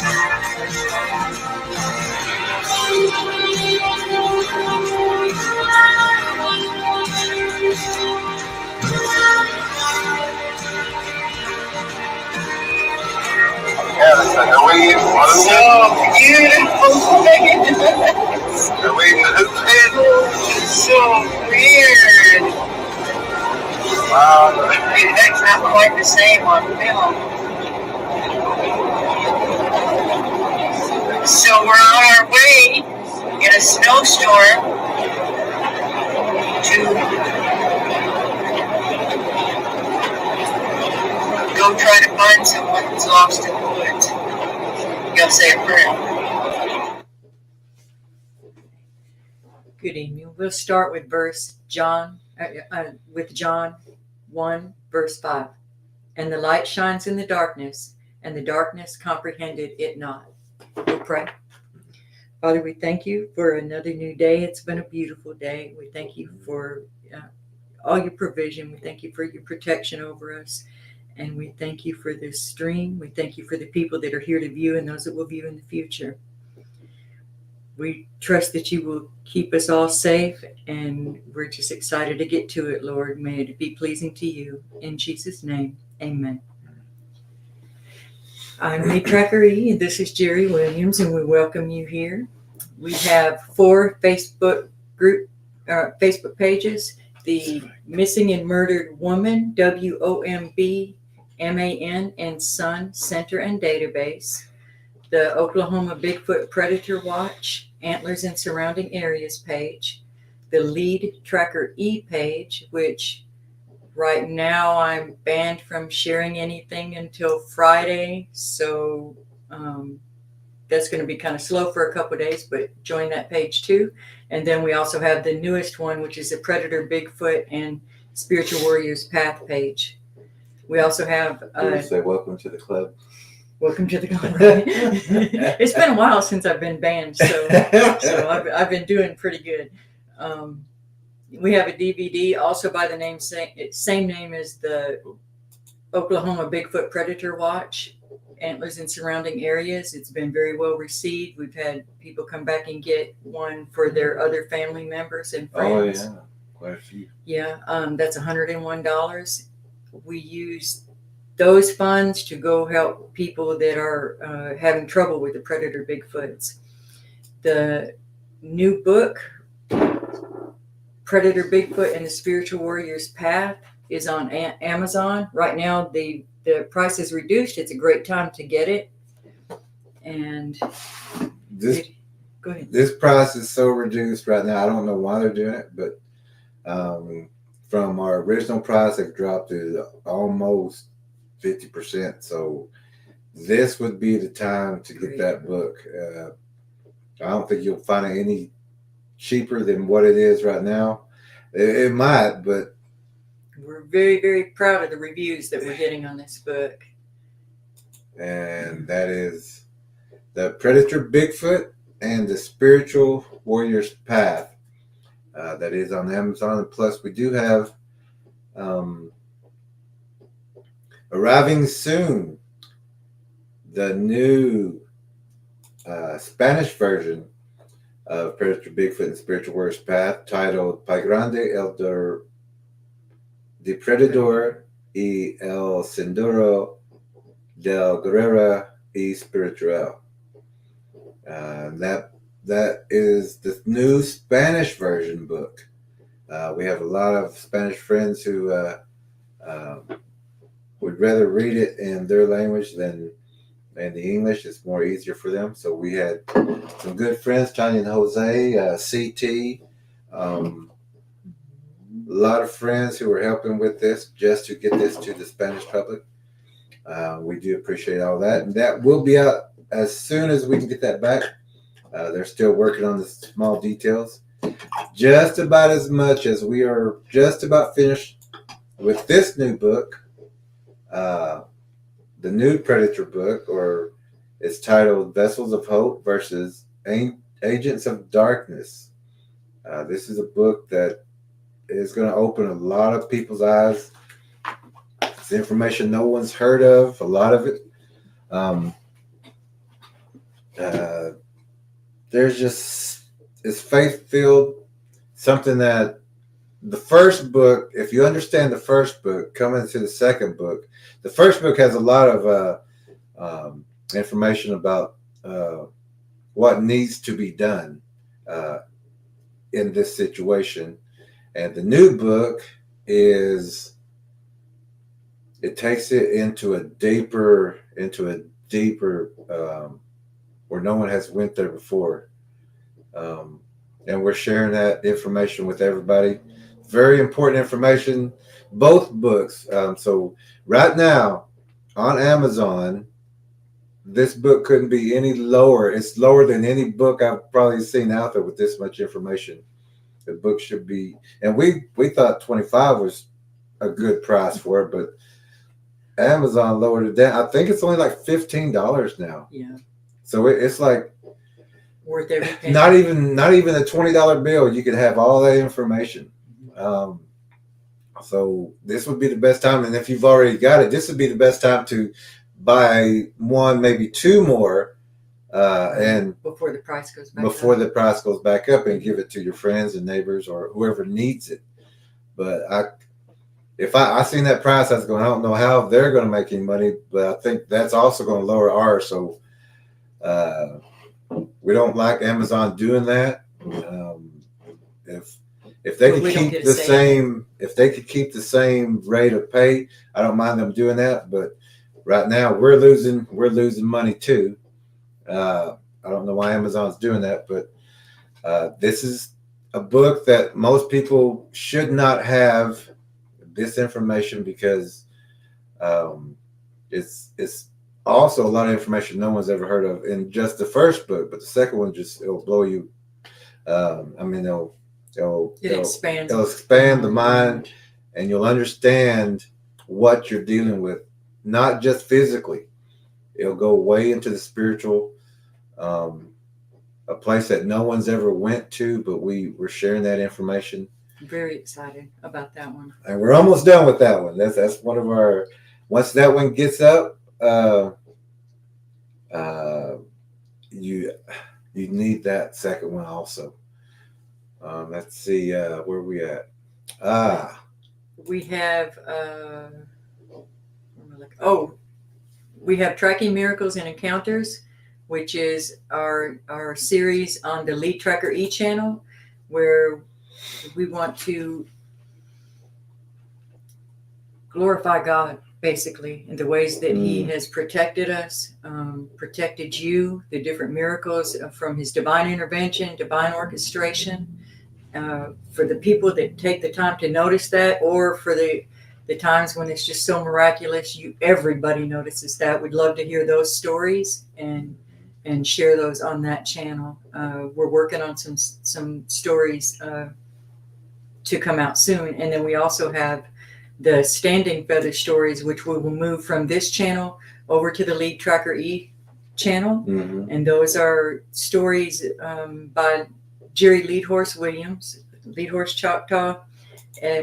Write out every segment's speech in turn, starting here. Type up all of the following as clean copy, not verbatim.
It's like a wave on the So beautiful. The wave in the hoop head. It's so weird. Wow. That's not quite the same on film. So we're on our way in a snowstorm to go try to find someone who's lost in the woods. You gotta say a prayer. Good evening. We'll start with John 1, verse 5. And the light shines in the darkness, and the darkness comprehended it not. We'll pray. Father, we thank you for another new day. It's been a beautiful day. We thank you for all your provision. We thank you for your protection over us. And we thank you for this stream. We thank you for the people that are here to view and those that will view in the future. We trust that you will keep us all safe, and we're just excited to get to it, Lord. May it be pleasing to you. In Jesus' name, amen. I'm Lead Tracker E, and this is Jerry Williams, and we welcome you here. We have 4 Facebook pages: the Missing and Murdered Woman, WOMB, MAN and Son Center and Database, the Oklahoma Bigfoot Predator Watch, Antlers and Surrounding Areas page, the Lead Tracker E page, which right now I'm banned from sharing anything until Friday, so that's going to be kind of slow for a couple of days, but join that page too. And then we also have the newest one, which is the Predator Bigfoot and Spiritual Warriors Path page. We also have say welcome to the club. Welcome to the club. It's been a while since I've been banned, so I've been doing pretty good. We have a DVD also by the same name as the Oklahoma Bigfoot Predator Watch, Antlers and Surrounding Areas. It's been very well received. We've had people come back and get one for their other family members and friends. Oh, yeah. Quite a few. Yeah, that's $101. We use those funds to go help people that are having trouble with the Predator Bigfoots. The new book, Predator Bigfoot and the Spiritual Warriors Path, is on Amazon. Right now, the price is reduced. It's a great time to get it. And go ahead. This price is so reduced right now. I don't know why they're doing it, but from our original price, they've dropped to almost 50%. So this would be the time to get that book. I don't think you'll find it any cheaper than what it is right now. It might, but we're very, very proud of the reviews that we're getting on this book. And that is the Predator Bigfoot and the Spiritual Warriors Path. That is on Amazon. And plus, we do have arriving soon the new Spanish version of Predator Bigfoot and Spiritual Warriors Path, titled Pai Grande el Depredador y el Sendero del Guerrero y Spiritual. That is the new Spanish version book. We have a lot of Spanish friends who would rather read it in their language than in the English. It's more easier for them. So we had some good friends, Tanya and Jose, CT, a lot of friends who were helping with this just to get this to the Spanish public. We do appreciate all that. And that will be out as soon as we can get that back. They're still working on the small details. Just about as much as we are just about finished with this new book. The new Predator book, or it's titled Vessels of Hope versus Agents of Darkness. This is a book that is going to open a lot of people's eyes. It's information no one's heard of, a lot of it. there's just, it's faith filled, something that the first book, if you understand the first book, coming to the second book, the first book has a lot of information about what needs to be done in this situation. And the new book is, it takes it into a deeper, where no one has went there before. And we're sharing that information with everybody. Very important information, both books. So right now on Amazon, this book couldn't be any lower. It's lower than any book I've probably seen out there with this much information. The book should be, and we thought 25 was a good price for it, but Amazon lowered it down. I think it's only like $15 now. Yeah. So it's like Worth every penny. not even a $20 bill. You could have all that information. So this would be the best time. And if you've already got it, this would be the best time to buy one, maybe two more, and before the price goes back up, and give it to your friends and neighbors or whoever needs it. But if I seen that price, I was going, I don't know how they're going to make any money, but I think that's also going to lower ours. So we don't like Amazon doing that. If they could keep the same, rate of pay, I don't mind them doing that. But right now we're losing money too. I don't know why Amazon's doing that, but this is a book that most people should not have this information, because it's also a lot of information no one's ever heard of in just the first book, but the second one it'll blow you. It'll expand the mind, and you'll understand what you're dealing with, not just physically. It'll go way into the spiritual, a place that no one's ever went to, but we're sharing that information. I'm very excited about that one. And we're almost done with that one. That's one of our, once that one gets up, you need that second one also. Let's see, where we at? We have we have Tracking Miracles and Encounters, which is our series on the Lead Tracker E channel, where we want to glorify God, basically, in the ways that He has protected us, protected you, the different miracles from His divine intervention, divine orchestration. For the people that take the time to notice that, or for the times when it's just so miraculous, everybody notices that. We'd love to hear those stories and share those on that channel. We're working on some stories to come out soon, and then we also have the Standing Feather stories, which we will move from this channel over to the Lead Tracker E channel. And those are stories by Jerry Leadhorse Williams, Leadhorse Choctaw,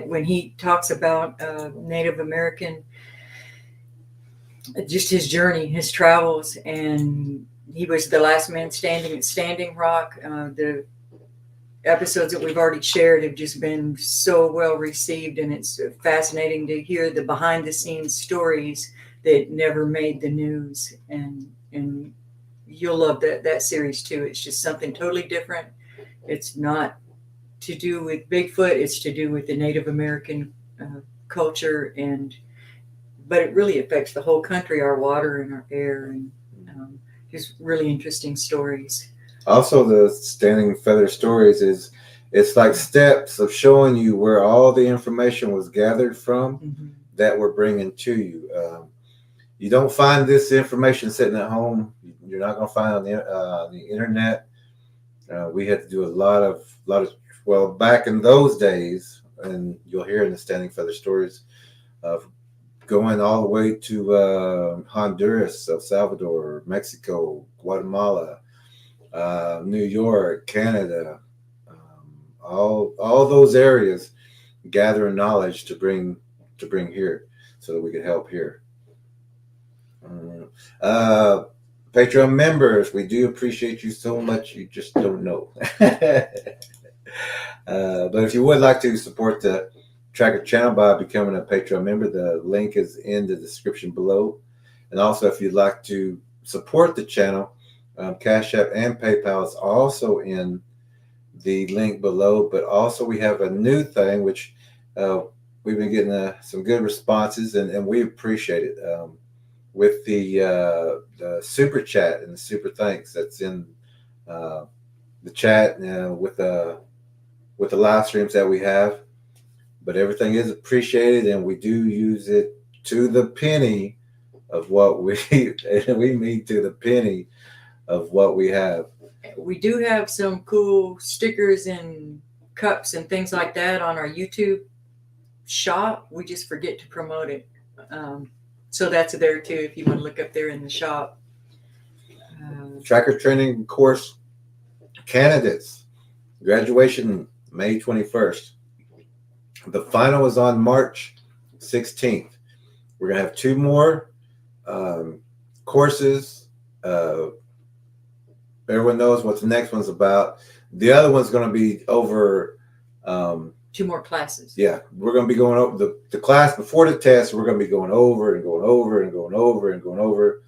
when he talks about Native American, just his journey, his travels, and he was the last man standing at Standing Rock. The episodes that we've already shared have just been so well received, and it's fascinating to hear the behind the scenes stories that never made the news, and you'll love that series too. It's just something totally different. It's not to do with Bigfoot, it's to do with the Native American culture, but it really affects the whole country, our water and our air, and just really interesting stories. Also, the Standing Feather stories it's like steps of showing you where all the information was gathered from that we're bringing to you. You don't find this information sitting at home. You're not going to find it on the internet. We had to do a lot of well, back in those days, and you'll hear in the Standing Feather stories of going all the way to Honduras, El Salvador, Mexico, Guatemala, New York, Canada, all those areas, gathering knowledge to bring here so that we could help here. Patreon members, we do appreciate you so much. You just don't know. But if you would like to support the Tracker channel by becoming a Patreon member, the link is in the description below. And also, if you'd like to support the channel, Cash App and PayPal is also in the link below. But also, we have a new thing, which we've been getting some good responses, and we appreciate it. With the super chat and the super thanks that's in the chat with the live streams that we have. But everything is appreciated, and we do use it to the penny of what we mean to the penny of what we have. We do have some cool stickers and cups and things like that on our YouTube shop. We just forget to promote it. So that's there too if you want to look up there in the shop. Tracker training course candidates. Graduation May 21st. The final is on March 16th. We're going to have 2 more courses. Everyone knows what the next one's about. The other one's going to be over 2 more classes. Yeah, we're going to be going over the class before the test. We're going to be going over and going over and going over and going over,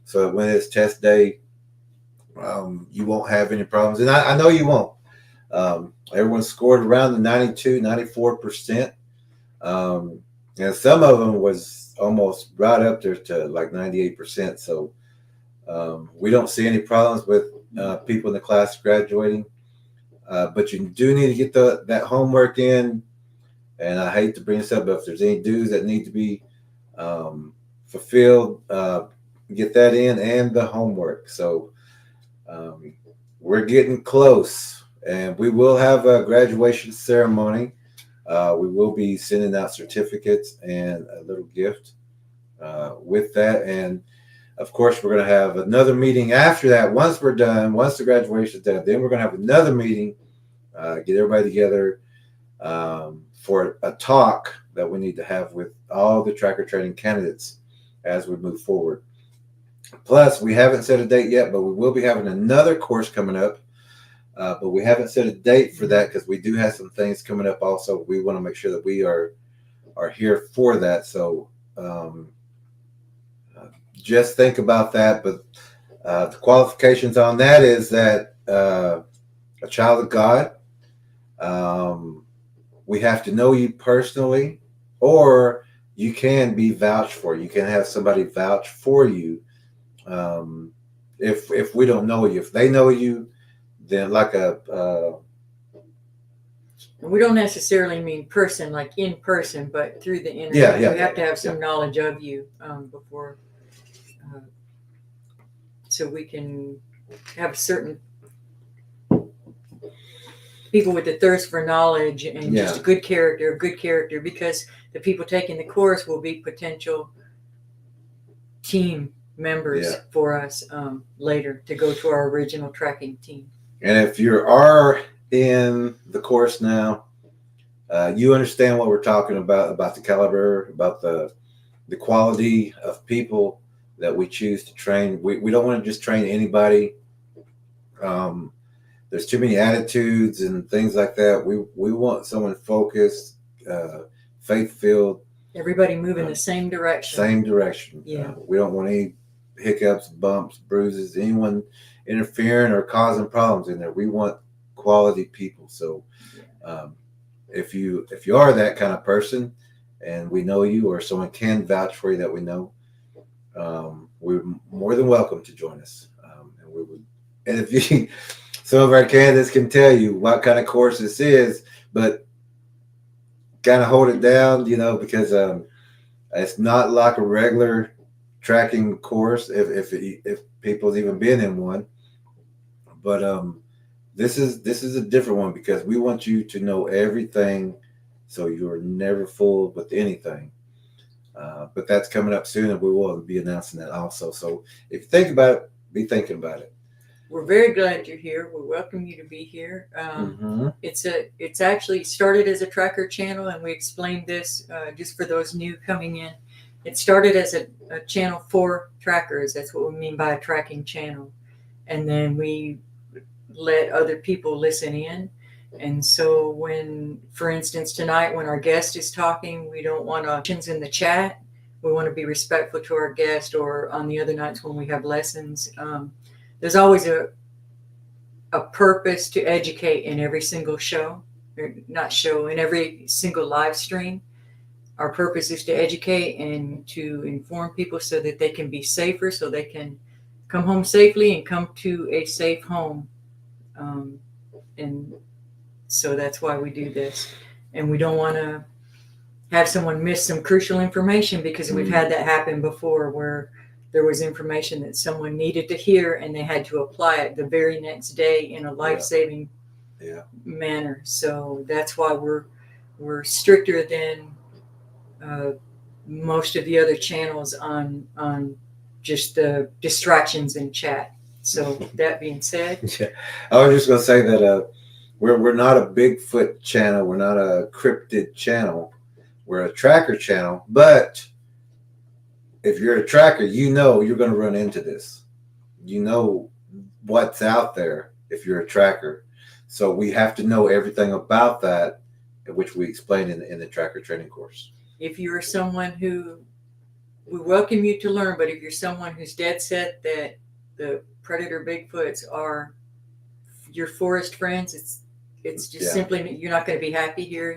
so that when it's test day, you won't have any problems. And I know you won't. Everyone scored around the 92, 94%. And some of them was almost right up there to like 98%. So we don't see any problems with people in the class graduating. But you do need to get that homework in. And I hate to bring this up, but if there's any dues that need to be fulfilled, get that in, and the homework. So we're getting close, and we will have a graduation ceremony. We will be sending out certificates and a little gift with that. And of course, we're going to have another meeting after that. Once we're done, once the graduation is done, then we're going to have another meeting, get everybody together for a talk that we need to have with all the tracker training candidates as we move forward. Plus, we haven't set a date yet, but we will be having another course coming up. But we haven't set a date for that because we do have some things coming up also. We want to make sure that we are here for that. So just think about that. But the qualifications on that is that a child of God, we have to know you personally, or you can be vouched for. You can have somebody vouch for you if we don't know you. If they know you, then like we don't necessarily mean person, like in person, but through the internet. Yeah, we have to have some knowledge of you before, so we can have certain people with the thirst for knowledge and just a good character, because the people taking the course will be potential team members for us later to go to our original tracking team. And if you are in the course now, you understand what we're talking about the caliber, about the quality of people that we choose to train. We don't want to just train anybody. There's too many attitudes and things like that. We want someone focused, faith-filled. Everybody moving the same direction. Same direction. Yeah. We don't want any hiccups, bumps, bruises, anyone interfering or causing problems in there. We want quality people. So if you are that kind of person and we know you, or someone can vouch for you that we know, we're more than welcome to join us. And if you, some of our candidates can tell you what kind of course this is, but kind of hold it down, because it's not like a regular tracking course if people's even been in one. But this is a different one because we want you to know everything, so you're never fooled with anything. But that's coming up soon, and we will be announcing that also. So if you think about it, be thinking about it. We're very glad you're here. We welcome you to be here. It's actually started as a tracker channel, and we explained this just for those new coming in. It started as a channel for trackers. That's what we mean by a tracking channel. And then we let other people listen in. And so when, for instance, tonight when our guest is talking, we don't want questions in the chat. We want to be respectful to our guest, or on the other nights when we have lessons. There's always a purpose to educate in every single show, or not show, in every single live stream. Our purpose is to educate and to inform people so that they can be safer, so they can come home safely and come to a safe home. And so that's why we do this. And we don't want to have someone miss some crucial information, because we've had that happen before, where there was information that someone needed to hear and they had to apply it the very next day in a life-saving manner. So that's why we're stricter than most of the other channels on just the distractions in chat. So that being said, I was just going to say that we're not a Bigfoot channel. We're not a cryptid channel. We're a tracker channel. But if you're a tracker, you know you're going to run into this. You know what's out there if you're a tracker. So we have to know everything about that, which we explain in the tracker training course. If you're someone who, we welcome you to learn, but if you're someone who's dead set that the predator Bigfoots are your forest friends, it's just simply, you're not going to be happy here.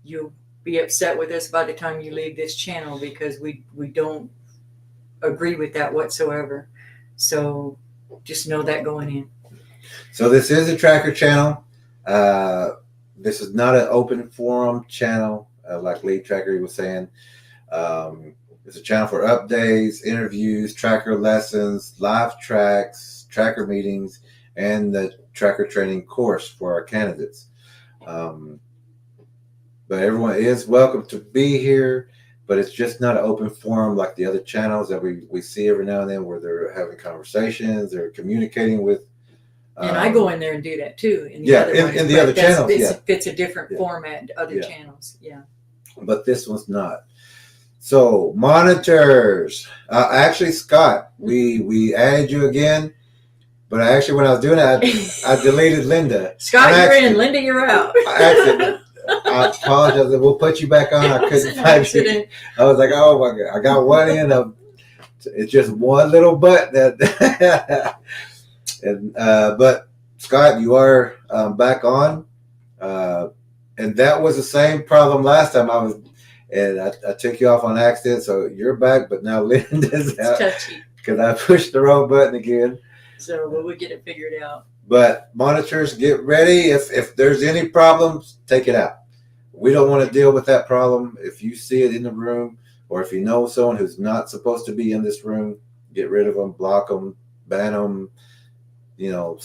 You'll be upset with us by the time you leave this channel, because we don't agree with that whatsoever. So just know that going in. So this is a tracker channel. This is not an open forum channel, like Lead Tracker was saying. It's a channel for updates, interviews, tracker lessons, live tracks, tracker meetings, and the tracker training course for our candidates. But everyone is welcome to be here, but it's just not an open forum like the other channels that we see every now and then, where they're having conversations, they're communicating with. And I go in there and do that too. In the other channels, it's a different format to other channels. Yeah. But this one's not. So monitors. Actually, Scott, we added you again, but actually when I was doing it, I deleted Linda. Scott, you're in. Linda, you're out. I apologize. We'll put you back on. I couldn't find you. I was like, oh my God, I got one in. It's just one little butt that. And but Scott, you are back on, and that was the same problem last time. I took you off on accident, so you're back. But now Linda's out because I pushed the wrong button again. So we'll get it figured out. But monitors, get ready. If there's any problems, take it out. We don't want to deal with that problem. If you see it in the room, or if you know someone who's not supposed to be in this room, get rid of them, block them, ban them. You know,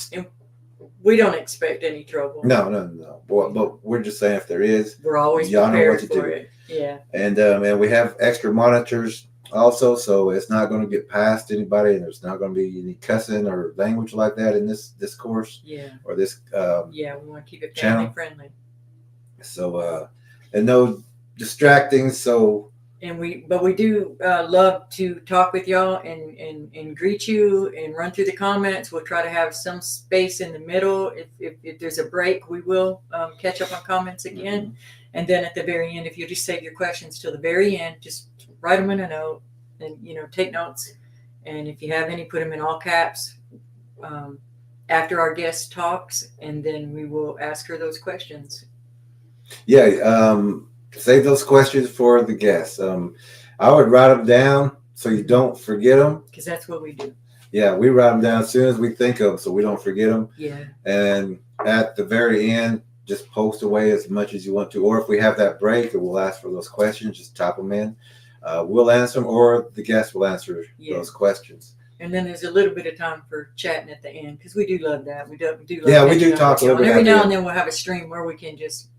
we don't expect any trouble. No. But we're just saying, if there is, we're always prepared for it. Yeah. And we have extra monitors also, so it's not going to get past anybody, and there's not going to be any cussing or language like that in this course. Yeah. Or this. We want to keep it family friendly. So and no distracting. So. And we do love to talk with y'all and greet you and run through the comments. We'll try to have some space in the middle. If there's a break, we will catch up on comments again. Mm-hmm. And then at the very end, if you just save your questions till the very end, just write them in a note and, take notes. And if you have any, put them in all caps after our guest talks, and then we will ask her those questions. Yeah. Save those questions for the guests. I would write them down so you don't forget them. Because that's what we do. Yeah, we write them down as soon as we think of them so we don't forget them. Yeah. And at the very end, just post away as much as you want to. Or if we have that break and we'll ask for those questions, just type them in. We'll answer them, or the guest will answer those questions. And then there's a little bit of time for chatting at the end, because we do love that. We do love we do talk a little bit. Every now and then we'll have a stream where we can just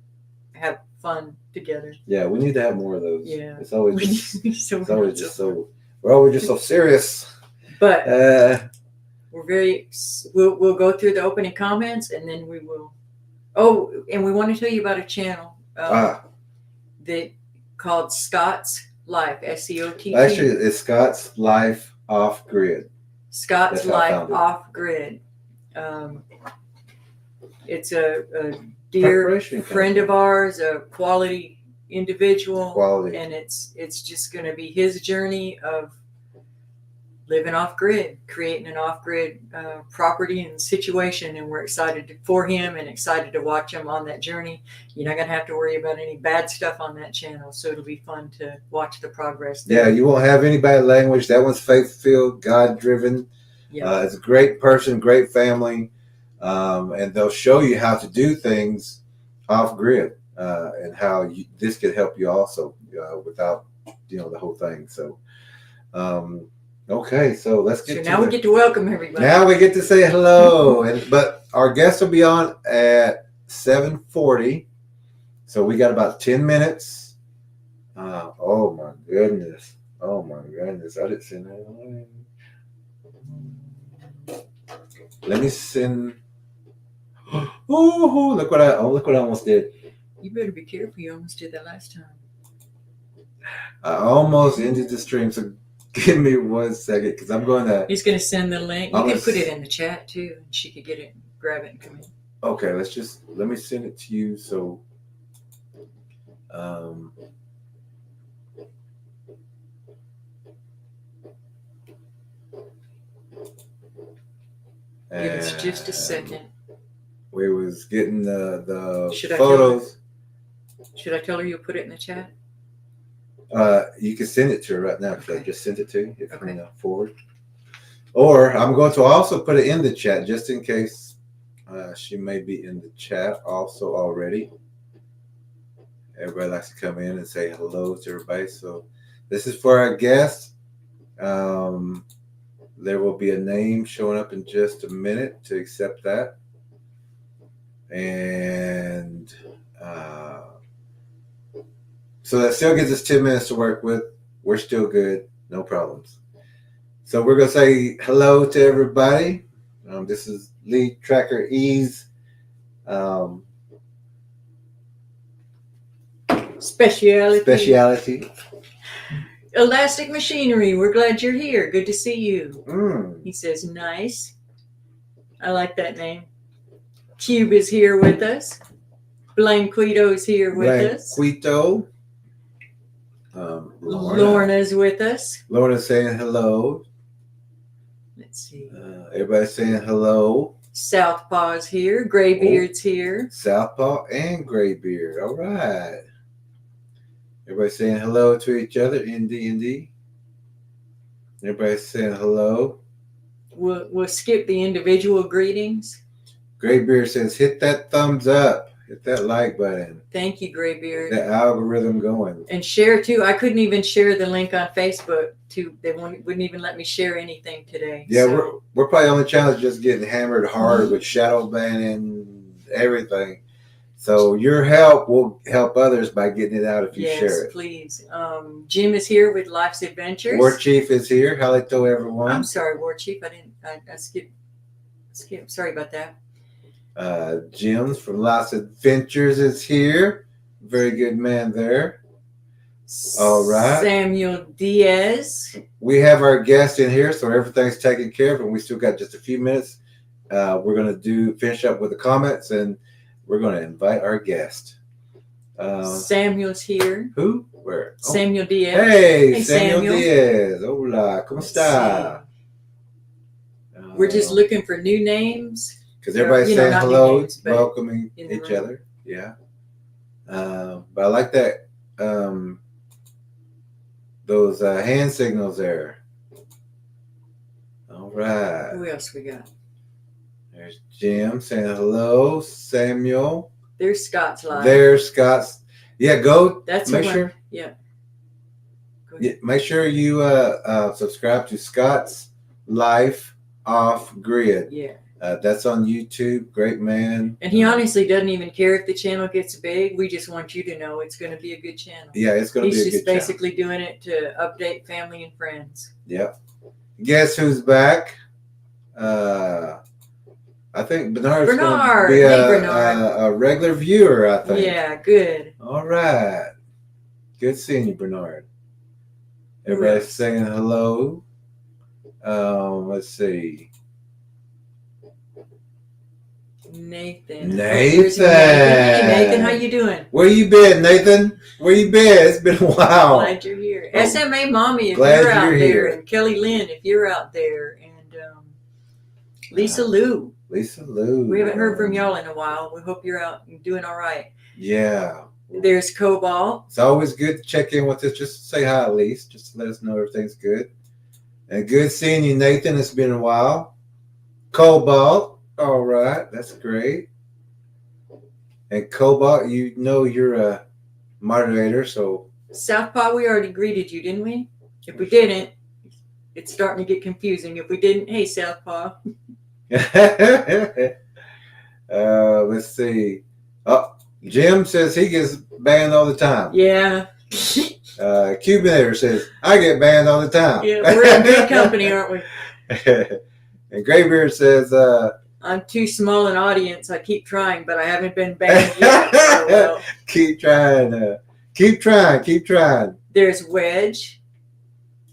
have fun together. Yeah, we need to have more of those. Yeah, it's always we're always just so serious. But we'll go through the opening comments, and then we will. Oh, and we want to tell you about a channel that called Scott's Life, SCOTT. Actually, it's Scott's Life Off Grid. Scott's That's how I Life found it. Off Grid. It's a dear Preparation friend of ours, a quality individual, Quality. and it's just going to be his journey of living off grid, creating an off grid property and situation, and we're excited for him and excited to watch him on that journey. You're not going to have to worry about any bad stuff on that channel, so it'll be fun to watch the progress there. Yeah, you won't have any bad language. That one's faith-filled, God-driven. Yeah. It's a great person, great family, and they'll show you how to do things off grid and how this could help you also without the whole thing. So, okay, so let's get. So now we get to welcome everybody. Now we get to say hello, but our guests will be on at 7:40, so we got about 10 minutes. Oh my goodness! Oh my goodness! I didn't send that. Let me send. Oh, look what I almost did. You better be careful. You almost did that last time. I almost ended the stream. So give me 1 second, because I'm going to. He's going to send the link. You can put it in the chat too, and she could get it, grab it, and come in. Okay, let me send it to you. So, Give us just a second. We was getting the Should I photos. Should I tell her you'll put it in the chat? You can send it to her right now, because I just sent it to you. If Okay. Forward. Or I'm going to also put it in the chat just in case she may be in the chat also already. Everybody likes to come in and say hello to everybody. So this is for our guests. There will be a name showing up in just a minute to accept that. And so that still gives us 10 minutes to work with. We're still good. No problems. So we're going to say hello to everybody. This is Lead Tracker E's speciality. Elastic Machinery, we're glad you're here. Good to see you. He says, nice. I like that name. Cube is here with us. Blanquito is here with us. Blanquito. Lorna's with us. Lorna's saying hello. Let's see. Everybody's saying hello. Southpaw's here. Graybeard's here. Southpaw and Graybeard. All right. Everybody's saying hello to each other. Indy. Everybody's saying hello. We'll skip the individual greetings. Graybeard says, hit that thumbs up. Hit that like button. Thank you, Graybeard. That algorithm going. And share too. I couldn't even share the link on Facebook too. They wouldn't even let me share anything today. Yeah, so. we're probably on the challenge just getting hammered hard with shadow banning, everything. So your help will help others by getting it out if you share it. Yes, please. Jim is here with Life's Adventures. War Chief is here. Halito, everyone. I'm sorry, War Chief. I skipped. Sorry about that. Jim's from Life's Adventures is here. Very good man there. All right. Samuel Diaz. We have our guest in here, so everything's taken care of, and we still got just a few minutes. We're going to finish up with the comments, and we're going to invite our guest. Samuel's here. Who? Where? Oh. Samuel Diaz. Hey, Samuel Diaz. Hola, ¿cómo está? We're just looking for new names. Because everybody's saying hello, names, welcoming each other. Yeah. But I like that. Those hand signals there. All right. Who else we got? There's Jim saying hello. Samuel. There's Scott's live. There's Scott's. Yeah, go. That's make sure. Yeah. Make sure you subscribe to Scott's Life Off Grid. Yeah. That's on YouTube. Great man. And he honestly doesn't even care if the channel gets big. We just want you to know it's going to be a good channel. Yeah, it's going to be a good channel. He's just basically doing it to update family and friends. Yep. Guess who's back? I think Bernard's going to be a regular viewer, I think. Yeah, good. All right. Good seeing you, Bernard. Everybody's saying hello. Let's see. Nathan. Nathan. Hey, Nathan, how you doing? Where you been, Nathan? Where you been? It's been a while. Glad you're here. SMA Mommy, if Glad you're out you're there, here. and Kelly Lynn, if you're out there, and Lisa Lou. Lisa Lou. We haven't heard from y'all in a while. We hope you're out and doing all right. Yeah. There's Cobalt. It's always good to check in with us. Just say hi at least. Just to let us know everything's good. And good seeing you, Nathan. It's been a while. Cobalt. All right. That's great. And Cobalt, you know you're a moderator, so. Southpaw, we already greeted you, didn't we? If we didn't, it's starting to get confusing. If we didn't, hey, Southpaw. Let's see. Oh, Jim says he gets banned all the time. Yeah. Cubinator says, I get banned all the time. Yeah, we're in good company, aren't we? And Graybeard says, I'm too small an audience. I keep trying, but I haven't been banned yet. So, well. Keep trying. Keep trying. There's Wedge.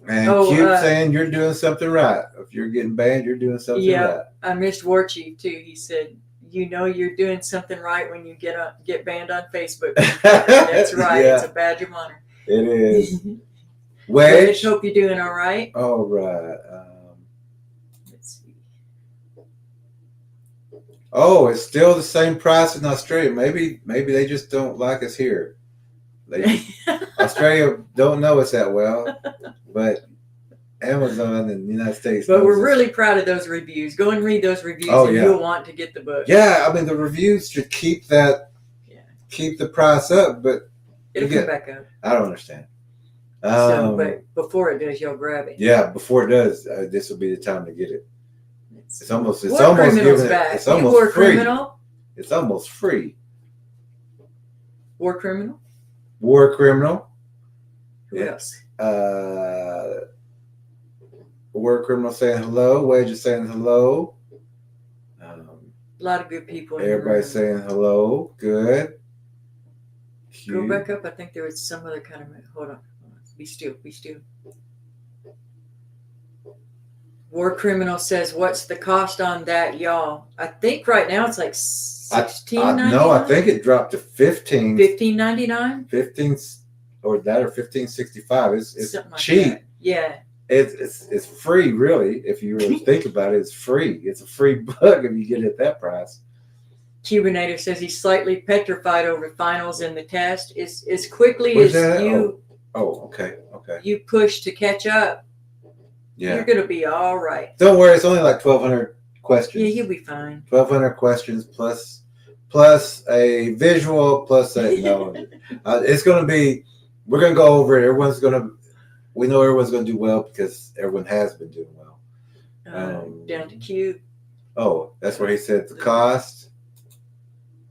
And Cube saying you're doing something right. If you're getting banned, you're doing something right. I missed War Chief too. He said, you know you're doing something right when you get banned on Facebook. That's right. Yeah. It's a badge of honor. It is. Wedge. Hope you're doing all right. All right. Let's see. Oh, it's still the same price in Australia. Maybe they just don't like us here. Australia don't know us that well, but Amazon and the United States. But we're really proud of those reviews. Go and read those reviews, and you'll want to get the book. Yeah, I mean the reviews should keep the price up, but it'll come back up. I don't understand. But before it does, you'll grab it. Yeah, before it does, this will be the time to get it. It's almost free. Criminal? It's almost free. War Criminal? War Criminal. Yes. War Criminal saying hello. Wedge is saying hello. A lot of good people. Everybody's saying hello. Good. Go back up. I think there was some other kind of. Hold on. Be still. War Criminal says, "What's the cost on that, y'all?" I think right now it's like $16.99. No, I think it dropped to $15. $15.99. 15 or that or $15.65. It's something like cheap. That. Yeah. It's free, really. If you really think about it, it's free. It's a free book if you get it at that price. Cubinator says he's slightly petrified over finals in the test. As quickly as you. Oh, okay. You push to catch up. Yeah. You're gonna be all right. Don't worry, it's only like 1,200 questions. Yeah, you'll be fine. 1,200 questions plus a visual plus a it's gonna be. We're gonna go over it. We know everyone's gonna do well because everyone has been doing well. Down to Cube. Oh, that's where he said the cost.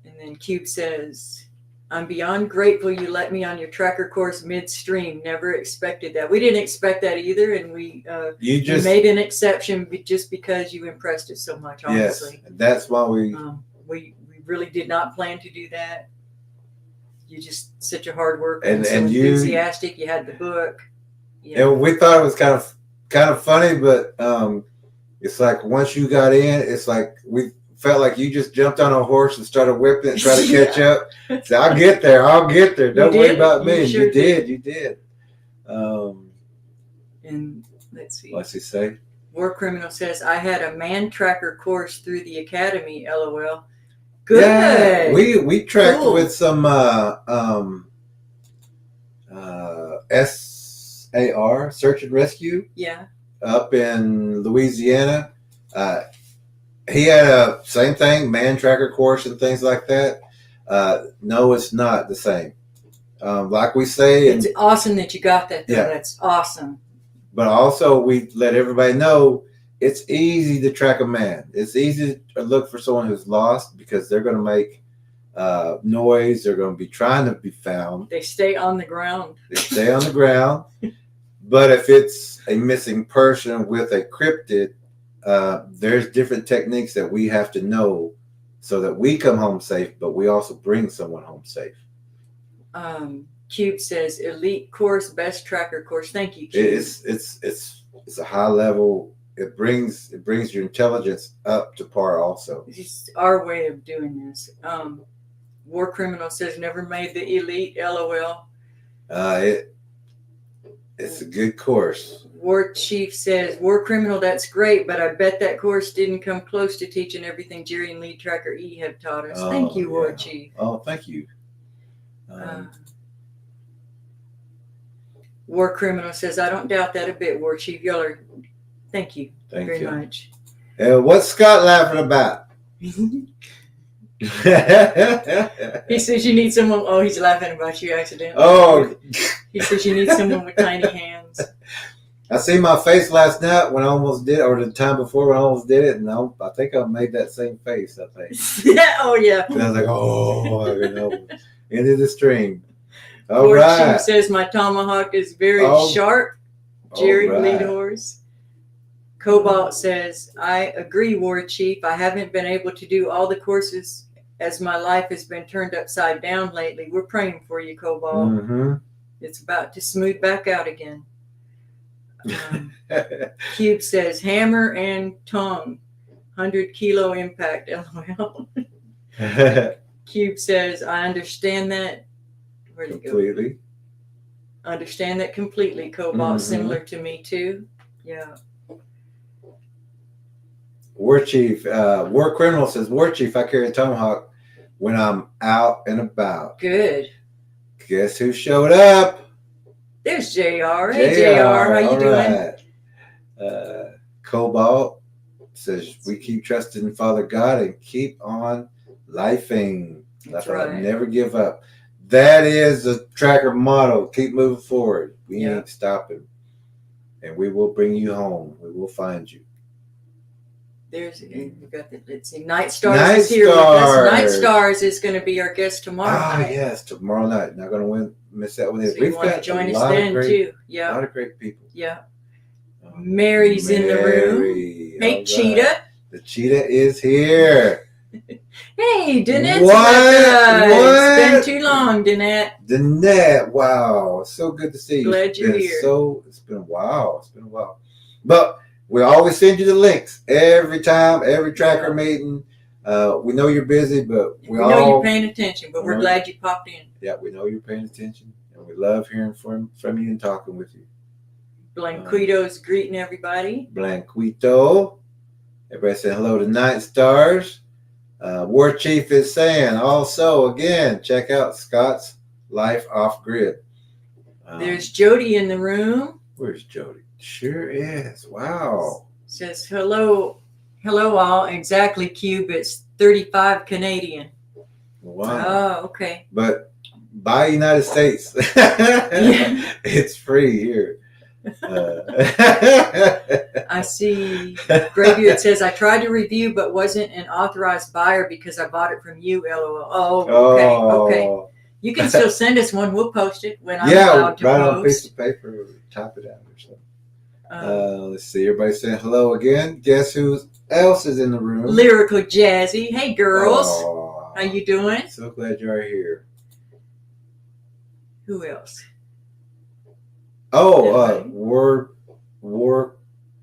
And then Cube says, I'm beyond grateful you let me on your tracker course midstream. Never expected that. We didn't expect that either, and we made an exception just because you impressed us so much, honestly. Yes, that's why we really did not plan to do that. You're just such a hard worker and so enthusiastic. You had the book. And we thought it was kind of funny, but it's like once you got in, it's like we felt like you just jumped on a horse and started whipping it and tried to catch up. So I'll get there. Don't worry about me. You did. And let's see. What's he say? War Criminal says, I had a man tracker course through the academy, LOL. Good. Yeah, we tracked with some SAR, Search and Rescue. Yeah. Up in Louisiana. He had a same thing, man tracker course and things like that. No, it's not the same. Like we say, it's awesome that you got that though. Yeah. That's awesome. But also we let everybody know it's easy to track a man. It's easy to look for someone who's lost because they're going to make noise. They're going to be trying to be found. They stay on the ground. But if it's a missing person with a cryptid, there's different techniques that we have to know so that we come home safe, but we also bring someone home safe. Cube says elite course, best tracker course. Thank you, Cube. It's a high level. It brings your intelligence up to par also. It's our way of doing this. War Criminal says never made the elite. LOL. It's a good course. War Chief says War Criminal, that's great, but I bet that course didn't come close to teaching everything Jerry and Lead Tracker E have taught us. Thank you, War Chief. Oh, thank you. War Criminal says I don't doubt that a bit. War Chief, y'all are. Thank you very much. What's Scott laughing about? He says you need someone. Oh, he's laughing about you accidentally. Oh, he says you need someone with tiny hands. I seen my face last night when I almost did it, or the time before when I almost did it, and I think I made that same face. I think. Oh yeah. And I was like, oh, into the stream. All War right. Chief says my tomahawk is very sharp. Jerry, lead horse. Cobalt says, I agree, War Chief. I haven't been able to do all the courses as my life has been turned upside down lately. We're praying for you, Cobalt. Mm-hmm. It's about to smooth back out again. Cube says, hammer and tongue, 100-kilo impact, LOL. Cube says, I understand that. Where'd it go? Completely. Understand that completely, Cobalt. Similar to me, too. Yeah. War Chief, War Criminal says, War Chief, I carry a tomahawk when I'm out and about. Good. Guess who showed up? There's JR. Hey, JR. How you doing? Right. Cobalt says, we keep trusting in Father God and keep on lifing. That's right. Never give up. That is the tracker motto. Keep moving forward. We ain't stopping. And we will bring you home. We will find you. There's, we got the, let's see, Night Stars is here with us. Night Stars is going to be our guest tomorrow night. Yes, tomorrow night. Not going to miss that one. So you want to join us then, too. Yeah. A lot of great people. Yeah. Mary's in the room. Hey, right. Cheetah. The cheetah is here. Hey, Danette. What? It's been too long, Danette. Danette, wow. So good to see you. Glad you're here. It's been a while. It's been a while. But we always send you the links every time, every tracker meeting. We know you're busy, but we know you're paying attention, but we're glad you popped in. Yeah, we know you're paying attention, and we love hearing from you and talking with you. Blanquito's greeting everybody. Blanquito. Everybody say hello to Night Stars. War Chief is saying also, again, check out Scott's Life Off Grid. There's Jody in the room. Where's Jody? Sure is. Wow. Says hello all. Exactly, Cube. It's 35 Canadian. Wow. Oh, okay. But buy United States. It's free here. I see Graybeard says I tried to review but wasn't an authorized buyer because I bought it from you, LOL. Oh, okay. You can still send us one. We'll post it when I'm allowed to write post. on a piece of paper or type it out or something. Let's see. Everybody saying hello again. Guess who else is in the room? Lyrical Jazzy. Hey, girls. How you doing? So glad you are here. Who else? War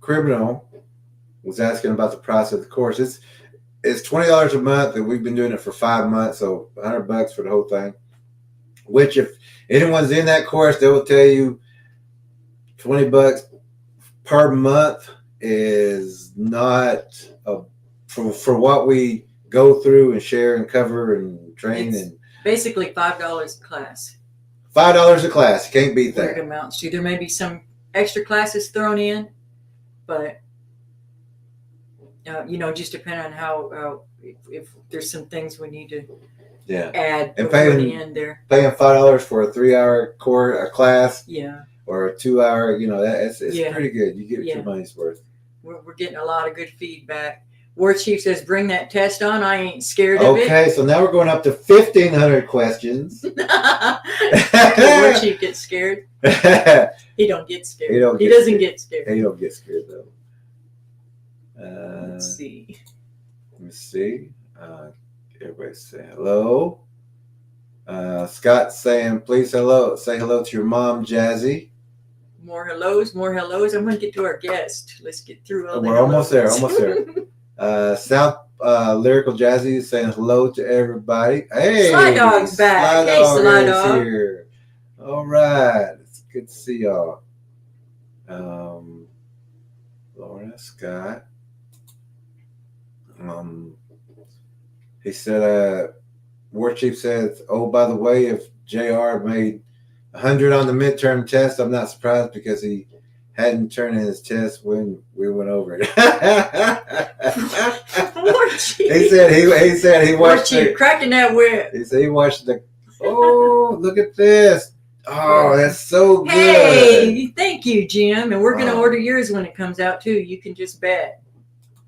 Criminal was asking about the price of the course. It's $20 a month, and we've been doing it for 5 months, so $100 for the whole thing. Which, if anyone's in that course, they will tell you $20 per month is not for what we go through and share and cover and train. It's and basically $5 a class. $5 a class. You can't beat that. What it amounts to. There may be some extra classes thrown in, but just depending on how if there's some things we need to add and before the end there. Paying $5 for a 3-hour class, or a 2-hour, it's pretty good. You get your money's worth. We're getting a lot of good feedback. War Chief says, "Bring that test on. I ain't scared of it." Okay, so now we're going up to 1,500 questions. War Chief gets scared. He don't get scared. He doesn't get scared. He don't get scared though. Let's see. Let me see. Everybody say hello. Scott saying, please say hello to your mom, Jazzy. More hellos, more hellos. I'm going to get to our guest. Let's get through all the We're almost there, hellos. almost there. South Lyrical Jazzy saying hello to everybody. Hey, Sly Dog's back. Hey, Sly is Dog. here. All right, it's good to see y'all. Laura, Scott. He said, War Chief says, oh, by the way, if JR made 100 on the midterm test, I'm not surprised because he hadn't turned in his test when we went over it. War Chief. He said he War watched Chief cracking that whip. He said he watched oh, look at this. Oh, that's so good. Hey, thank you, Jim. And we're going to Wow. order yours when it comes out, too. You can just bet.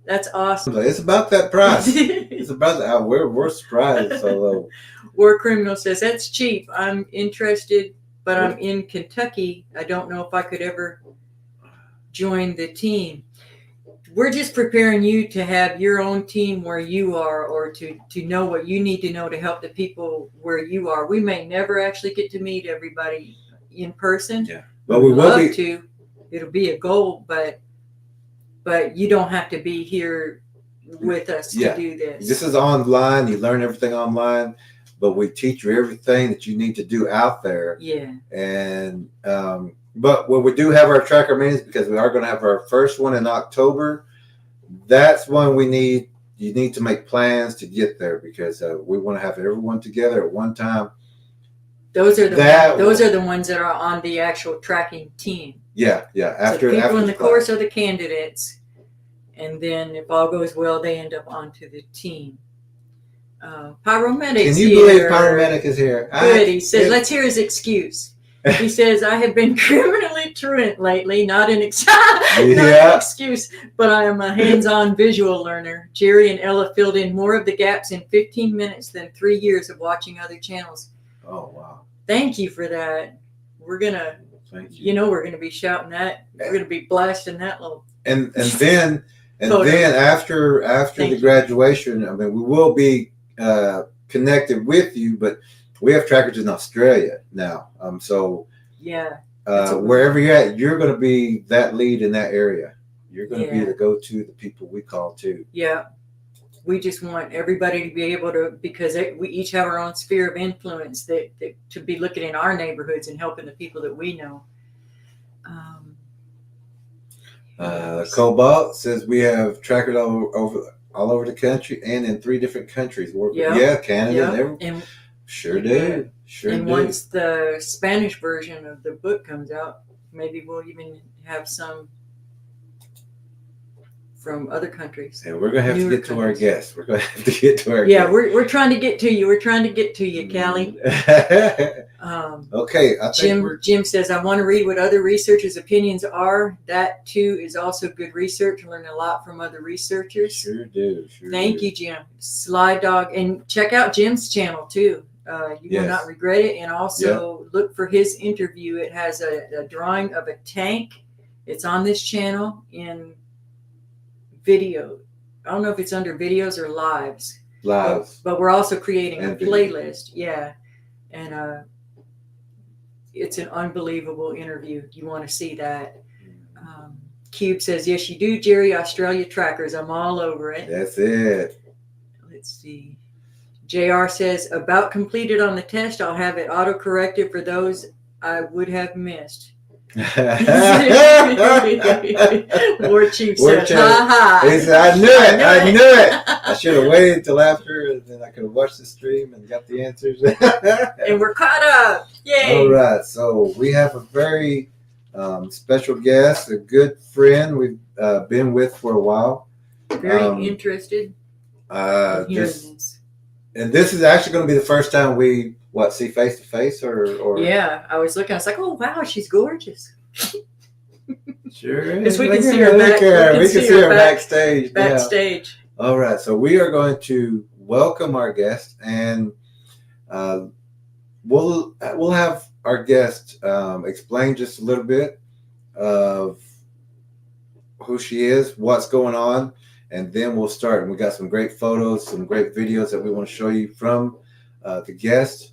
That's awesome. It's about that price. It's about that. We're surprised it's so low. War Criminal says, that's cheap. I'm interested, but I'm in Kentucky. I don't know if I could ever join the team. We're just preparing you to have your own team where you are, or to know what you need to know to help the people where you are. We may never actually get to meet everybody in person. Yeah, but we will be. To. It'll be a goal, but you don't have to be here with us to do this. This is online. You learn everything online, but we teach you everything that you need to do out there. Yeah. And but when we do have our tracker meetings, because we are going to have our first one in October, that's when you need to make plans to get there, because we want to have everyone together at one time. Those are the ones that are on the actual tracking team. Yeah. After people in the course are the candidates, and then if all goes well, they end up onto the team. Pyromedic. Can you believe Pyromedic is here? Good. He says, let's hear his excuse. He says, I have been criminally truant lately, not an excuse, but I am a hands-on visual learner. Jerry and Ella filled in more of the gaps in 15 minutes than 3 years of watching other channels. Oh, wow. Thank you for that. We're going to, we're going to be shouting that. We're going to be blasting that little. And then after the graduation, I mean, we will be connected with you, but we have trackers in Australia now. So wherever you're at, you're going to be that lead in that area. You're going to be the go-to, the people we call to. Yeah. We just want everybody to be able to, because we each have our own sphere of influence, that to be looking in our neighborhoods and helping the people that we know. Cobalt says we have trackers all over the country and in 3 different countries. Canada. And Sure do. Once the Spanish version of the book comes out, maybe we'll even have some from other countries. And we're going to have to get to our guests. We're going to have to get to our guests. Yeah, we're trying to get to you. We're trying to get to you, Callie. Okay. Jim says, I want to read what other researchers' opinions are. That, too, is also good research. Learn a lot from other researchers. Sure do. Thank you, Jim. Sly Dog. And check out Jim's channel, too. You will not regret it. And also look for his interview. It has a drawing of a tank. It's on this channel in video. I don't know if it's under videos or lives. But we're also creating a playlist. Yeah. And it's an unbelievable interview. You want to see that. Cube says, yes, you do, Jerry. Australia trackers. I'm all over it. That's it. Let's see. JR says, about completed on the test. I'll have it auto-corrected for those I would have missed. War Chief says, ha ha. He said, I knew it. I should have waited until after, and then I could have watched the stream and got the answers. And we're caught up. Yay. All right. So we have a very special guest, a good friend we've been with for a while. Very interested in hearing this. And this is actually going to be the first time we see face to face, or yeah. I was looking. I was like, oh wow, she's gorgeous. Sure. Because we can see her back. We can see her backstage. Backstage. Now. All right. So we are going to welcome our guest, and we'll have our guest explain just a little bit of who she is, what's going on. And then we'll start. And we got some great photos, some great videos that we want to show you from the guest.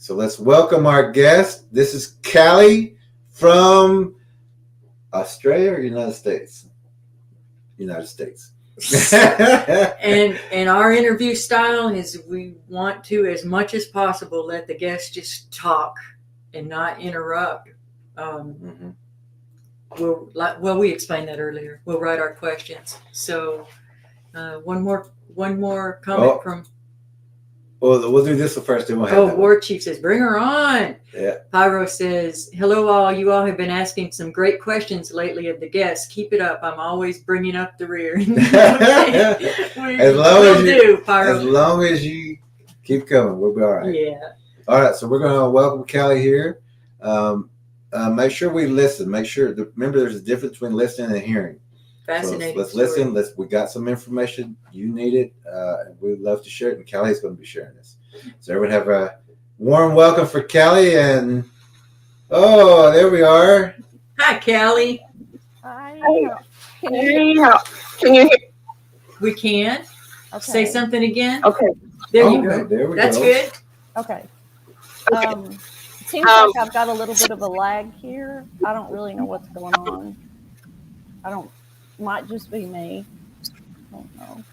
So let's welcome our guest. This is Callie from Australia or United States? United States. And our interview style is we want to, as much as possible, let the guests just talk and not interrupt. We explained that earlier. We'll write our questions. So one more comment from. Well, we'll do this first. Then we'll have War Chief says, "Bring her on." Yeah. Pyro says, "Hello, all. You all have been asking some great questions lately of the guests. Keep it up. I'm always bringing up the rear." As long as you keep coming, we'll be all right. Yeah. All right. So we're going to welcome Callie here. Make sure we listen. Remember, there's a difference between listening and hearing. Fascinating. So let's listen. We got some information. You need it. We'd love to share it. And Callie's going to be sharing this. So everyone have a warm welcome for Callie. And there we are. Hi, Callie. Hi. Can you hear? We can. Okay. Say something again. Okay. There you go. There we That's go. good. Okay. It seems like I've got a little bit of a lag here. I don't really know what's going on. Might just be me. I don't know.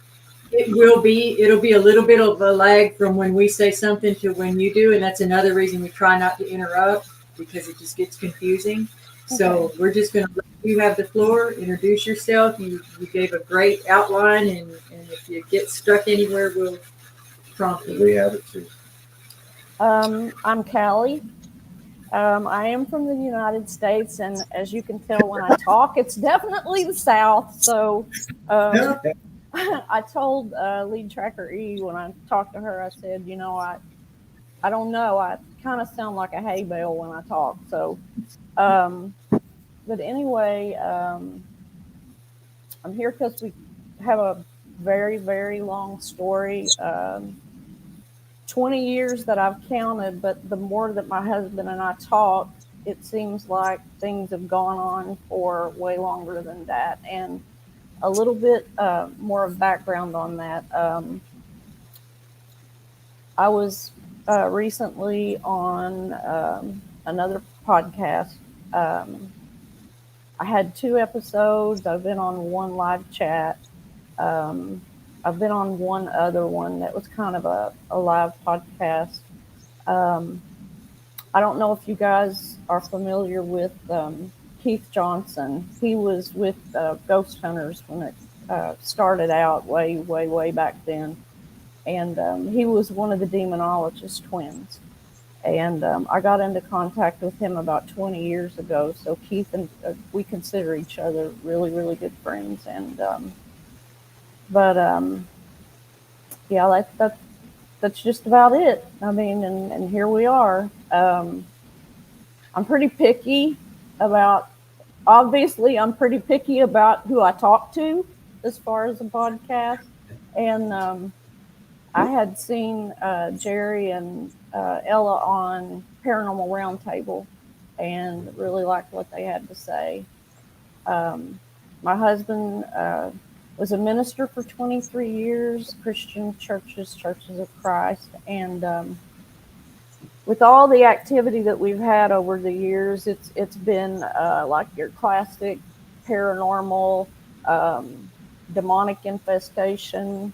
It'll be a little bit of a lag from when we say something to when you do, and that's another reason we try not to interrupt, because it just gets confusing. Okay. So we're just going to let you have the floor. Introduce yourself. You gave a great outline, and if you get stuck anywhere, we'll prompt you. We have it too. I'm Callie. I am from the United States, and as you can tell when I talk, it's definitely the South. So I told Lead Tracker E when I talked to her, I said, I don't know. I kind of sound like a hay bale when I talk. So, but anyway, I'm here because we have a very, very long story. 20 years that I've counted, but the more that my husband and I talk, it seems like things have gone on for way longer than that. And a little bit more of background on that. I was recently on another podcast. I had 2 episodes. I've been on one live chat. I've been on one other one that was kind of a live podcast. I don't know if you guys are familiar with Keith Johnson. He was with Ghost Hunters when it started out way back then. And he was one of the demonologist twins. And I got into contact with him about 20 years ago. So Keith and we consider each other really, really good friends. And yeah, that's just about it. I mean, and here we are. I'm pretty picky about who I talk to as far as the podcast. And I had seen Jerry and Ella on Paranormal Roundtable and really liked what they had to say. My husband was a minister for 23 years, Christian churches of Christ. And with all the activity that we've had over the years, it's been like your classic paranormal, demonic infestation,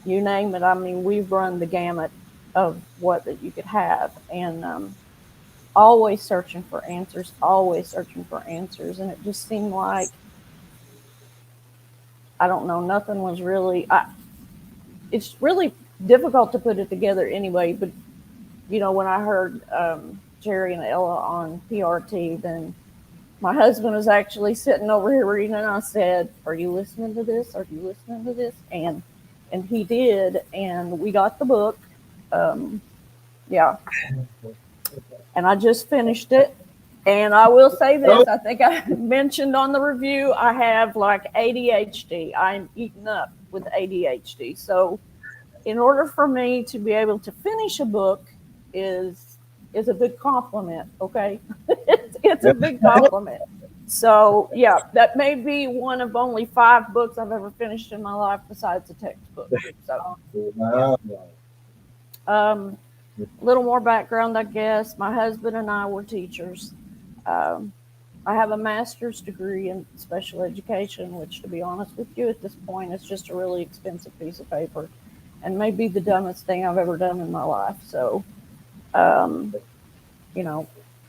you name it. I mean, we've run the gamut of what that you could have. And always searching for answers. And it just seemed like, I don't know, nothing was really, it's really difficult to put it together anyway, but when I heard Jerry and Ella on PRT, then my husband was actually sitting over here reading, and I said, "Are you listening to this? Are you listening to this?" And he did, and we got the book. Yeah. And I just finished it. And I will say this, I think I mentioned on the review, I have like ADHD. I'm eaten up with ADHD. So in order for me to be able to finish a book is a big compliment, okay? It's a big compliment. So yeah, that may be one of only 5 books I've ever finished in my life besides a textbook. So A little more background, I guess. My husband and I were teachers. Um, I have a master's degree in special education, which, to be honest with you, at this point, is just a really expensive piece of paper and may be the dumbest thing I've ever done in my life. So, um, you know,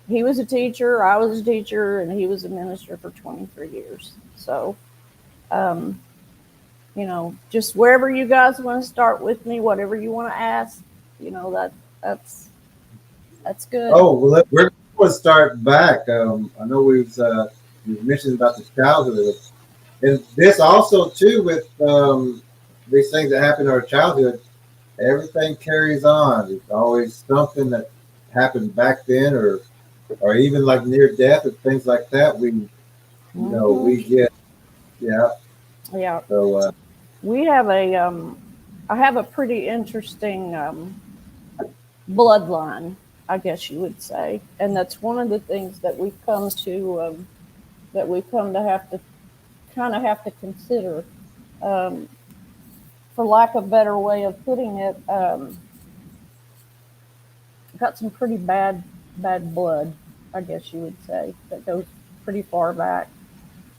he was a teacher, I was a teacher, and he was a minister for 23 years. So, um, just wherever you guys want to start with me, whatever you want to ask, that's that's good. Oh, well, we're going to start back. I know we've mentioned about the childhood, and this also too with these things that happen in our childhood. Everything carries on. It's always something that happened back then, or even like near death or things like that. We get, yeah. Yeah. So We have I have a pretty interesting bloodline, I guess you would say, and that's one of the things that we've come to have to consider. Um, for lack of a better way of putting it, got some pretty bad blood, I guess you would say, that goes pretty far back.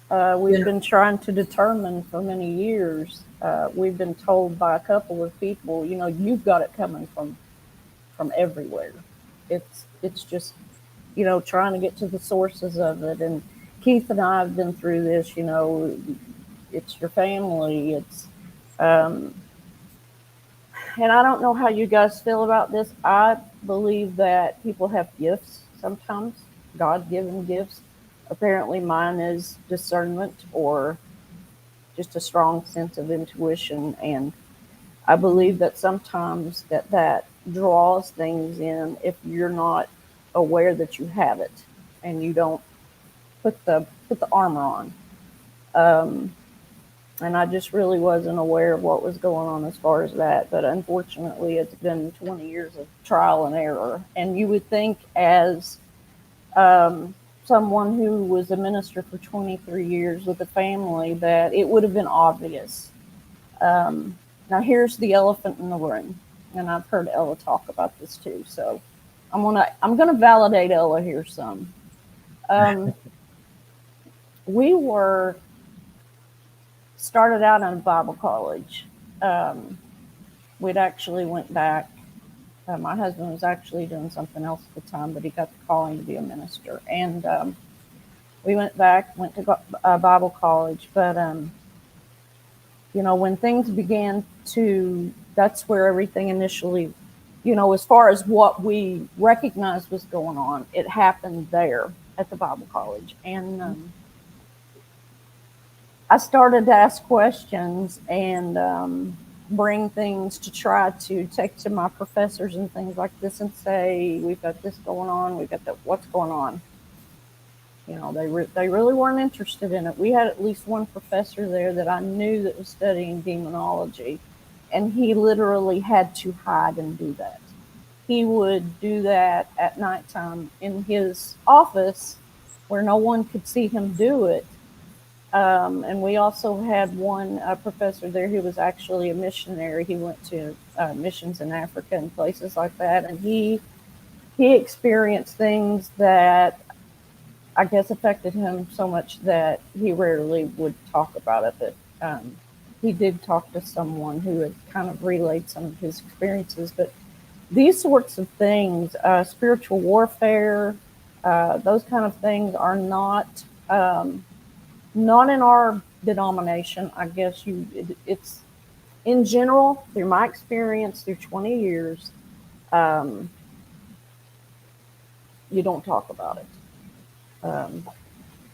We've been trying to determine for many years. We've been told by a couple of people, you've got it coming from everywhere. It's just, trying to get to the sources of it. And Keith and I have been through this. It's your family. And I don't know how you guys feel about this. I believe that people have gifts sometimes, God-given gifts. Apparently mine is discernment or just a strong sense of intuition. And I believe that sometimes that draws things in if you're not aware that you have it and you don't put the armor on. And I just really wasn't aware of what was going on as far as that. But unfortunately, it's been 20 years of trial and error. And you would think as someone who was a minister for 23 years with a family that it would have been obvious. Now here's the elephant in the room, and I've heard Ella talk about this too. So I'm gonna validate Ella here some. We were started out in a Bible college. We'd actually went back. My husband was actually doing something else at the time, but he got the calling to be a minister. And we went to Bible college. But, when things began that's where everything initially, as far as what we recognized was going on, it happened there at the Bible college. And I started to ask questions and bring things to try to take to my professors and things like this and say, we've got this going on, we've got that, what's going on? They really weren't interested in it. We had at least one professor there that I knew that was studying demonology, and he literally had to hide and do that. He would do that at nighttime in his office where no one could see him do it. And we also had one professor there who was actually a missionary. He went to missions in Africa and places like that. And he experienced things that I guess affected him so much that he rarely would talk about it. But he did talk to someone who had kind of relayed some of his experiences. But these sorts of things, spiritual warfare, those kind of things are not in our denomination. I guess it's in general, through my experience through 20 years, you don't talk about it,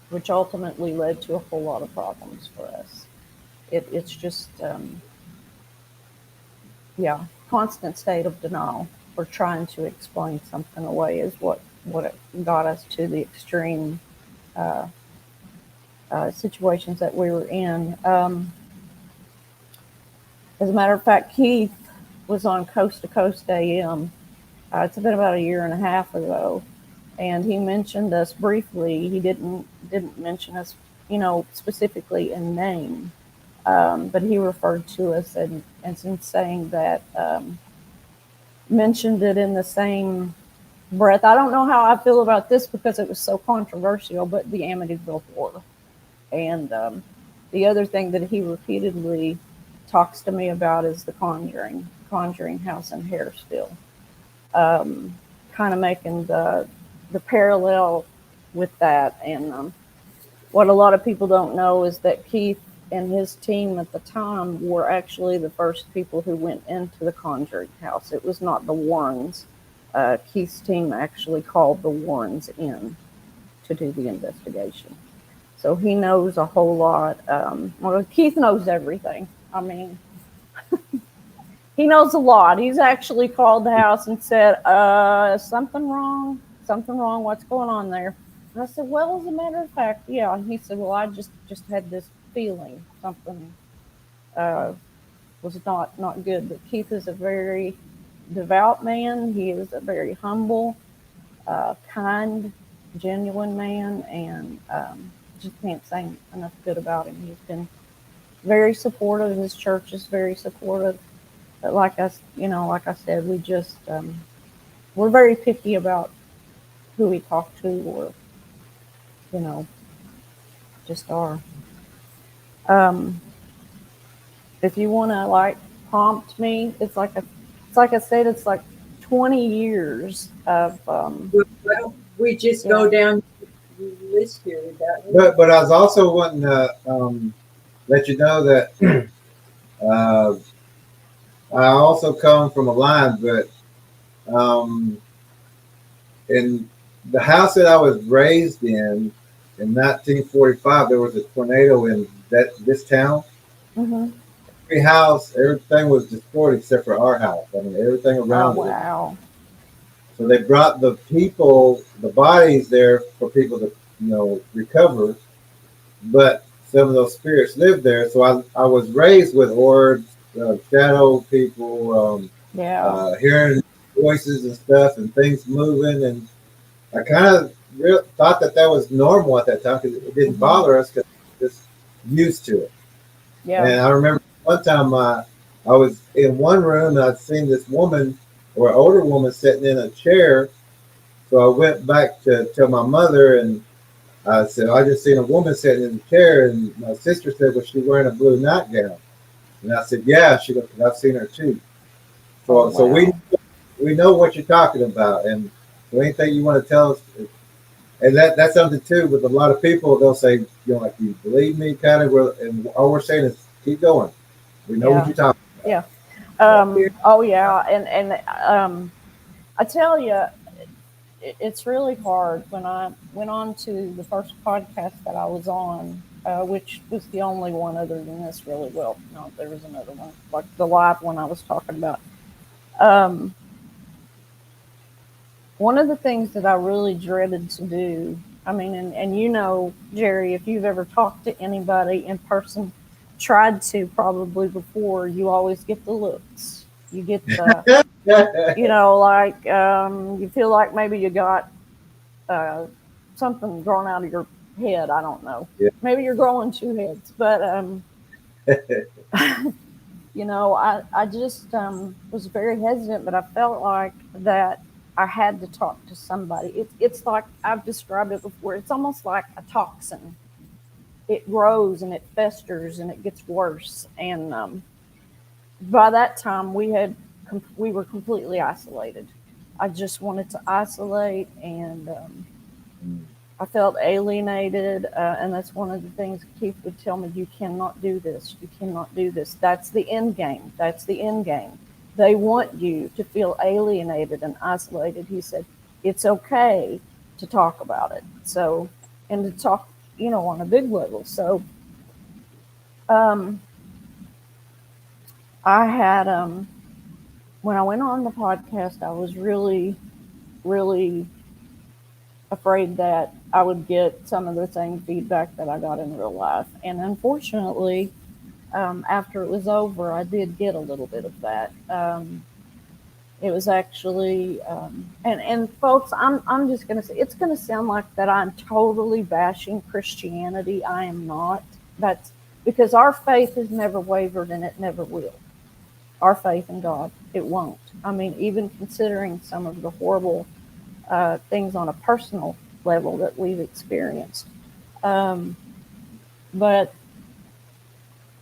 which ultimately led to a whole lot of problems for us. It's just, constant state of denial or trying to explain something away is what it got us to the extreme situations that we were in. As a matter of fact, Keith was on Coast to Coast AM. It's been about a year and a half ago, and he mentioned us briefly. He didn't mention us, specifically in name, but he referred to us and saying that, mentioned it in the same breath. I don't know how I feel about this because it was so controversial, but the Amityville Horror. And the other thing that he repeatedly talks to me about is the Conjuring House in Harrisville. Kind of making the parallel with that. And what a lot of people don't know is that Keith and his team at the time were actually the first people who went into the Conjuring House. It was not the Warrens. Keith's team actually called the Warrens in to do the investigation. So he knows a whole lot. Well, Keith knows everything. I mean, he knows a lot. He's actually called the house and said, something wrong, what's going on there? And I said, well, as a matter of fact, yeah. And he said, well, I just had this feeling something was not good. But Keith is a very devout man. He is a very humble, kind, genuine man, and just can't say enough good about him. He's been very supportive. His church is very supportive. But like I said, we just we're very picky about who we talk to, or just are. If you want to like prompt me, it's like I said, it's like 20 years of. Well, we just go down the list here. But I was also wanting to let you know that I also come from a line, but in the house that I was raised in 1945, there was a tornado in this town. Mm-hmm. Every house, everything was destroyed except for our house. I mean, everything around it. Wow. So they brought the bodies there for people to, recover. But some of those spirits lived there. So I was raised with orbs, shadow people, hearing voices and stuff and things moving. And I kind of thought that was normal at that time because it didn't bother us because we were just used to it. Yeah. And I remember one time I was in one room and I'd seen this woman or an older woman sitting in a chair. So I went back to tell my mother and I said, I just seen a woman sitting in the chair. And my sister said, was she wearing a blue nightgown? And I said, yeah. She goes, I've seen her too. So we know what you're talking about. And so anything you want to tell us, and that's something too with a lot of people, they'll say, like, you believe me, kind of, and all we're saying is keep going. We know what you're talking about. Yeah. Oh yeah. And I tell you, it's really hard. When I went on to the first podcast that I was on, which was the only one other than this, really. Well, no, there was another one, like the live one I was talking about. One of the things that I really dreaded to do, I mean, and Jerry, if you've ever talked to anybody in person, tried to probably before, you always get the looks. You get the, you feel like maybe you got something drawn out of your head. I don't know. Yeah. Maybe you're growing two heads, but I just was very hesitant, but I felt like that I had to talk to somebody. It's like I've described it before. It's almost like a toxin. It grows and it festers and it gets worse. And by that time, we were completely isolated. I just wanted to isolate, and I felt alienated. And that's one of the things Keith would tell me: you cannot do this. You cannot do this. That's the end game. That's the end game. They want you to feel alienated and isolated. He said, it's okay to talk about it. So, and to talk, on a big level. So, I had, when I went on the podcast, I was really, really afraid that I would get some of the same feedback that I got in real life. And unfortunately, after it was over, I did get a little bit of that. It was actually, and folks, I'm just going to say, it's going to sound like that I'm totally bashing Christianity. I am not. That's because our faith has never wavered and it never will. our faith in God. It won't. I mean, even considering some of the horrible things on a personal level that we've experienced. But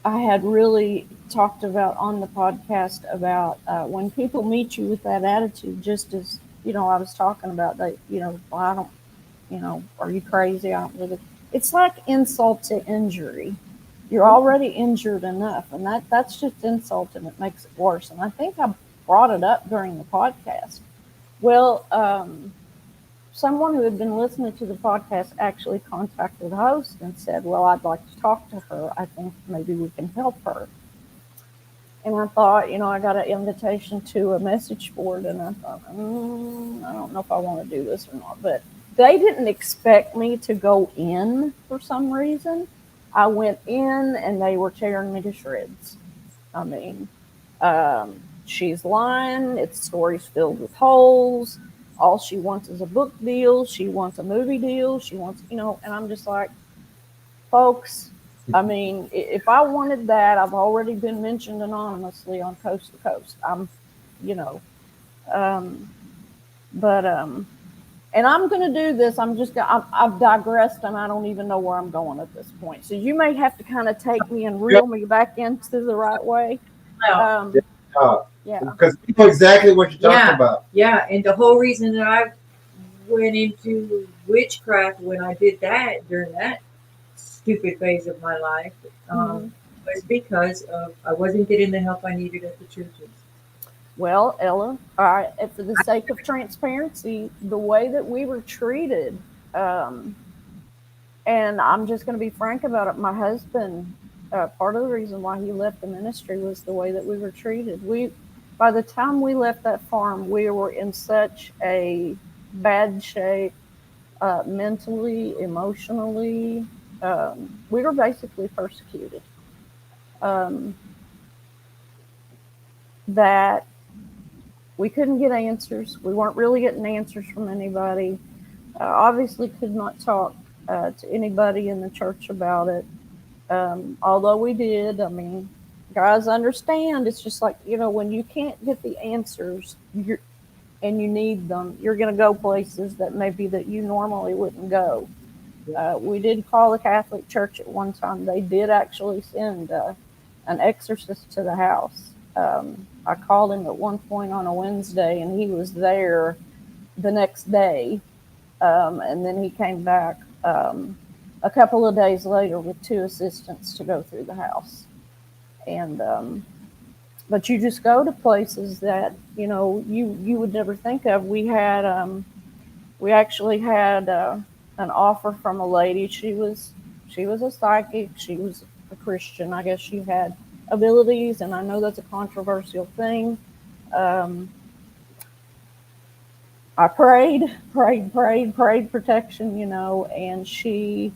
I had really talked about on the podcast about when people meet you with that attitude, just as, you know, I was talking about that, you know, well, I don't, you know, are you crazy? I don't really. It's like insult to injury. You're already injured enough, and that's just insult, and it makes it worse. And I think I brought it up during the podcast. Well, someone who had been listening to the podcast actually contacted the host and said, well, I'd like to talk to her. I think maybe we can help her. And I thought, you know, I got an invitation to a message board, and I thought, I don't know if I want to do this or not. But they didn't expect me to go in for some reason. I went in, and they were tearing me to shreds. I mean, she's lying. It's stories filled with holes. All she wants is a book deal. She wants a movie deal. She wants, you know, and I'm just like, folks, I mean, if I wanted that, I've already been mentioned anonymously on Coast to Coast. I'm, you know, and I'm going to do this. I've digressed, and I don't even know where I'm going at this point. So you may have to kind of take me and reel me back into the right way. Yeah. Because you know exactly what you're talking about. Yeah, and the whole reason that I went into witchcraft when I did that during that stupid phase of my life was because of I wasn't getting the help I needed at the churches. Well, Ella, all right, for the sake of transparency, the way that we were treated, and I'm just going to be frank about it, my husband, part of the reason why he left the ministry was the way that we were treated. By the time we left that farm, we were in such a bad shape, mentally, emotionally. We were basically persecuted. That we couldn't get answers. We weren't really getting answers from anybody. Obviously could not talk to anybody in the church about it. Although we did, I mean, guys understand. It's just like, you know, when you can't get the answers and you need them, you're going to go places that maybe that you normally wouldn't go. We did call the Catholic Church at one time. They did actually send an exorcist to the house. I called him at one point on a Wednesday, and he was there the next day. And then he came back a couple of days later with 2 assistants to go through the house. And but you just go to places that, you know, you would never think of. We actually had an offer from a lady. She was a psychic. She was a Christian. I guess she had abilities, and I know that's a controversial thing. I prayed protection, you know, and she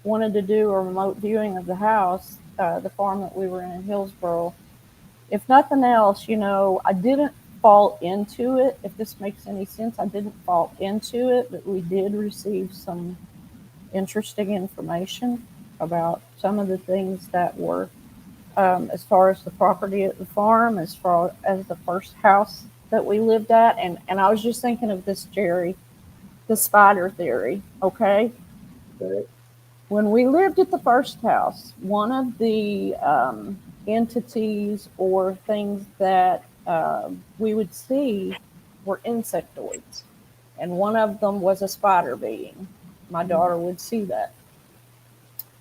wanted to do a remote viewing of the house, the farm that we were in Hillsboro. If nothing else, you know, I didn't fall into it. If this makes any sense, I didn't fall into it, but we did receive some interesting information about some of the things that were, as far as the property at the farm, as far as the first house that we lived at. And I was just thinking of this, Jerry, the spider theory, okay? When we lived at the first house, one of the entities or things that we would see were insectoids. And one of them was a spider being. My daughter would see that.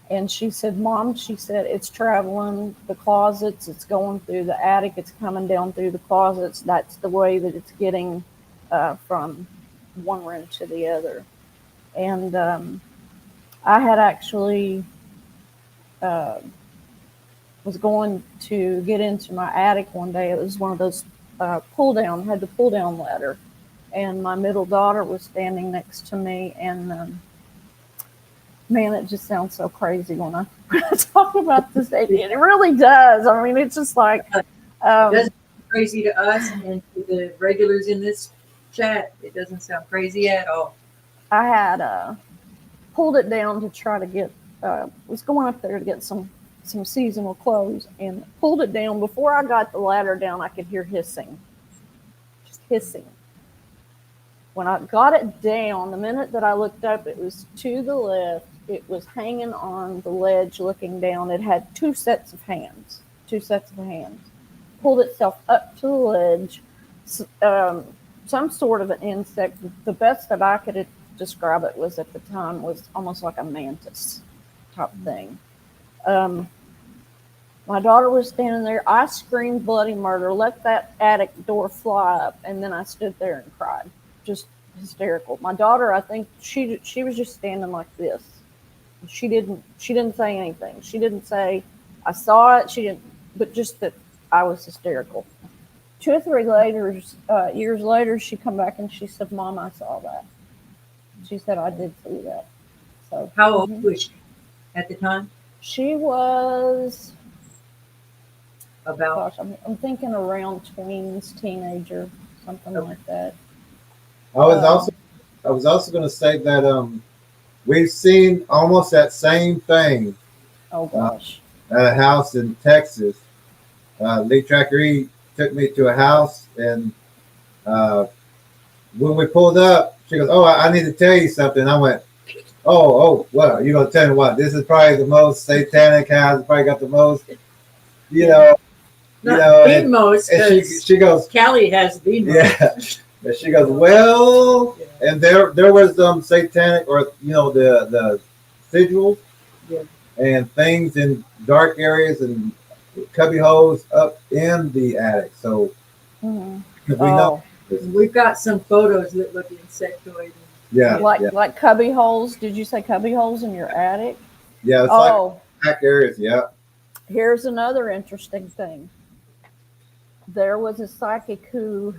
And she said, Mom, she said, it's traveling the closets, it's going through the attic, it's coming down through the closets. That's the way that it's getting from one room to the other. And I had actually was going to get into my attic one day. It was one of those had the pull down ladder. And my middle daughter was standing next to me, and man, it just sounds so crazy when I talk about this. It really does. I mean, it's just like It doesn't sound crazy to us, and to the regulars in this chat, it doesn't sound crazy at all. I had pulled it down to try to get was going up there to get some some seasonal clothes and pulled it down. Before I got the ladder down, I could hear hissing, just hissing. When I got it down, the minute that I looked up, it was to the left. It was hanging on the ledge looking down. It had two sets of hands. Pulled itself up to the ledge. Some sort of an insect. The best that I could describe it was at the time was almost like a mantis type thing. My daughter was standing there. I screamed bloody murder, let that attic door fly up, and then I stood there and cried, just hysterical. My daughter, I think she was just standing like this. She didn't say anything. She didn't say I saw it. She didn't, but just that I was hysterical. 2 or 3 years later, she come back and she said, "Mom, I saw that." She said, "I did see that." So How old was she at the time? she was About. gosh, I'm thinking around tweens, teenager, something like that. I was also going to say that we've seen almost that same thing Oh gosh. at a house in Texas. Lee Tracker E took me to a house, and when we pulled up, she goes, "Oh, I need to tell you something." I went, "Oh, well, you're gonna tell me what? This is probably the most satanic house. It's probably got the most, The most, And because she goes, Callie has the most. yeah. And she goes, "Well," and there was satanic, or the sigils, and things in dark areas and cubby holes up in the attic. So Mm-hmm. we know. We've got some photos that look insectoid. Yeah, Like cubby holes. Did you say cubby holes in your attic? yeah. It's like back areas. Yeah. Here's another interesting thing. There was a psychic who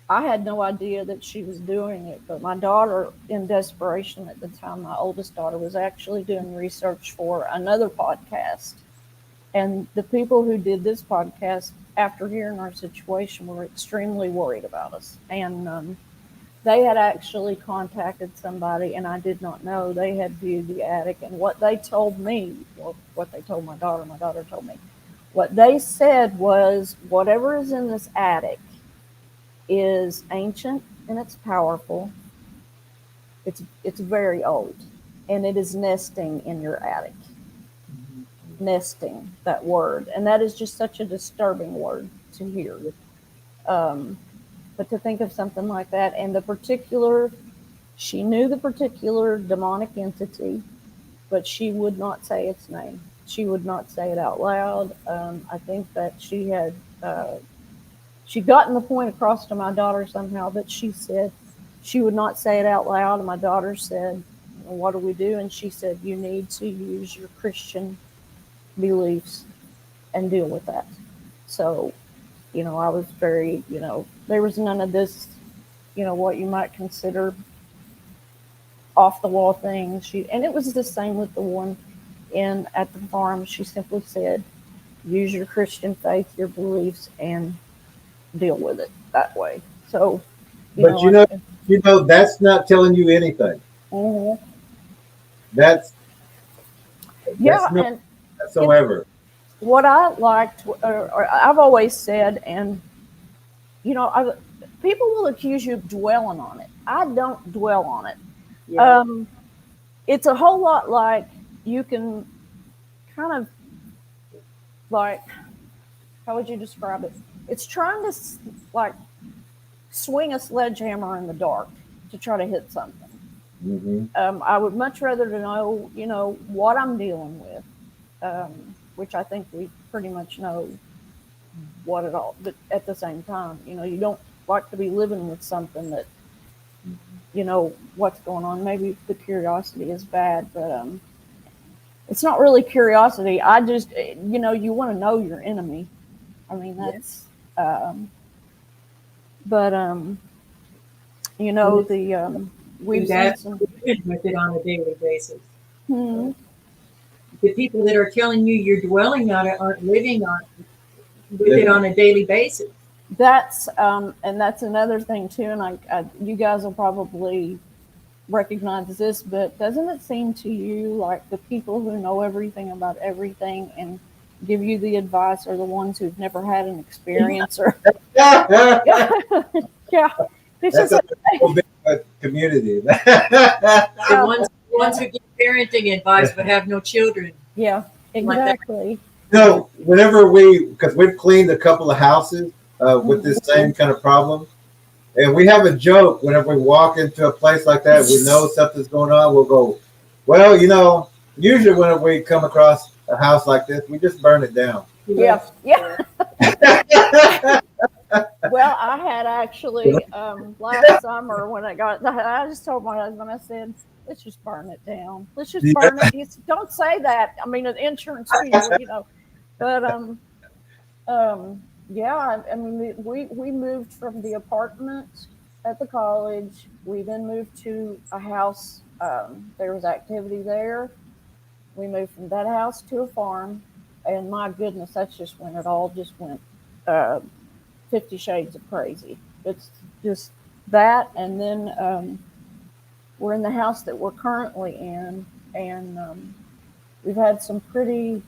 I had no idea that she was doing it, but my daughter, in desperation at the time, my oldest daughter, was actually doing research for another podcast. And the people who did this podcast, after hearing our situation, were extremely worried about us. And they had actually contacted somebody, and I did not know. They had viewed the attic, and what they told me, or what they told my daughter told me, what they said was, whatever is in this attic is ancient and it's powerful. It's very old, and it is nesting in your attic. Nesting, that word, and that is just such a disturbing word to hear. But to think of something like that, and she knew the particular demonic entity, but she would not say its name. She would not say it out loud. I think that she'd gotten the point across to my daughter somehow, but she said she would not say it out loud. And my daughter said, "Well, what do we do?" And she said, "You need to use your Christian beliefs and deal with that." So, I was very, there was none of this, what you might consider off the wall things. And it was the same with the one at the farm. She simply said, use your Christian faith, your beliefs, and deal with it that way. So, that's not telling you anything. Mm-hmm. That's yeah, no and whatsoever. What I liked, or I've always said, and people will accuse you of dwelling on it. I don't dwell on it. Yeah. It's a whole lot like, you can kind of, like, how would you describe it? It's trying to like swing a sledgehammer in the dark to try to hit something. Mm-hmm. I would much rather to know, what I'm dealing with, which I think we pretty much know what it all. But at the same time, you don't like to be living with something that, what's going on. Maybe the curiosity is bad, but it's not really curiosity. I just, you want to know your enemy. I mean, that's, we've seen some with it on a daily basis. Hmm. The people that are telling you you're dwelling on it aren't living with it on a daily basis. That's and that's another thing too. And you guys will probably recognize this, but doesn't it seem to you like the people who know everything about everything and give you the advice are the ones who've never had an experience? Or That's yeah, it's just a like, whole big community. The ones who give parenting advice but have no children. yeah, exactly. No, whenever because we've cleaned a couple of houses with this same kind of problem, and we have a joke whenever we walk into a place like that, we know something's going on. We'll go, well, usually whenever we come across a house like this, we just burn it down. Yeah. Well, I had actually last summer when I just told my husband, I said, let's just burn it down. Let's just burn it. He said, don't say that. I mean, the insurance people, but yeah. I mean, we moved from the apartment at the college. We then moved to a house. There was activity there. We moved from that house to a farm, and my goodness, that's just when it all just went 50 shades of crazy. It's just that, and then we're in the house that we're currently in, and we've had some pretty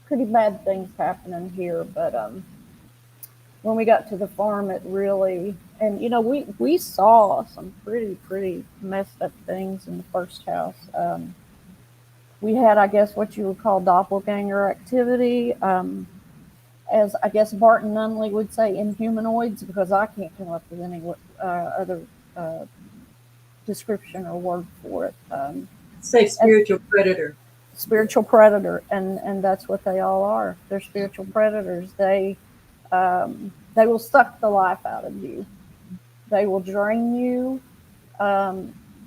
bad things happening here. But when we got to the farm, it really, and we saw some pretty messed up things in the first house. We had, I guess, what you would call doppelganger activity. As I guess Barton Nunley would say, inhumanoids, because I can't come up with any other description or word for it. Say spiritual predator. Spiritual predator, and that's what they all are. They're spiritual predators. They will suck the life out of you. They will drain you.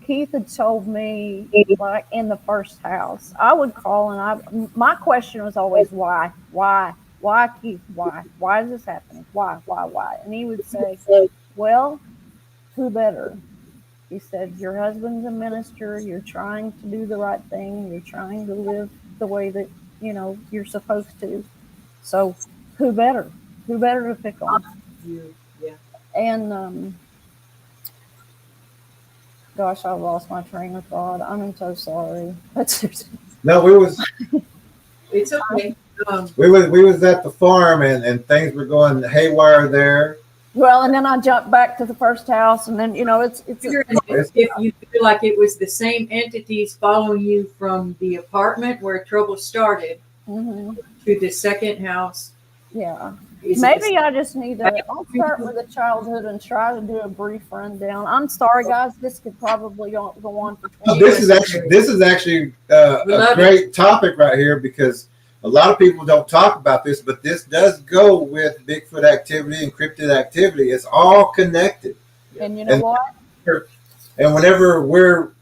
Keith had told me, like in the first house, I would call and my question was always why, Keith, why is this happening? Why? And he would say, well, who better? He said, your husband's a minister. You're trying to do the right thing. You're trying to live the way that, you're supposed to. So who better? Who better to pick on? You, yeah. And, gosh, I lost my train of thought. I'm so sorry. No, It's okay. We was at the farm and things were going haywire there. Well, and then I jumped back to the first house, and then it's if you feel like it was the same entities following you from the apartment where trouble started to the second house. Yeah. Maybe I just need to. I'll start with a childhood and try to do a brief rundown. I'm sorry, guys. This could probably go on for 20 This is actually a great topic right here, because a lot of people don't talk about this, but this does go with Bigfoot activity and cryptid activity. It's all connected. And you know what? And whenever we go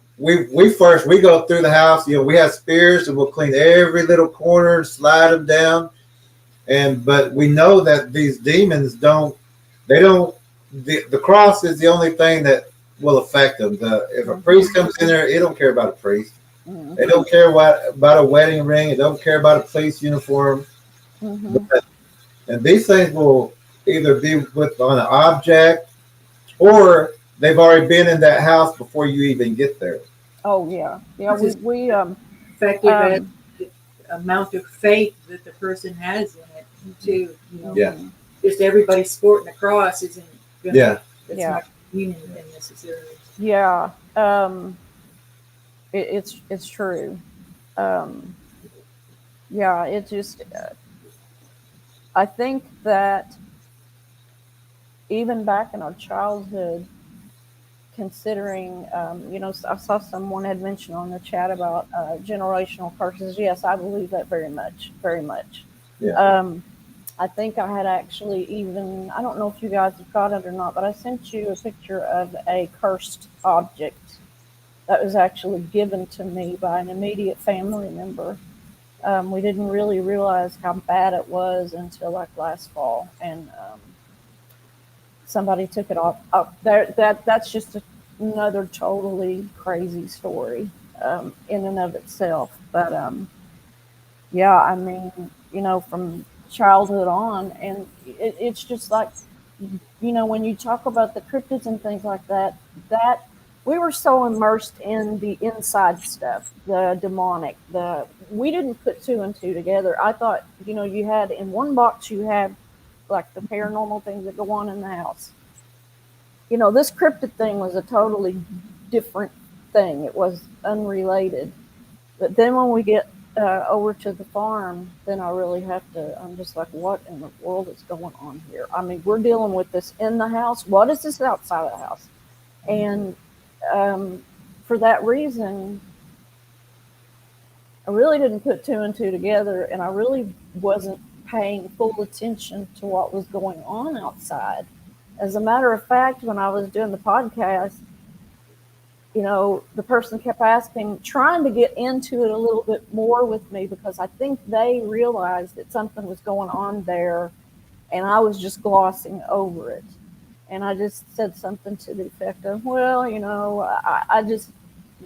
through the house, we have spears and we'll clean every little corner and slide them down. But we know that these demons the cross is the only thing that will affect them. If a priest comes in there, it don't care about a priest. They don't care about a wedding ring. They don't care about a police uniform. And these things will either be on an object, or they've already been in that house before you even get there. Oh yeah. We effective amount of faith that the person has in it too. Just everybody sporting a cross isn't gonna, that's not mean anything necessarily. Yeah. It's true. It just I think that even back in our childhood, considering I saw someone had mentioned on the chat about generational curses. Yes, I believe that very much. I think I had actually I don't know if you guys have got it or not, but I sent you a picture of a cursed object that was actually given to me by an immediate family member. We didn't really realize how bad it was until like last fall, and somebody took it off. That's just another totally crazy story in and of itself. But I mean, from childhood on, and it's just like, when you talk about the cryptids and things like that, that we were so immersed in the inside stuff, the demonic, we didn't put two and two together. I thought, you had in one box, you had like the paranormal things that go on in the house. This cryptid thing was a totally different thing. It was unrelated. But then when we get over to the farm, then I really have to, I'm just like, what in the world is going on here? I mean, we're dealing with this in the house. What is this outside of the house? And for that reason, I really didn't put two and two together, and I really wasn't paying full attention to what was going on outside. As a matter of fact, when I was doing the podcast, the person kept asking, trying to get into it a little bit more with me, because I think they realized that something was going on there, and I was just glossing over it. And I just said something to the effect of, well,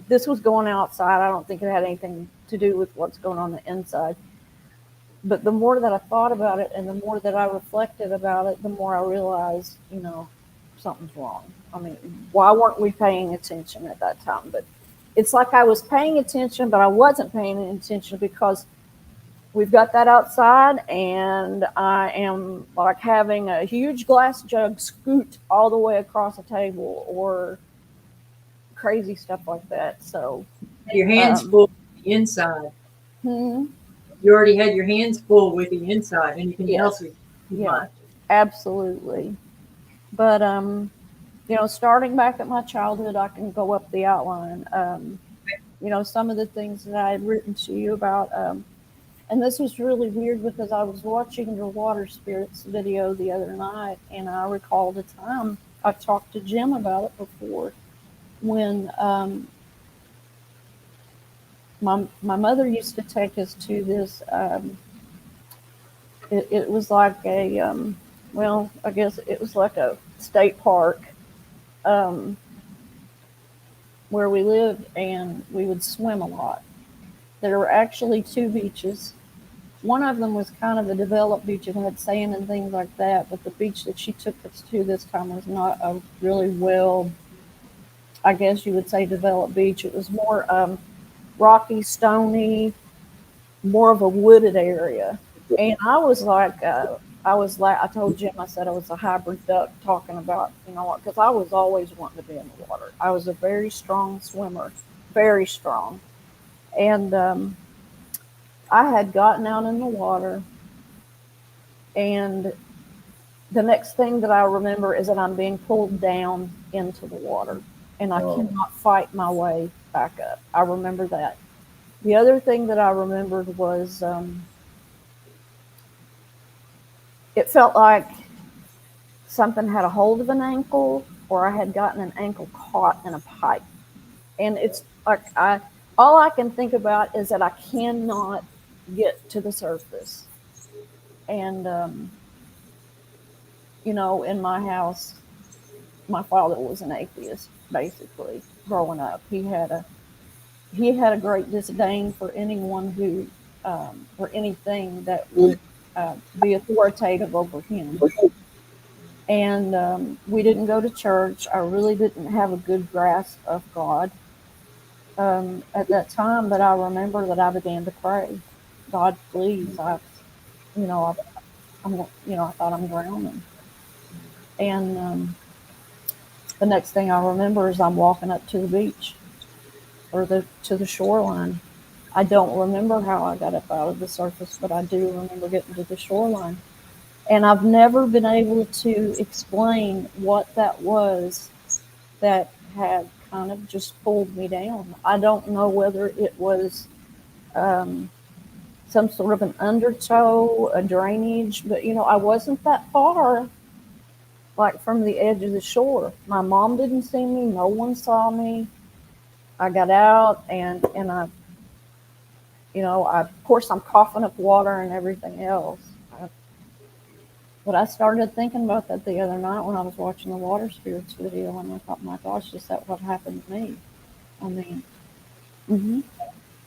this was going outside. I don't think it had anything to do with what's going on the inside. But the more that I thought about it and the more that I reflected about it, the more I realized, something's wrong. I mean, why weren't we paying attention at that time? But it's like I was paying attention, but I wasn't paying attention, because we've got that outside, and I am like having a huge glass jug scoot all the way across a table, or crazy stuff like that. So Your hands full with the inside. You already had your hands full with the inside. Anything else was too much. Absolutely. But starting back at my childhood, I can go up the outline. Some of the things that I had written to you about, and this was really weird, because I was watching your water spirits video the other night, and I recalled a time I've talked to Jim about it before, when my mother used to take us to this. It was like a I guess it was like a state park where we lived, and we would swim a lot. There were actually two beaches. One of them was kind of a developed beach. It had sand and things like that, but the beach that she took us to this time was not a really well, I guess you would say, developed beach. It was more rocky, stony, more of a wooded area. And I was like, I told Jim, I said I was a hybrid duck, talking about, because I was always wanting to be in the water. I was a very strong swimmer, very strong. And I had gotten out in the water, and the next thing that I remember is that I'm being pulled down into the water, and I cannot fight my way back up. I remember that. The other thing that I remembered was it felt like something had a hold of an ankle, or I had gotten an ankle caught in a pipe. And it's like all I can think about is that I cannot get to the surface. And in my house, my father was an atheist, basically, growing up. He had a great disdain for anyone who or anything that would be authoritative over him. And we didn't go to church. I really didn't have a good grasp of God at that time, but I remember that I began to pray, God, please, I thought I'm drowning. And the next thing I remember is I'm walking up to the beach, or to the shoreline. I don't remember how I got up out of the surface, but I do remember getting to the shoreline. And I've never been able to explain what that was that had kind of just pulled me down. I don't know whether it was some sort of an undertow, a drainage, but I wasn't that far, like, from the edge of the shore. My mom didn't see me. No one saw me. I got out, and I, of course, I'm coughing up water and everything else. But I started thinking about that the other night when I was watching the water spirits video, and I thought, my gosh, is that what happened to me? I mean,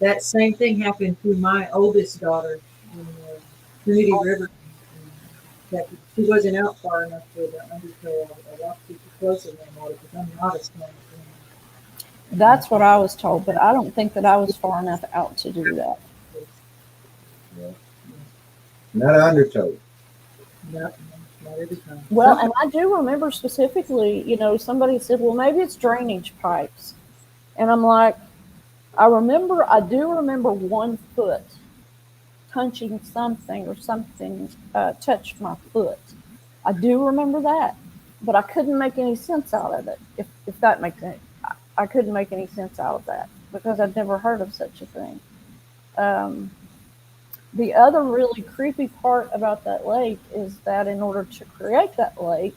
That same thing happened to my oldest daughter in the Trinity River. That she wasn't out far enough for the undertow. I walked too close in that water, because I'm not a strong swimmer. That's what I was told, but I don't think that I was far enough out to do that. Not an undertow. Not every time. Well, and I do remember specifically, you know, somebody said, well, maybe it's drainage pipes. And I'm like, I do remember one foot touching something or something touched my foot. I do remember that, but I couldn't make any sense out of it. If that makes sense, I couldn't make any sense out of that because I'd never heard of such a thing. The other really creepy part about that lake is that in order to create that lake,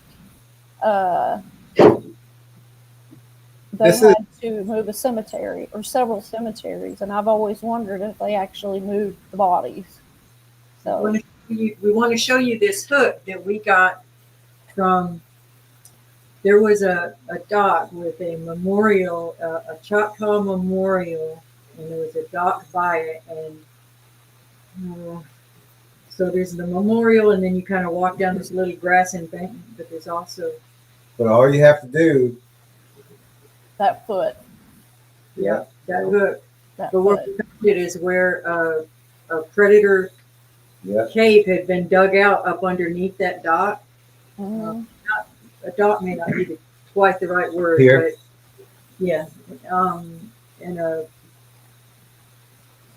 they had to move a cemetery or several cemeteries, and I've always wondered if they actually moved the bodies. So We want to show you this hook that we got from. There was a dock with a memorial, a Choctaw memorial, and there was a dock by it, and so there's the memorial, and then you kind of walk down this little grass embankment, but there's also. But all you have to do. that foot. Yeah, that hook. That But where foot. we found it is where a predator cave had been dug out up underneath that dock. Mhm. A dock may not be quite the right word, Pier. but yeah. And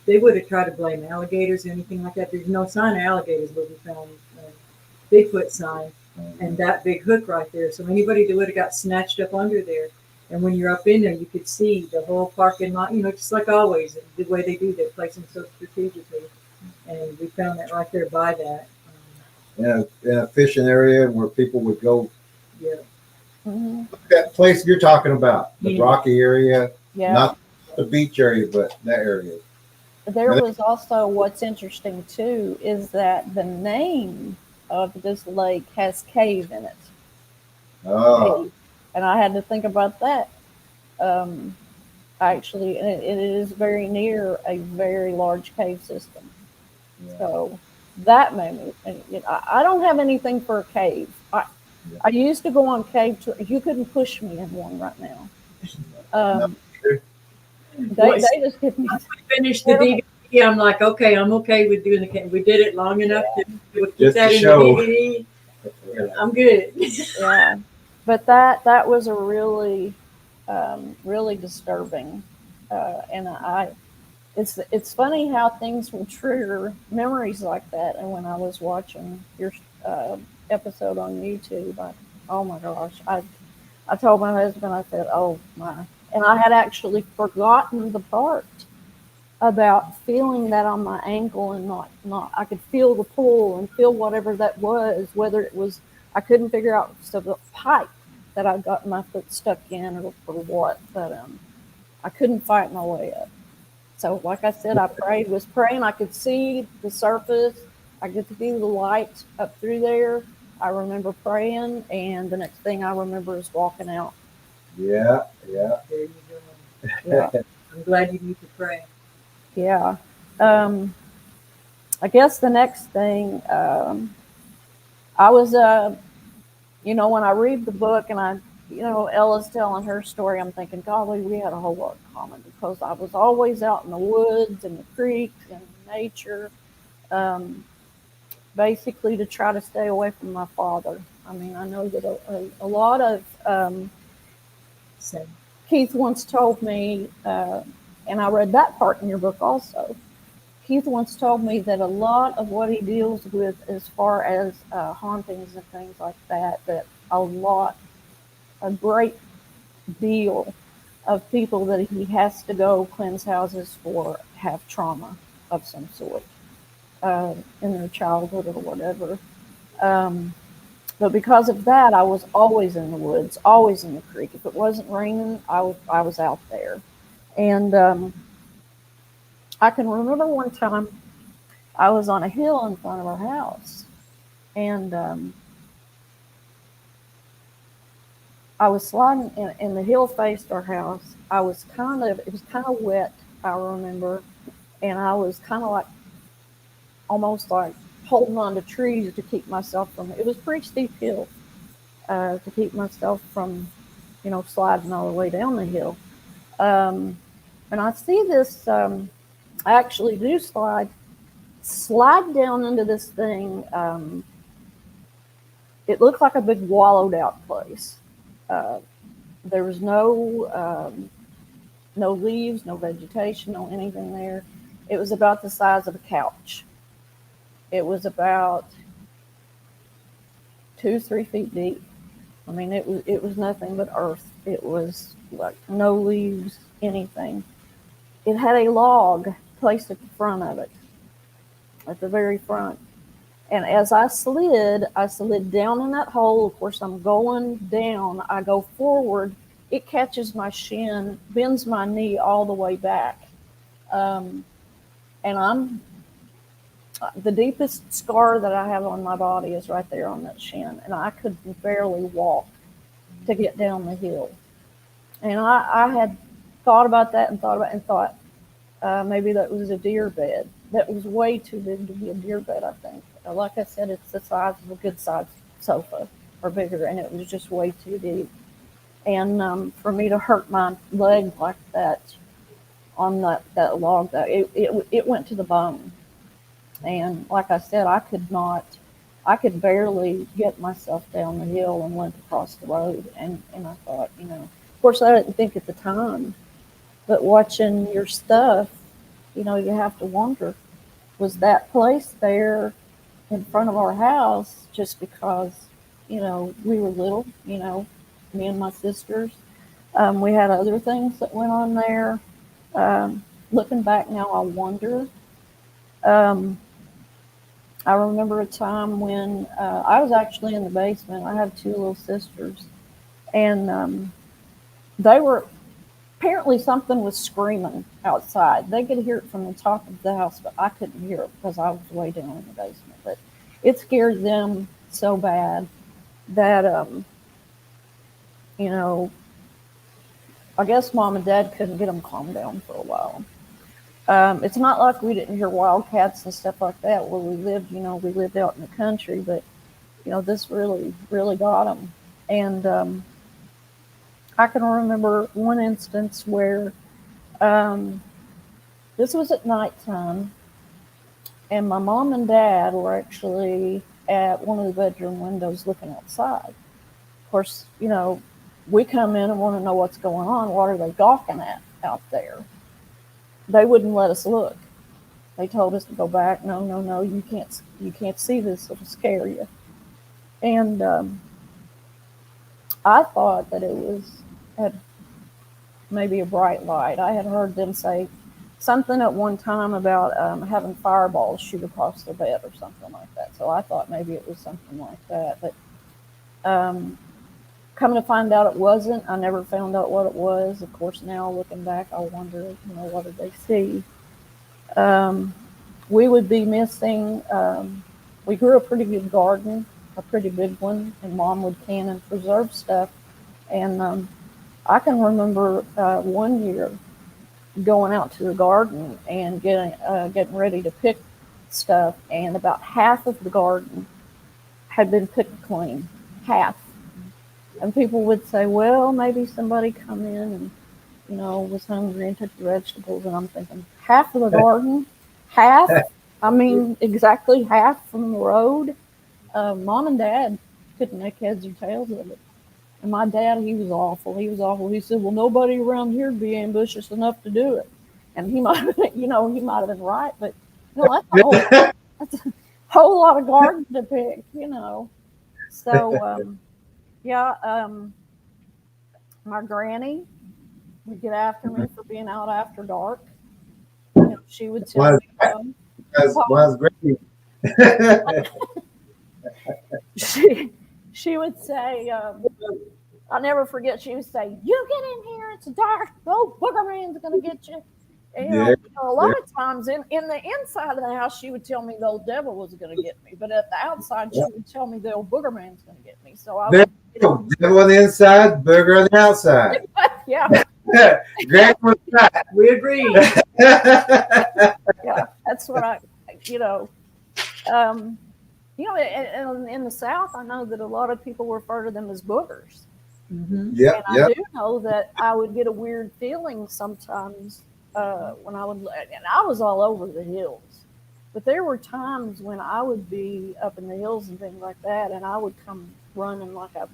they would have tried to blame alligators or anything like that. There's no sign of alligators, but we found a Bigfoot sign and that big hook right there. So anybody that would have got snatched up under there. And when you're up in there, you could see the whole parking lot, you know, just like always, the way they do, they place them so strategically. And we found that right there by that. In a fishing area where people would go. Yeah. Mhm. That place you're talking about, the Yeah. rocky area, Yeah. not the beach area, but that area. There was also what's interesting too is that the name of this lake has cave in it. Oh, Cave. And I had to think about that. Actually, and it is very near a very large cave system. yeah. So that made me. And, you know, I don't have anything for a cave. I used to go on cave tour. You couldn't push me in one right now. They just give me. Finished the DVD. I'm like, okay, I'm okay with doing the cave. We did it long enough to keep Just that to in show. the DVD. I'm good. Yeah, but that was a really really disturbing, and it's funny how things will trigger memories like that. And when I was watching your episode on YouTube, oh my gosh, I told my husband, I said, oh my, and I had actually forgotten the part about feeling that on my ankle and not I could feel the pull and feel whatever that was, whether it was I couldn't figure out if it was a pipe that I got my foot stuck in or what, but I couldn't fight my way up. So like I said, was praying. I could see the surface. I could see the light up through there. I remember praying, and the next thing I remember is walking out. Yeah. There you go. Yeah. I'm glad you need to pray. Yeah. I guess the next thing, I was, you know, when I read the book and Ella's telling her story, I'm thinking, golly, we had a whole lot in common because I was always out in the woods and the creeks and nature, basically to try to stay away from my father. I mean, I know that a lot of, Same. Keith once told me, and I read that part in your book also. Keith once told me that a lot of what he deals with as far as hauntings and things like that a great deal of people that he has to go cleanse houses for have trauma of some sort in their childhood or whatever. But because of that, I was always in the woods, always in the creek. If it wasn't raining, I was out there. And I can remember one time I was on a hill in front of our house, and I was sliding, and the hill faced our house. It was kind of wet, I remember, and I was kind of like, almost like holding on to trees to keep myself from, it was a pretty steep hill, to keep myself from, sliding all the way down the hill. And I see this. I actually do slide down into this thing. It looked like a big wallowed out place. There was no leaves, no vegetation, no anything there. It was about the size of a couch. It was about 2-3 feet deep. I mean, it was nothing but earth. It was like no leaves, anything. It had a log placed at the front of it, at the very front. And as I slid down in that hole. Of course, I'm going down. I go forward. It catches my shin, bends my knee all the way back. And the deepest scar that I have on my body is right there on that shin. And I could barely walk to get down the hill. And I had thought about that and thought maybe that was a deer bed. That was way too big to be a deer bed, I think. Like I said, it's the size of a good sized sofa or bigger, and it was just way too deep. And for me to hurt my leg like that on that log, it went to the bone. And like I said, I could barely get myself down the hill and went across the road. And I thought, of course I didn't think at the time, but watching your stuff, you have to wonder, was that place there in front of our house just because, we were little, me and my sisters. We had other things that went on there. Looking back now, I wonder. I remember a time when I was actually in the basement. I have 2 little sisters, and they were, apparently something was screaming outside. They could hear it from the top of the house, but I couldn't hear it because I was way down in the basement. But it scared them so bad that, I guess Mom and Dad couldn't get them calmed down for a while. It's not like we didn't hear wildcats and stuff like that where we lived. We lived out in the country, but this really, really got them. And I can remember one instance where this was at nighttime, and my mom and dad were actually at one of the bedroom windows looking outside. Of course, we come in and want to know what's going on. What are they gawking at out there? They wouldn't let us look. They told us to go back. No, you can't see this. It'll scare you. And I thought that it had maybe a bright light. I had heard them say something at one time about having fireballs shoot across their bed or something like that. So I thought maybe it was something like that. But coming to find out it wasn't. I never found out what it was. Of course, now looking back, I wonder, what did they see? We would be missing. We grew a pretty good garden, a pretty big one, and Mom would can and preserve stuff. And I can remember one year going out to the garden and getting ready to pick stuff, and about half of the garden had been picked clean, half. And people would say, well, maybe somebody come in and, was hungry and took the vegetables. And I'm thinking, half of the garden? Half? I mean, exactly half from the road. Mom and Dad couldn't make heads or tails of it. And my dad, he was awful. He said, well, nobody around here would be ambitious enough to do it. And he might have been right. But, that's a whole lot of garden to pick, So, yeah, my granny would get after me for being out after dark. She would tell me. Was great. She would say, I'll never forget, she would say, you get in here, it's dark, old booger man's going to get you. And, a lot of times in the inside of the house, she would tell me the old devil was going to get me. But at the outside, she would tell me the old booger man's going to get me. So I would, devil on the inside, booger on the outside. Yeah. Greg was right. We agree. Yeah, that's what I, in the South, I know that a lot of people refer to them as boogers. Mhm. Yep, And I yep. do know that I would get a weird feeling sometimes when I would, and I was all over the hills. But there were times when I would be up in the hills and things like that, and I would come running like a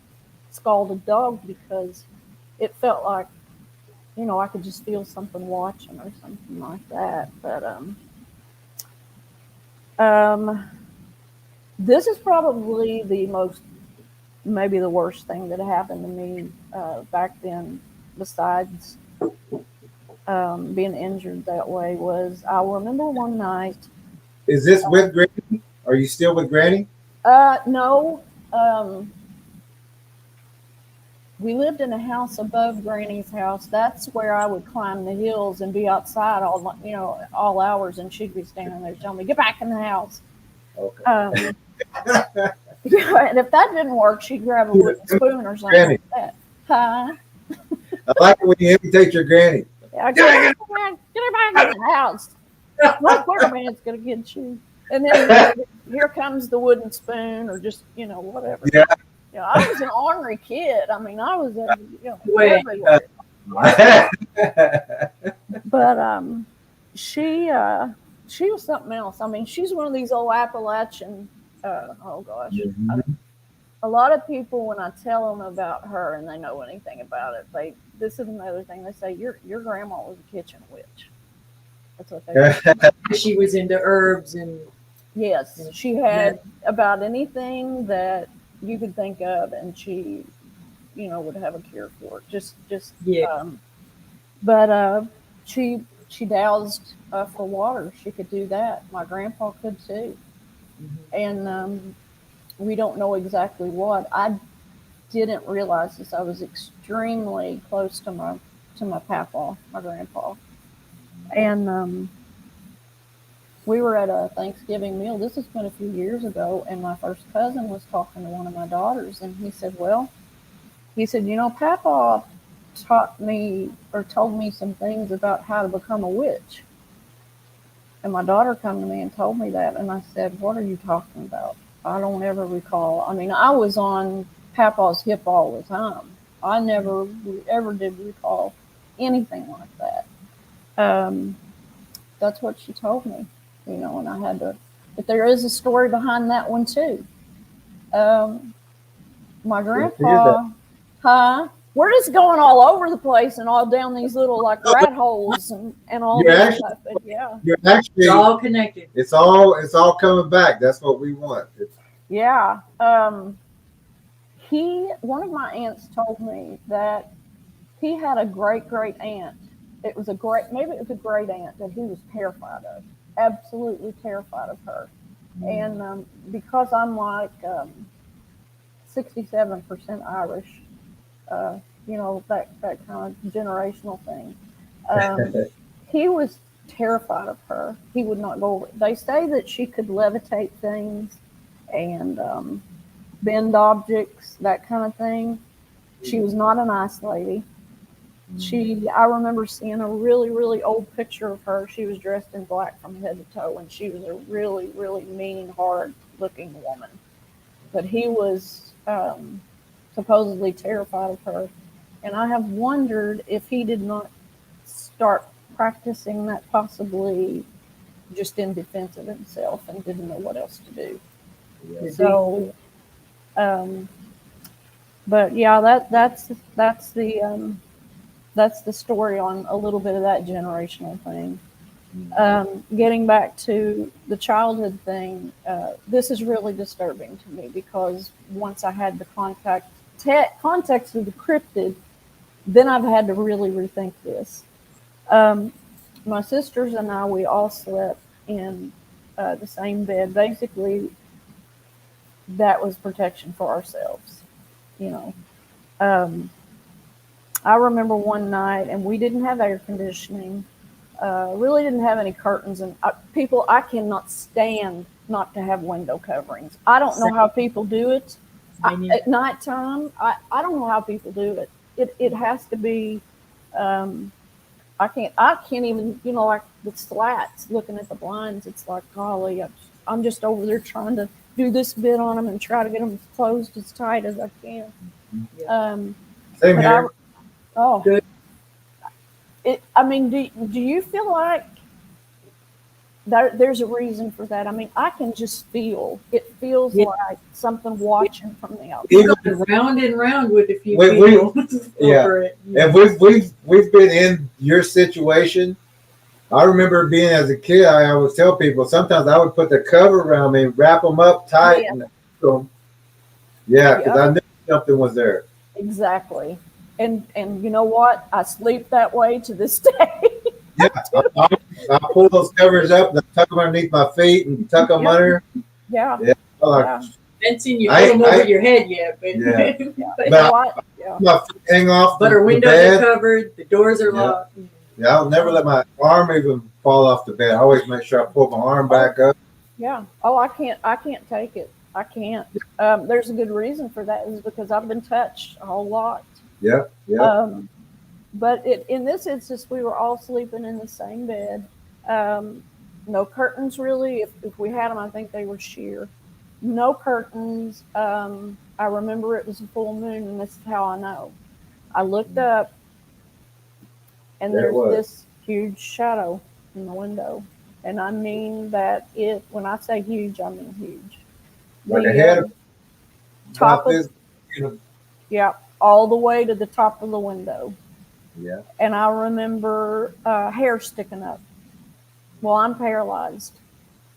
scalded dog because it felt like, I could just feel something watching or something like that. But this is probably maybe the worst thing that happened to me back then, besides being injured that way, was I remember one night. Is this with Granny? Are you still with Granny? No. We lived in a house above Granny's house. That's where I would climb the hills and be outside all hours, and she'd be standing there telling me, "Get back in the house." Okay. Yeah, and if that didn't work, she'd grab a wooden spoon or something Granny. like that. Huh? I like it when you imitate your granny. Yeah, get her back in the house. What man's gonna get you? And then here comes the wooden spoon, or just whatever. Yeah. I was an ornery kid. I mean, I was Wait. everywhere. But she was something else. I mean, she's one of these old Appalachian. Oh gosh, a lot of people, when I tell them about her and they know anything about it, this is another thing they say. Your grandma was a kitchen witch. That's what they say. She was into herbs and Yes, she had about anything that you could think of, and she, would have a cure for it. Yeah. But she doused for water. She could do that. My grandpa could too. And we don't know exactly what. I didn't realize this. I was extremely close to my papa, my grandpa, and we were at a Thanksgiving meal. This has been a few years ago, and my first cousin was talking to one of my daughters, and he said, Papa taught me or told me some things about how to become a witch. And my daughter come to me and told me that, and I said, what are you talking about? I don't ever recall. I mean, I was on Papa's hip all the time. I never ever did recall anything like that. That's what she told me, and I had to, but there is a story behind that one too. My grandpa, we're just going all over the place and all down these little like rat holes and all that stuff. But yeah, You're actually, it's all connected. It's all coming back. That's what we want. Yeah. One of my aunts told me that he had a great aunt. Maybe it was a great aunt that he was terrified of, absolutely terrified of her. And because I'm like 67% Irish, that kind of generational thing. He was terrified of her. He would not go over. They say that she could levitate things and bend objects, that kind of thing. She was not a nice lady. I remember seeing a really, really old picture of her. She was dressed in black from head to toe, and she was a really, really mean, hard-looking woman. But he was supposedly terrified of her. And I have wondered if he did not start practicing that possibly just in defense of himself and didn't know what else to do. Yeah. So, but yeah, that's the story on a little bit of that generational thing. Getting back to the childhood thing, this is really disturbing to me because once I had the context of the cryptid, then I've had to really rethink this. My sisters and I, we all slept in the same bed. Basically, that was protection for ourselves, I remember one night, and we didn't have air conditioning. Really didn't have any curtains, and I cannot stand not to have window coverings. I don't know how people do it at nighttime. I don't know how people do it. It has to be. I can't even, like the slats, looking at the blinds. It's like, golly, I'm just over there trying to do this bit on them and try to get them closed as tight as I can. Same But here. oh, Good. I mean, do you feel like there's a reason for that? I mean, I can just feel it feels Yeah. like something watching from the outside. You've gone round and round with a few We- people yeah. over it. And we've been in your situation. I remember being as a kid, I always tell people sometimes I would put the cover around me, wrap them up tight, Yeah. and because I knew something was there. Exactly. And you know what? I sleep that way to this day. Yeah, I pull those covers up, and I tuck them underneath my feet, and tuck them Yep. under. Yeah. Yeah, I like Yeah. Fencing, you I- put them over I- your head yet, but, Yeah. You But know what? Yeah. my feet hang off but our the windows bed. are covered, the doors are Yeah. locked. Yeah, I'll never let my arm even fall off the bed. I always make sure I pull my arm back up. Yeah. Oh, I can't take it. I can't. There's a good reason for that, is because I've been touched a whole lot. Yeah, yeah. But in this instance, we were all sleeping in the same bed. No curtains really. If we had them, I think they were sheer. No curtains. I remember it was a full moon, and this is how I know. I looked up, and There it there's was. this huge shadow in the window. And I mean that when I say huge, I mean huge. Like The, a head top about of, this. You know, yeah, all the way to the top of the window. yeah. And I remember hair sticking up. Well, I'm paralyzed.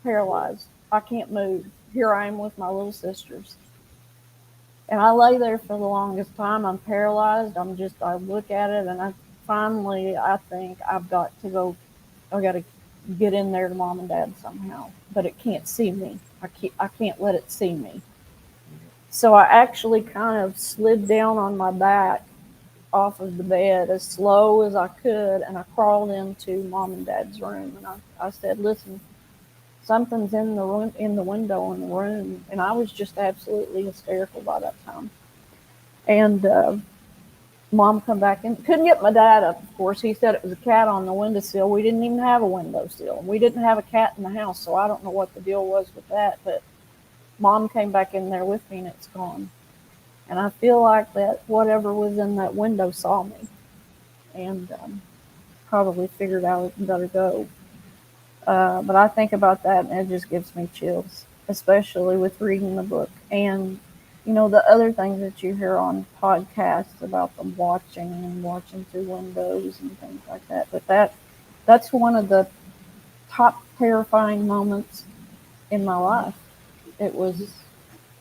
I can't move. Here I am with my little sisters. And I lay there for the longest time. I'm paralyzed. I look at it, and I think I've got to get in there to mom and dad somehow. But it can't see me. I can't let it see me. So I actually kind of slid down on my back off of the bed as slow as I could, and I crawled into mom and dad's room, and I said, "Listen, something's in the room, in the window in the room," and I was just absolutely hysterical by that time. And mom come back in, couldn't get my dad up. Of course, he said it was a cat on the windowsill. We didn't even have a windowsill. We didn't have a cat in the house, so I don't know what the deal was with that. But mom came back in there with me, and it's gone. And I feel like that whatever was in that window saw me, and probably figured I better go. But I think about that, and it just gives me chills, especially with reading the book. And, the other things that you hear on podcasts about them watching through windows and things like that. But that's one of the top terrifying moments in my life.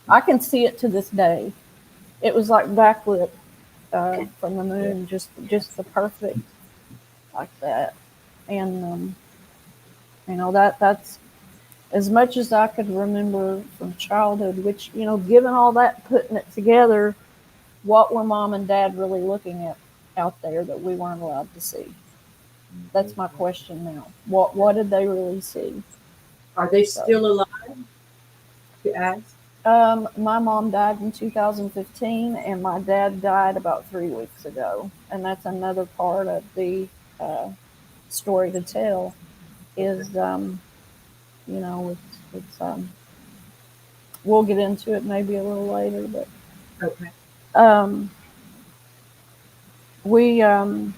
I can see it to this day. It was like backlit from the moon, just the perfect, like that. And that's as much as I could remember from childhood. Which, given all that, putting it together, what were mom and dad really looking at out there that we weren't allowed to see? That's my question now. What did they really see? Are they still alive? To ask. My mom died in 2015, and my dad died about 3 weeks ago. And that's another part of the story to tell. Is we'll get into it maybe a little later, but Okay. we of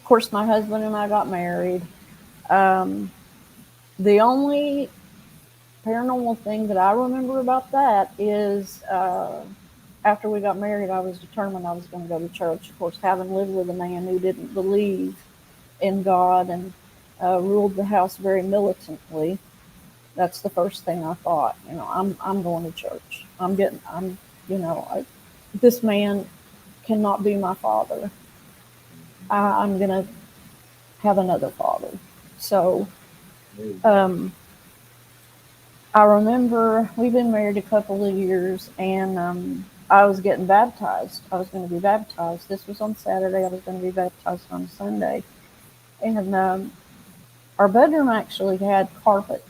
course, my husband and I got married. The only paranormal thing that I remember about that is after we got married, I was determined I was going to go to church. Of course, having lived with a man who didn't believe in God and ruled the house very militantly, that's the first thing I thought. I'm going to church. This man cannot be my father. I'm going to have another father. So, I remember we've been married a couple of years, and I was getting baptized. I was going to be baptized. This was on Saturday. I was going to be baptized on Sunday. And our bedroom actually had carpet,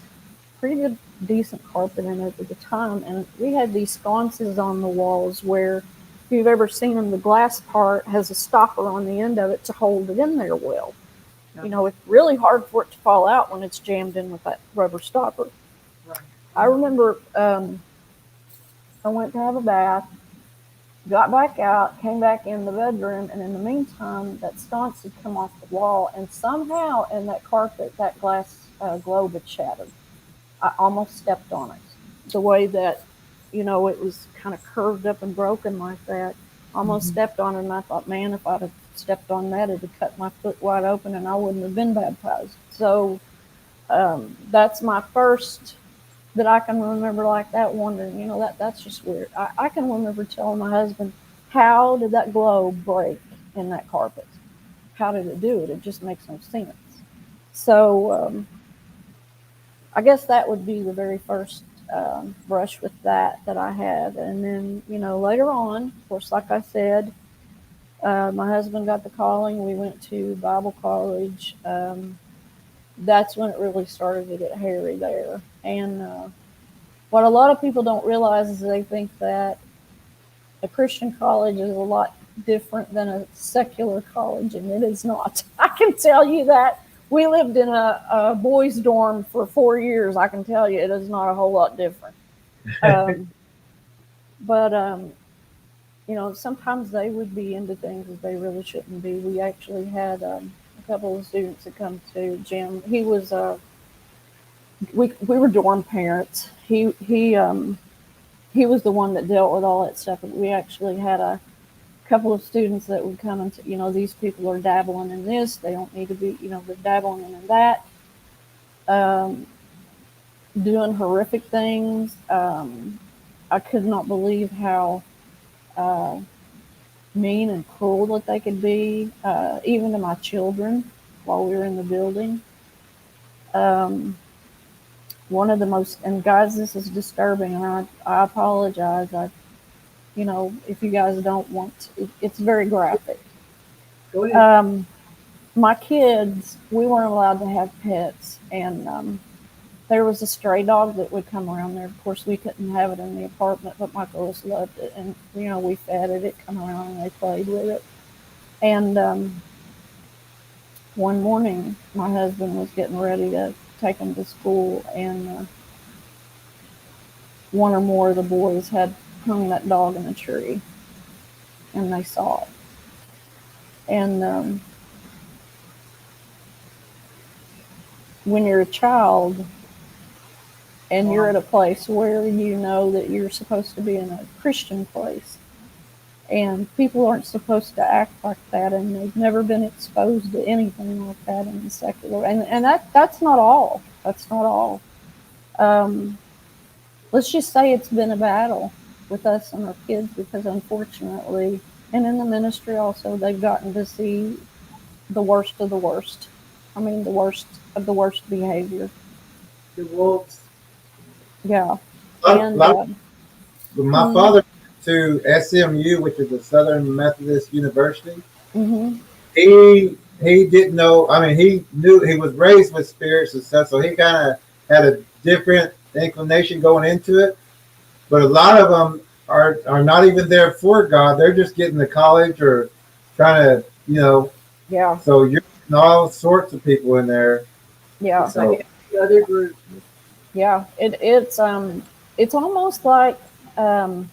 pretty good, decent carpet in it at the time. And we had these sconces on the walls where, if you've ever seen them, the glass part has a stopper on the end of it to hold it in there well. It's really hard for it to fall out when it's jammed in with that rubber stopper. Right. I remember I went to have a bath, got back out, came back in the bedroom, and in the meantime, that sconce had come off the wall, and somehow in that carpet, that glass globe had shattered. I almost stepped on it. The way that, it was kind of curved up and broken like that. Almost stepped on it, and I thought, man, if I'd have stepped on that, it'd have cut my foot wide open, and I wouldn't have been baptized. So that's my first that I can remember like that, wondering, that's just weird. I can remember telling my husband, how did that globe break in that carpet? How did it do it? It just makes no sense. So I guess that would be the very first brush with that I had. And then, later on, of course, like I said, my husband got the calling. We went to Bible college. That's when it really started to get hairy there. And what a lot of people don't realize is they think that a Christian college is a lot different than a secular college, and it is not. I can tell you that. We lived in a boys' dorm for 4 years. I can tell you it is not a whole lot different. But sometimes they would be into things that they really shouldn't be. We actually had a couple of students that come to Jim. He was we were dorm parents. He was the one that dealt with all that stuff. We actually had a couple of students that would come and, these people are dabbling in this. They don't need to be, they're dabbling in that. Doing horrific things. I could not believe how mean and cruel that they could be, even to my children while we were in the building. One of the most, and guys, this is disturbing, and I apologize. If you guys don't want to, it's very graphic. Go ahead. My kids, we weren't allowed to have pets, and there was a stray dog that would come around there. Of course, we couldn't have it in the apartment, but my girls loved it, and we fed it. It come around and they played with it. And one morning, my husband was getting ready to take them to school, and one or more of the boys had hung that dog in a tree, and they saw it. And when you're a child and you're at a place where you know that you're supposed to be in a Christian place, and people aren't supposed to act like that, and they've never been exposed to anything like that in the secular, and that's not all. That's not all. Let's just say it's been a battle with us and our kids, because unfortunately, and in the ministry also, they've gotten to see the worst of the worst. I mean, the worst of the worst behavior. The wolves. Yeah. And my father went to SMU, which is the Southern Methodist University. Mm-hmm. He didn't know. I mean, he knew he was raised with spirits and stuff, so he kind of had a different inclination going into it. But a lot of them are not even there for God. They're just getting to college or trying to, Yeah. So you're getting all sorts of people in there. Yeah. So, Like the other group. Yeah. It's almost like parents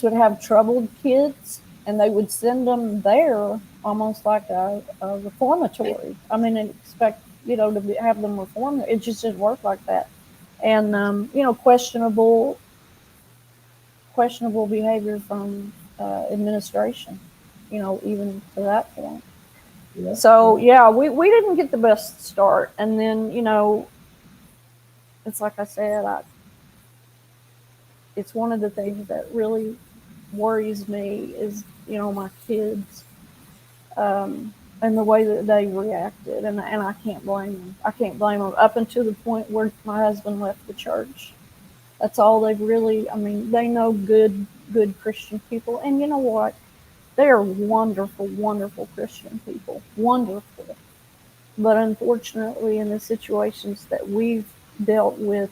would have troubled kids, and they would send them there, almost like a reformatory. I mean, and expect to have them reform. It just didn't work like that. And questionable behavior from administration, even to that point. yeah. So yeah, we didn't get the best start, and then it's like I said, it's one of the things that really worries me is my kids, and the way that they reacted, and I can't blame them. I can't blame them up until the point where my husband left the church. That's all they've really. I mean, they know good Christian people, and you know what? They are wonderful, wonderful Christian people, wonderful. But unfortunately, in the situations that we've dealt with,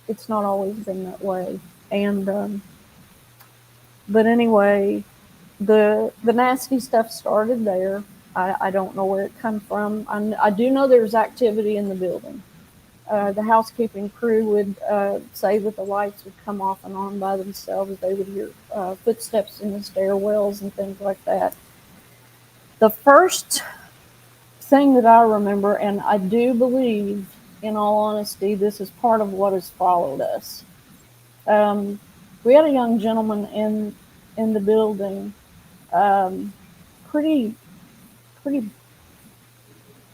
it's not always been that way. And but anyway, the nasty stuff started there. I don't know where it come from. I do know there's activity in the building. The housekeeping crew would say that the lights would come off and on by themselves. They would hear footsteps in the stairwells and things like that. The first thing that I remember, and I do believe, in all honesty, this is part of what has followed us. We had a young gentleman in the building, pretty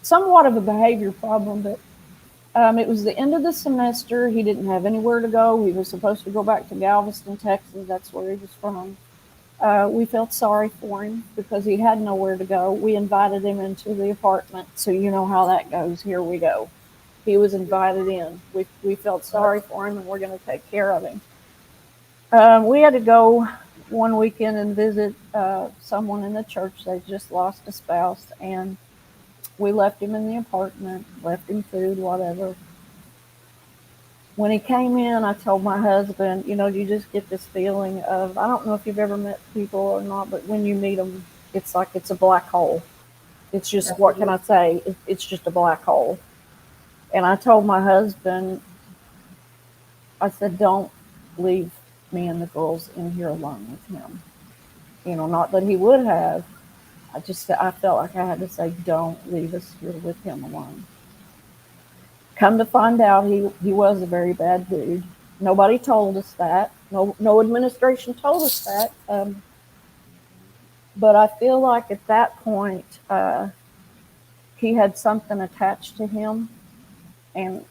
somewhat of a behavior problem, but it was the end of the semester. He didn't have anywhere to go. He was supposed to go back to Galveston, Texas. That's where he was from. We felt sorry for him because he had nowhere to go. We invited him into the apartment, so you know how that goes. Here we go. He was invited in. We felt sorry for him, and we're going to take care of him. We had to go one weekend and visit someone in the church. They just lost a spouse, and we left him in the apartment, left him food, whatever. When he came in, I told my husband, you know, you just get this feeling of, I don't know if you've ever met people or not, but when you meet them, it's like it's a black hole. It's just, what can I say? It's just a black hole. And I told my husband, I said, don't leave me and the girls in here alone with him. You know, not that he would have. I felt like I had to say, don't leave us here with him alone. Come to find out, he was a very bad dude. Nobody told us that. No administration told us that. But I feel like at that point, he had something attached to him, and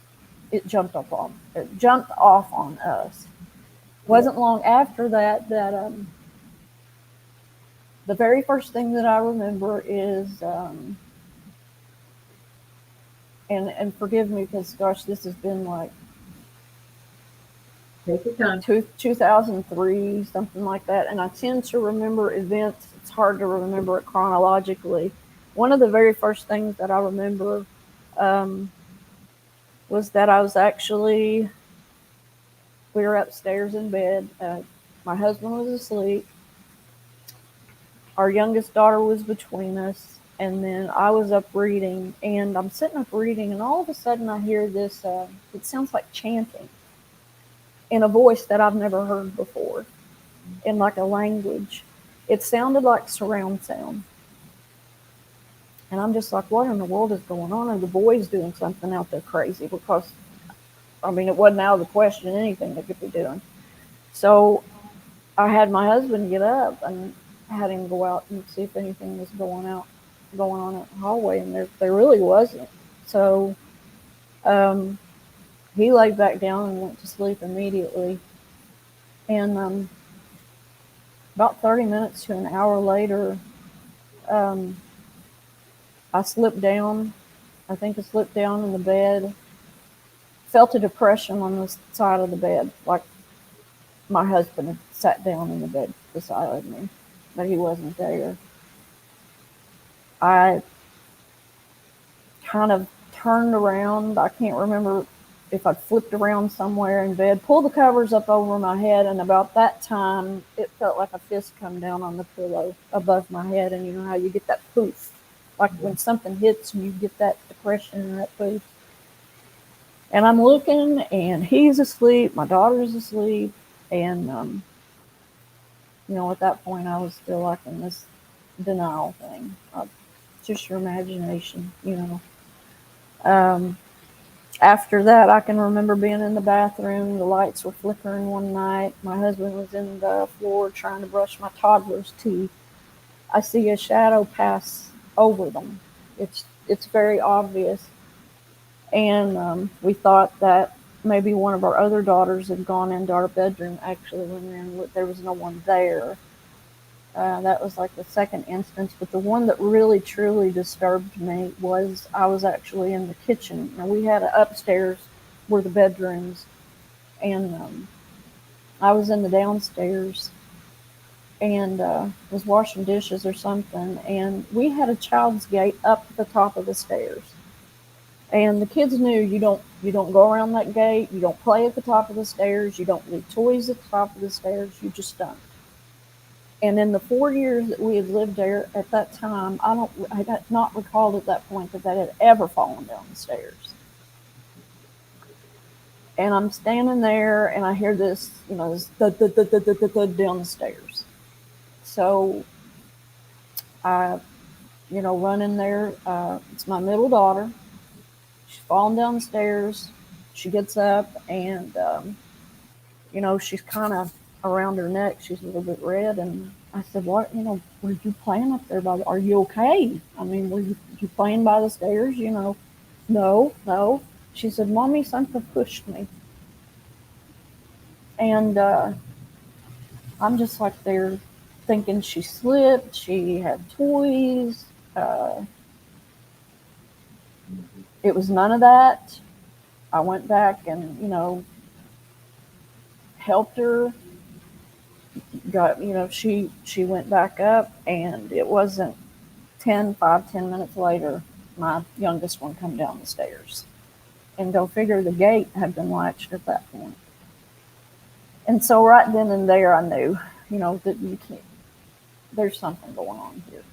it jumped off on us. Wasn't long after that the very first thing that I remember is, and forgive me because, gosh, this has been like Take your time. 2003, something like that. And I tend to remember events. It's hard to remember it chronologically. One of the very first things that I remember was that I was actually, we were upstairs in bed. My husband was asleep. Our youngest daughter was between us. And then I was up reading, and I'm sitting up reading, and all of a sudden I hear this, it sounds like chanting in a voice that I've never heard before, in like a language. It sounded like surround sound. And I'm just like, what in the world is going on? And the boy's doing something out there crazy, because, I mean, it wasn't out of the question anything they could be doing. So I had my husband get up and had him go out and see if anything was going on in the hallway, and there really wasn't. So he laid back down and went to sleep immediately. And about 30 minutes to an hour later, I slipped down. I think I slipped down in the bed, felt a depression on the side of the bed, like my husband had sat down in the bed beside me, but he wasn't there. I kind of turned around. I can't remember if I'd flipped around somewhere in bed, pulled the covers up over my head, and about that time, it felt like a fist come down on the pillow above my head, and you know how you get that poof, like when something hits and you get that depression and that poof. And I'm looking, and he's asleep, my daughter's asleep, and, you know, at that point, I was still like in this denial thing. Just your imagination, you know. After that, I can remember being in the bathroom. The lights were flickering one night. My husband was in the floor trying to brush my toddler's teeth. I see a shadow pass over them. It's very obvious. And we thought that maybe one of our other daughters had gone into our bedroom. Actually, when there was no one there. That was like the second instance, but the one that really truly disturbed me was I was actually in the kitchen. Now, we had upstairs were the bedrooms, and I was in the downstairs and was washing dishes or something, and we had a child's gate up at the top of the stairs. And the kids knew you don't go around that gate, you don't play at the top of the stairs, you don't leave toys at the top of the stairs, you just don't. And in the 4 years that we had lived there at that time, I had not recalled at that point that they had ever fallen down the stairs. And I'm standing there, and I hear this, this thud, thud, thud, thud, thud, thud, thud down the stairs. So I, run in there. It's my middle daughter. She's falling down the stairs. She gets up, and she's kind of around her neck. She's a little bit red, and I said, "What? Were you playing up there? Are you okay? I mean, were you playing by the stairs? No." She said, "Mommy, something pushed me." And I'm just like there thinking she slipped. She had toys. It was none of that. I went back and, helped her. She went back up, and it wasn't 10 minutes later, my youngest one come down the stairs. And go figure, the gate had been latched at that point. And so right then and there, I knew, that you can't, there's something going on here.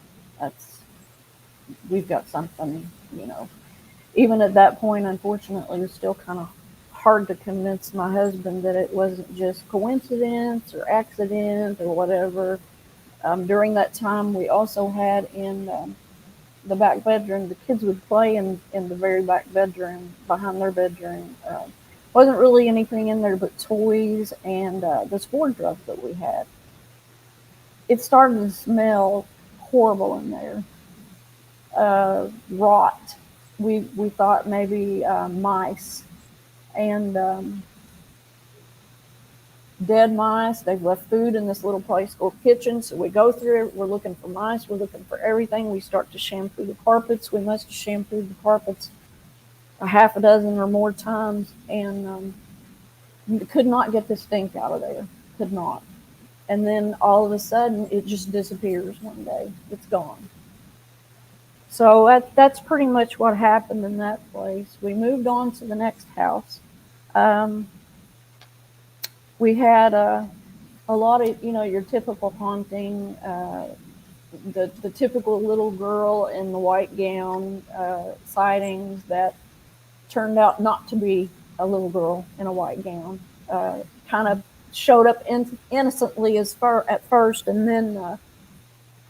We've got something, Even at that point, unfortunately, it was still kind of hard to convince my husband that it wasn't just coincidence or accident or whatever. During that time, we also had in the back bedroom, the kids would play in the very back bedroom, behind their bedroom. Wasn't really anything in there but toys and this wardrobe that we had. It started to smell horrible in there. Rot. We thought maybe mice and dead mice. They've left food in this little place called kitchen. So we go through it. We're looking for mice. We're looking for everything. We start to shampoo the carpets. We must have shampooed the carpets a half a dozen or more times, and could not get the stink out of there. Could not. And then all of a sudden, it just disappears one day. It's gone. So that's pretty much what happened in that place. We moved on to the next house. We had a lot of, your typical haunting, the typical little girl in the white gown sightings that turned out not to be a little girl in a white gown. Kind of showed up innocently at first, and then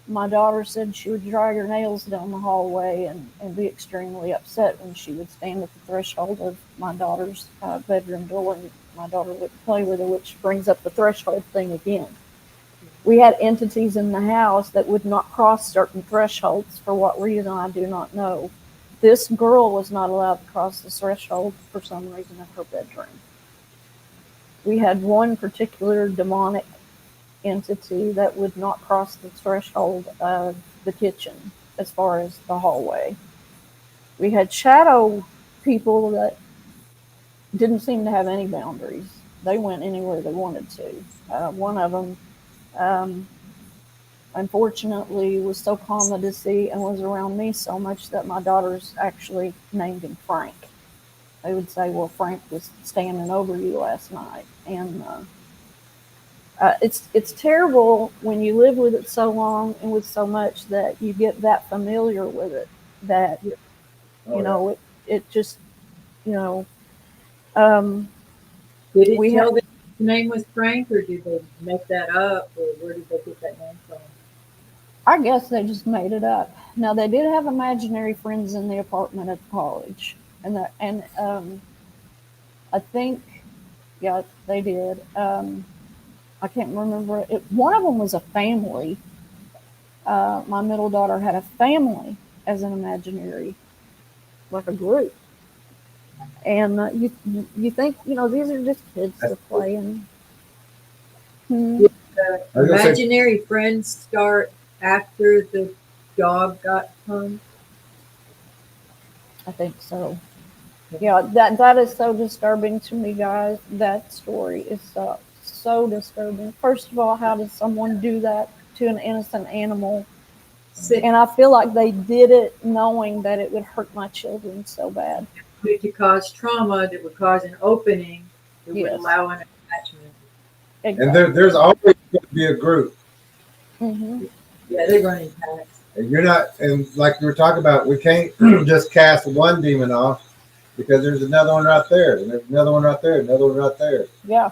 my daughter said she would drag her nails down the hallway and be extremely upset when she would stand at the threshold of my daughter's bedroom door, and my daughter would play with her, which brings up the threshold thing again. We had entities in the house that would not cross certain thresholds. For what reason, I do not know. This girl was not allowed to cross the threshold for some reason of her bedroom. We had one particular demonic entity that would not cross the threshold of the kitchen as far as the hallway. We had shadow people that didn't seem to have any boundaries. They went anywhere they wanted to. One of them, unfortunately, was so common to see and was around me so much that my daughters actually named him Frank. They would say, "Well, Frank was standing over you last night." And it's terrible when you live with it so long and with so much that you get that familiar with it that it just Did it tell that his name was Frank, or did they make that up, or where did they get that name from? I guess they just made it up. Now, they did have imaginary friends in the apartment at college, and I think, yeah, they did. I can't remember it. One of them was a family. My middle daughter had a family as an imaginary, like a group. And you think, these are just kids that are playing. Did the imaginary friends start after the dog got hung? I think so. Yeah, that is so disturbing to me, guys. That story is so disturbing. First of all, how does someone do that to an innocent animal? And I feel like they did it knowing that it would hurt my children so bad. It could cause trauma, that would cause an opening, that would allow an attachment. Exactly. And there's always going to be a group. Mm-hmm. Yeah, they're running packs. And you're not, and like we were talking about, we can't just cast one demon off. because there's another one right there, and there's another one right there, another one right there. Yeah.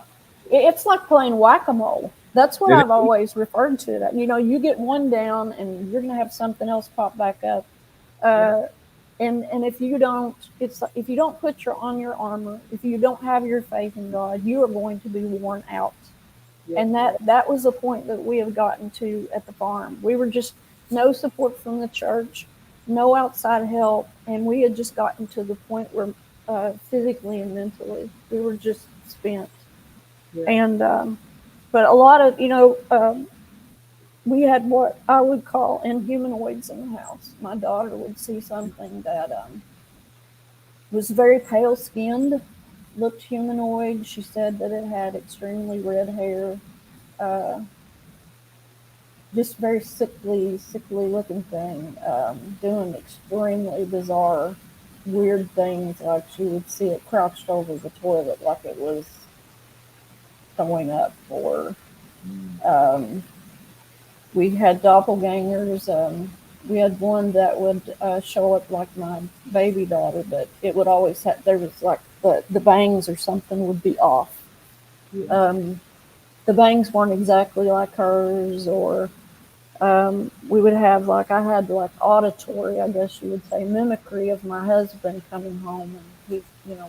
It's like playing whack-a-mole. That's what I've always referred to it. You know, you get one down and you're going to have something else pop back up. And if you don't, it's like, if you don't put on your armor, if you don't have your faith in God, you are going to be worn out. Yeah. And that was the point that we have gotten to at the farm. We were just no support from the church, no outside help, and we had just gotten to the point where physically and mentally we were just spent. Yeah. And but a lot of, you know, we had what I would call inhumanoids in the house. My daughter would see something that was very pale skinned, looked humanoid. She said that it had extremely red hair, just very sickly looking thing, doing extremely bizarre, weird things. Like she would see it crouched over the toilet like it was throwing up, or we had doppelgangers. We had one that would show up like my baby daughter, but it would always have, there was like the bangs or something would be off. Yeah. The bangs weren't exactly like hers, or we would have, like, I had like auditory, I guess you would say, mimicry of my husband coming home, and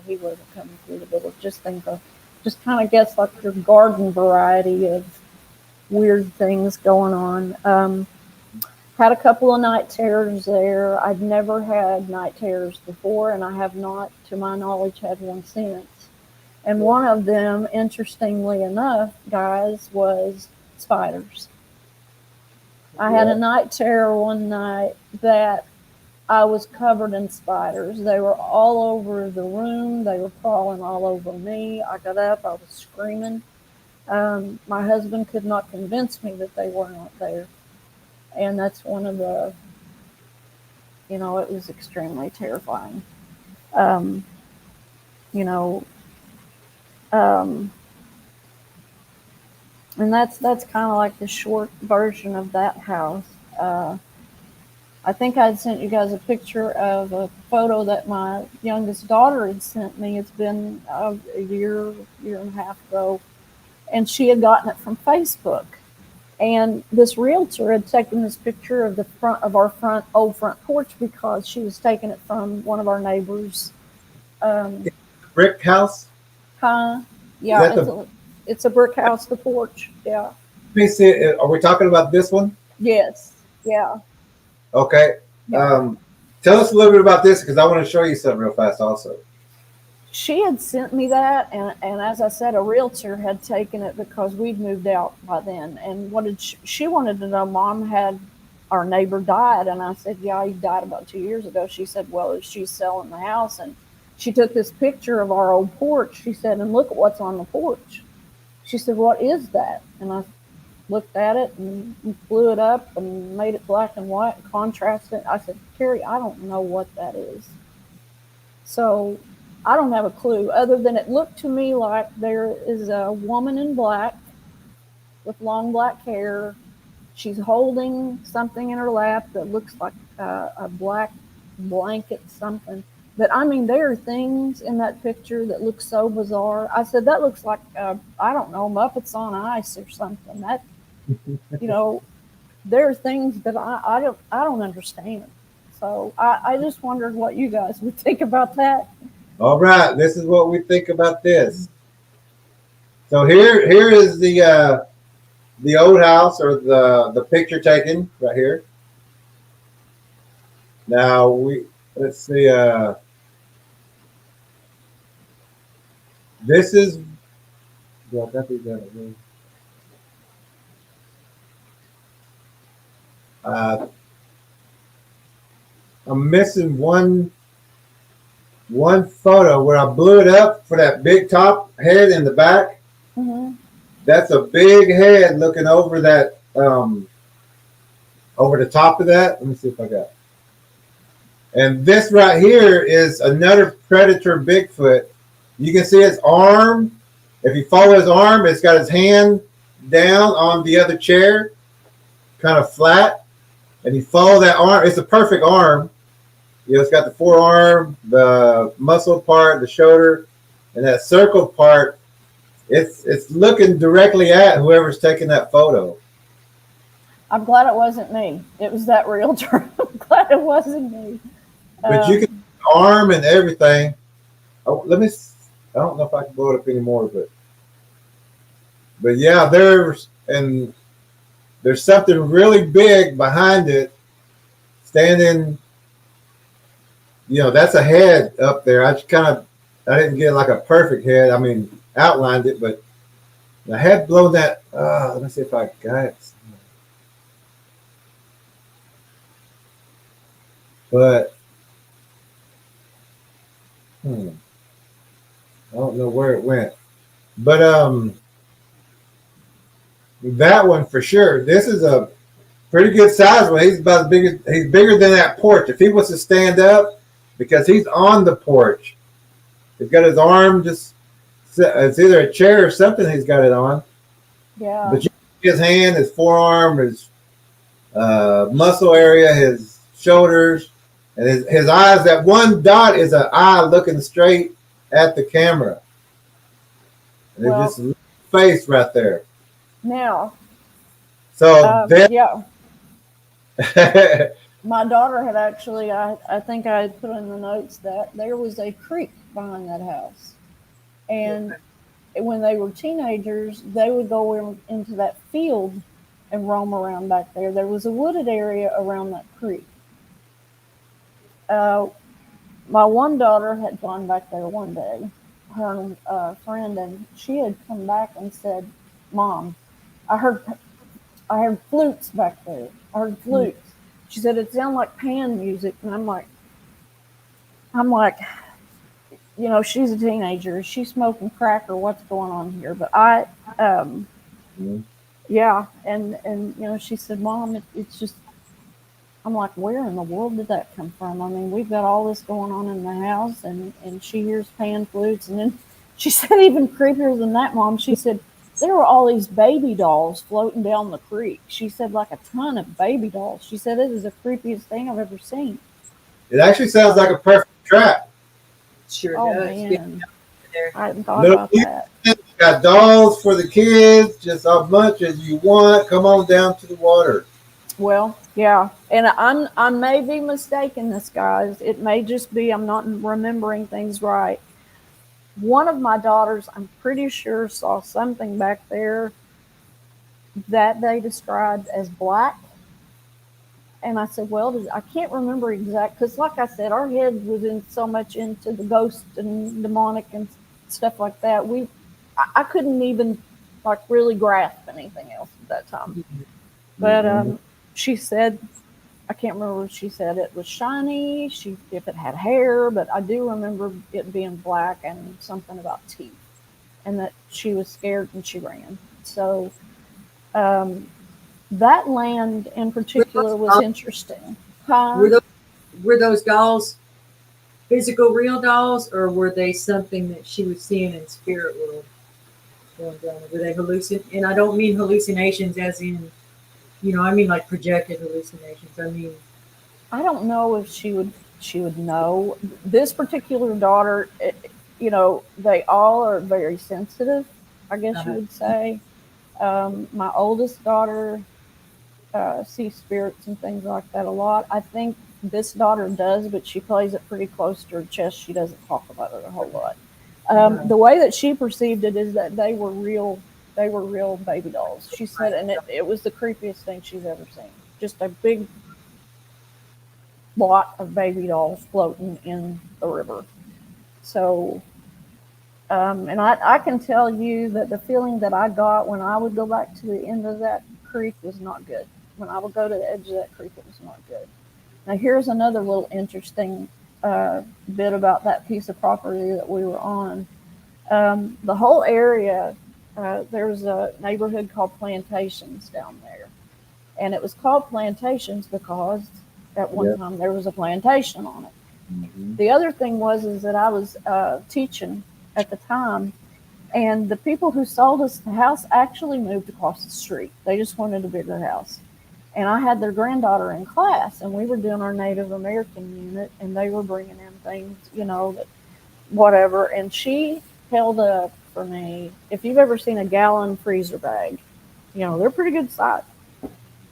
he wasn't coming through the door. Just kind of guess like your garden variety of weird things going on. Had a couple of night terrors there. I'd never had night terrors before, and I have not, to my knowledge, had one since. And one of them, interestingly enough, guys, was spiders. I had a night terror one night that I was covered in spiders. They were all over the room. They were crawling all over me. I got up. I was screaming. My husband could not convince me that they were not there. And that's one of the, it was extremely terrifying. And that's kind of like the short version of that house. I think I'd sent you guys a picture of a photo that my youngest daughter had sent me. It's been a year and a half ago, and she had gotten it from Facebook. And this realtor had taken this picture of the front of our old front porch because she was taking it from one of our neighbors. Brick house? Huh? Yeah, it's a brick house, the porch. Yeah. Let me see. Are we talking about this one? Yes. Yeah. Okay. Yeah. Tell us a little bit about this, because I want to show you something real fast also. She had sent me that, and as I said, a realtor had taken it because we'd moved out by then. And she wanted to know, Mom, had our neighbor died? And I said, yeah, he died about 2 years ago. She said, well, she's selling the house. And she took this picture of our old porch. She said, and look at what's on the porch. She said, what is that? And I looked at it and blew it up and made it black and white, contrasted. I said, Carrie, I don't know what that is. So I don't have a clue, other than it looked to me like there is a woman in black with long black hair. She's holding something in her lap that looks like a black blanket, something. But I mean, there are things in that picture that look so bizarre. I said, that looks like, I don't know, Muppets on Ice or something. That, there are things that I don't understand. So I just wondered what you guys would think about that. All right, this is what we think about this. So here is the old house, or the picture taken right here. Now let's see. This is. I'm missing one photo where I blew it up for that big top head in the back. Mm-hmm. That's a big head looking over that, over the top of that. Let me see if I got it. And this right here is another predator Bigfoot. You can see his arm. If you follow his arm, it's got his hand down on the other chair, kind of flat. And you follow that arm. It's a perfect arm. You know, it's got the forearm, the muscle part, the shoulder, and that circle part. It's looking directly at whoever's taking that photo. I'm glad it wasn't me. It was that realtor. I'm glad it wasn't me. But you can arm and everything. Oh, let me. I don't know if I can blow it up anymore, but yeah, there's something really big behind it, standing. You know, that's a head up there. I didn't get like a perfect head. I mean, outlined it, but the head blown that. Let me see if I got it. But I don't know where it went. But that one for sure. This is a pretty good size one. He's about as big as, he's bigger than that porch. If he wants to stand up, because he's on the porch, he's got his arm just. It's either a chair or something he's got it on. Yeah. But you see his hand, his forearm, his muscle area, his shoulders, and his eyes. That one dot is an eye looking straight at the camera. And Well, it's just a face right there. Now, So yeah. My daughter had actually, I think I had put in the notes that there was a creek behind that house. And when they were teenagers, they would go into that field and roam around back there. There was a wooded area around that creek. My one daughter had gone back there one day, her and a friend, and she had come back and said, "Mom, I heard flutes back there. I heard flutes." She said it sounded like pan music, and I'm like, you know, she's a teenager. Is she smoking crack or what's going on here? But yeah, and you know, she said, "Mom, it's just." I'm like, where in the world did that come from? I mean, we've got all this going on in the house, and she hears pan flutes, and then she said even creepier than that, Mom. She said there were all these baby dolls floating down the creek. She said like a ton of baby dolls. She said it is the creepiest thing I've ever seen. it actually sounds like a perfect trap. Sure Oh does. man, There. I hadn't thought about that. Got dolls for the kids, just as much as you want. Come on down to the water. Well, yeah, and I may be mistaken, this guys. It may just be I'm not remembering things right. One of my daughters, I'm pretty sure, saw something back there that they described as black. And I said, well, I can't remember exact, because like I said, our head was in so much into the ghost and demonic and stuff like that. I couldn't even like really grasp anything else at that time. But she said, I can't remember if she said it was shiny, if it had hair, but I do remember it being black and something about teeth, and that she was scared and she ran. So that land in particular was interesting. Huh? Were those dolls physical, real dolls, or were they something that she was seeing in spirit world going down? Were they And I don't mean hallucinations as in, you know, I mean like projected hallucinations. I mean, I don't know if she would know. This particular daughter, you know, they all are very sensitive, I guess you would say. My oldest daughter sees spirits and things like that a lot. I think this daughter does, but she plays it pretty close to her chest. She doesn't talk about it a whole lot. The way that she perceived it is that they were real baby dolls. She said, and it was the creepiest thing she's ever seen. Just a big lot of baby dolls floating in the river. So, and I can tell you that the feeling that I got when I would go back to the end of that creek was not good. When I would go to the edge of that creek, it was not good. Now, here's another little interesting bit about that piece of property that we were on. The whole area, there was a neighborhood called Plantations down there. And it was called Plantations because at one time there was a plantation on it. The other thing is that I was teaching at the time, and the people who sold us the house actually moved across the street. They just wanted a bigger house. And I had their granddaughter in class, and we were doing our Native American unit, and they were bringing in things, you know, that whatever. And she held up for me, if you've ever seen a gallon freezer bag, you know, they're pretty good size.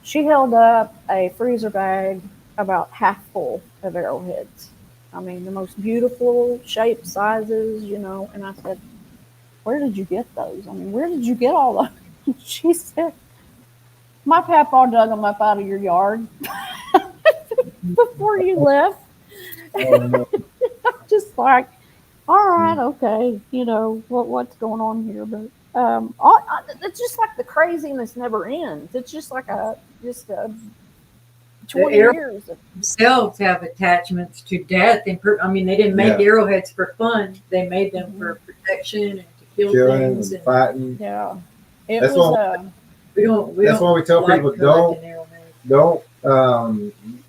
She held up a freezer bag about half full of arrowheads. I mean, the most beautiful shapes, sizes, you know. And I said, where did you get those? I mean, where did you get all those? She said, my papa dug them up out of your yard before you left. Oh, no. I'm just like, all right, okay, you know, what's going on here? But it's just like the craziness never ends. It's just like a 20 years. Themselves have attachments to death. And I mean, they didn't make arrowheads for fun. They made them for protection and to kill Killing things. and fighting. Yeah. That's why we tell people don't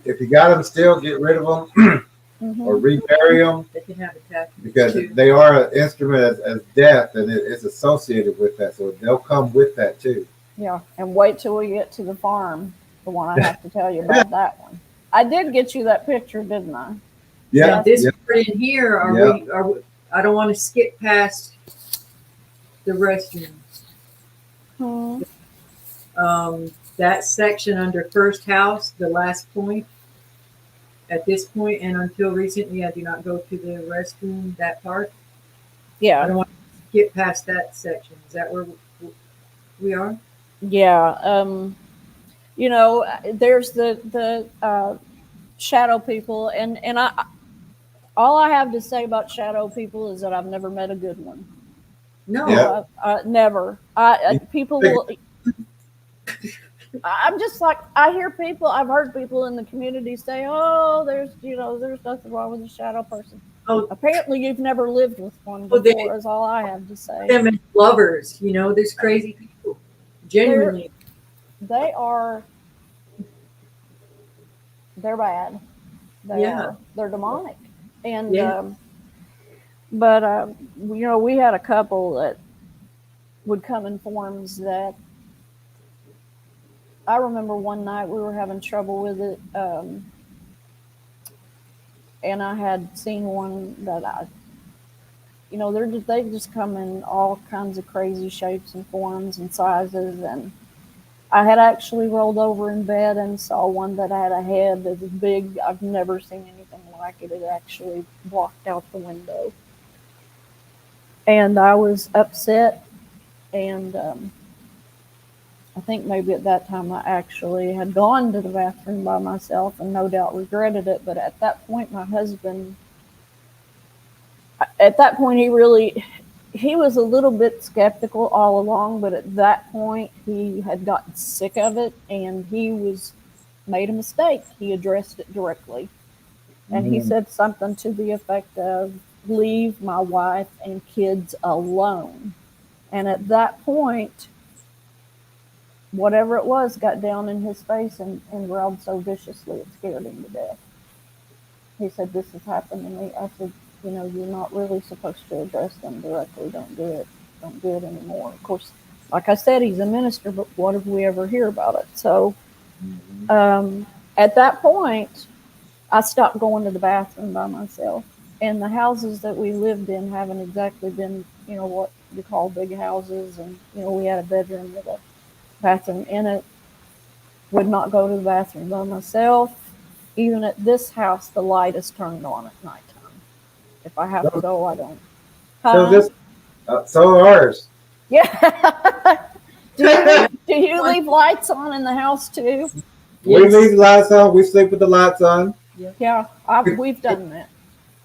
if you got them still, get rid of them or rebury them. They can have attachments because too. they are an instrument as death, and it's associated with that, so they'll come with that too. Yeah, and wait till we get to the farm, the one I have to tell you about that one. I did get you that picture, didn't I? Yeah. This part in here, are we, I don't want to skip past the restrooms. That section under first house, the last point. At this point and until recently, I do not go to the restroom, that part. Yeah. I don't want to skip past that section. Is that where we are? Yeah. You know, there's the shadow people, and all I have to say about shadow people is that I've never met a good one. No, never. People will. I'm just like, I've heard people in the community say, oh, there's nothing wrong with a shadow person. Oh, apparently you've never lived with one before, is all I have to say. Them as lovers, you know, there's crazy people. Genuinely. They're bad. They're demonic. And, but, you know, we had a couple that would come in forms that, I remember one night we were having trouble with it, and I had seen one that they just come in all kinds of crazy shapes and forms and sizes, and I had actually rolled over in bed and saw one that had a head that was big. I've never seen anything like it. It actually walked out the window, and I was upset, and I think maybe at that time I actually had gone to the bathroom by myself and no doubt regretted it. But at that point, my husband, he was a little bit skeptical all along, but at that point he had gotten sick of it and he made a mistake. He addressed it directly. And he said something to the effect of, leave my wife and kids alone. And at that point, whatever it was got down in his face and growled so viciously it scared him to death. He said, this has happened to me. I said, you know, you're not really supposed to address them directly. Don't do it. Don't do it anymore. Of course, like I said, he's a minister, but what if we ever hear about it? So at that point, I stopped going to the bathroom by myself. And the houses that we lived in haven't exactly been, you know, what you call big houses. And, you know, we had a bedroom with a bathroom in it. Would not go to the bathroom by myself. Even at this house, the light is turned on at nighttime. If I have to go, I don't. So ours. Yeah. Do you leave lights on in the house too? We leave lights on. We sleep with the lights on. Yeah, we've done that.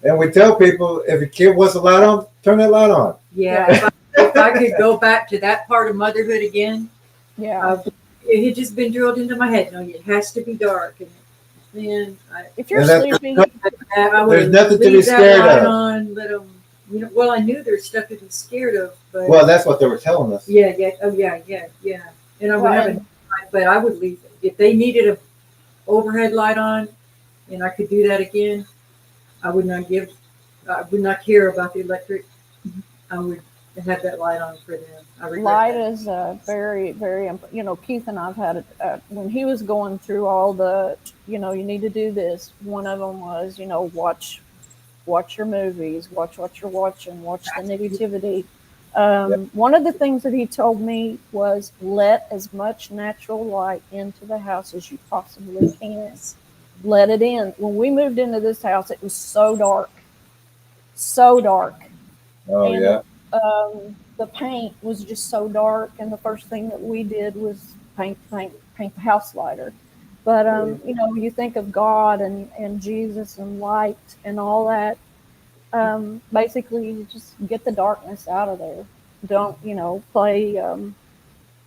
And we tell people, if a kid wants a light on, turn that light on. Yeah. If I could go back to that part of motherhood again, it had just been drilled into my head. No, it has to be dark. And then if you're sleeping, there's nothing to be scared of. On, let them, you know, well, I knew there's stuff to be scared of, but that's what they were telling us. Yeah. And I would have a but I would leave it. If they needed a overhead light on, and I could do that again, I would not care about the electric. I would to have that light on for them. I regret Light that. is very, very, Keith and I've had it, when he was going through all the, you need to do this. One of them was, watch your movies, watch what you're watching, watch the negativity. One of the things that he told me was let as much natural light into the house as you possibly can. Let it in. When we moved into this house, it was so dark. So dark. Oh, And, yeah. the paint was just so dark, and the first thing that we did was paint the house lighter. But you think of God and Jesus and light and all that. Basically, you just get the darkness out of there. Don't play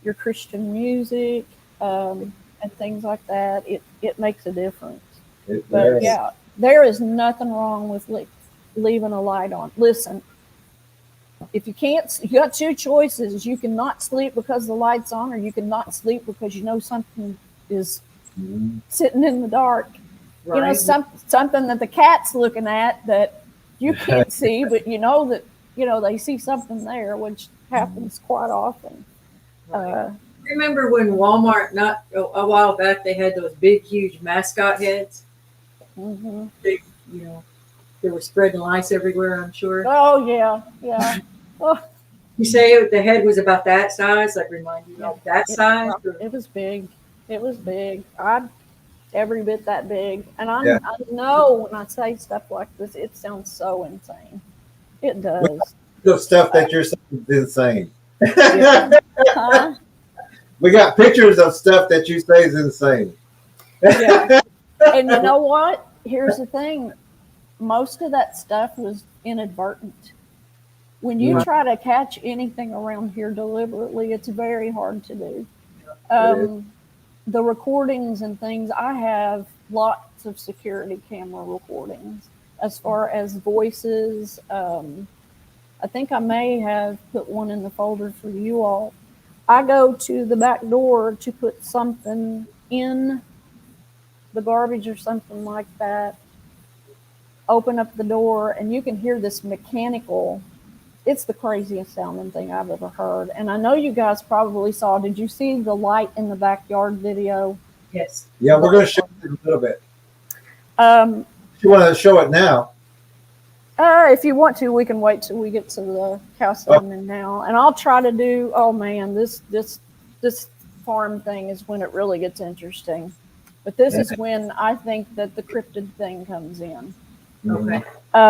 your Christian music and things like that. It makes a difference. But yeah, there is nothing wrong with leaving a light on. Listen. If you can't, you got two choices. You can not sleep because the light's on, or you can not sleep because something is sitting in the dark. Right. Something that the cat's looking at that you can't see, but that they see something there, which happens quite often. Remember when Walmart, not a while back, they had those big, huge mascot heads? Mm-hmm. They were spreading lice everywhere, I'm sure. Oh, yeah. Oh. You say the head was about that size? Like, remind you of that size? It was big. It was big. Every bit that big. And I know when I say stuff like this, it sounds so insane. It does. The stuff that you're saying is insane. Huh? We got pictures of stuff that you say is insane. Yeah. And you know what? Here's the thing. Most of that stuff was inadvertent. When you try to catch anything around here deliberately, it's very hard to do. The recordings and things, I have lots of security camera recordings as far as voices. I think I may have put one in the folder for you all. I go to the back door to put something in the garbage or something like that. Open up the door, and you can hear this mechanical. It's the craziest sounding thing I've ever heard. And I know you guys probably saw. Did you see the light in the backyard video? Yes. Yeah, we're going to show it in a little bit. If You want to show it now? If you want to, we can wait till we get to the house I'm in now. And I'll try to do, oh man, this farm thing is when it really gets interesting. But this is when I think that the cryptid thing comes in. Okay. We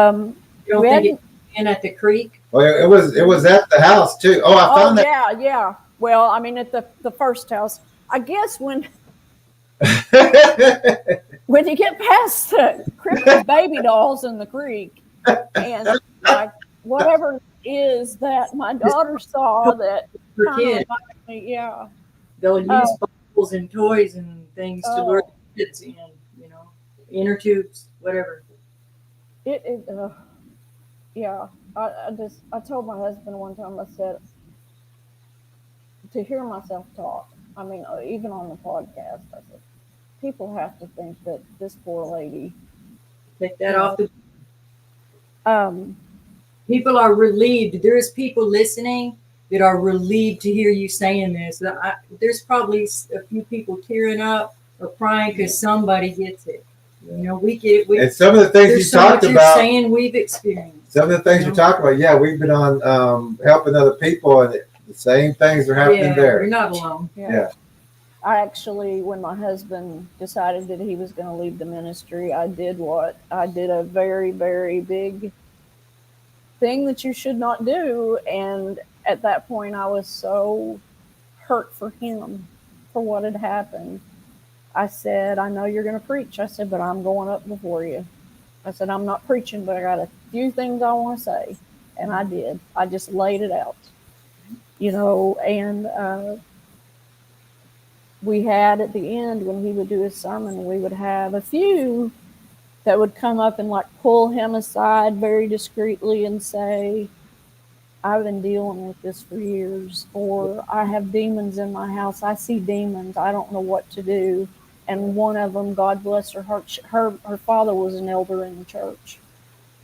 You don't think hadn't, it's in at the creek? Well, it was at the house too. Oh, I found that. yeah. Well, I mean, at the first house, I guess when you get past the cryptid baby dolls in the creek, and like whatever it is that my daughter saw that For kind of kids, reminds me, yeah. they'll use bubbles and toys and things to lure the kids in, inner tubes, whatever. Yeah. I told my husband one time, I said, to hear myself talk, I mean, even on the podcast, I said, people have to think that this poor lady. Take that off the. Um, People are relieved. There's people listening that are relieved to hear you saying this. There's probably a few people tearing up or crying because somebody gets it. We get it. And some of the things you talked about, saying we've experienced. some of the things you talked about, yeah, we've been on helping other people, and the same things are happening there. You're not alone. Yeah. I actually, when my husband decided that he was going to leave the ministry, I did a very, very big thing that you should not do. And at that point, I was so hurt for him for what had happened. I said, I know you're going to preach. I said, but I'm going up before you. I said, I'm not preaching, but I got a few things I want to say. And I did. I just laid it out, and we had at the end, when he would do his sermon, we would have a few that would come up and like pull him aside very discreetly and say, I've been dealing with this for years, or I have demons in my house. I see demons. I don't know what to do. And one of them, God bless her heart, her father was an elder in the church.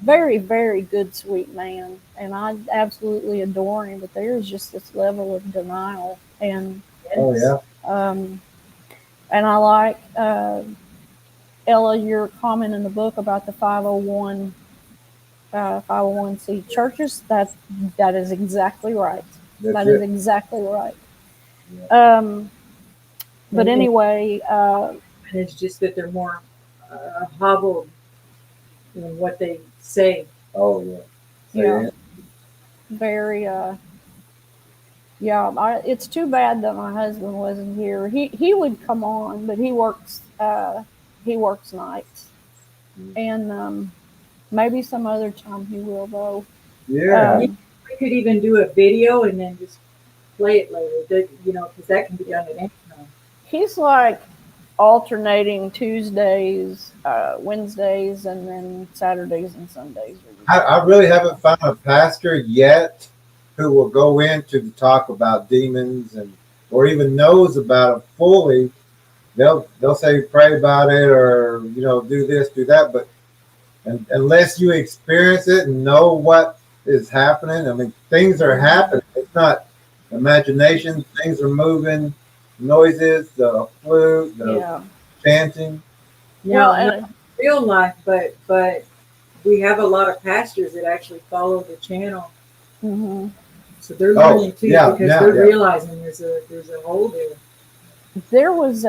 very, very good, sweet man, and I absolutely adore him. But there is just this level of denial, and Oh yeah. um, and I like Ella, your comment in the book about the 501 501c churches. That is exactly right. That's That is it. exactly right. Yeah. But And anyway, it's just that they're more hobbled in what they say. Oh yeah. Say yeah, it. very. It's too bad that my husband wasn't here. He would come on, but he works nights, Mhm. and maybe some other time he will though. Yeah. We could even do a video and then just play it later, because that can be done at any time. He's like alternating Tuesdays, Wednesdays, and then Saturdays and Sundays. I really haven't found a pastor yet who will go into the talk about demons and or even knows about it fully. They'll say pray about it or do this, do that, but unless you experience it and know what is happening, I mean things are happening. It's not imagination. Things are moving, noises, the flute, the Yeah. chanting. Well, Now, not and real life, but we have a lot of pastors that actually follow the channel, mhm. so they're Oh, learning too yeah, because yeah, they're yeah. realizing there's a hole there. There was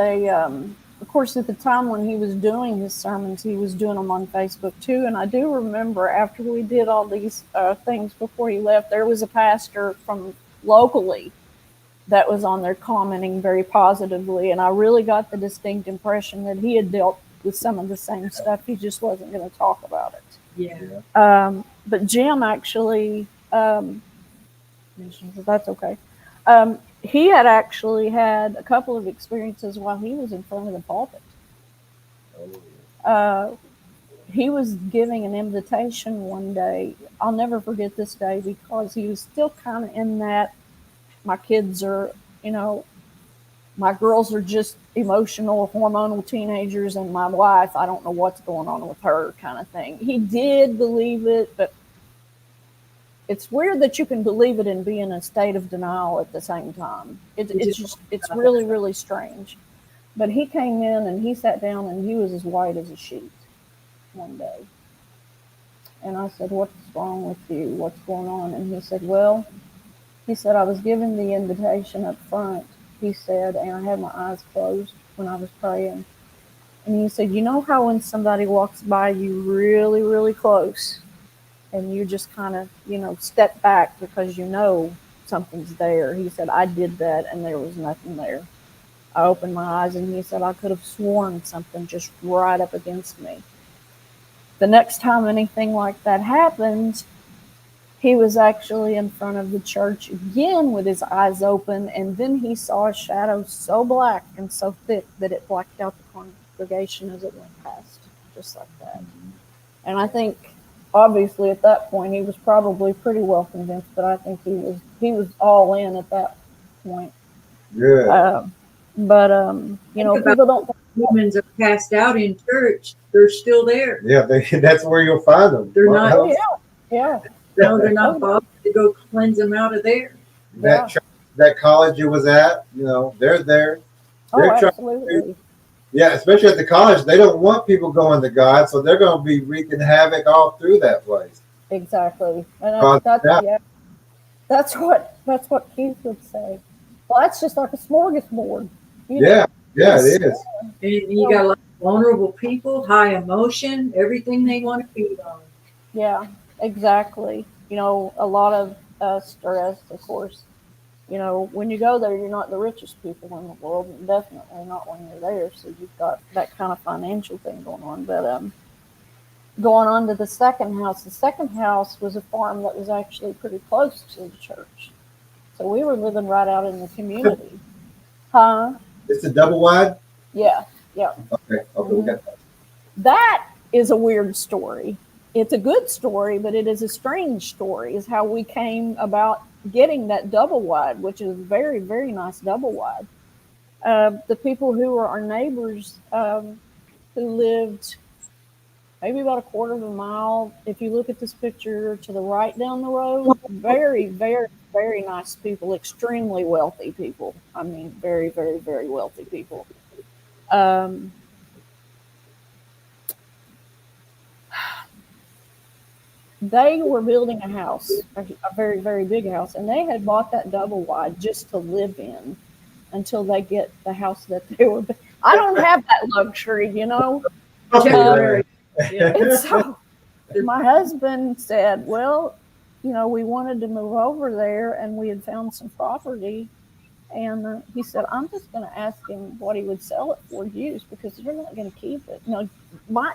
of course, at the time when he was doing his sermons, he was doing them on Facebook too. And I do remember after we did all these things before he left, there was a pastor from locally that was on there commenting very positively. And I really got the distinct impression that he had dealt with some of the same stuff. He just wasn't going to talk about it. Yeah. But Jim actually, that's okay. He had actually had a couple of experiences while he was in front of the pulpit. He was giving an invitation one day. I'll never forget this day because he was still kind of in that my kids are, my girls are just emotional, hormonal teenagers, and my wife, I don't know what's going on with her kind of thing. He did believe it, but it's weird that you can believe it and be in a state of denial at the same time. It's really, really strange. But he came in and he sat down and he was as white as a sheet one day. And I said, "What's wrong with you? What's going on?" And he said, "Well," he said, "I was given the invitation up front," he said, "and I had my eyes closed when I was praying." And he said, "You know how when somebody walks by you really, really close and you just kind of, step back because something's there?" He said, "I did that and there was nothing there. I opened my eyes," and he said, "I could have sworn something just right up against me." The next time anything like that happened, he was actually in front of the church again with his eyes open, and then he saw a shadow so black and so thick that it blacked out the congregation as it went past, just like that. And I think, obviously, at that point, he was probably pretty well convinced, but I think he was all in at that point. Yeah. People don't. Demons are cast out in church. They're still there. Yeah, that's where you'll find them. They're not. Oh, yeah. No, they're not bothered to go cleanse them out of there. That church, that college you was at, they're there. They're absolutely. Yeah, especially at the college, they don't want people going to God, so they're going to be wreaking havoc all through that place. Exactly, and that's what Keith would say. Well, that's just like a smorgasbord. Yeah, it is. And you got a lot of vulnerable people, high emotion, everything they want to feed on. Yeah, exactly. A lot of stress, of course. When you go there, you're not the richest people in the world, and definitely not when you're there. So you've got that kind of financial thing going on. But going on to the second house. The second house was a farm that was actually pretty close to the church. So we were living right out in the community. Huh? It's a double wide? Yeah. Okay, we got that. That is a weird story. It's a good story, but it is a strange story, is how we came about getting that double wide, which is a very, very nice double wide. The people who were our neighbors who lived maybe about a quarter of a mile. If you look at this picture to the right down the road, very, very, very nice people, extremely wealthy people. I mean, very, very, very wealthy people. They were building a house, a very, very big house, and they had bought that double wide just to live in until they get the house that they were. I don't have that luxury, you know. Okay, And so my husband said, well, you know, we wanted to move over there and we had found some property. And he said, I'm just going to ask him what he would sell it for used because you're not going to keep it. You know,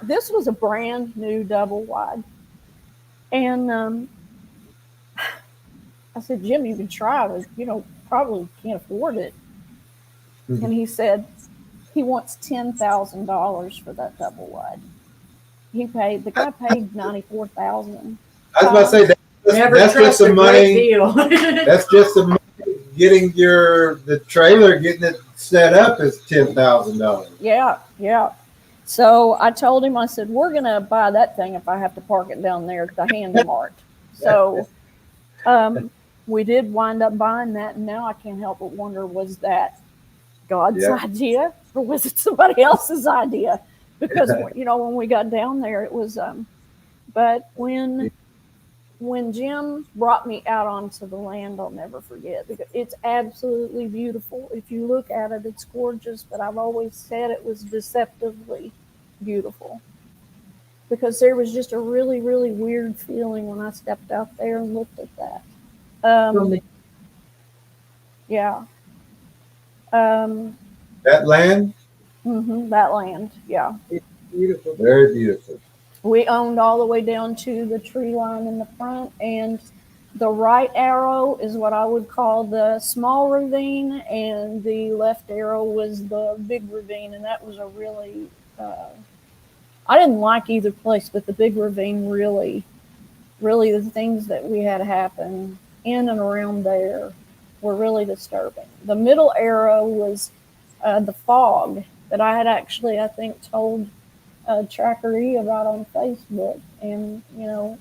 this was a brand new double wide. And I said, Jim, you can try, but, you know, probably can't afford it. Mm-hmm. And he said, he wants $10,000 for that double wide. The guy paid $94,000. I was about to say that's just the money. That's just the money. Getting the trailer, getting it set up is $10,000. Yeah. So I told him, I said, we're gonna buy that thing if I have to park it down there at the Handy Mart. So we did wind up buying that, and now I can't help but wonder, was that God's idea or was it somebody else's idea? Because you know, when we got down there, it was but when Jim brought me out onto the land, I'll never forget, because it's absolutely beautiful. If you look at it, it's gorgeous, but I've always said it was deceptively beautiful because there was just a really, really weird feeling when I stepped out there and looked at that. That land? Mm-hmm, that land, yeah. It's beautiful. Very beautiful. We owned all the way down to the tree line in the front, and the right arrow is what I would call the small ravine, and the left arrow was the big ravine, and that was a really, I didn't like either place, but the big ravine really the things that we had happen in and around there were really disturbing. The middle arrow was the fog that I had actually, I think, told Trackery about on Facebook, and you know,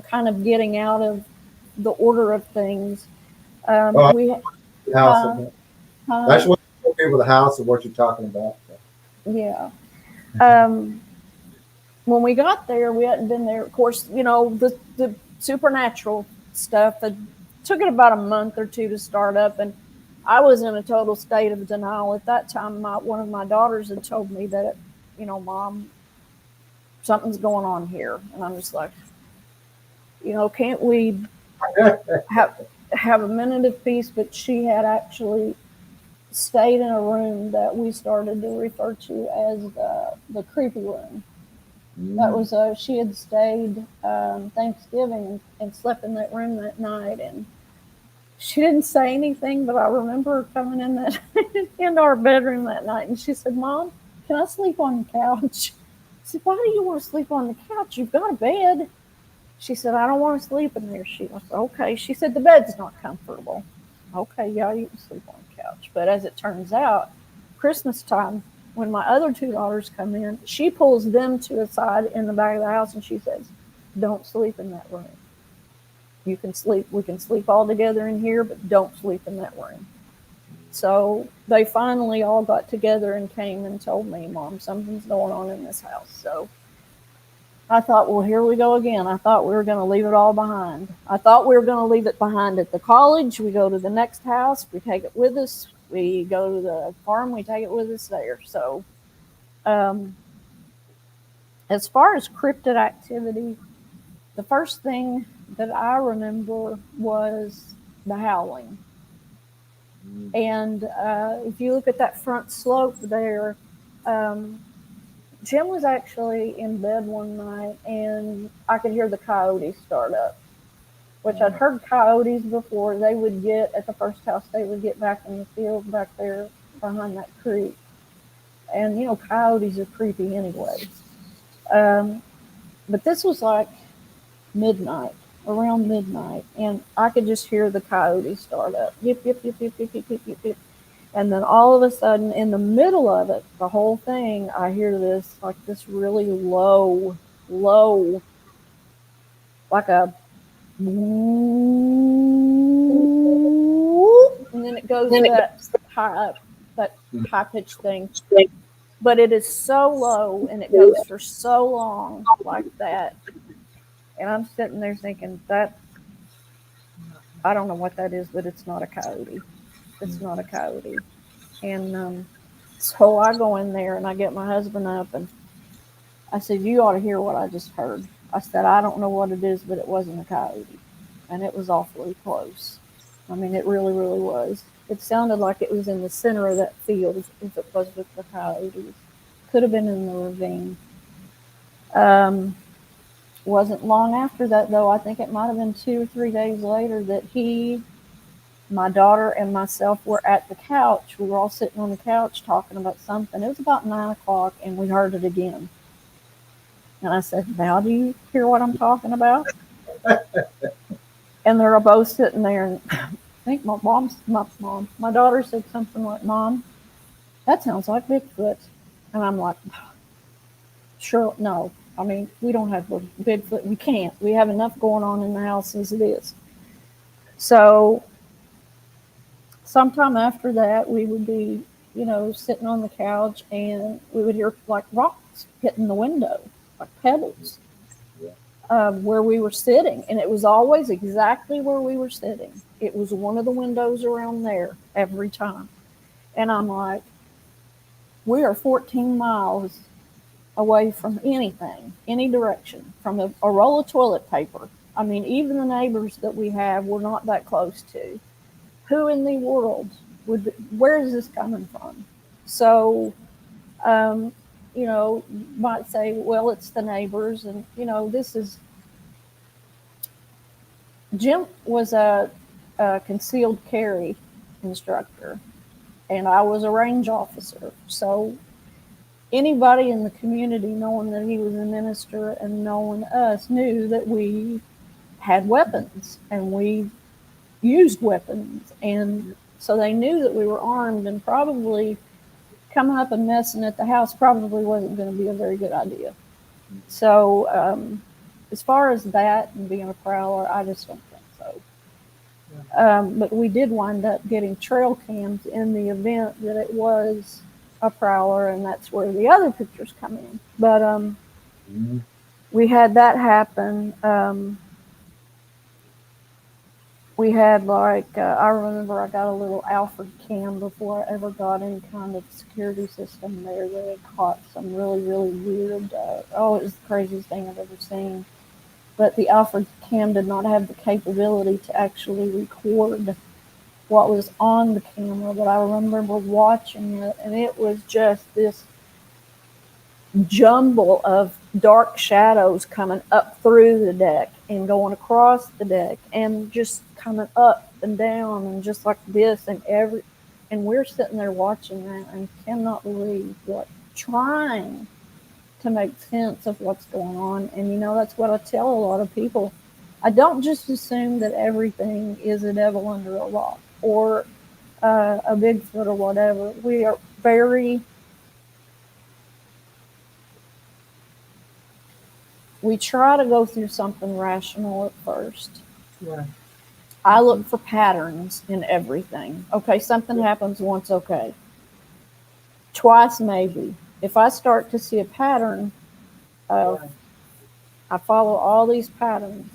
kind of getting out of the order of things. We house. I just want to go over the house of what you're talking about. Yeah. When we got there, we hadn't been there. Of course, you know, the supernatural stuff. It took it about a month or two to start up, and I was in a total state of denial at that time. One of my daughters had told me that, you know, Mom, something's going on here. And I'm just like, you know, can't we have a minute of peace? But she had actually stayed in a room that we started to refer to as the creepy room. That was, she had stayed Thanksgiving and slept in that room that night. And she didn't say anything, but I remember her coming into our bedroom that night, and she said, Mom, can I sleep on the couch? I said, why do you want to sleep on the couch? You've got a bed. She said, I don't want to sleep in there. I said, okay. She said, the bed's not comfortable. Okay, yeah, you can sleep on the couch. But as it turns out, Christmas time, when my other two daughters come in, she pulls them to a side in the back of the house, and she says, don't sleep in that room. You can sleep. We can sleep all together in here, but don't sleep in that room. So they finally all got together and came and told me, Mom, something's going on in this house. So I thought, well, here we go again. I thought we were going to leave it all behind. I thought we were going to leave it behind at the college. We go to the next house. We take it with us. We go to the farm. We take it with us there. So as far as cryptid activity, the first thing that I remember was the howling. And if you look at that front slope there, Jim was actually in bed one night, and I could hear the coyotes start up, which I'd heard coyotes before. They would get, at the first house, they would get back in the field back there behind that creek. And, you know, coyotes are creepy anyway. But this was like around midnight, and I could just hear the coyotes start up. Yip, yip, yip, yip, yip, yip, yip, yip, yip. And then all of a sudden, in the middle of it, the whole thing, I hear this, like this really low, like a whoop, and then it goes to that high pitched thing. But it is so low and it goes for so long like that. And I'm sitting there thinking that I don't know what that is, but it's not a coyote. It's not a coyote. And so I go in there and I get my husband up and I said, "You ought to hear what I just heard." I said, "I don't know what it is, but it wasn't a coyote." And it was awfully close. I mean, it really, really was. It sounded like it was in the center of that field if it was with the coyotes. Could have been in the ravine. Wasn't long after that, though. I think it might have been 2 or 3 days later that my daughter, and myself were at the couch. We were all sitting on the couch talking about something. It was about 9 o'clock, and we heard it again. And I said, "Now do you hear what I'm talking about?" And they're both sitting there, and I think my daughter said something like, "Mom, that sounds like Bigfoot." And I'm like, "Sure, no. I mean, we don't have Bigfoot. We can't. We have enough going on in the house as it is." So sometime after that, we would be, sitting on the couch, and we would hear like rocks hitting the window, like pebbles, where we were sitting. And it was always exactly where we were sitting. It was one of the windows around there every time. And I'm like, we are 14 miles away from anything, any direction, from a roll of toilet paper. I mean, even the neighbors that we have, we're not that close to. Who in the world where is this coming from? So, you might say, well, it's the neighbors. And, Jim was a concealed carry instructor, and I was a range officer. So anybody in the community, knowing that he was a minister and knowing us, knew that we had weapons and we used weapons. And so they knew that we were armed, and probably coming up and messing at the house probably wasn't going to be a very good idea. So as far as that and being a prowler, I just don't think so. But we did wind up getting trail cams in the event that it was a prowler, and that's where the other pictures come in. But we had that happen. We had I remember I got a little Alfred cam before I ever got any kind of security system there that had caught some really, really weird, it was the craziest thing I've ever seen. But the Alfred cam did not have the capability to actually record what was on the camera, but I remember watching it, and it was just this jumble of dark shadows coming up through the deck and going across the deck and just coming up and down and just like this, and we're sitting there watching that and cannot believe trying to make sense of what's going on. And that's what I tell a lot of people. I don't just assume that everything is a devil under a rock or a Bigfoot or whatever. We try to go through something rational at first. Right. I look for patterns in everything. Okay, something happens once, okay. Twice, maybe. If I start to see a pattern, I follow all these patterns.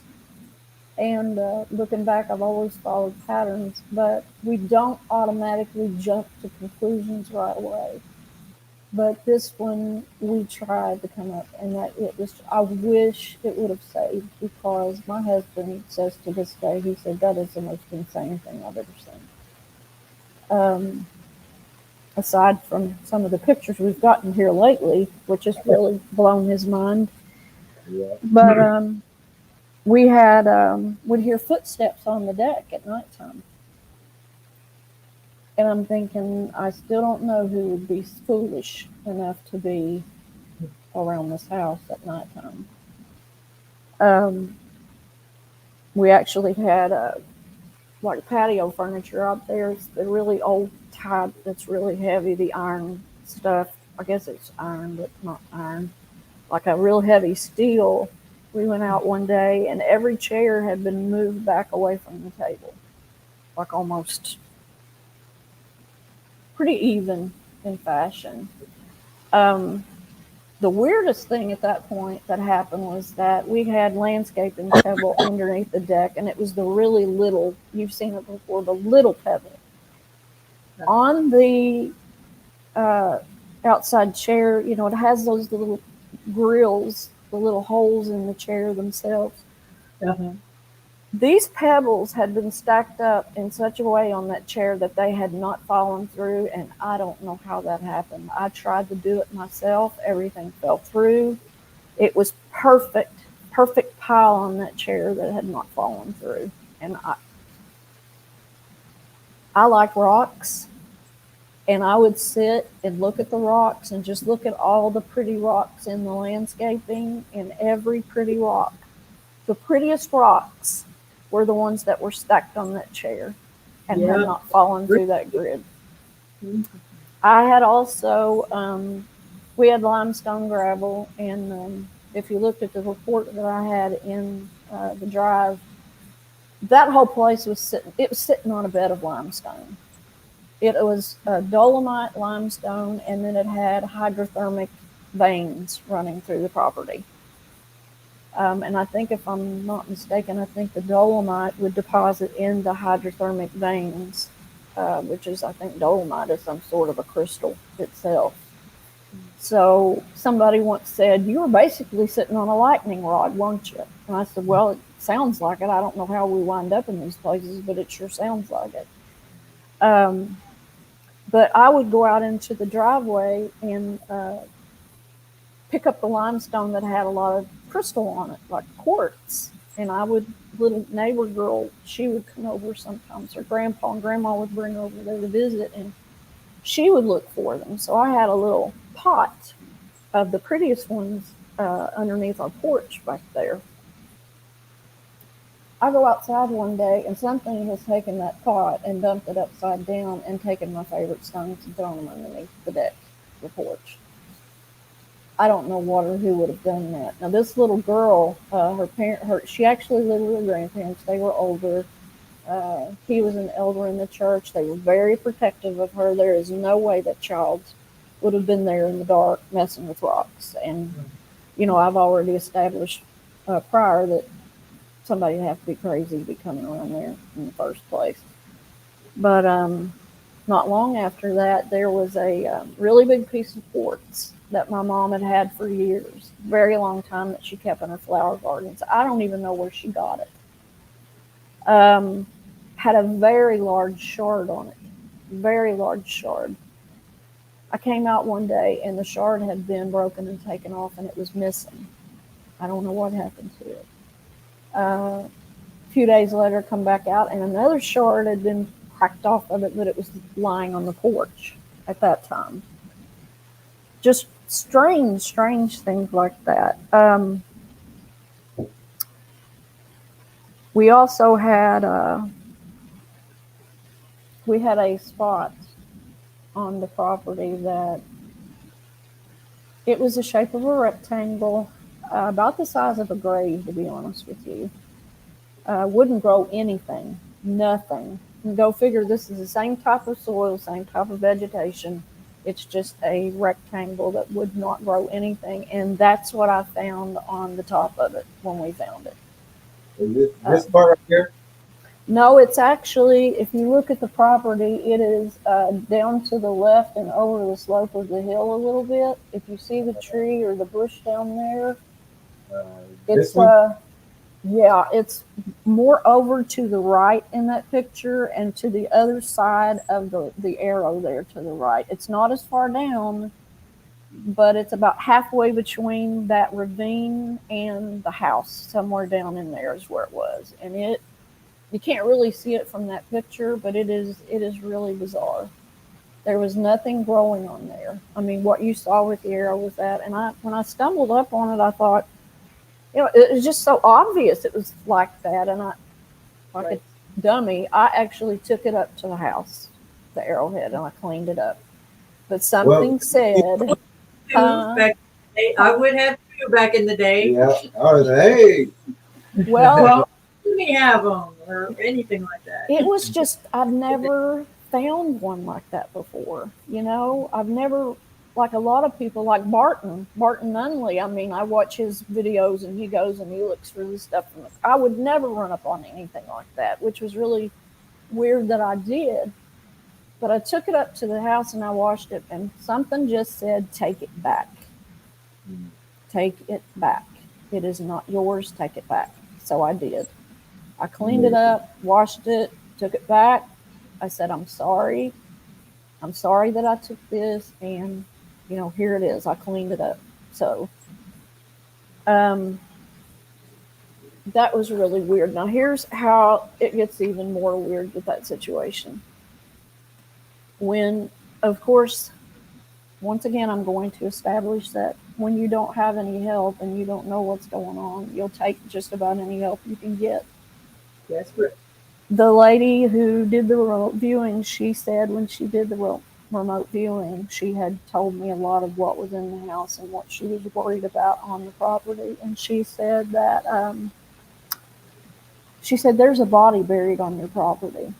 And looking back, I've always followed patterns, but we don't automatically jump to conclusions right away. But this one, we tried to come up, and I wish it would have saved, because my husband says to this day, he said, that is the most insane thing I've ever seen. Aside from some of the pictures we've gotten here lately, which has really blown his mind. Yeah. But we'd hear footsteps on the deck at nighttime. And I'm thinking, I still don't know who would be foolish enough to be around this house at nighttime. We actually had like patio furniture out there. It's the really old type that's really heavy, the iron stuff. I guess it's iron, but not iron. Like a real heavy steel. We went out one day and every chair had been moved back away from the table. Like almost pretty even in fashion. The weirdest thing at that point that happened was that we had landscaping pebble underneath the deck, and it was the really little, you've seen it before, the little pebble. On the outside chair, you know, it has those little grills, the little holes in the chair themselves. Uh-huh. These pebbles had been stacked up in such a way on that chair that they had not fallen through, and I don't know how that happened. I tried to do it myself. Everything fell through. It was perfect pile on that chair that had not fallen through. And I like rocks, and I would sit and look at the rocks and just look at all the pretty rocks in the landscaping, and every pretty rock. The prettiest rocks were the ones that were stacked on that chair and had not fallen through that grid. Mm-hmm. I had also, we had limestone gravel, and if you looked at the report that I had in the drive, that whole place was sitting on a bed of limestone. It was dolomite limestone, and then it had hydrothermic veins running through the property. And I think, if I'm not mistaken, I think the dolomite would deposit in the hydrothermic veins, which is, I think dolomite is some sort of a crystal itself. So somebody once said, "You were basically sitting on a lightning rod, weren't you?" And I said, "Well, it sounds like it. I don't know how we wind up in these places, but it sure sounds like it." But I would go out into the driveway and pick up the limestone that had a lot of crystal on it, like quartz. And little neighbor girl, she would come over sometimes. Her grandpa and grandma would bring her over there to visit, and she would look for them. So I had a little pot of the prettiest ones underneath our porch back there. I go outside one day, and something has taken that pot and dumped it upside down and taken my favorite stones and thrown them underneath the deck, the porch. I don't know what or who would have done that. Now, this little girl, she actually lived with her grandparents. They were older. He was an elder in the church. They were very protective of her. There is no way that child would have been there in the dark messing with rocks. And, you know, I've already established prior that somebody would have to be crazy to be coming around there in the first place. But not long after that, there was a really big piece of quartz that my mom had had for years, very long time, that she kept in her flower gardens. I don't even know where she got it. Had a very large shard on it, very large shard. I came out one day and the shard had been broken and taken off, and it was missing. I don't know what happened to it. A few days later, come back out, and another shard had been cracked off of it, but it was lying on the porch at that time. Just strange things like that. We also had a spot on the property that it was the shape of a rectangle, about the size of a grave, to be honest with you. Wouldn't grow anything, nothing. And go figure, this is the same type of soil, same type of vegetation. It's just a rectangle that would not grow anything, and that's what I found on the top of it when we found it. Is this part right here? No, it's actually, if you look at the property, it is down to the left and over the slope of the hill a little bit. If you see the tree or the bush down there, it's yeah, it's more over to the right in that picture and to the other side of the arrow there to the right. It's not as far down, but it's about halfway between that ravine and the house. Somewhere down in there is where it was. And you can't really see it from that picture, but it is really bizarre. There was nothing growing on there. I mean, what you saw with the arrow was that. And when I stumbled up on it, I thought, you know, it was just so obvious it was like that. And dummy, I actually took it up to the house, the arrowhead, and I cleaned it up. But something said, Back in the day, I would have too back in the day. Yeah. I was like, hey. well, Well, let me have them or anything like that. it was just, I've never found one like that before. You know, I've never, like a lot of people, like Barton Nunley. I mean, I watch his videos and he goes and he looks for this stuff. I would never run up on anything like that, which was really weird that I did. But I took it up to the house and I washed it, and something just said, take it back. Take it back. It is not yours. Take it back. So I did. I cleaned it up, washed it, took it back. I said, I'm sorry. I'm sorry that I took this, and, you know, here it is. I cleaned it up. So that was really weird. Now, here's how it gets even more weird with that situation. When, of course, once again, I'm going to establish that when you don't have any help and you don't know what's going on, you'll take just about any help you can get. That's right. The lady who did the remote viewing, she said when she did the remote viewing, she had told me a lot of what was in the house and what she was worried about on the property. And she said that, there's a body buried on your property.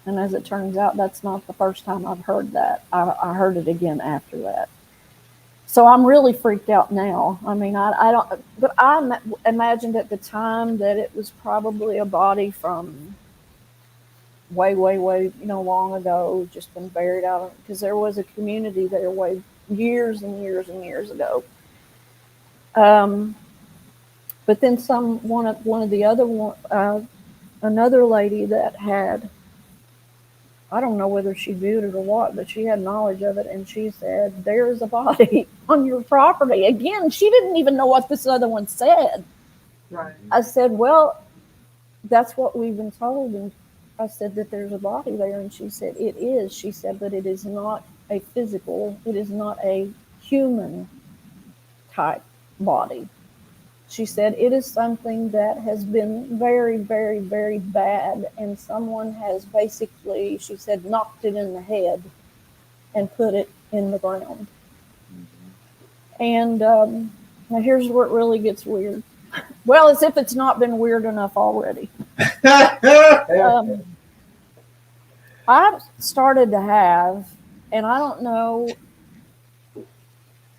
And as it turns out, that's not the first time I've heard that. I heard it again after that. So I'm really freaked out now. I mean, I don't, but I imagined at the time that it was probably a body from way, long ago, just been buried out, because there was a community there years and years and years ago. But then one of the other another lady that had, I don't know whether she viewed it or what, but she had knowledge of it, and she said, there's a body on your property. Again, she didn't even know what this other one said. Right. I said, well, that's what we've been told. And I said that there's a body there, and she said, it is. She said, but it is not a physical, it is not a human type body. She said, it is something that has been very, very, very bad, and someone has basically, she said, knocked it in the head and put it in the ground. And now here's where it really gets weird. Well, as if it's not been weird enough already. I've started to have, and I don't know,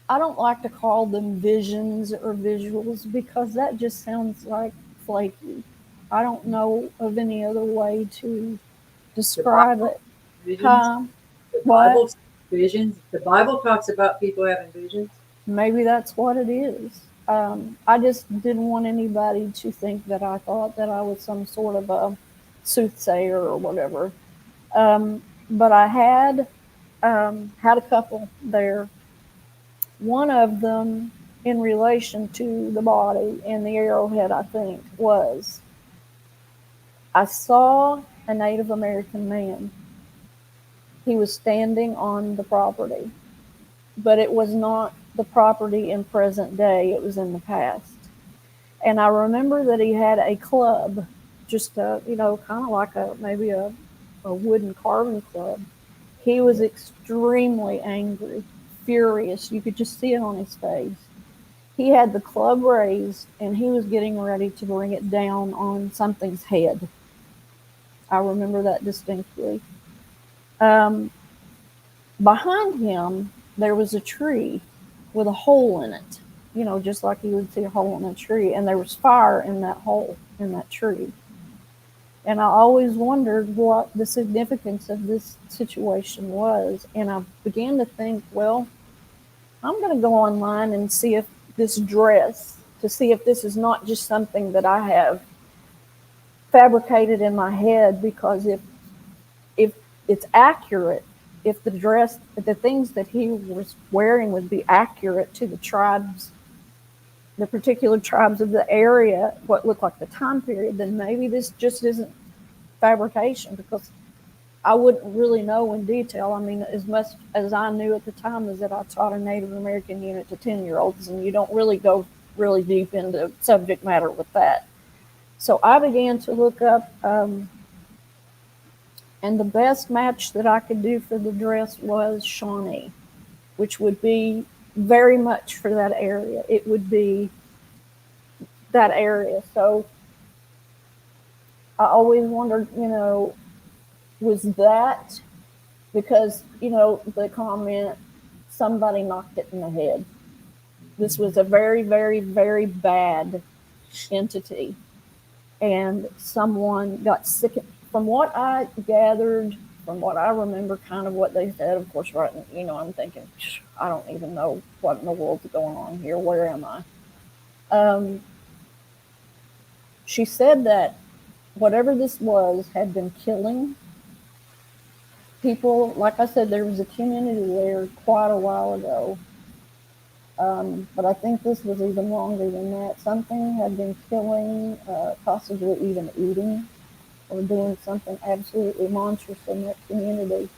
I don't like to call them visions or visuals because that just sounds like flaky. I don't know of any other way to describe it. Visions. The Bible, visions. The Bible talks about people having visions. Maybe that's what it is. I just didn't want anybody to think that I thought that I was some sort of a soothsayer or whatever. But I had a couple there. One of them, in relation to the body and the arrowhead, I think, was I saw a Native American man. He was standing on the property, but it was not the property in present day, it was in the past. And I remember that he had a club, just a, kind of like maybe a wooden carving club. He was extremely angry, furious. You could just see it on his face. He had the club raised and he was getting ready to bring it down on something's head. I remember that distinctly. Behind him, there was a tree with a hole in it, just like you would see a hole in a tree. And there was fire in that hole, in that tree. And I always wondered what the significance of this situation was. And I began to think, well, I'm going to go online and see if this dress, to see if this is not just something that I have fabricated in my head, because if it's accurate, if the dress, the things that he was wearing would be accurate to the tribes, the particular tribes of the area, what looked like the time period, then maybe this just isn't fabrication, because I wouldn't really know in detail. I mean, as much as I knew at the time is that I taught a Native American unit to 10-year-olds, and you don't really go really deep into subject matter with that. So I began to look up, and the best match that I could do for the dress was Shawnee, which would be very much for that area. It would be that area. So I always wondered, was that because, the comment, somebody knocked it in the head. This was a very, very, very bad entity. And someone got sick. From what I gathered, from what I remember, kind of what they said, of course, right, I'm thinking, I don't even know what in the world's going on here. Where am I? She said that whatever this was had been killing people. Like I said, there was a community there quite a while ago. But I think this was even longer than that. Something had been killing, possibly even eating, or doing something absolutely monstrous in that community.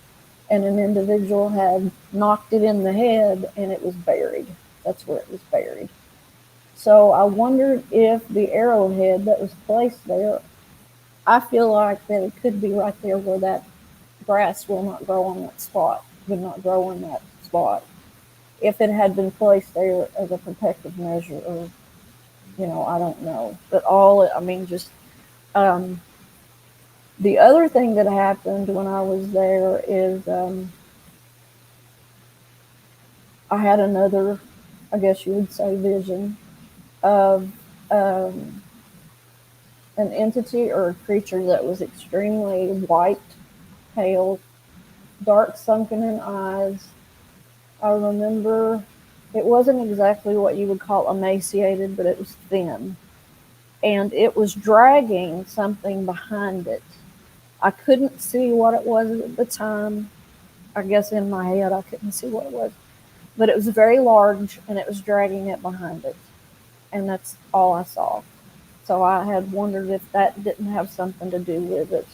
And an individual had knocked it in the head, and it was buried. That's where it was buried. So I wondered if the arrowhead that was placed there, I feel like that it could be right there where that grass will not grow on that spot, would not grow in that spot. If it had been placed there as a protective measure, or, I don't know. But the other thing that happened when I was there is I had another, I guess you would say, vision of an entity or a creature that was extremely white, pale, dark sunken in eyes. I remember it wasn't exactly what you would call emaciated, but it was thin. And it was dragging something behind it. I couldn't see what it was at the time. I guess in my head I couldn't see what it was. But it was very large, and it was dragging it behind it. And that's all I saw. So I had wondered if that didn't have something to do with it.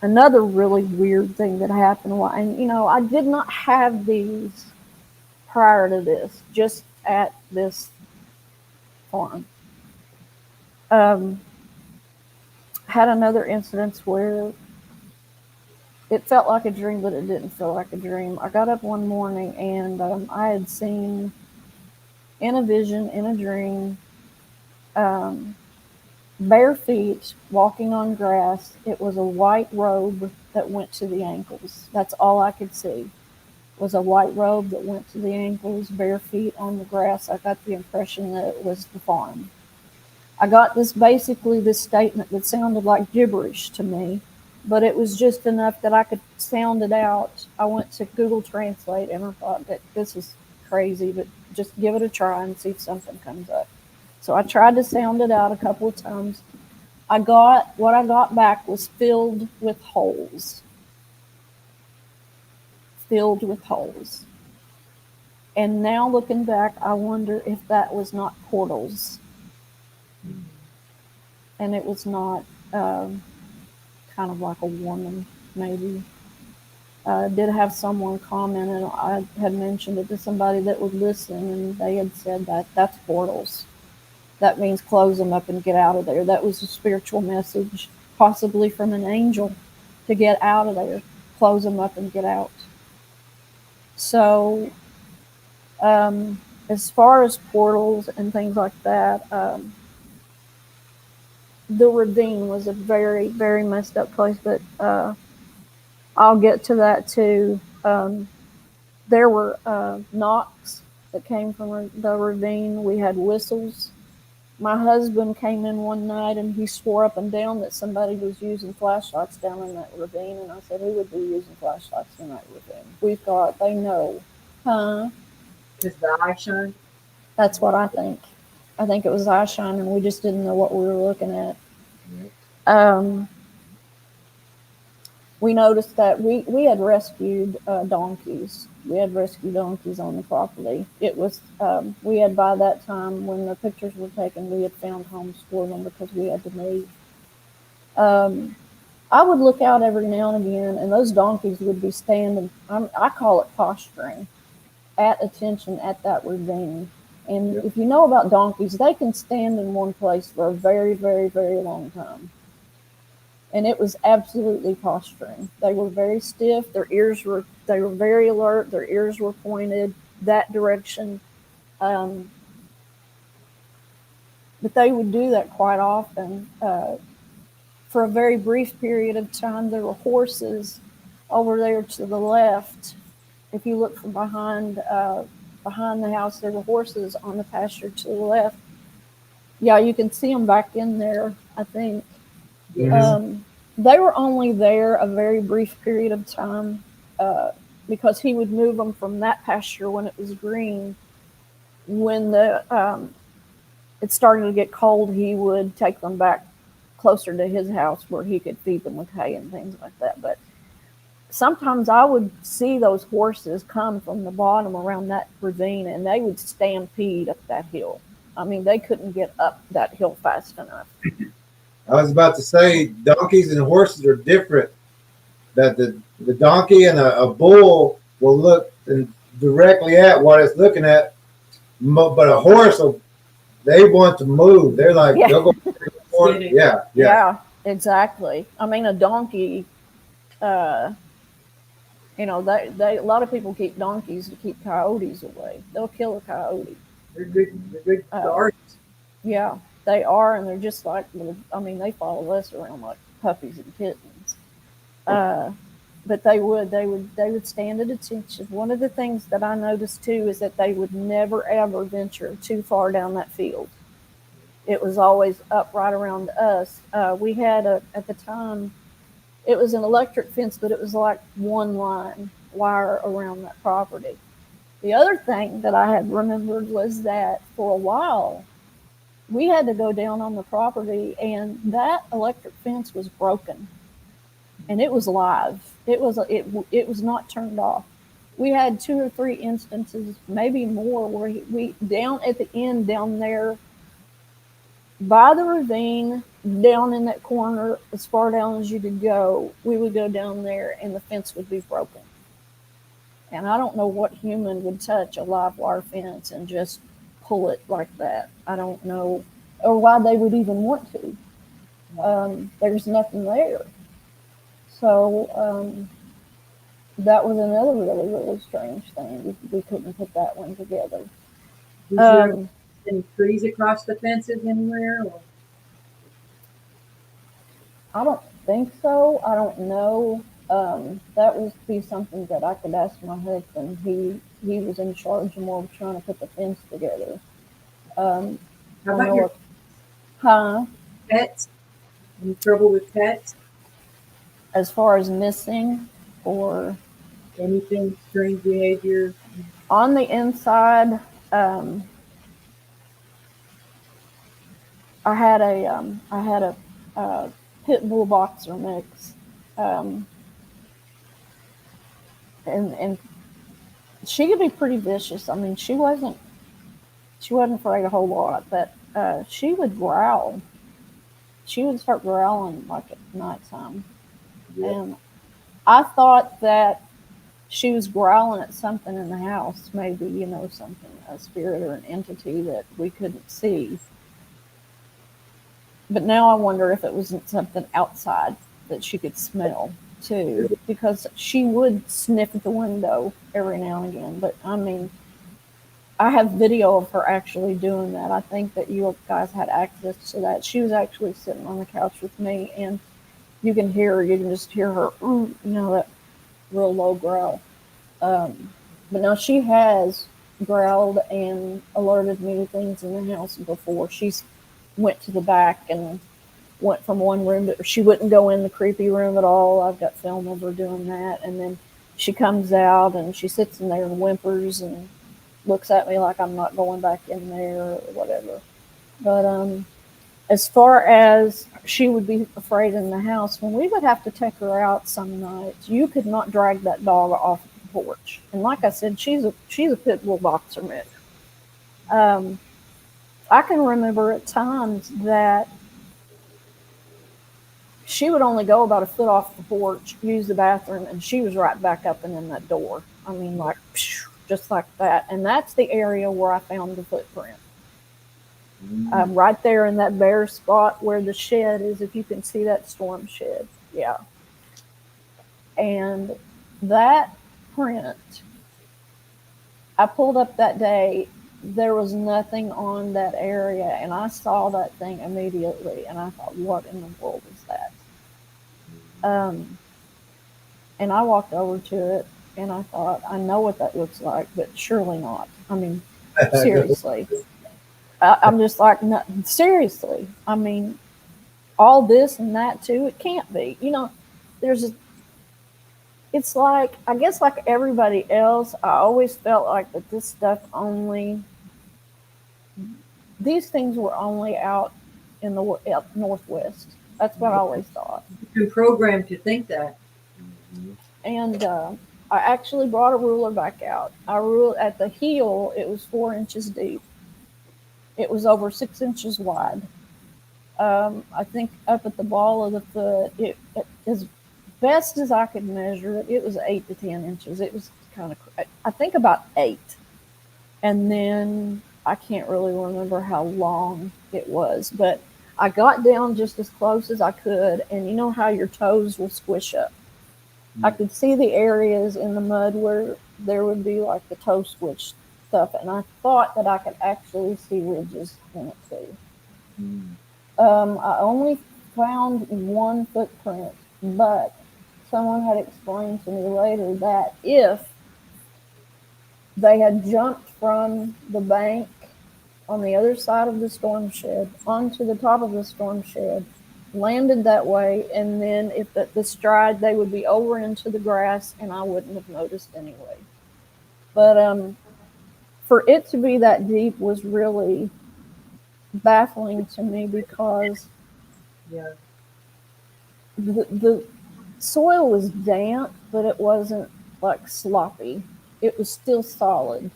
Another really weird thing that happened, and I did not have these prior to this, just at this farm. Had another instance where it felt like a dream, but it didn't feel like a dream. I got up one morning, and I had seen in a vision, in a dream, bare feet walking on grass. It was a white robe that went to the ankles. That's all I could see, was a white robe that went to the ankles, bare feet on the grass. I got the impression that it was the farm. I got this statement that sounded like gibberish to me, but it was just enough that I could sound it out. I went to Google Translate, and I thought that this is crazy, but just give it a try and see if something comes up. So I tried to sound it out a couple of times. What I got back was filled with holes. Filled with holes. And now looking back, I wonder if that was not portals. And it was not kind of like a woman, maybe. Did have someone comment, and I had mentioned it to somebody that would listen, and they had said that that's portals. That means close them up and get out of there. That was a spiritual message, possibly from an angel, to get out of there. Close them up and get out. So, as far as portals and things like that, the ravine was a very, very messed up place, but I'll get to that too. There were knocks that came from the ravine. We had whistles. My husband came in one night, and he swore up and down that somebody was using flashlights down in that ravine. And I said, who would be using flashlights in that ravine? We thought, they know. Huh? Does the eye shine? That's what I think. I think it was eye shine, and we just didn't know what we were looking at. We noticed that we had rescued donkeys. We had rescued donkeys on the property. It was, we had, by that time when the pictures were taken, we had found homes for them because we had to move. I would look out every now and again, and those donkeys would be standing, I call it posturing, at attention at that ravine. And Yep. if you know about donkeys, they can stand in one place for a very, very, very long time. And it was absolutely posturing. They were very stiff. They were very alert. Their ears were pointed that direction. But they would do that quite often. For a very brief period of time, there were horses over there to the left. If you look from behind the house, there were horses on the pasture to the left. Yeah, you can see them back in there, I think. They were only there a very brief period of time because he would move them from that pasture when it was green. When it started to get cold, he would take them back closer to his house where he could feed them with hay and things like that. But sometimes I would see those horses come from the bottom around that ravine, and they would stampede up that hill. I mean, they couldn't get up that hill fast enough. I was about to say donkeys and horses are different. That the donkey and a bull will look directly at what it's looking at, but a horse they want to move. They're like, Yeah. they'll go forward. Yeah. Yeah, exactly. I mean, a donkey, a lot of people keep donkeys to keep coyotes away. They'll kill a coyote. They're good guards. Yeah, they are, and they're just like they follow us around like puppies and kittens. But they would stand at attention. One of the things that I noticed too is that they would never ever venture too far down that field. It was always up right around us. We had at the time, it was an electric fence, but it was like one line wire around that property. The other thing that I had remembered was that for a while, we had to go down on the property, and that electric fence was broken, and it was live. It was not turned off. We had 2 or 3 instances, maybe more, where we down at the end down there by the ravine, down in that corner, as far down as you could go, we would go down there and the fence would be broken. And I don't know what human would touch a live wire fence and just pull it like that. I don't know, or why they would even want to. There's nothing there. So that was another really, really strange thing. We couldn't put that one together. Was there any trees across the fences anywhere? Or? I don't think so. I don't know. That would be something that I could ask my husband. He was in charge more of trying to put the fence together. How about your pets? Any trouble with pets? As far as missing or anything, strange behavior? On the inside, I had a pit bull boxer mix, and she could be pretty vicious. I mean, she wasn't afraid a whole lot, but she would growl. She would start growling like at nighttime, and I thought that she was growling at something in the house, maybe something, a spirit or an entity that we couldn't see. But now I wonder if it wasn't something outside that she could smell too, because she would sniff at the window every now and again. But I mean, I have video of her actually doing that. I think that you guys had access to that. She was actually sitting on the couch with me, and you can just hear her, that real low growl. But now she has growled and alerted me to things in the house before. She's went to the back and went from one room, but she wouldn't go in the creepy room at all. I've got film of her doing that. And then she comes out and she sits in there and whimpers and looks at me like I'm not going back in there or whatever. But as far as she would be afraid in the house, when we would have to take her out some nights, you could not drag that dog off the porch. And like I said, she's a pit bull boxer mix. I can remember at times that she would only go about a foot off the porch, use the bathroom, and she was right back up and in that door. I mean, like, just just like that. And that's the area where I found the footprint. Mm. Right there in that bare spot where the shed is, if you can see that storm shed. Yeah. And that print, I pulled up that day, there was nothing on that area, and I saw that thing immediately, and I thought, what in the world is that? And I walked over to it, and I thought, I know what that looks like, but surely not. I mean, seriously. I'm just like, no, seriously. I mean, all this and that too, it can't be. You know, it's like, I guess like everybody else, I always felt like that this stuff only, these things were only out in the up northwest. That's what I always thought. You've been programmed to think that. And I actually brought a ruler back out. I ruled at the heel, it was 4 inches deep. It was over 6 inches wide. I think up at the ball of the foot, it as best as I could measure it, it was 8 to 10 inches. It was kind of, I think about 8. And then I can't really remember how long it was, but I got down just as close as I could. And you know how your toes will squish up? I could see the areas in the mud where there would be like the toe squish stuff. And I thought that I could actually see ridges in it too. I only found one footprint, but someone had explained to me later that if they had jumped from the bank on the other side of the storm shed onto the top of the storm shed, landed that way, and then if the stride, they would be over into the grass, and I wouldn't have noticed anyway. But for it to be that deep was really baffling to me because Yeah. the soil was damp, but it wasn't like sloppy. It was still solid.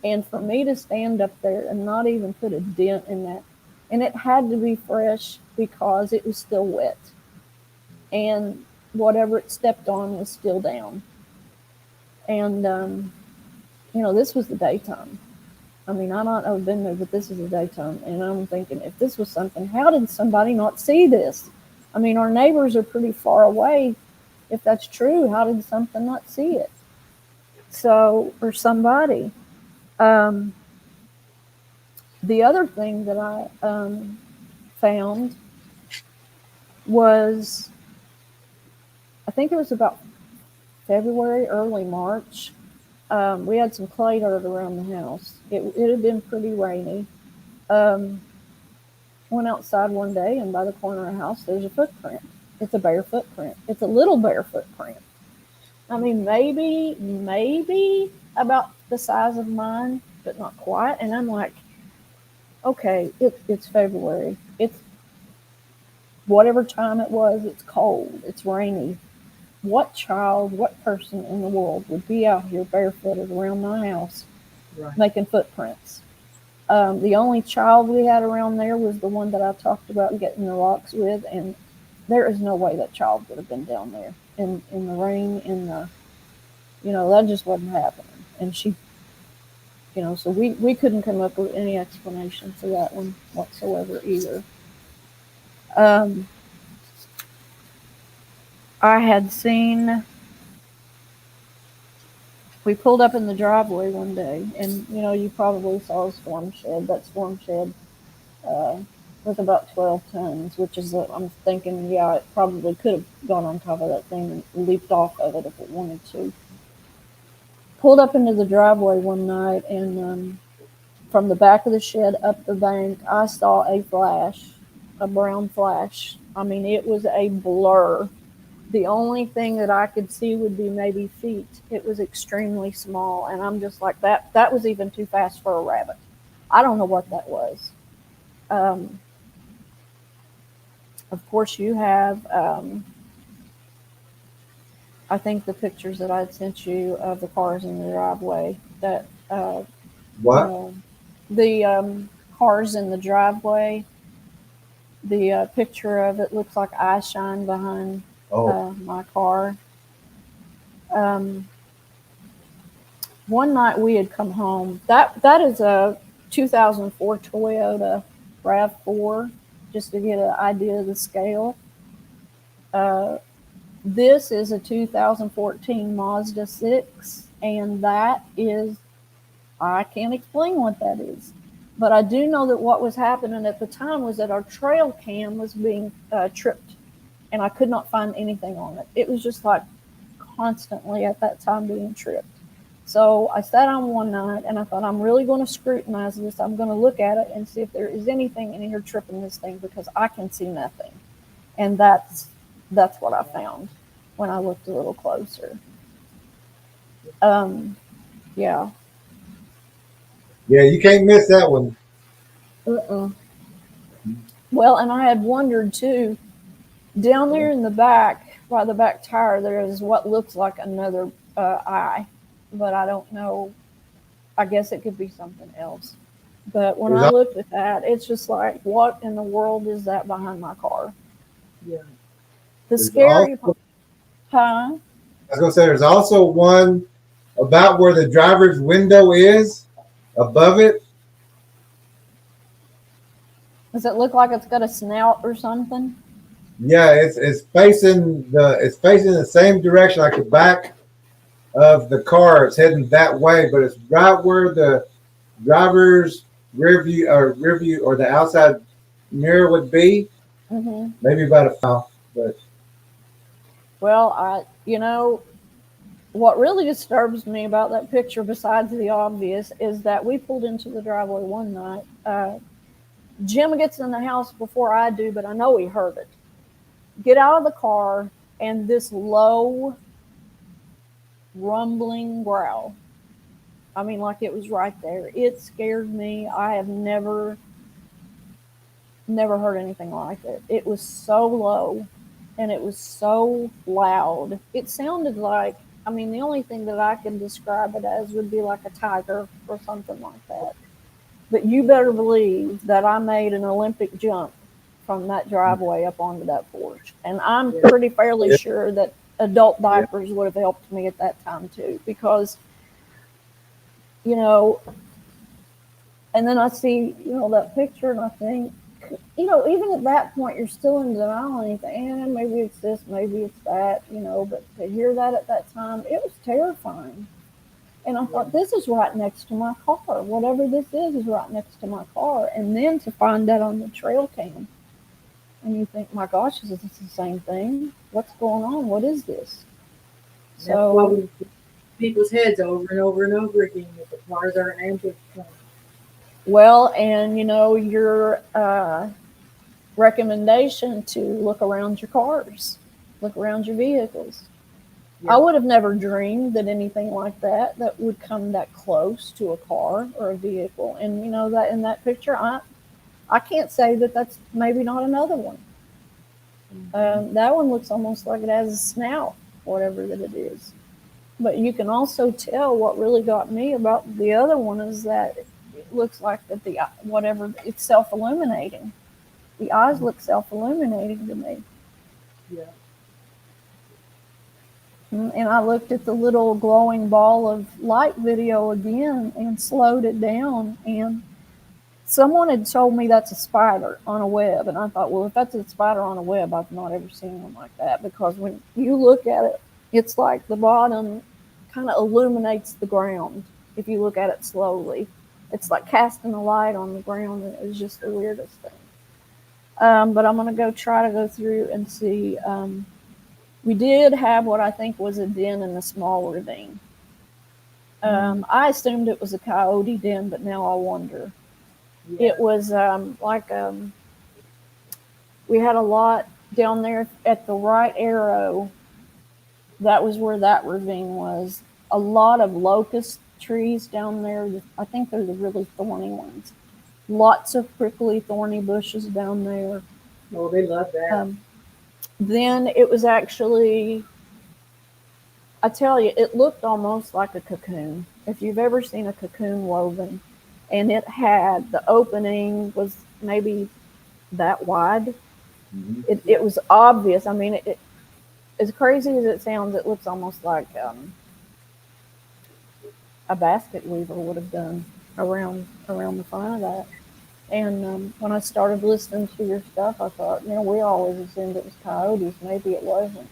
And for me to stand up there and not even put a dent in that, and it had to be fresh because it was still wet. And whatever it stepped on was still down. And, you know, this was the daytime. I mean, I don't know, I've been there, but this is the daytime. And I'm thinking, if this was something, how did somebody not see this? I mean, our neighbors are pretty far away. If that's true, how did something not see it? So, or somebody. The other thing that I found was, I think it was about February, early March. We had some clay dirt around the house. It had been pretty rainy. Went outside one day, and by the corner of the house, there's a footprint. It's a bare footprint. It's a little bare footprint. I mean, maybe about the size of mine, but not quite. And I'm like, okay, it's February. It's whatever time it was, it's cold, it's rainy. What child, what person in the world would be out here barefooted around my house making footprints? The only child we had around there was the one that I talked about getting the rocks with, and there is no way that child would have been down there in the rain, that just wasn't happening. And she, so we couldn't come up with any explanation for that one whatsoever either. I had seen, we pulled up in the driveway one day, and you probably saw a storm shed. That storm shed was about 12 tons, which is, I'm thinking, yeah, it probably could have gone on top of that thing and leaped off of it if it wanted to. Pulled up into the driveway one night, and from the back of the shed up the bank, I saw a flash, a brown flash. I mean, it was a blur. The only thing that I could see would be maybe feet. It was extremely small, and I'm just like, that was even too fast for a rabbit. I don't know what that was. Of course, you have, I think, the pictures that I sent you of the cars in the driveway. That What? The cars in the driveway. The picture of it looks like eye shine behind my car. one night we had come home. That is a 2004 Toyota RAV4, just to get an idea of the scale. This is a 2014 Mazda 6, and that is, I can't explain what that is. But I do know that what was happening at the time was that our trail cam was being tripped, and I could not find anything on it. It was just like constantly at that time being tripped. So I sat on one night and I thought, I'm really going to scrutinize this. I'm going to look at it and see if there is anything in here tripping this thing, because I can see nothing. And that's what I found when I looked a little closer. Yeah. Yeah, you can't miss that one. Well, and I had wondered too, down there in the back, by the back tire, there is what looks like another eye, but I don't know. I guess it could be something else. But when I looked at that, it's just like, what in the world is that behind my car? Yeah. The scary part, huh? I was going to say, there's also one about where the driver's window is, above it. Does it look like it's got a snout or something? Yeah, it's facing the same direction, like the back of the car. It's heading that way, but it's right where the driver's rear view or the outside mirror would be. Mm-hmm. Maybe about a mile, but well, what really disturbs me about that picture, besides the obvious, is that we pulled into the driveway one night. Jim gets in the house before I do, but I know he heard it. Get out of the car, and this low, rumbling growl. I mean, like it was right there. It scared me. I have never heard anything like it. It was so low, and it was so loud. It sounded like, I mean, the only thing that I can describe it as would be like a tiger or something like that. But you better believe that I made an Olympic jump from that driveway up onto that porch. And I'm pretty fairly sure that adult diapers would have helped me at that time too, because, and then I see, that picture and I think, even at that point, you're still in denial and you think, maybe it's this, maybe it's that, but to hear that at that time, it was terrifying. And I thought, this is right next to my car. Whatever this is right next to my car. And then to find that on the trail cam. And you think, my gosh, is this the same thing? What's going on? What is this? So people's heads over and over and over again if the cars are an ambush plan. Well, and your recommendation to look around your cars, look around your vehicles. Yeah. I would have never dreamed that anything like that would come that close to a car or a vehicle. And that in that picture, I can't say that that's maybe not another one. Mm-hmm. That one looks almost like it has a snout, whatever that it is. But you can also tell what really got me about the other one is that it looks like that it's self-illuminating. The eyes look self-illuminating to me. Yeah. And I looked at the little glowing ball of light video again and slowed it down. And someone had told me that's a spider on a web. And I thought, well, if that's a spider on a web, I've not ever seen one like that. Because when you look at it, it's like the bottom kind of illuminates the ground. If you look at it slowly, it's like casting a light on the ground. And it was just the weirdest thing. But I'm going to try to go through and see. We did have what I think was a den in a small ravine. I assumed it was a coyote den, but now I wonder. Yeah. It was we had a lot down there at the right arrow. That was where that ravine was. A lot of locust trees down there. I think they're the really thorny ones. Lots of prickly, thorny bushes down there. Oh, they love that. Then it was actually, I tell you, it looked almost like a cocoon. If you've ever seen a cocoon woven, and it had, the opening was maybe that wide. Mm-hmm. It was obvious. I mean, it as crazy as it sounds, it looks almost like a basket weaver would have done around the front of that. And when I started listening to your stuff, I thought, we always assumed it was coyotes. Maybe it wasn't.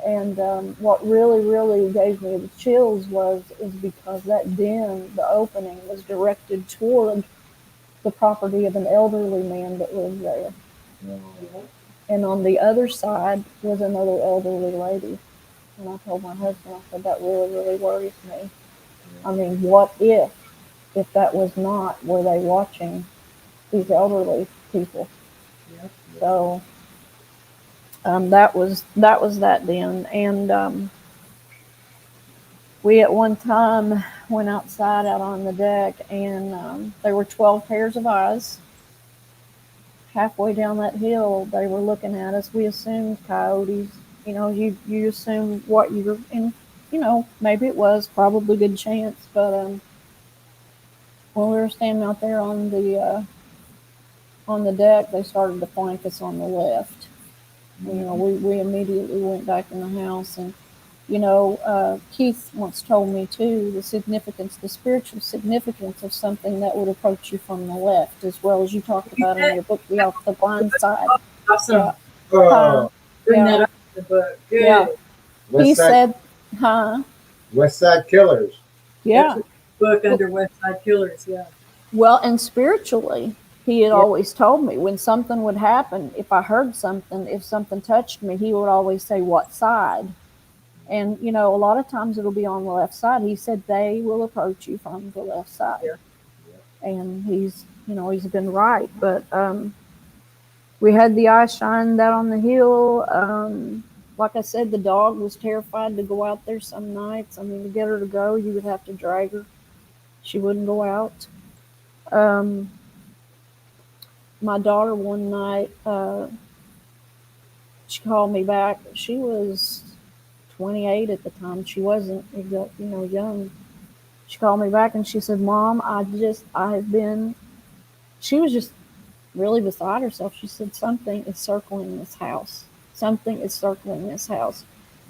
And what really, really gave me the chills is because that den, the opening, was directed toward the property of an elderly man that lived there. And on the other side was another elderly lady. And I told my husband, I said, that really, really worries me. I mean, what if that was not, were they watching these elderly people? So that was that den. And we at one time went outside out on the deck, and there were 12 pairs of eyes. Halfway down that hill, they were looking at us. We assumed coyotes. You assume what you're in. Maybe it was, probably a good chance. But when we were standing out there on the deck, they started to flank us on the left. We immediately went back in the house. And Keith once told me too, the spiritual significance of something that would approach you from the left, as well as you talked about in your book, The Blind Side. Awesome. Oh, Bring that up in the book. Good. Yeah. He said, West Side Killers. Yeah. Book under West Side Killers. Yeah. Well, and spiritually, he had always told me when something would happen, if I heard something, if something touched me, he would always say, what side? And, a lot of times it'll be on the left side. He said, they will approach you from the left side. Yeah. And he's been right. But we had the eye shine that on the hill. Like I said, the dog was terrified to go out there some nights. I mean, to get her to go, you would have to drag her. She wouldn't go out. My daughter one night, she called me back. She was 28 at the time. She wasn't, young. She called me back and she said, Mom, she was just really beside herself. She said, something is circling this house. Something is circling this house.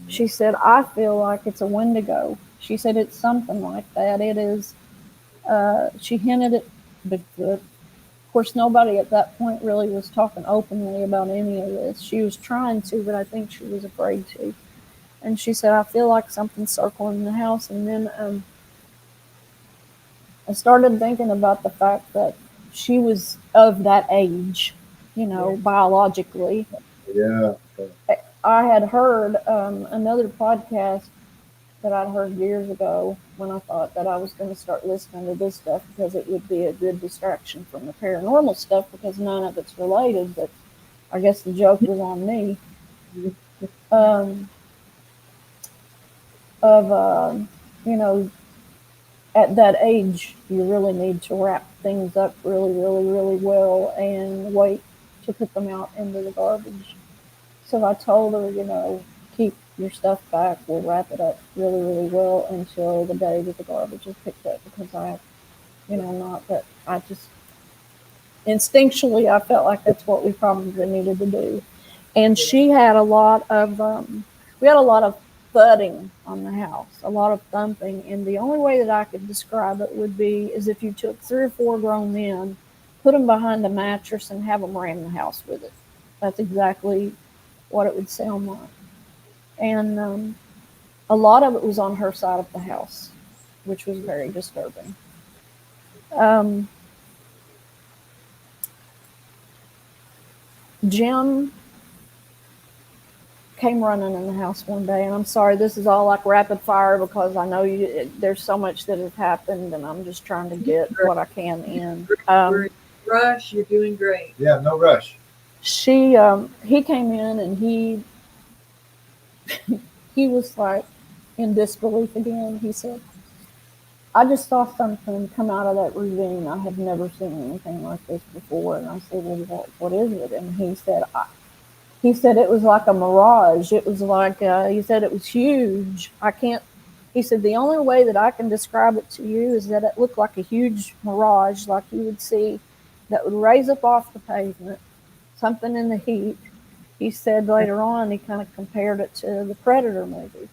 She said, I feel like it's a Wendigo. She said, it's something like that. It is, she hinted at Bigfoot. Of course, nobody at that point really was talking openly about any of this. She was trying to, but I think she was afraid to. And she said, I feel like something's circling the house. And then I started thinking about the fact that she was of that age, biologically. Yeah. I had heard another podcast that I'd heard years ago when I thought that I was going to start listening to this stuff because it would be a good distraction from the paranormal stuff because none of it's related, but I guess the joke was on me. At that age, you really need to wrap things up really, really, really well and wait to put them out into the garbage. So I told her, keep your stuff back. We'll wrap it up really, really well until the day that the garbage is picked up because I just instinctually I felt like that's what we probably needed to do. And she had a lot of, we had a lot of thudding on the house, a lot of thumping. And the only way that I could describe it would be is if you took 3 or 4 grown men, put them behind a mattress and have them ram the house with it. That's exactly what it would sound like. And a lot of it was on her side of the house, which was very disturbing. Jim came running in the house one day, and I'm sorry, this is all like rapid fire because I know there's so much that has happened, and I'm just trying to get what I can in. Rush, you're doing great. Yeah, no rush. He came in and he was like in disbelief again. He said, I just saw something come out of that ravine. I have never seen anything like this before. And I said, well, what is it? And he said it was like a mirage. It was like, he said it was huge. He said, the only way that I can describe it to you is that it looked like a huge mirage, like you would see that would raise up off the pavement, something in the heat. He said later on, he kind of compared it to the Predator movie.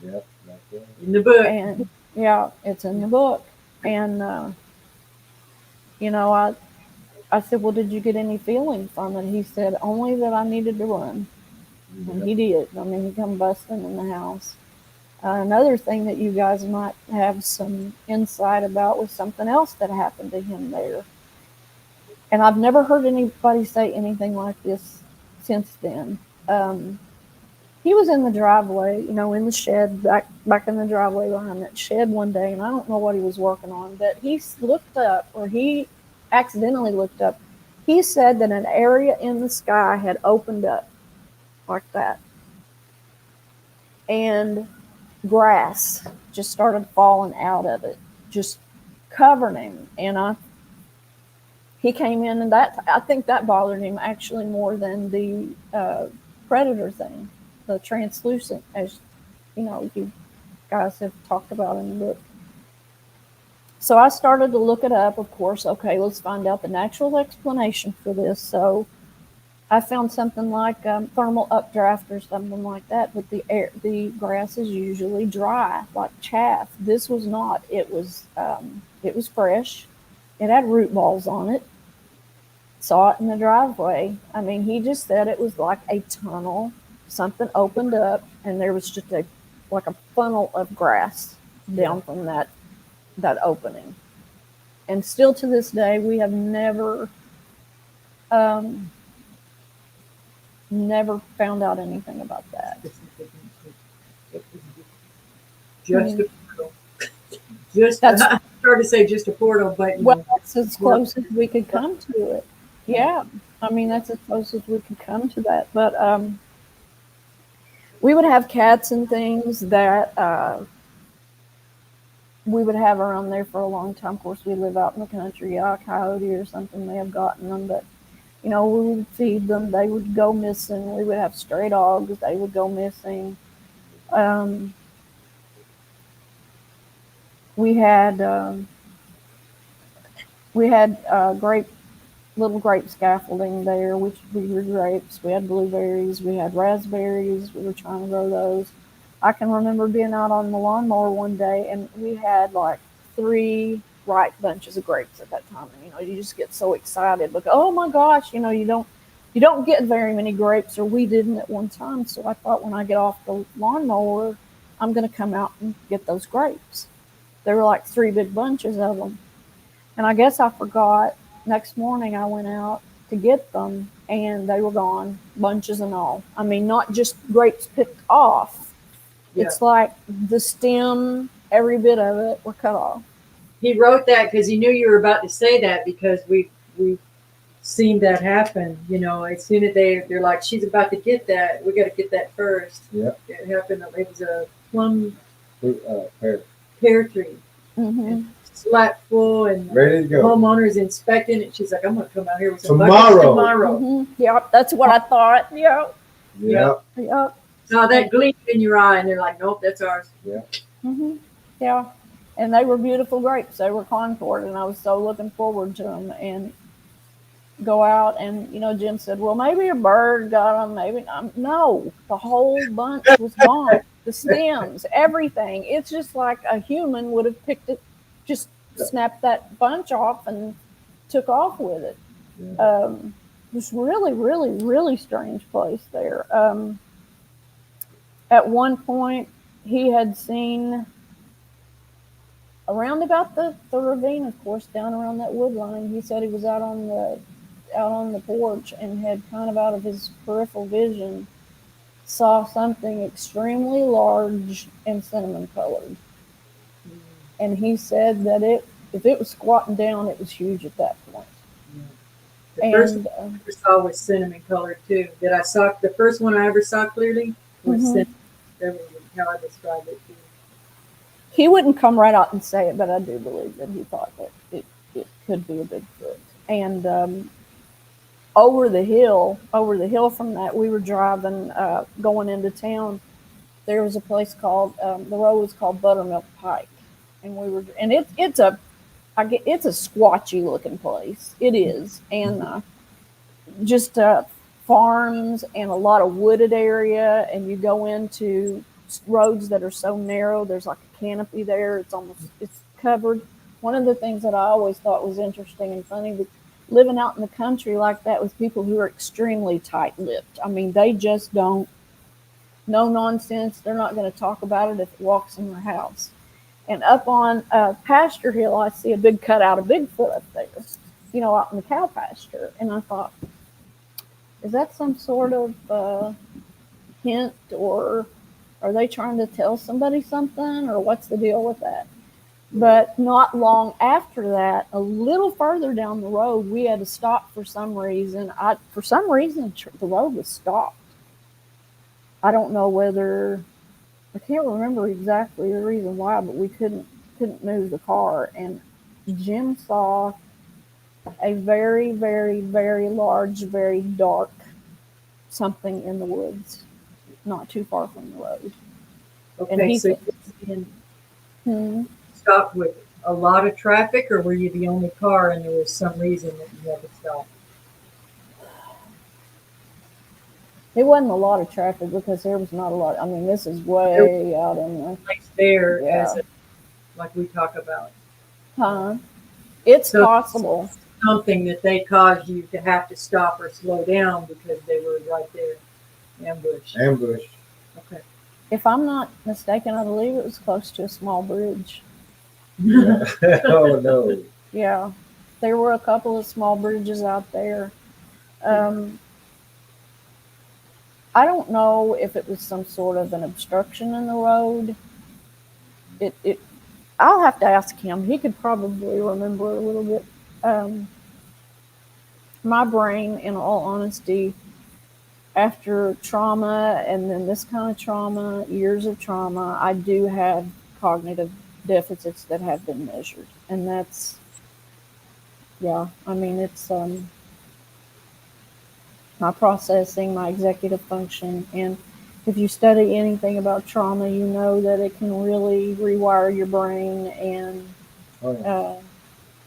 Yep, that's it. In the book. And Yeah, it's in the book. And, you know, I said, well, did you get any feeling from it? He said, only that I needed to run. And he did. I mean, he come busting in the house. Another thing that you guys might have some insight about was something else that happened to him there. And I've never heard anybody say anything like this since then. He was in the driveway, you know, in the shed, back in the driveway behind that shed one day, and I don't know what he was working on, but he looked up, or he accidentally looked up. He said that an area in the sky had opened up like that. And grass just started falling out of it, just covered him. And he came in, and I think that bothered him actually more than the predator thing, the translucent, as you know, you guys have talked about in the book. So I started to look it up, of course. Okay, let's find out the natural explanation for this. So I found something like thermal updraft or something like that, but the grass is usually dry, like chaff. This was not. It was fresh. It had root balls on it. Saw it in the driveway. I mean, he just said it was like a tunnel. Something opened up, and there was just like a funnel of grass down from that opening. And still to this day, we have never found out anything about that. Just a portal. Just that's hard to say, just a portal, but well, that's as close as we could come to it. Yeah, I mean that's as close as we could come to that. But we would have cats and things that we would have around there for a long time. Of course, we live out in the country. Yeah, a coyote or something may have gotten them, but you know, we would feed them. They would go missing. We would have stray dogs. They would go missing. We had little grape scaffolding there, which we grew grapes. We had blueberries. We had raspberries. We were trying to grow those. I can remember being out on the lawnmower one day, and we had like 3 ripe bunches of grapes at that time. And you know, you just get so excited because, oh my gosh, you know, you don't get very many grapes, or we didn't at one time. So I thought, when I get off the lawnmower, I'm going to come out and get those grapes. There were like 3 big bunches of them. And I guess I forgot. Next morning I went out to get them, and they were gone, bunches and all. I mean, not just grapes picked off. Yeah. It's like the stem, every bit of it were cut off. He wrote that because he knew you were about to say that, because we've seen that happen. You know, as soon as they're like, she's about to get that, we got to get that first. Yeah. It happened. It was a plum pear tree. Mm-hmm. Slap full, and ready to go. Homeowner's inspecting it. She's like, I'm going to come out here with some tomorrow. Mm-hmm. Yep, that's what I thought. Yep. Yep. Saw that gleam in your eye, and they're like, nope, that's ours. Yeah. Mm-hmm. Yeah. And they were beautiful grapes. They were Concord, and I was so looking forward to them. And go out, and you know, Jim said, well, maybe a bird got them, maybe not. No, the whole bunch was gone. The stems, everything. It's just like a human would have picked it, just snapped that bunch off and took off with it. Yeah. This really, really, really strange place there. At one point, he had seen around about the ravine, of course, down around that wood line. He said he was out on the porch and had kind of out of his peripheral vision saw something extremely large and cinnamon colored. And he said that if it was squatting down, it was huge at that point. The first one I ever saw was cinnamon colored too. The first one I ever saw clearly was cinnamon. That was how I described it too. He wouldn't come right out and say it, but I do believe that he thought that it could be a Bigfoot. And over the hill from that, we were driving, going into town. There was a place called the road was called Buttermilk Pike, and it's a squatchy looking place. It is, and just farms and a lot of wooded area, and you go into roads that are so narrow. There's like a canopy there. It's covered. One of the things that I always thought was interesting and funny, that living out in the country like that with people who are extremely tight-lipped. I mean, they just don't, no nonsense. They're not going to talk about it if it walks in their house. And up on Pasture Hill, I see a big cutout of Bigfoot up there, you know, out in the cow pasture. And I thought, is that some sort of hint, or are they trying to tell somebody something, or what's the deal with that? But not long after that, a little further down the road, we had to stop for some reason. The road was stopped. I don't know whether, I can't remember exactly the reason why, but we couldn't move the car. And Jim saw a very, very, very large, very dark something in the woods, not too far from the road. Okay, And he so said, you been stopped with a lot of traffic, or were you the only car and there was some reason that you had to stop? it wasn't a lot of traffic because there was not a lot. I mean, this is way out in the, Place there Yeah. as a, like we talk about. It's So- possible. Something that they caused you to have to stop or slow down because they were right there, ambushed. Ambush. Okay. If I'm not mistaken, I believe it was close to a small bridge. Oh no. Yeah, there were a couple of small bridges out there. I don't know if it was some sort of an obstruction in the road. I'll have to ask him. He could probably remember a little bit. My brain, in all honesty, after trauma and then this kind of trauma, years of trauma, I do have cognitive deficits that have been measured. And that's, yeah, I mean, it's my processing, my executive function. And if you study anything about trauma, you know that it can really rewire your brain, and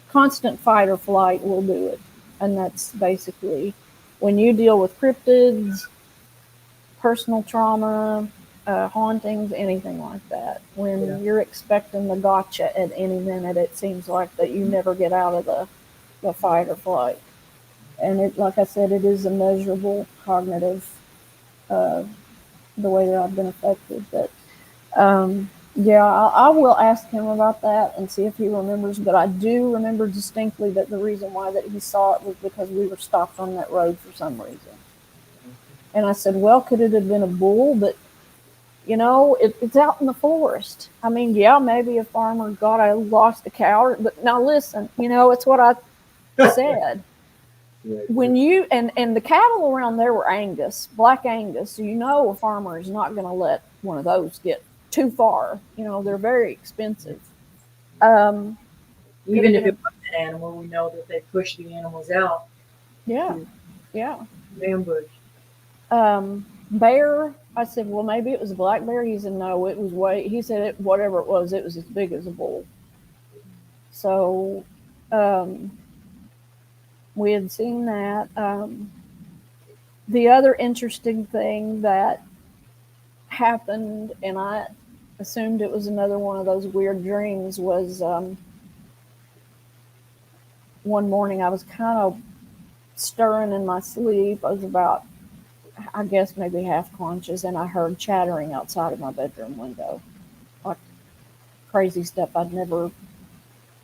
constant fight or flight will do it. And that's basically when you deal with cryptids, personal trauma, hauntings, anything like that. When you're expecting the gotcha at any minute, it seems like that you never get out of the fight or flight. And it, like I said, it is a measurable cognitive, the way that I've been affected. But yeah, I will ask him about that and see if he remembers. But I do remember distinctly that the reason why that he saw it was because we were stopped on that road for some reason. And I said, well, could it have been a bull? But, you know, it's out in the forest. I mean, yeah, maybe a farmer, God, I lost a cow. But now listen, you know, it's what I said. When you, and the cattle around there were Angus, black Angus, so you know a farmer is not going to let one of those get too far. You know, they're very expensive. Even if it was an animal, we know that they push the animals out. Yeah, yeah. Ambush. Bear, I said, well, maybe it was a black bear. He said, no, it was he said, whatever it was as big as a bull. So, we had seen that. The other interesting thing that happened, and I assumed it was another one of those weird dreams, was one morning I was kind of stirring in my sleep. I was about, I guess, maybe half conscious, and I heard chattering outside of my bedroom window, like crazy stuff I'd never,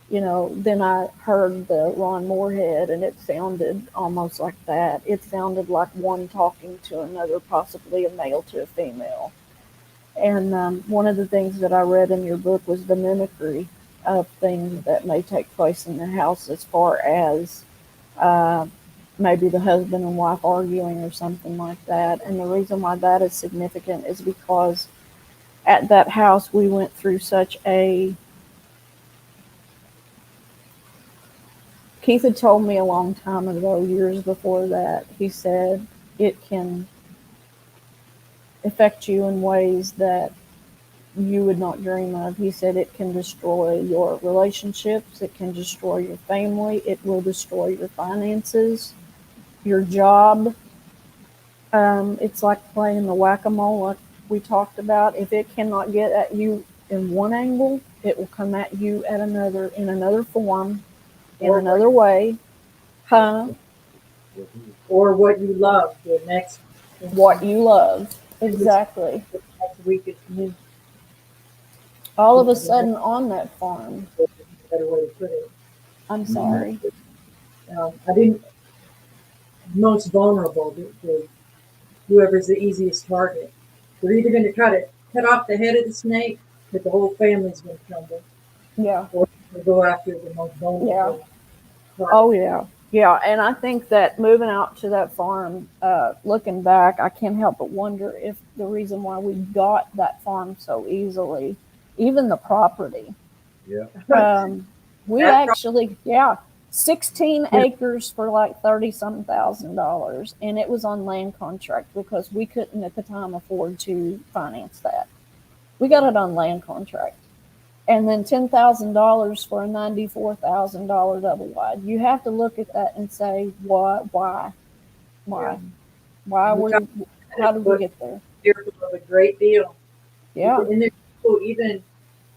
you know. Then I heard the Ron Moorhead, and it sounded almost like that. It sounded like one talking to another, possibly a male to a female. And one of the things that I read in your book was the mimicry of things that may take place in the house, as far as maybe the husband and wife arguing or something like that. And the reason why that is significant is because at that house we went through such a... Keith had told me a long time ago, years before that, he said it can affect you in ways that you would not dream of. He said it can destroy your relationships, it can destroy your family, it will destroy your finances, your job. It's like playing the whack-a-mole. we talked about if it cannot get at you in one angle, it will come at you at another, in another form, in another way. Huh? Or what you love, the next What you love. Exactly. next week is new. All of a sudden on that farm. Better way to put it. I'm sorry. I didn't. Most vulnerable to whoever's the easiest target. They're either going to try to cut off the head of the snake, but the whole family's going to crumble, Yeah. or they go after the most vulnerable. Target. Oh, yeah. Yeah. And I think that moving out to that farm, looking back, I can't help but wonder if the reason why we got that farm so easily, even the property. Yeah. We actually, 16 acres for like $30-something thousand, and it was on land contract because we couldn't at the time afford to finance that. We got it on land contract, and then $10,000 for a $94,000 double wide. You have to look at that and say, what? Why? How did we get there? Fearful of a great deal. Yeah. And there's people, even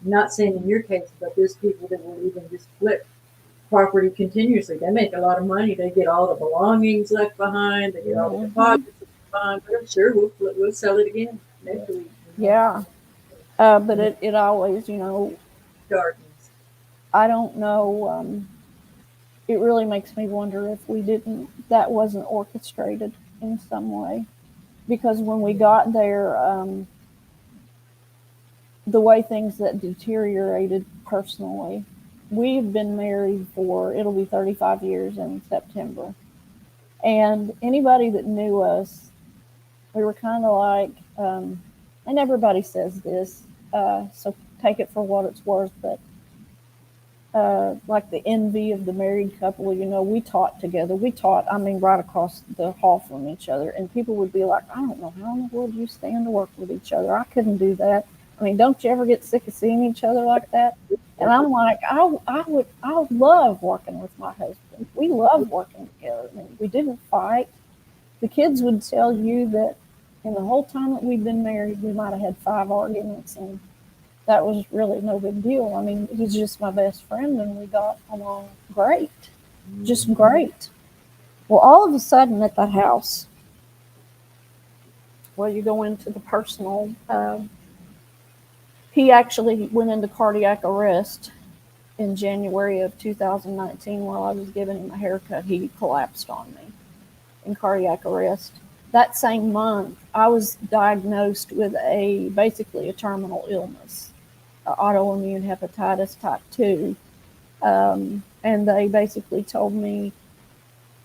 not saying in your case, but there's people that will even just flip property continuously. They make a lot of money. They get all the belongings left behind. They get all the deposits left behind. But I'm sure we'll sell it again next week. Yeah. But it always, Darkness. I don't know. It really makes me wonder if that wasn't orchestrated in some way. Because when we got there, the way things that deteriorated personally, we've been married it'll be 35 years in September. And anybody that knew us, we were kind of like, and everybody says this, so take it for what it's worth, but like the envy of the married couple, we taught together. Right across the hall from each other. And people would be like, I don't know how in the world you stand to work with each other. I couldn't do that. Don't you ever get sick of seeing each other like that? And I'm like, I love working with my husband. We love working together. We didn't fight. The kids would tell you that in the whole time that we've been married, we might have had 5 arguments, and that was really no big deal. He's just my best friend, and we got along great, just great. Well, all of a sudden at that house, you go into the personal, he actually went into cardiac arrest in January of 2019 while I was giving him a haircut. He collapsed on me in cardiac arrest. That same month, I was diagnosed with basically a terminal illness, autoimmune hepatitis type 2. And they basically told me,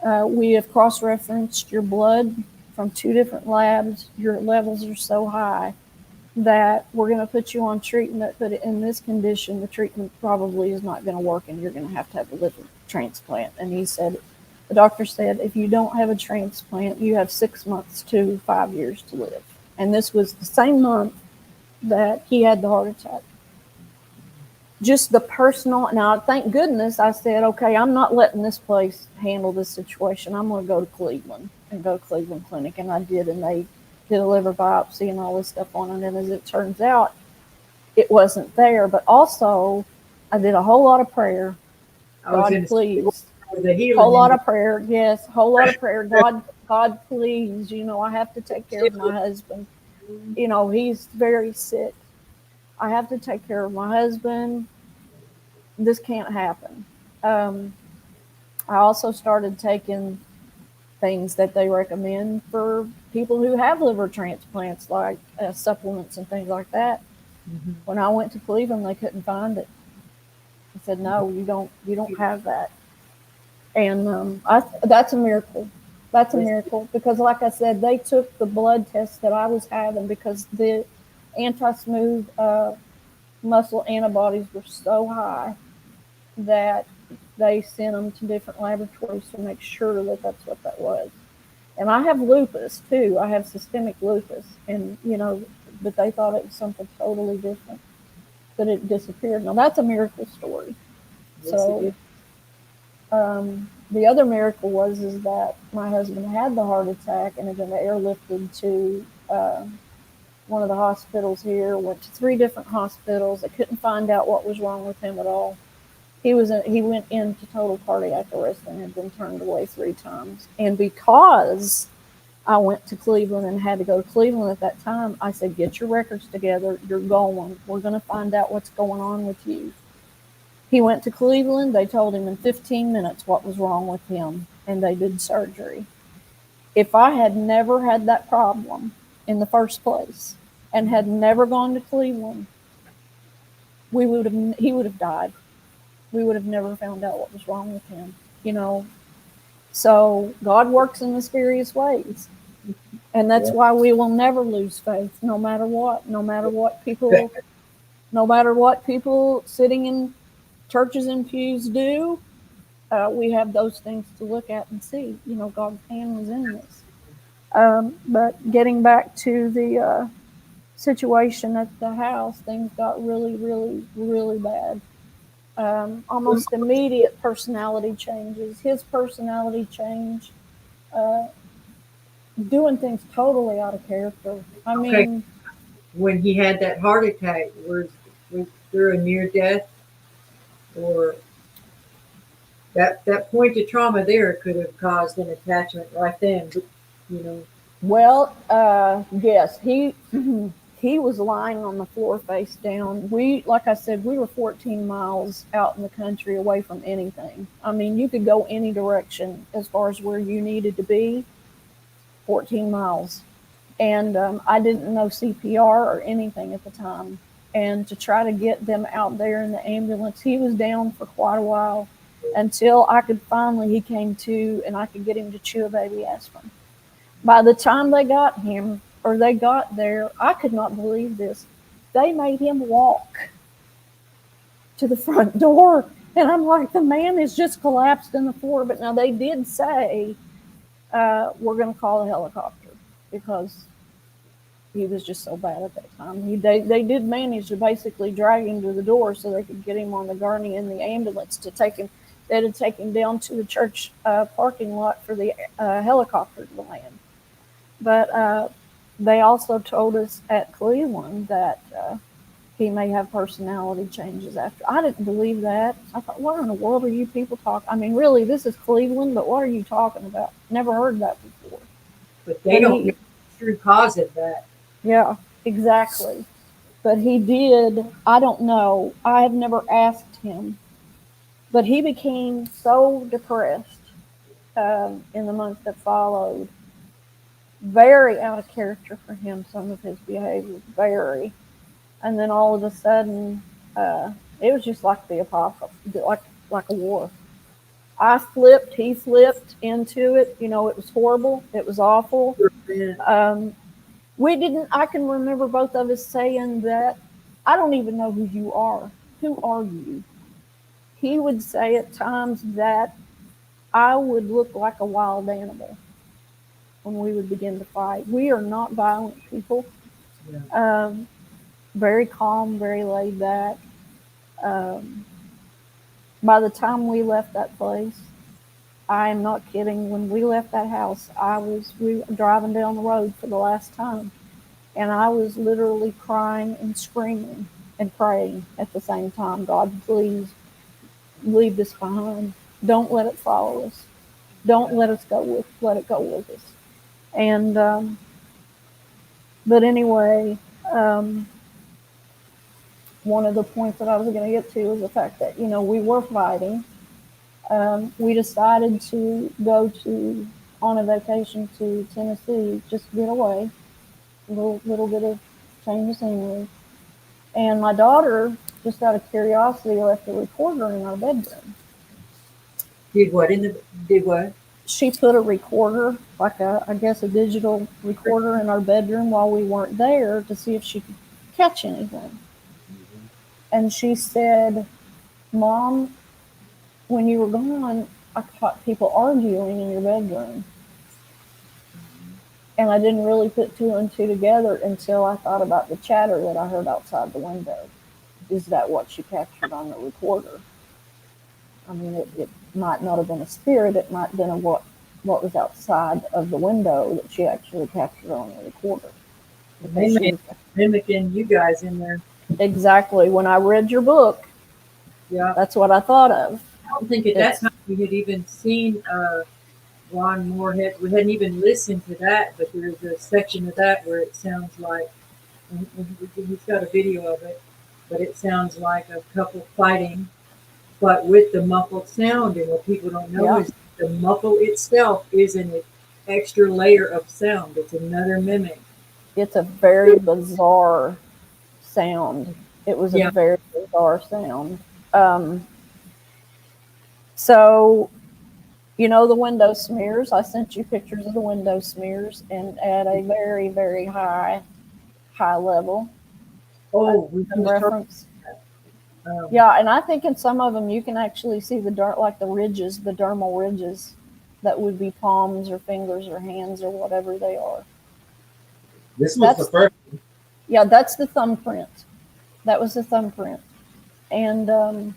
we have cross-referenced your blood from 2 different labs. Your levels are so high that we're going to put you on treatment, but in this condition, the treatment probably is not going to work, and you're going to have a liver transplant. And the doctor said, if you don't have a transplant, you have 6 months to 5 years to live. And this was the same month that he had the heart attack. Just the personal. Now, thank goodness I said, okay, I'm not letting this place handle this situation. I'm going to go to Cleveland and go to Cleveland Clinic. And I did, and they did a liver biopsy and all this stuff on it. And as it turns out, it wasn't there. But also, I did a whole lot of prayer. God, please. A whole lot of prayer. Yes, a whole lot of prayer. God, please. I have to take care of my husband. He's very sick. I have to take care of my husband. This can't happen. I also started taking things that they recommend for people who have liver transplants, like supplements and things like that. Mm-hmm. When I went to Cleveland, they couldn't find it. I said, no, you don't have that. And that's a miracle. That's a miracle because, like I said, they took the blood test that I was having because the anti-smooth muscle antibodies were so high that they sent them to different laboratories to make sure that that's what that was. And I have lupus too. I have systemic lupus, and but they thought it was something totally different. But it disappeared. Now that's a miracle story. Yes, so, the other miracle is that my husband had the heart attack and had been airlifted to one of the hospitals here, went to 3 different hospitals. They couldn't find out what was wrong with him at all. He went into total cardiac arrest and had been turned away 3 times. And because I went to Cleveland and had to go to Cleveland at that time, I said, get your records together. You're going. We're going to find out what's going on with you. He went to Cleveland. They told him in 15 minutes what was wrong with him, and they did surgery. If I had never had that problem in the first place and had never gone to Cleveland, he would have died. We would have never found out what was wrong with him, you know. So God works in mysterious ways. And that's why we will never lose faith, no matter what. No matter what people sitting in churches and pews do, we have those things to look at and see. You know, God's hand was in this. But getting back to the situation at the house, things got really, really, really bad. Almost immediate personality changes. His personality changed. Doing things totally out of character. I mean, when he had that heart attack, was there a near death, or that point of trauma there could have caused an attachment right then, you know? well, yes, he was lying on the floor face down. Like I said, we were 14 miles out in the country away from anything. I mean, you could go any direction as far as where you needed to be. 14 miles. And I didn't know CPR or anything at the time. And to try to get them out there in the ambulance, he was down for quite a while until he came to, and I could get him to chew a baby aspirin. By the time they got there, I could not believe this. They made him walk to the front door. And I'm like, the man is just collapsed in the floor. But now they did say, we're going to call a helicopter because he was just so bad at that time. They did manage to basically drag him to the door so they could get him on the gurney in the ambulance to take him. They had to take him down to the church parking lot for the helicopter to land. But they also told us at Cleveland that he may have personality changes after. I didn't believe that. I thought, what in the world are you people talking? I mean, really, this is Cleveland, but what are you talking about? Never heard that before. But they don't know the true cause of that. Yeah, exactly. But he did. I don't know. I have never asked him. But he became so depressed in the month that followed. Very out of character for him, some of his behavior. Very. And then all of a sudden, it was just like the apocalypse, like a war. I flipped, he flipped into it. You know, it was horrible. It was awful. I can remember both of us saying that, I don't even know who you are. Who are you? He would say at times that I would look like a wild animal when we would begin to fight. We are not violent people. Yeah. Very calm, very laid back. By the time we left that place, I am not kidding. When we left that house, we were driving down the road for the last time, and I was literally crying and screaming and praying at the same time. God, please leave this behind. Don't let it follow us. Don't let it go with us. And but anyway, one of the points that I was going to get to is the fact that, you know, we were fighting. We decided to go on a vacation to Tennessee, just to get away, a little bit of change of scenery. And my daughter, just out of curiosity, left a recorder in our bedroom. Did what? She put a recorder, I guess a digital recorder in our bedroom while we weren't there to see if she could catch anything. And she said, Mom, when you were gone, I caught people arguing in your bedroom. And I didn't really put 2 and 2 together until I thought about the chatter that I heard outside the window. Is that what she captured on the recorder? I mean, it might not have been a spirit. It might have been what was outside of the window that she actually captured on the recorder. They may mimicking you guys in there. Exactly. When I read your book, Yeah. that's what I thought of. I don't think at that time we had even seen Ron Moorhead. We hadn't even listened to that, but there's a section of that where it sounds like he's got a video of it, but it sounds like a couple fighting, but with the muffled sound. And what people don't know is the muffle itself is an extra layer of sound. It's another mimic. It's a very bizarre sound. It was a very bizarre sound. So, you know, the window smears, I sent you pictures of the window smears, and at a very, very high level. Oh, we can reference. Yeah, and I think in some of them you can actually see the like the ridges, the dermal ridges that would be palms or fingers or hands or whatever they are. This was the first. Yeah, that's the thumbprint. That was the thumbprint. And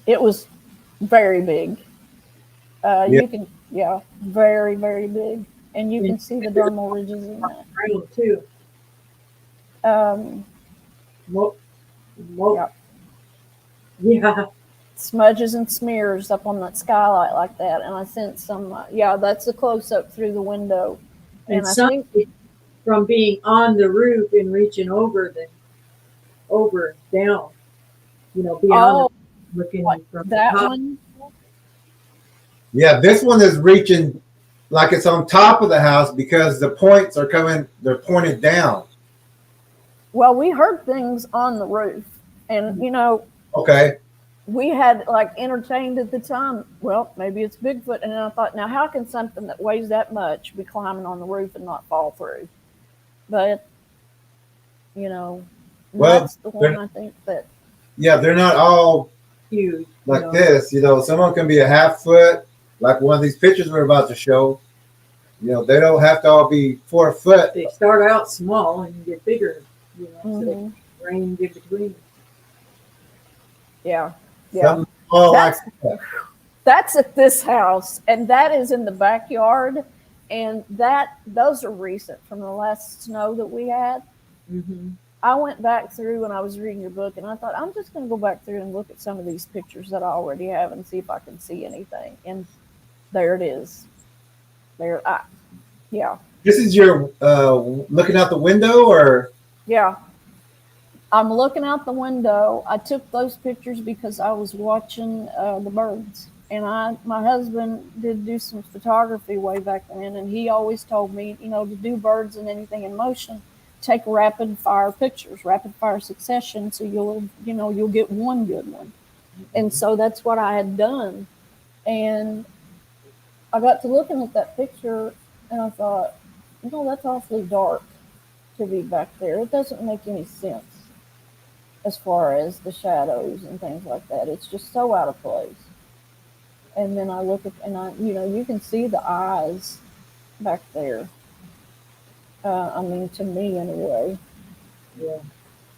it was very big. You can, very, very big. And you can see the dermal ridges in that. Too. Yeah. Smudges and smears up on that skylight like that. And I sent some, that's a close-up through the window. And I think from being on the roof and reaching over, down, you know, beyond looking from that the top. one. Yeah, this one is reaching like it's on top of the house because the points are coming, they're pointed down. Well, we heard things on the roof, and you know, we had like entertained at the time, well, maybe it's Bigfoot. And I thought, now how can something that weighs that much be climbing on the roof and not fall through? But, you know, that's the one I think that. Yeah, they're not all huge like this. You know, someone can be a half foot, like one of these pictures we're about to show. You know, they don't have to all be 4 foot. They start out small and get bigger, you know, so they range in between. Yeah. Yeah. That's at this house, and that is in the backyard, and those are recent from the last snow that we had. I went back through when I was reading your book, and I thought, I'm just going to go back through and look at some of these pictures that I already have and see if I can see anything. And there it is. This is your looking out the window, or? Yeah. I'm looking out the window. I took those pictures because I was watching the birds. And my husband did do some photography way back when, and he always told me, you know, to do birds and anything in motion, take rapid fire pictures, rapid fire succession, so you'll get one good one. And so that's what I had done. And I got to looking at that picture, and I thought, you know, that's awfully dark to be back there. It doesn't make any sense as far as the shadows and things like that. It's just so out of place. And then I look at, and you can see the eyes back there. I mean, to me anyway. Yeah.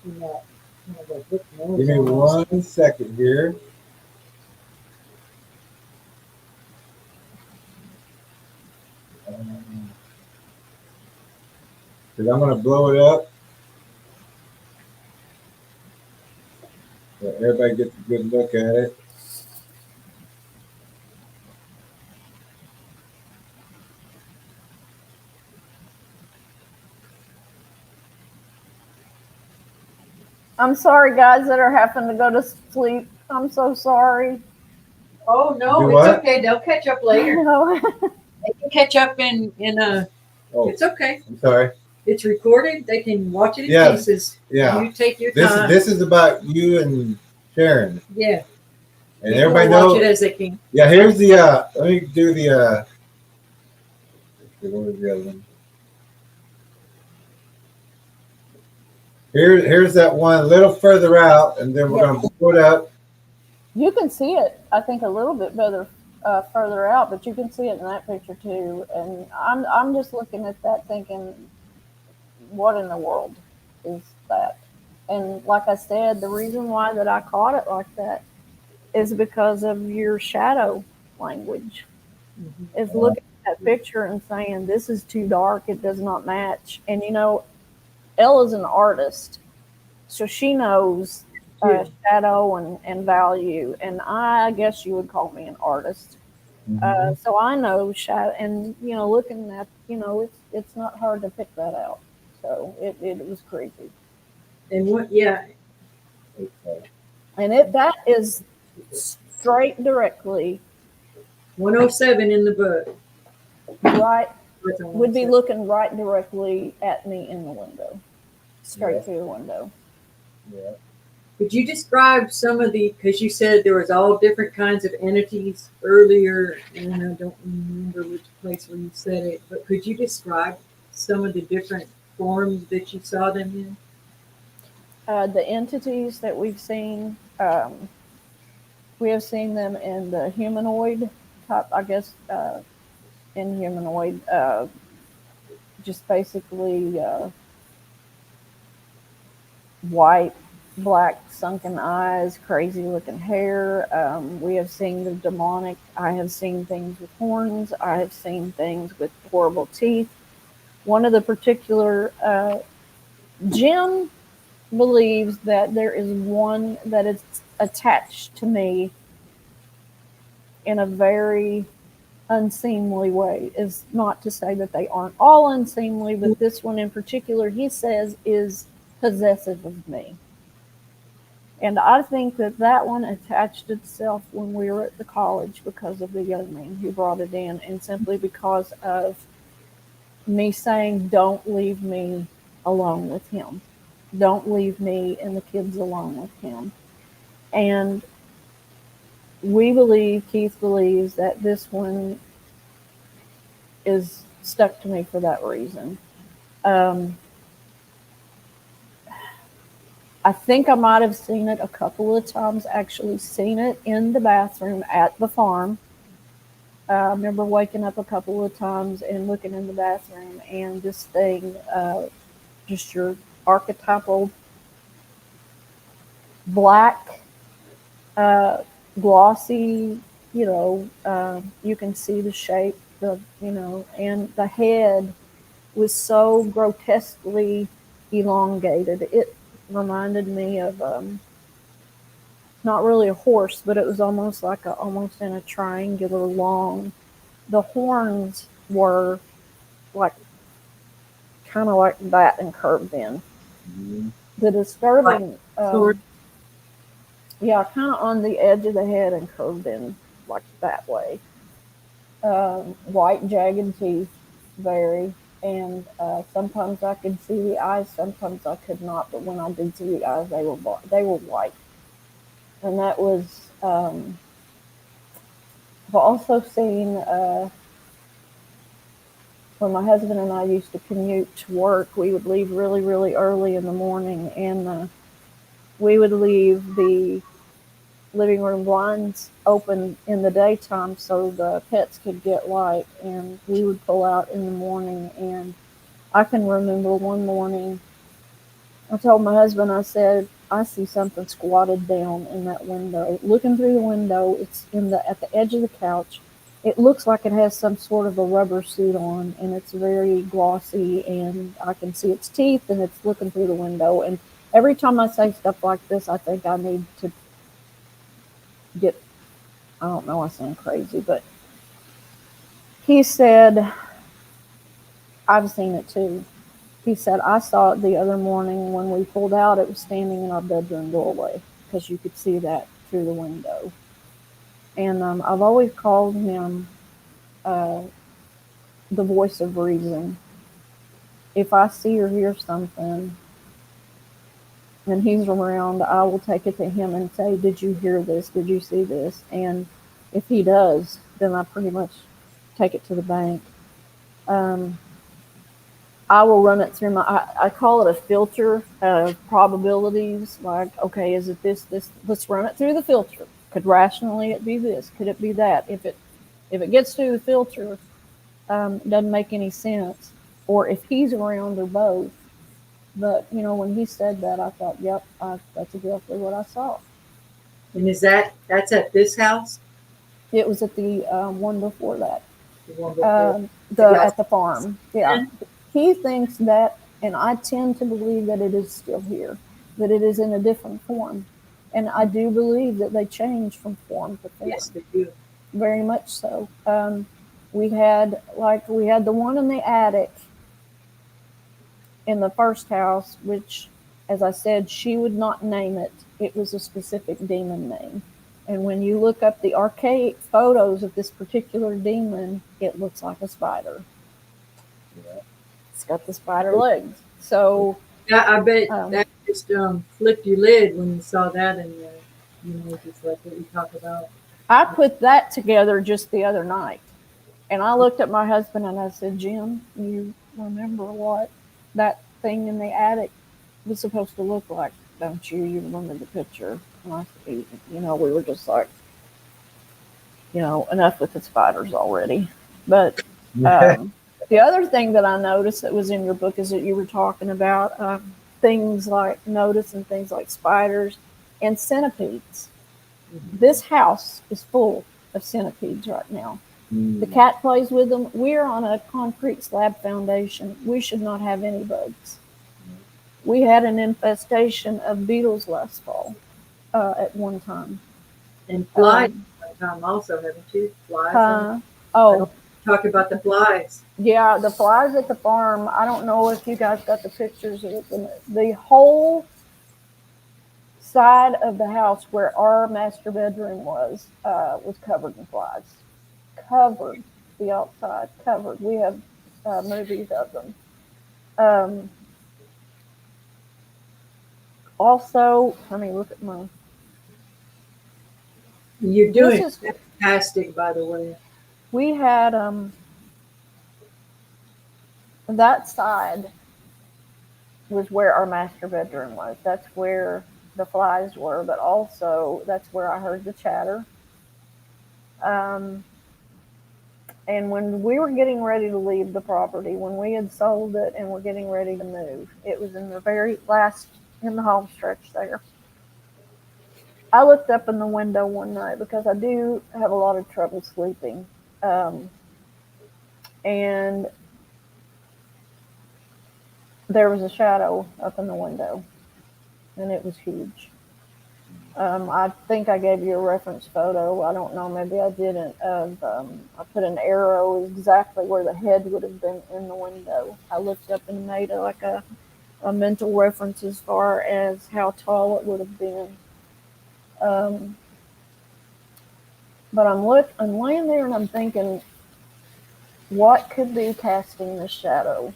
Give me 1 second here. Because I'm going to blow it up. So everybody gets a good look at it. I'm sorry, guys, that are having to go to sleep. I'm so sorry. Oh, no, it's okay. They'll catch up later. They can catch up in it's okay. I'm sorry. It's recorded. They can watch it in pieces. Yeah. You take your time. This is about you and Sharon. Yeah. And everybody knows. Watch it as they can. Yeah, here's the, let me do the, what was the other one? Here's that one a little further out, and then we're going to blow it up. You can see it, I think, a little bit better further out, but you can see it in that picture too. And I'm just looking at that thinking, what in the world is that? And like I said, the reason why that I caught it like that is because of your shadow language. Is that picture and saying, this is too dark, it does not match. And Ella's an artist, so she knows shadow and value, and I guess you would call me an artist. So I know shadow, and looking at it's not hard to pick that out. So it was creepy. And what? Yeah. And that is straight directly 107 in the book. right. What's on Would be 107? looking right directly at me in the window, straight through the window. Yeah. Could you describe some of because you said there was all different kinds of entities earlier, and I don't remember which place where you said it, but could you describe some of the different forms that you saw them in? The entities that we've seen, we have seen them in the humanoid type, I guess, in humanoid, just basically white, black, sunken eyes, crazy looking hair. We have seen the demonic. I have seen things with horns. I have seen things with horrible teeth. One of the particular, Jim believes that there is one that is attached to me in a very unseemly way. Is not to say that they aren't all unseemly, but this one in particular, he says, is possessive of me. And I think that one attached itself when we were at the college because of the young man who brought it in, and simply because of me saying, don't leave me alone with him. Don't leave me and the kids alone with him. And Keith believes that this one is stuck to me for that reason. I think I might have seen it a couple of times, actually seen it in the bathroom at the farm. I remember waking up a couple of times and looking in the bathroom, and this thing, just your archetypal black, glossy, you can see the shape, and the head was so grotesquely elongated. It reminded me of, not really a horse, but it was almost like almost in a triangular long. The horns were like kind of like that and curved in. The disturbing, yeah, kind of on the edge of the head and curved in like that way. White jagged teeth, very, and sometimes I could see the eyes, sometimes I could not. But when I did see the eyes, they were white, and that was. I've also seen when my husband and I used to commute to work, we would leave really, really early in the morning, and we would leave the living room blinds open in the daytime so the pets could get light, and we would pull out in the morning. And I can remember one morning, I told my husband, I said, I see something squatted down in that window. Looking through the window, it's at the edge of the couch. It looks like it has some sort of a rubber suit on, and it's very glossy, and I can see its teeth, and it's looking through the window. And every time I say stuff like this, I think I need to get, I don't know, I sound crazy, but he said, I've seen it too. He said, I saw it the other morning when we pulled out. It was standing in our bedroom doorway because you could see that through the window. And I've always called him the voice of reason. If I see or hear something and he's around, I will take it to him and say, did you hear this? Did you see this? And if he does, then I pretty much take it to the bank. I will run it through I call it a filter of probabilities. Like, okay, is it this? Let's run it through the filter. Could rationally it be this? Could it be that? If it gets through the filter, doesn't make any sense. Or if he's around or both. But, when he said that, I thought, yep, that's exactly what I saw. And that's at this house? It was at the one before that. The one before. At the farm. Yeah. He thinks that, and I tend to believe that it is still here, that it is in a different form. And I do believe that they change from form to form. Yes, they do. Very much so. We had the one in the attic in the first house, which, as I said, she would not name it. It was a specific demon name. And when you look up the archaic photos of this particular demon, it looks like a spider. Yeah. It's got the spider legs. So yeah, I bet that just flipped your lid when you saw that, and just like what we talk about. I put that together just the other night, and I looked at my husband and I said, "Jim, you remember what that thing in the attic was supposed to look like, don't you? You remember the picture?" And we were just like, enough with the spiders already. But the other thing that I noticed that was in your book is that you were talking about things like things like spiders and centipedes. Mm-hmm. This house is full of centipedes right now. Mm. The cat plays with them. We're on a concrete slab foundation. We should not have any bugs. We had an infestation of beetles last fall at one time. And flies at one time also, haven't you? Flies. Talk about the flies. Yeah, the flies at the farm. I don't know if you guys got the pictures of it. The whole side of the house where our master bedroom was covered in flies. Covered. The outside covered. We have movies of them. Also, let me look at my. You're doing fantastic, by the way. We had that side was where our master bedroom was. That's where the flies were, but also that's where I heard the chatter. And when we were getting ready to leave the property, when we had sold it and were getting ready to move, it was in the very last in the home stretch there. I looked up in the window one night because I do have a lot of trouble sleeping. And there was a shadow up in the window, and it was huge. I think I gave you a reference photo. I don't know, maybe I didn't. I put an arrow exactly where the head would have been in the window. I looked up and made a mental reference as far as how tall it would have been. But I'm laying there and I'm thinking, what could be casting this shadow?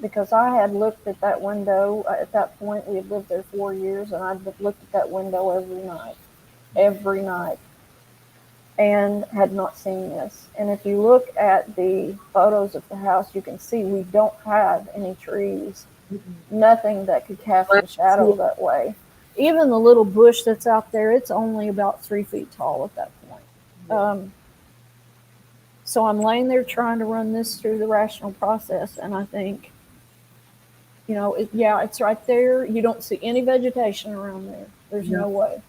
Because I had looked at that window. At that point, we had lived there 4 years, and I'd looked at that window every night, and had not seen this. And if you look at the photos of the house, you can see we don't have any trees, nothing that could cast a shadow that way. Even the little bush that's out there, it's only about 3 feet tall at that point. So I'm laying there trying to run this through the rational process, and I think, it's right there. You don't see any vegetation around there. There's no way.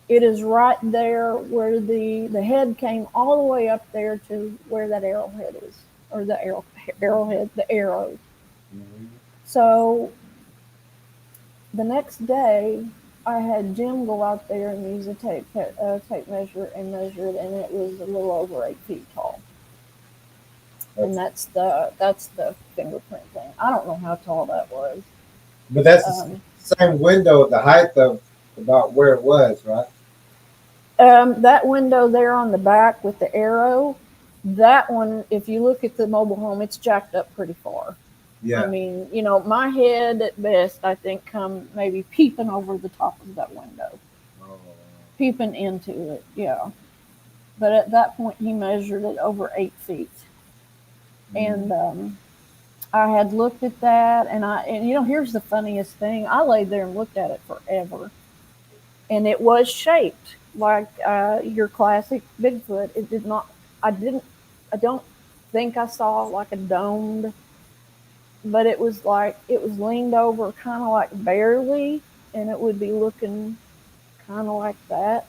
It is right there where the head came all the way up there to where that arrowhead is, or the arrowhead, the arrow. Mm-hmm. So the next day, I had Jim go out there and use a tape measure and measure it, and it was a little over 8 feet tall. And that's the fingerprint thing. I don't know how tall that was. But that's the same window, the height of about where it was, right? That window there on the back with the arrow, that one, if you look at the mobile home, it's jacked up pretty far. Yeah. I mean, my head at best, I think, come maybe peeping over the top of that window. Oh. Peeping into it, yeah. But at that point, he measured it over 8 feet. Mm. And I had looked at that, and here's the funniest thing. I laid there and looked at it forever. And it was shaped like your classic Bigfoot. It did not, I don't think I saw like a domed, but it was leaned over kind of like barely, and it would be looking kind of like that.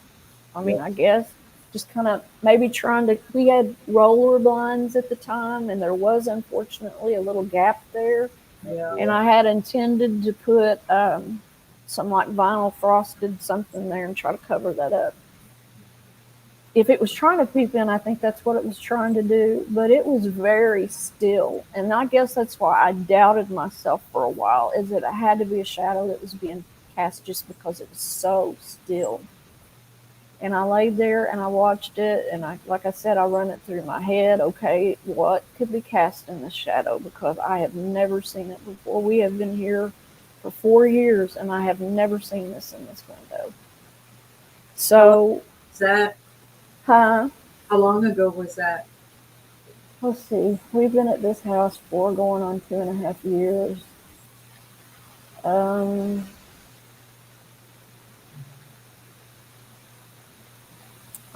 I mean, I guess just kind of maybe trying to, we had roller blinds at the time, and there was unfortunately a little gap there. Yeah. And I had intended to put some like vinyl frosted something there and try to cover that up. If it was trying to peep in, I think that's what it was trying to do, but it was very still. And I guess that's why I doubted myself for a while, is that it had to be a shadow that was being cast just because it was so still. And I laid there and I watched it, and like I said, I run it through my head. Okay, what could be cast in the shadow? Because I have never seen it before. We have been here for 4 years, and I have never seen this in this window. So, Is that, huh? how long ago was that? Let's see. We've been at this house for going on 2.5 years.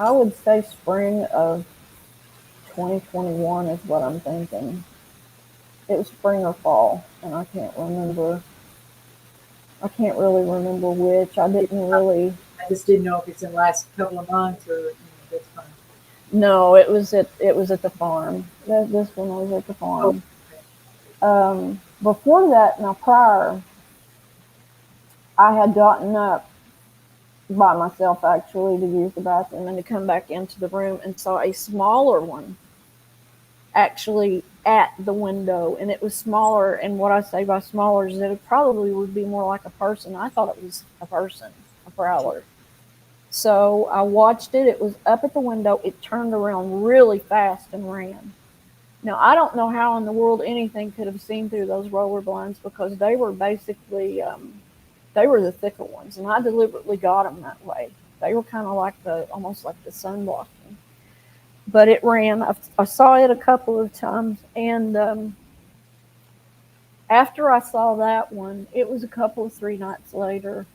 I would say spring of 2021 is what I'm thinking. It was spring or fall, and I can't remember. I can't really remember which. I didn't really. I just didn't know if it's in the last couple of months or this time. No, it was at the farm. This one was at the farm. Before that, now prior, I had gotten up by myself actually to use the bathroom and to come back into the room and saw a smaller one actually at the window, and it was smaller, and what I say by smaller is that it probably would be more like a person. I thought it was a person, a prowler. So I watched it. It was up at the window. It turned around really fast and ran. Now, I don't know how in the world anything could have seen through those roller blinds, because they were basically they were the thicker ones, and I deliberately got them that way. They were kind of like almost like the sun blocking. But it ran. I saw it a couple of times, and after I saw that one, it was a couple of 3 nights later.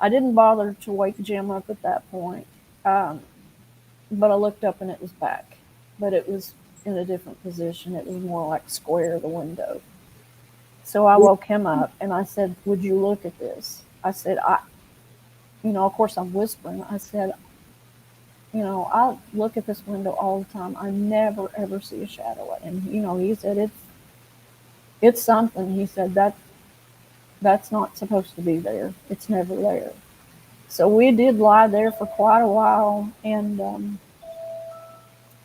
I didn't bother to wake Jim up at that point, but I looked up and it was back. But it was in a different position. It was more like square the window. So I woke him up and I said, "Would you look at this?" I said, of course I'm whispering. I said, I look at this window all the time. I never, ever see a shadow. And, he said, it's something. He said, that's not supposed to be there. It's never there. So we did lie there for quite a while. And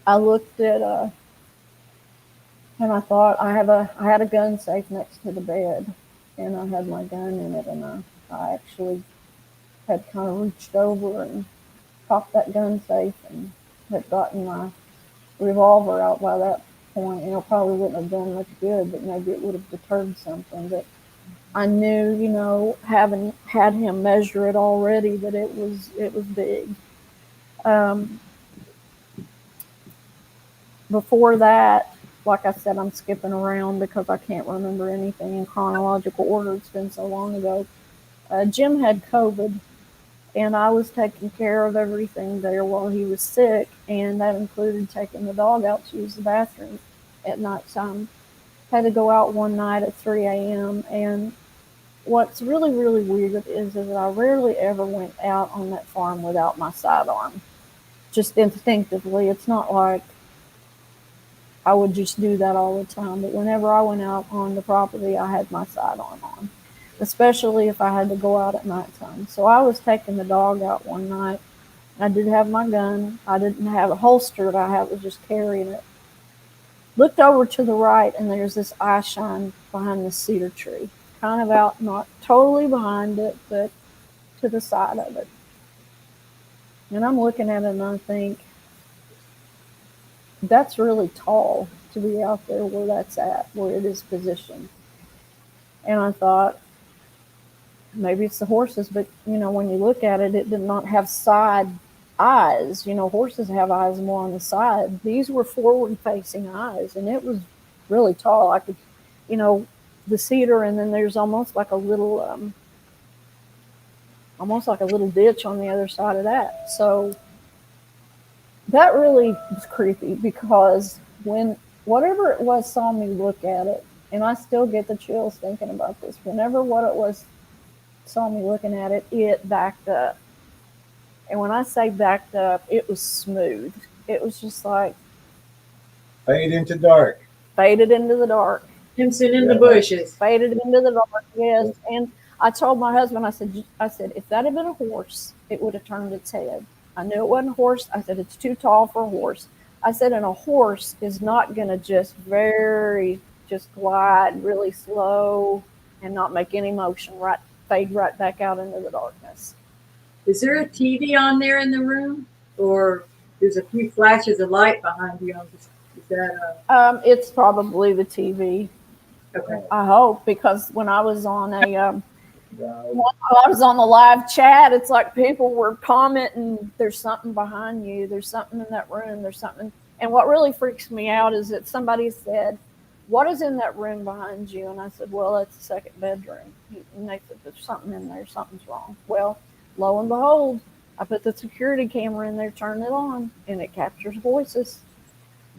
I looked at, and I thought I had a gun safe next to the bed, and I had my gun in it, and I actually had kind of reached over and popped that gun safe and had gotten my revolver out by that point. Probably wouldn't have done much good, but maybe it would have deterred something. But I knew, having had him measure it already, that it was big. Before that, like I said, I'm skipping around because I can't remember anything in chronological order. It's been so long ago. Jim had COVID, and I was taking care of everything there while he was sick, and that included taking the dog out to use the bathroom at nighttime. Had to go out one night at 3 a.m., and what's really, really weird is that I rarely ever went out on that farm without my sidearm. Just instinctively. It's not like I would just do that all the time, but whenever I went out on the property, I had my sidearm on, especially if I had to go out at nighttime. So I was taking the dog out one night. I did have my gun. I didn't have it holstered. I was just carrying it. Looked over to the right, and there's this eye shine behind the cedar tree, kind of out, not totally behind it, but to the side of it. And I'm looking at it, and I think, that's really tall to be out there where that's at, where it is positioned. And I thought, maybe it's the horses, but when you look at it, it did not have side eyes. Horses have eyes more on the side. These were forward facing eyes, and it was really tall. I could, the cedar, and then there's almost like a little ditch on the other side of that. So that really was creepy, because when whatever it was saw me look at it, and I still get the chills thinking about this, whenever what it was saw me looking at it, it backed up. And when I say backed up, it was smooth. It was just like Fade into dark. faded into the dark. Simpson in the Yeah. bushes. Faded into the dark, yes. And I told my husband, I said, if that had been a horse, it would have turned its head. I knew it wasn't a horse. I said, it's too tall for a horse. I said, and a horse is not going to just glide really slow and not make any motion, fade right back out into the darkness. Is there a TV on there in the room? Or there's a few flashes of light behind you? Is that It's probably the TV. okay? I hope, because when I was on Wow. while I was on the live chat, it's like people were commenting, there's something behind you, there's something in that room, there's something. And what really freaks me out is that somebody said, what is in that room behind you? And I said, well, that's the second bedroom. And they said, there's something in there, something's wrong. Well, lo and behold, I put the security camera in there, turned it on, and it captures voices.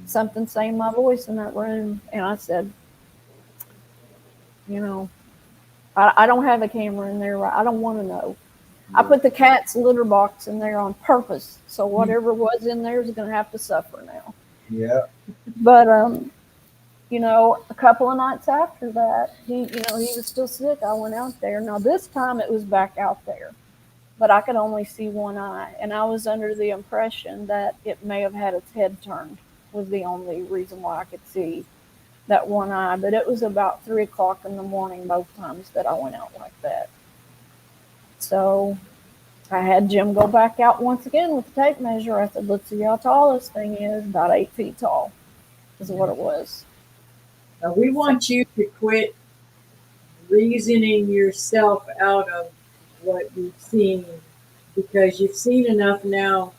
Something saying my voice in that room. And I said, you know, I don't have a camera in there. I don't want to know. I put the cat's litter box in there on purpose. So whatever was in there is going to have to suffer now. Yeah. But, you know, a couple of nights after that, he was still sick. I went out there. Now this time it was back out there, but I could only see one eye. And I was under the impression that it may have had its head turned, was the only reason why I could see that one eye. But it was about 3 o'clock in the morning both times that I went out like that. So I had Jim go back out once again with the tape measure. I said, let's see how tall this thing is. About 8 feet tall is what it was. Now we want you to quit reasoning yourself out of what you've seen, because you've seen enough now.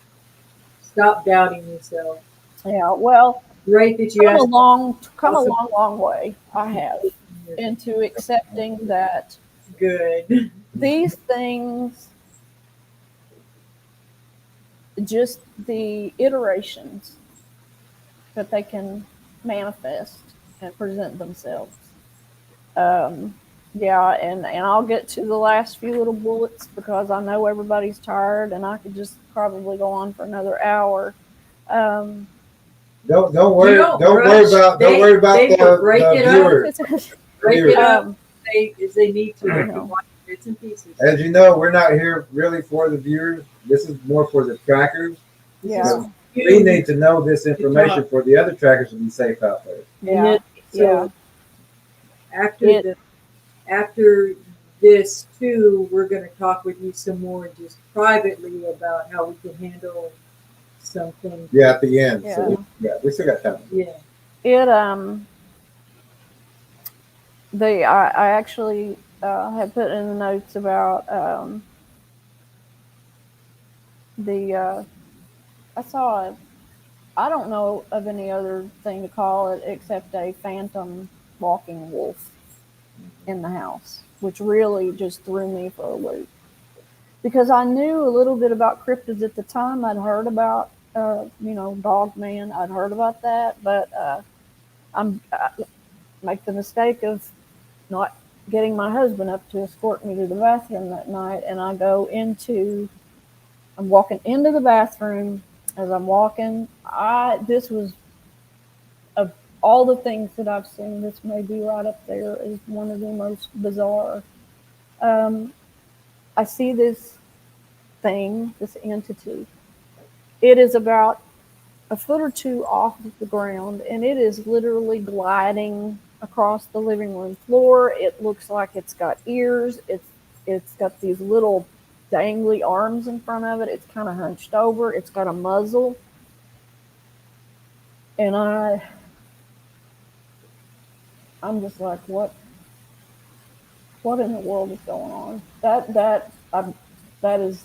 Stop doubting yourself. Yeah, well, Great that you come asked. a long way. I have into accepting that Good. these things, just the iterations that they can manifest and present themselves. Yeah, and I'll get to the last few little bullets because I know everybody's tired and I could just probably go on for another hour. Don't worry. Don't worry about the viewers. Break it up. Um, As they need to. I know. Bits and pieces. As you know, we're not here really for the viewers. This is more for the trackers. yeah, We need to know this information for the other trackers to be safe out there. yeah, So after this too, we're going to talk with you some more just privately about how we can handle something. Yeah, at the end. Yeah. So we still got time. Yeah. I actually had put in the notes about I don't know of any other thing to call it except a phantom walking wolf in the house, which really just threw me for a loop. Because I knew a little bit about cryptids at the time. I'd heard about, Dog Man. I'd heard about that, but I make the mistake of not getting my husband up to escort me to the bathroom that night, and I'm walking into the bathroom. As I'm walking, this was, of all the things that I've seen, this may be right up there as one of the most bizarre. I see this thing, this entity. It is about a foot or two off of the ground, and it is literally gliding across the living room floor. It looks like it's got ears. It's got these little dangly arms in front of it. It's kind of hunched over. It's got a muzzle. And I'm just like, what in the world is going on? That is,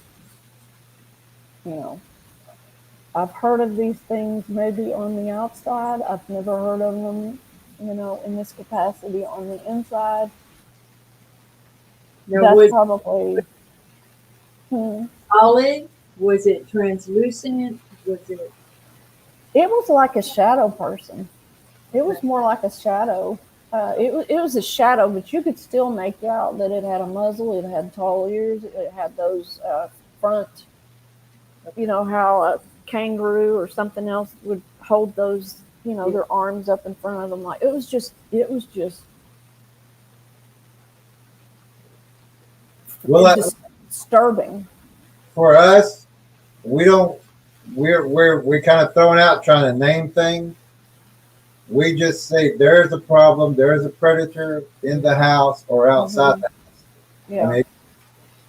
I've heard of these things maybe on the outside. I've never heard of them, in this capacity on the inside. Now, That's probably solid? Was it translucent? Was it? It was like a shadow person. It was more like a shadow. It was a shadow, but you could still make out that it had a muzzle. It had tall ears. It had those front you know, how a kangaroo or something else would hold those, you know, their arms up in front of them. Like, it was just Well, disturbing. for us, we don't. We're kind of throwing out trying to name things. We just say there's a problem, there's a predator in the house or outside the house. Yeah. I mean,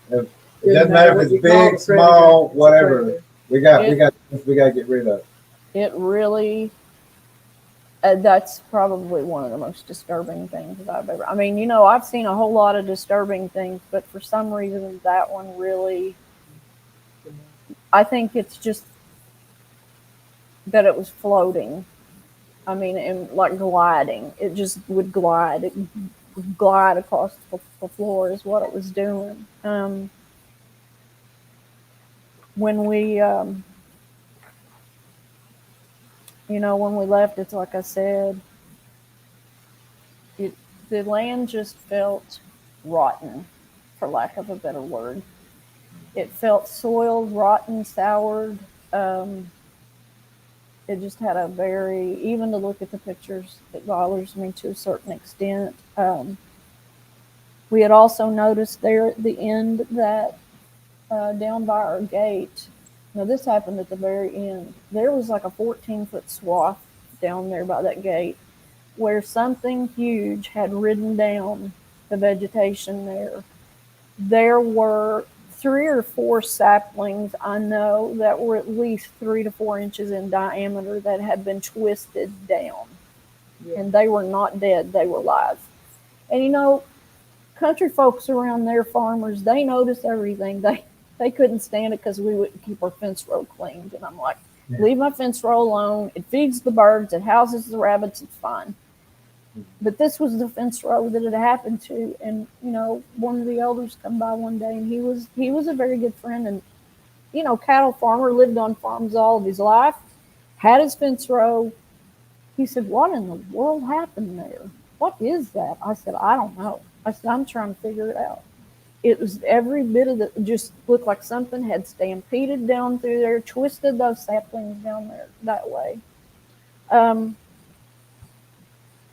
it doesn't matter if it's big, small, whatever. We got to get rid of. It really. That's probably one of the most disturbing things that I've ever. I mean, you know, I've seen a whole lot of disturbing things, but for some reason, that one really. I think it's just that it was floating. I mean, and like gliding. It just would glide. It would glide across the floor is what it was doing. When we, you know, when we left, it's like I said, the land just felt rotten, for lack of a better word. It felt soiled, rotten, soured. It just had a very, even to look at the pictures, it bothers me to a certain extent. We had also noticed there at the end that down by our gate, now this happened at the very end, there was like a 14-foot swath down there by that gate where something huge had ridden down the vegetation there. There were 3 or 4 saplings, I know, that were at least 3 to 4 inches in diameter that had been twisted down. Yeah. And they were not dead, they were live. And you know, country folks around there, farmers, they notice everything. They couldn't stand it because we wouldn't keep our fence row cleaned. And I'm like, leave my fence row alone. It feeds the birds, it houses the rabbits, it's fine. But this was the fence row that it happened to. And, you know, one of the elders come by one day, and he was a very good friend, and, you know, cattle farmer, lived on farms all of his life, had his fence row. He said, what in the world happened there? What is that? I said, I don't know. I said, I'm trying to figure it out. It was every bit of it, just looked like something had stampeded down through there, twisted those saplings down there that way.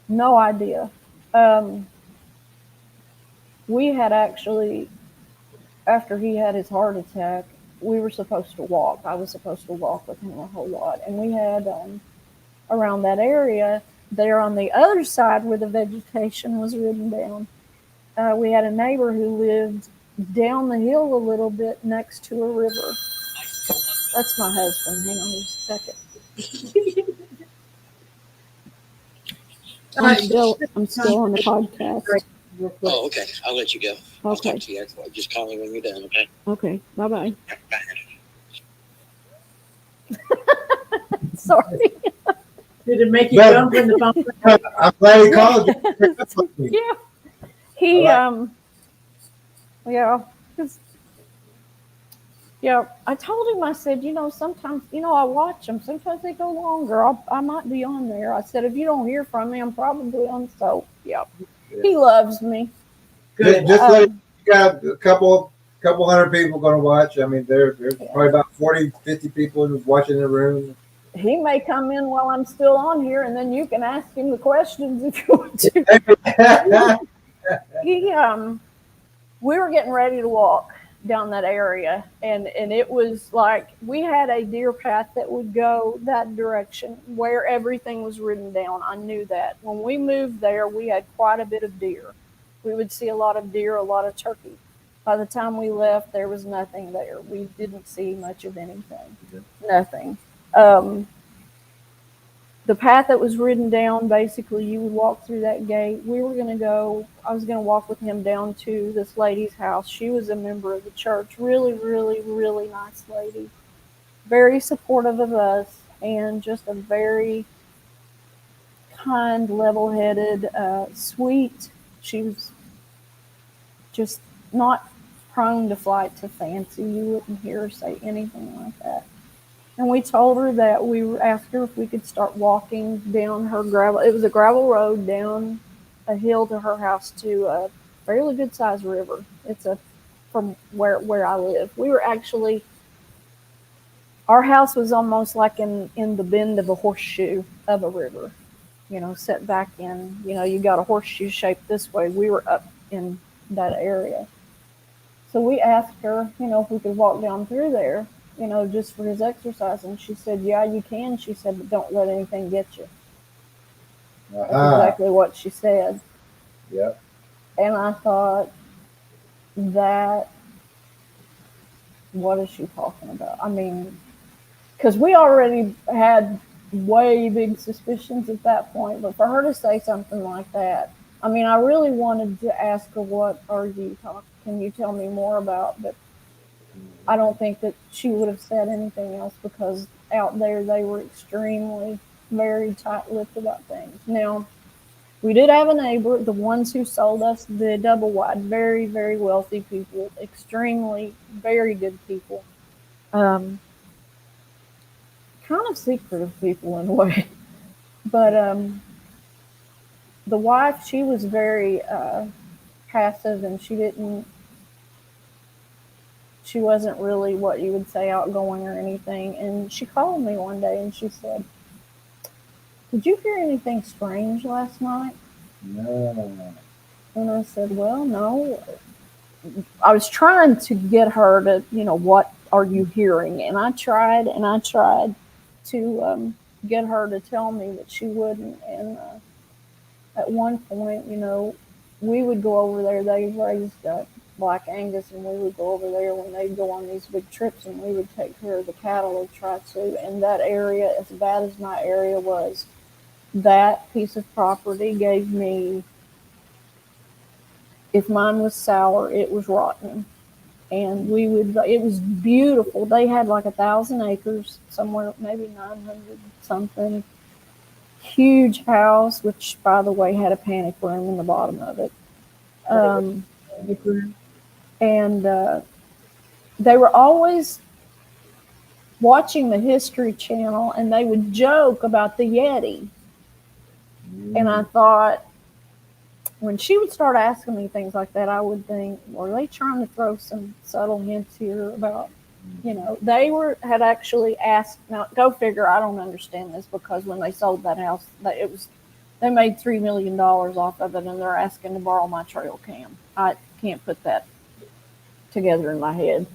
No idea. We had actually, after he had his heart attack, we were supposed to walk. I was supposed to walk with him a whole lot. And we had, around that area, there on the other side where the vegetation was ridden down, we had a neighbor who lived down the hill a little bit next to a river. That's my husband. Hang on just a second. I'm still on the podcast. Oh, okay. I'll let you go. I'll Okay. talk to you. Just call me when you're done, okay? Okay. Bye-bye. Bye. Sorry. Did it make you jump in the phone? I'm glad he called you. Yeah. He, yeah. 'Cause, yeah, I told him, I said, you know, sometimes, you know, I watch them. Sometimes they go longer. I might be on there. I said, if you don't hear from me, I'm probably on. So, yeah. He loves me. Good. Just like you got a couple hundred people going to watch. I mean, there's probably about 40, 50 people watching the room. He may come in while I'm still on here, and then you can ask him the questions if you want to. We were getting ready to walk down that area, and it was like we had a deer path that would go that direction where everything was ridden down. I knew that. When we moved there, we had quite a bit of deer. We would see a lot of deer, a lot of turkey. By the time we left, there was nothing there. We didn't see much of anything. Nothing. The path that was ridden down, basically, you would walk through that gate. I was going to walk with him down to this lady's house. She was a member of the church. Really, really, really nice lady. Very supportive of us, and just a very kind, level-headed, sweet. She was just not prone to flight to fancy. You wouldn't hear her say anything like that. And we told her that we asked her if we could start walking down her gravel. It was a gravel road down a hill to her house to a fairly good sized river. It's from where I live. We were actually our house was almost like in the bend of a horseshoe of a river, you know, set back in, you know, you got a horseshoe shape this way. We were up in that area. So we asked her, you know, if we could walk down through there, you know, just for his exercise. And she said, yeah, you can. She said, but don't let anything get you. That's exactly what she said. Yep. And I thought, that, what is she talking about? I mean, because we already had way big suspicions at that point, but for her to say something like that, I mean, I really wanted to ask her, what are you talking, can you tell me more about? But I don't think that she would have said anything else, because out there they were extremely, very tight-lipped about things. Now, we did have a neighbor, the ones who sold us the double wide, very, very wealthy people, extremely, very good people. Kind of secretive people in a way. But the wife, she was very passive, and she wasn't really what you would say outgoing or anything. And she called me one day and she said, did you hear anything strange last night? No. And I said, well, no. I was trying to get her to, you know, what are you hearing? And I tried to get her to tell me, that she wouldn't. And at one point, you know, we would go over there. They raised Black Angus, and we would go over there when they'd go on these big trips, and we would take care of the cattle or try to. And that area, as bad as my area was, that piece of property gave me, if mine was sour, it was rotten. And it was beautiful. They had like 1,000 acres, somewhere, maybe 900 something. Huge house, which, by the way, had a panic room in the bottom of it. And they were always watching the History Channel, and they would joke about the Yeti. And I thought, when she would start asking me things like that, I would think, were they trying to throw some subtle hints here about, you know, they had actually asked, now go figure, I don't understand this, because when they sold that house, they made $3 million off of it, and they're asking to borrow my trail cam. I can't put that together in my head.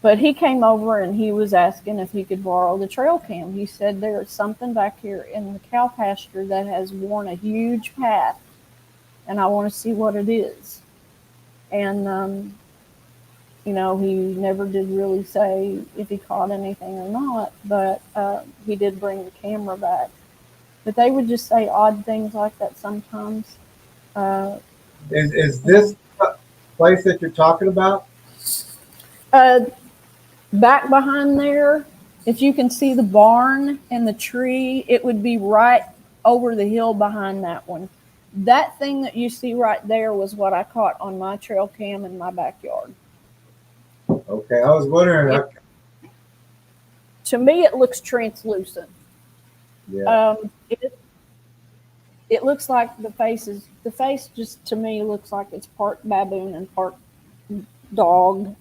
But he came over and he was asking if he could borrow the trail cam. He said, there is something back here in the cow pasture that has worn a huge path, and I want to see what it is. And, you know, he never did really say if he caught anything or not, but he did bring the camera back. But they would just say odd things like that sometimes. Is this place that you're talking about? Back behind there, if you can see the barn and the tree, it would be right over the hill behind that one. That thing that you see right there was what I caught on my trail cam in my backyard. Okay, I was wondering. To me, it looks translucent. Yeah. It looks like the face just, to me, looks like it's part baboon and part dog.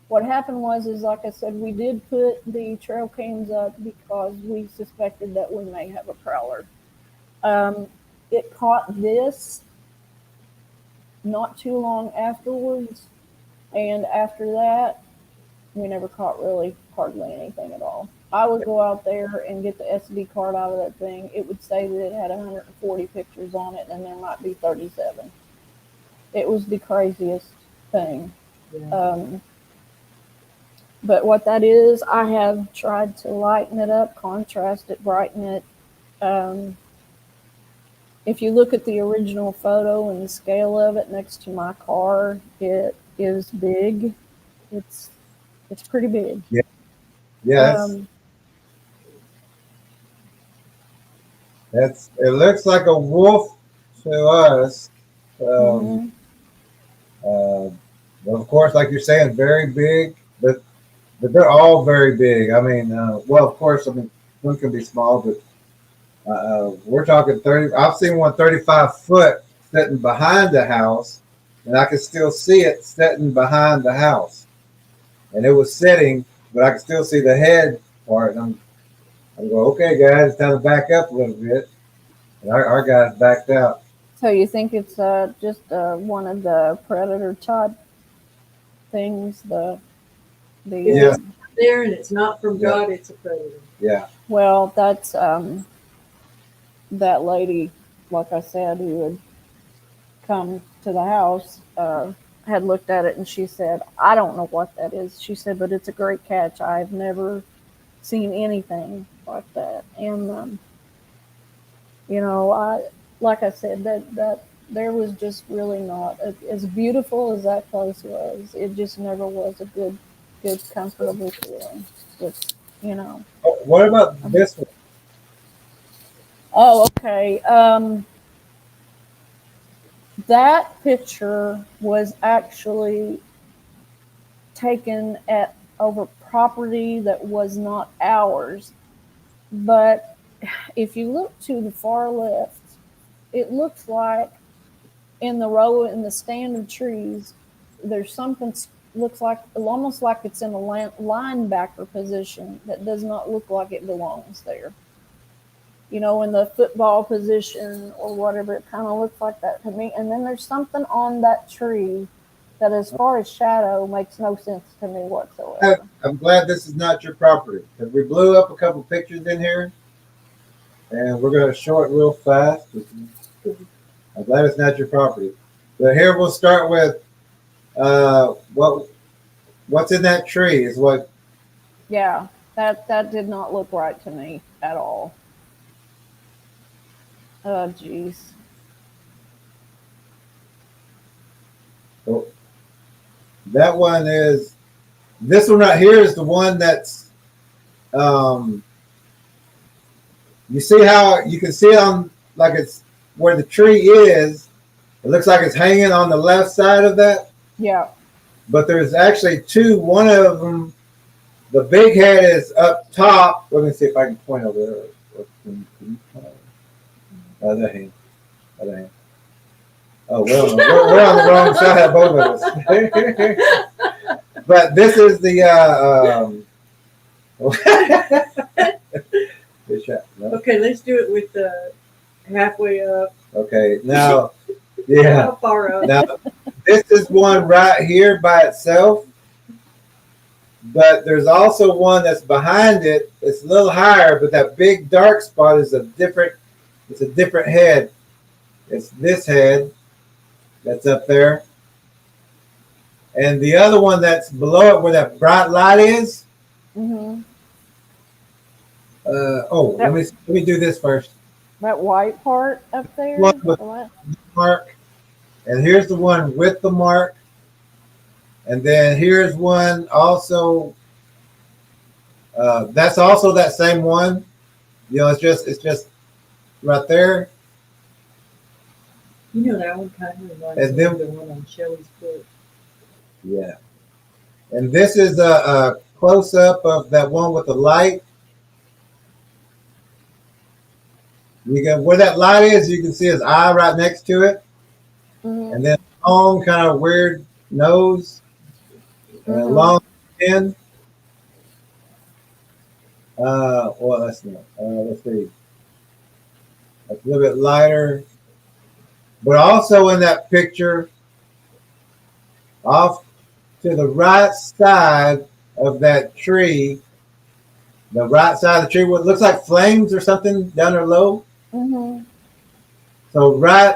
What happened was, like I said, we did put the trail cams up because we suspected that we may have a prowler. It caught this not too long afterwards, and after that, we never caught really hardly anything at all. I would go out there and get the SD card out of that thing. It would say that it had 140 pictures on it, and there might be 37. It was the craziest thing. Yeah. But what that is, I have tried to lighten it up, contrast it, brighten it. If you look at the original photo and the scale of it next to my car, it is big. It's pretty big. Yeah. Yes. It looks like a wolf to us. But of course, like you're saying, very big, but they're all very big. I mean, well, of course, I mean, one can be small, but we're talking 30. I've seen one 35 foot sitting behind the house, and I could still see it sitting behind the house. And it was sitting but I can still see the head part. And I'm going, okay, guys, it's time to back up a little bit. And our guys backed out. So you think it's just one of the predator type things? Yeah. There, and it's not from Yeah. God, it's a predator. Yeah. Well, that's that lady, like I said, who had come to the house, had looked at it and she said, I don't know what that is. She said, but it's a great catch. I've never seen anything like that. And, you know, like I said, that there was just really not, as beautiful as that place was, it just never was a good, comfortable feeling. Just, you know. What about this one? Oh, okay. That picture was actually taken over property that was not ours. But if you look to the far left, it looks like in the stand of trees, there's something looks like almost like it's in a linebacker position that does not look like it belongs there. You know, in the football position or whatever, it kind of looks like that to me. And then there's something on that tree that, as far as shadow, makes no sense to me whatsoever. I'm glad this is not your property, because we blew up a couple pictures in here, and we're going to show it real fast. I'm glad it's not your property. But here we'll start with what's in that tree is what. Yeah, that did not look right to me at all. Oh, jeez. So that one is, this one right here is the one that's, you see how you can see it on, like it's where the tree is, it looks like it's hanging on the left side of that. Yeah. But there's actually two, one of them, the big head is up top. Let me see if I can point over there. Other hand. Oh, well, we're on the wrong side, both of us. But this is the good shot. No? Okay, let's do it with the halfway up. Okay, now, yeah. How far up? Now, this is one right here by itself, but there's also one that's behind it. It's a little higher, but that big dark spot is a different head. It's this head that's up there. And the other one that's below it where that bright light is. Mm-hmm. Let me do this first. That white part up there? One with the mark. And here's the one with the mark. And then here's one also. That's also that same one. You know, it's just right there. You know, that one kind of reminds And me then- of the one on Shelley's book. Yeah. And this is a close up of that one with the light. You can, where that light is, you can see his eye right next to it. Mm-hmm. And then long, kind of weird nose. And a long chin. Well, that's not. Let's see. That's a little bit lighter. But also in that picture, off to the right side of that tree, the right side of the tree, what looks like flames or something down there low. Mm-hmm. So right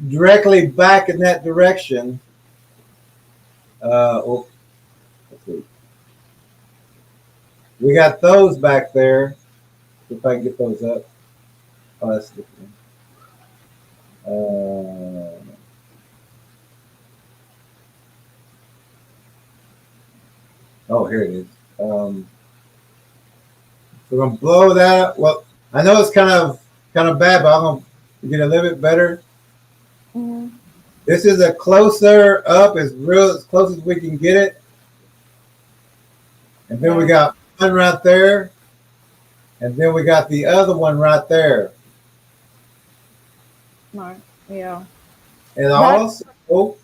directly back in that direction. Let's see. We got those back there. If I can get those up. Oh, that's different. Here it is. We're gonna blow that up. Well, I know it's kind of bad, but I'm gonna get a little bit better. Mm-hmm. This is a closer up, as close as we can get it. And then we got one right there. And then we got the other one right there. Right. Yeah. And also, Oh,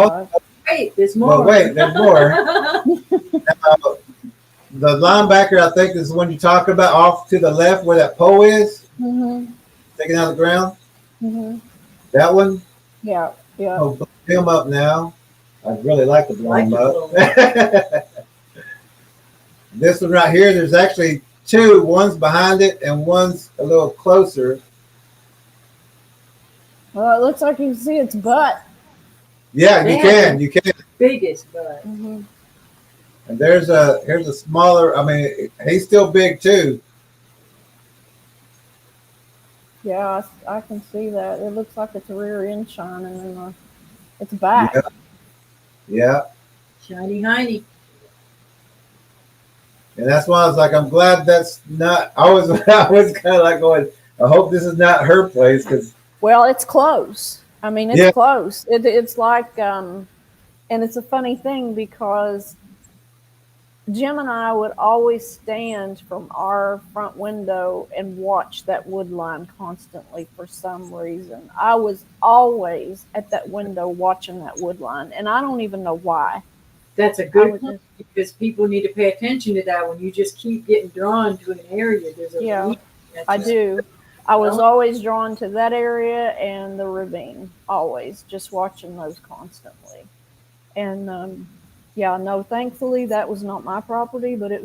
gosh. Wait, there's more. But wait, there's more. The linebacker, I think, is the one you talked about, off to the left where that pole is, taking out the ground. That one. Yeah, yeah. Oh, blow him up now. I'd really like to blow him up. This one right here, there's actually two. One's behind it and one's a little closer. Well, it looks like you can see its butt. Yeah, you can. You can. Biggest butt. And here's a smaller. I mean, he's still big too. Yeah, I can see that. It looks like its rear end shining and its back. Yeah. Shiny hiney. And that's why I was like, I'm glad that's not. I was kind of like going, I hope this is not her place, because. Well, it's close. I mean, it's close. It's like, and it's a funny thing because Jim and I would always stand from our front window and watch that wood line constantly for some reason. I was always at that window watching that wood line, and I don't even know why. That's a good point, because people need to pay attention to that. When you just keep getting drawn to an area, there's a I do. I was always drawn to that area and the ravine, always, just watching those constantly. And yeah, no, thankfully that was not my property, but it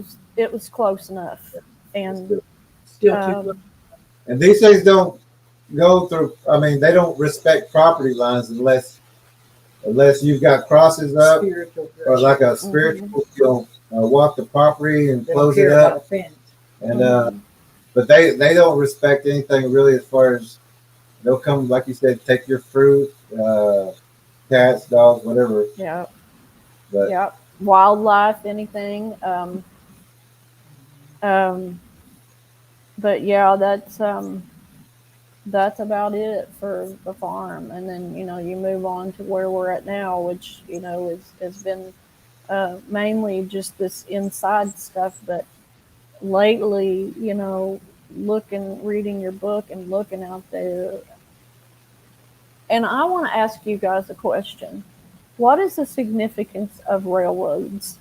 was close enough. And still too and these things don't go through. I mean, they don't respect property lines unless you've got crosses up or like a spiritual. You know, walk the property and close it up. And but they don't respect anything really, as far as they'll come, like you said, take your fruit, cats, dogs, whatever. Yeah. But yeah, wildlife, anything. But yeah, that's about it for the farm. And then, you know, you move on to where we're at now, which, you know, has been mainly just this inside stuff. But lately, you know, reading your book and looking out there. And I want to ask you guys a question. What is the significance of railroads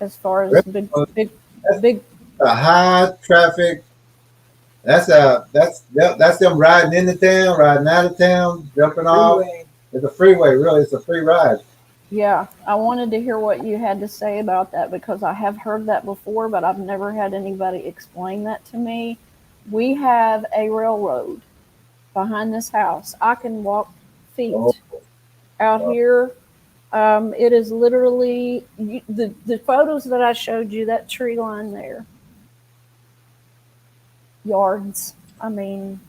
as far as big a high traffic? That's them riding into town, riding out of town, jumping off. It's a freeway, really. It's a free ride. Yeah, I wanted to hear what you had to say about that, because I have heard that before, but I've never had anybody explain that to me. We have a railroad behind this house. I can walk feet out here. It is literally the photos that I showed you, that tree line there. Yards. I mean,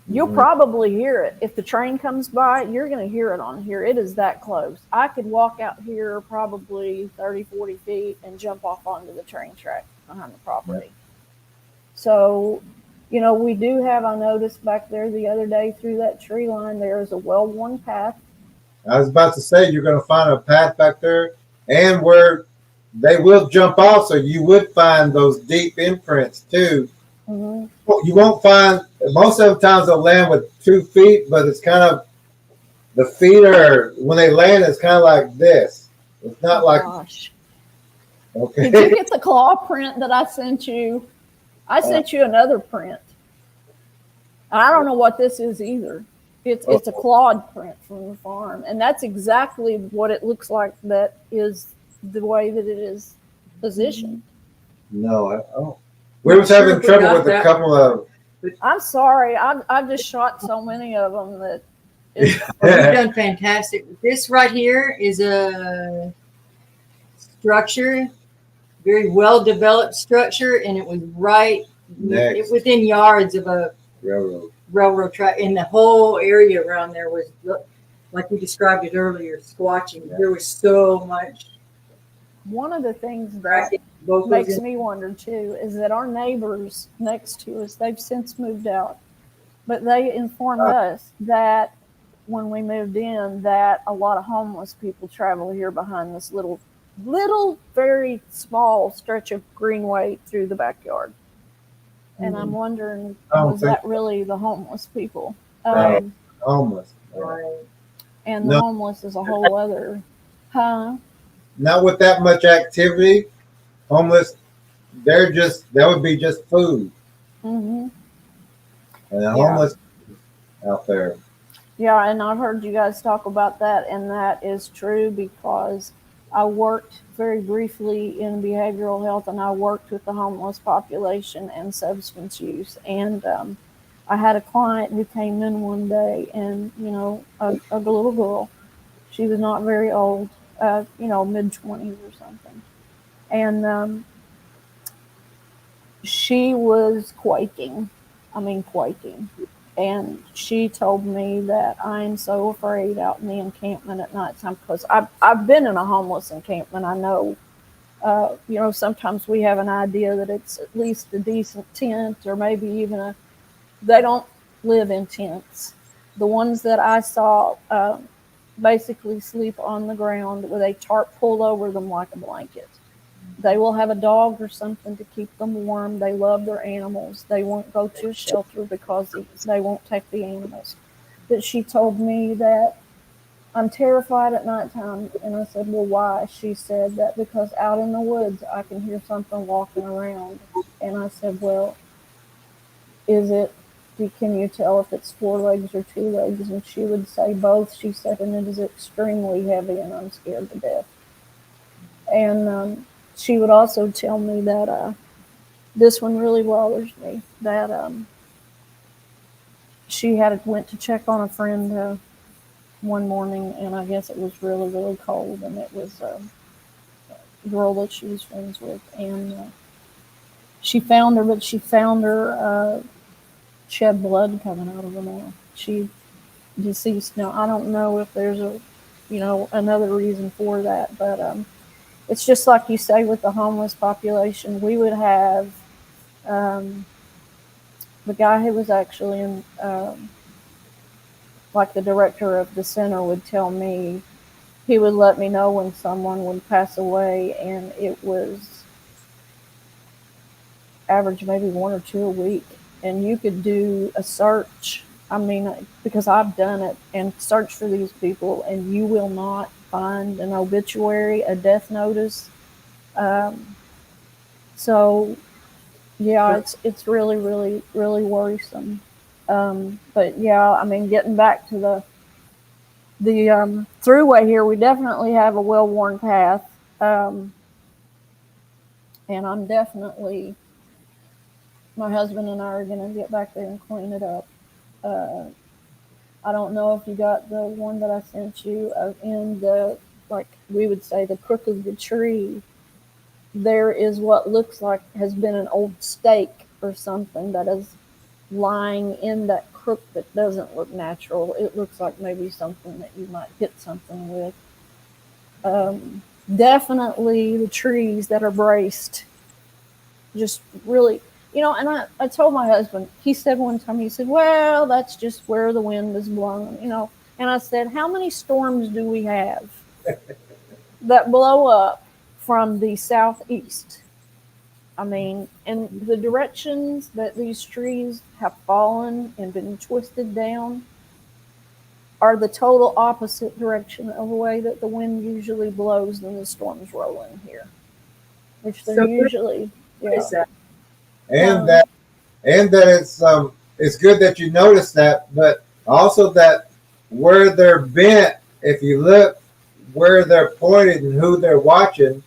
you'll probably hear it. If the train comes by, you're going to hear it on here. It is that close. I could walk out here probably 30, 40 feet and jump off onto the train track behind the property. So, you know, we do have, I noticed back there the other day through that tree line, there is a well-worn path. I was about to say, you're going to find a path back there, and where they will jump off, so you would find those deep imprints too. You won't find, most of the times they'll land with 2 feet, but it's kind of, the feet are, when they land, it's kind of like this. It's not like. Gosh. Okay. Did you get the claw print that I sent you? I sent you another print. I don't know what this is either. It's a clawed print from the farm, and that's exactly what it looks like. That is the way that it is positioned. No, I don't. We was having trouble with a couple of. I'm sorry. I've just shot so many of them that. You've done fantastic. This right here is a structure, very well developed structure, and it was right within yards of a railroad track, and the whole area around there was, like we described it earlier, squatching. There was so much. One of the things that makes me wonder too is that our neighbors next to us, they've since moved out, but they informed us that when we moved in, that a lot of homeless people travel here behind this little very small stretch of greenway through the backyard. And I'm wondering, was that really the homeless people? Homeless. And the homeless is a whole other Huh? Not with that much activity, homeless, that would be just food. Mm-hmm. And the Yeah. homeless out there. Yeah, and I've heard you guys talk about that, and that is true because I worked very briefly in behavioral health, and I worked with the homeless population and substance use. And I had a client who came in one day, and a little girl. She was not very old, mid-20s or something, and she was quaking. I mean, quaking. And she told me that I'm so afraid out in the encampment at nighttime because I've been in a homeless encampment. I know, sometimes we have an idea that it's at least a decent tent or maybe even they don't live in tents. The ones that I saw basically sleep on the ground with a tarp pulled over them like a blanket. They will have a dog or something to keep them warm. They love their animals. They won't go to a shelter because they won't take the animals. But she told me that I'm terrified at nighttime. And I said, well, why? She said that because out in the woods, I can hear something walking around. And I said, well, can you tell if it's 4 legs or 2 legs? And she would say both. She said, and it is extremely heavy and I'm scared to death. And she would also tell me that this one really bothers me, that she went to check on a friend one morning, and I guess it was really, really cold, and it was a girl that she was friends with, and she found her, but she found her shed blood coming out of her mouth. She deceased. Now, I don't know if there's another reason for that, but it's just like you say with the homeless population. We would have the guy who was actually in, like the director of the center would tell me, he would let me know when someone would pass away, and it was average maybe 1 or 2 a week. And you could do a search. I mean, because I've done it and search for these people, and you will not find an obituary, a death notice. So yeah, it's really, really, really worrisome. But yeah, I mean, getting back to the throughway here, we definitely have a well-worn path, and I'm definitely, my husband and I are going to get back there and clean it up. I don't know if you got the one that I sent you in the, like we would say, the crook of the tree. There is what looks like has been an old stake or something that is lying in that crook that doesn't look natural. It looks like maybe something that you might hit something with. Definitely the trees that are braced, just really, and I told my husband, he said one time, he said, well, that's just where the wind is blowing, and I said, how many storms do we have that blow up from the southeast? I mean, and the directions that these trees have fallen and been twisted down are the total opposite direction of the way that the wind usually blows when the storms roll in here, which they're usually, Is that? And that it's good that you noticed that, but also that where they're bent, if you look where they're pointed and who they're watching,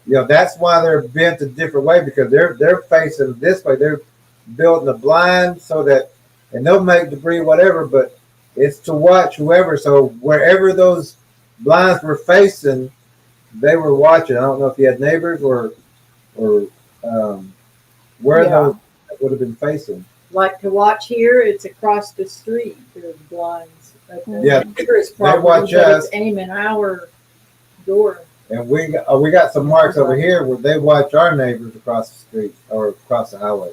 that's why they're bent a different way, because they're facing this way. They're building a blind so that, and they'll make debris, whatever, but it's to watch whoever. So wherever those blinds were facing, they were watching. I don't know if you had neighbors or where those would have been facing. Like to watch here, it's across the street. There's blinds. Yeah, they watch us. It's aiming our door. And we got some marks over here where they watch our neighbors across the street or across the highway.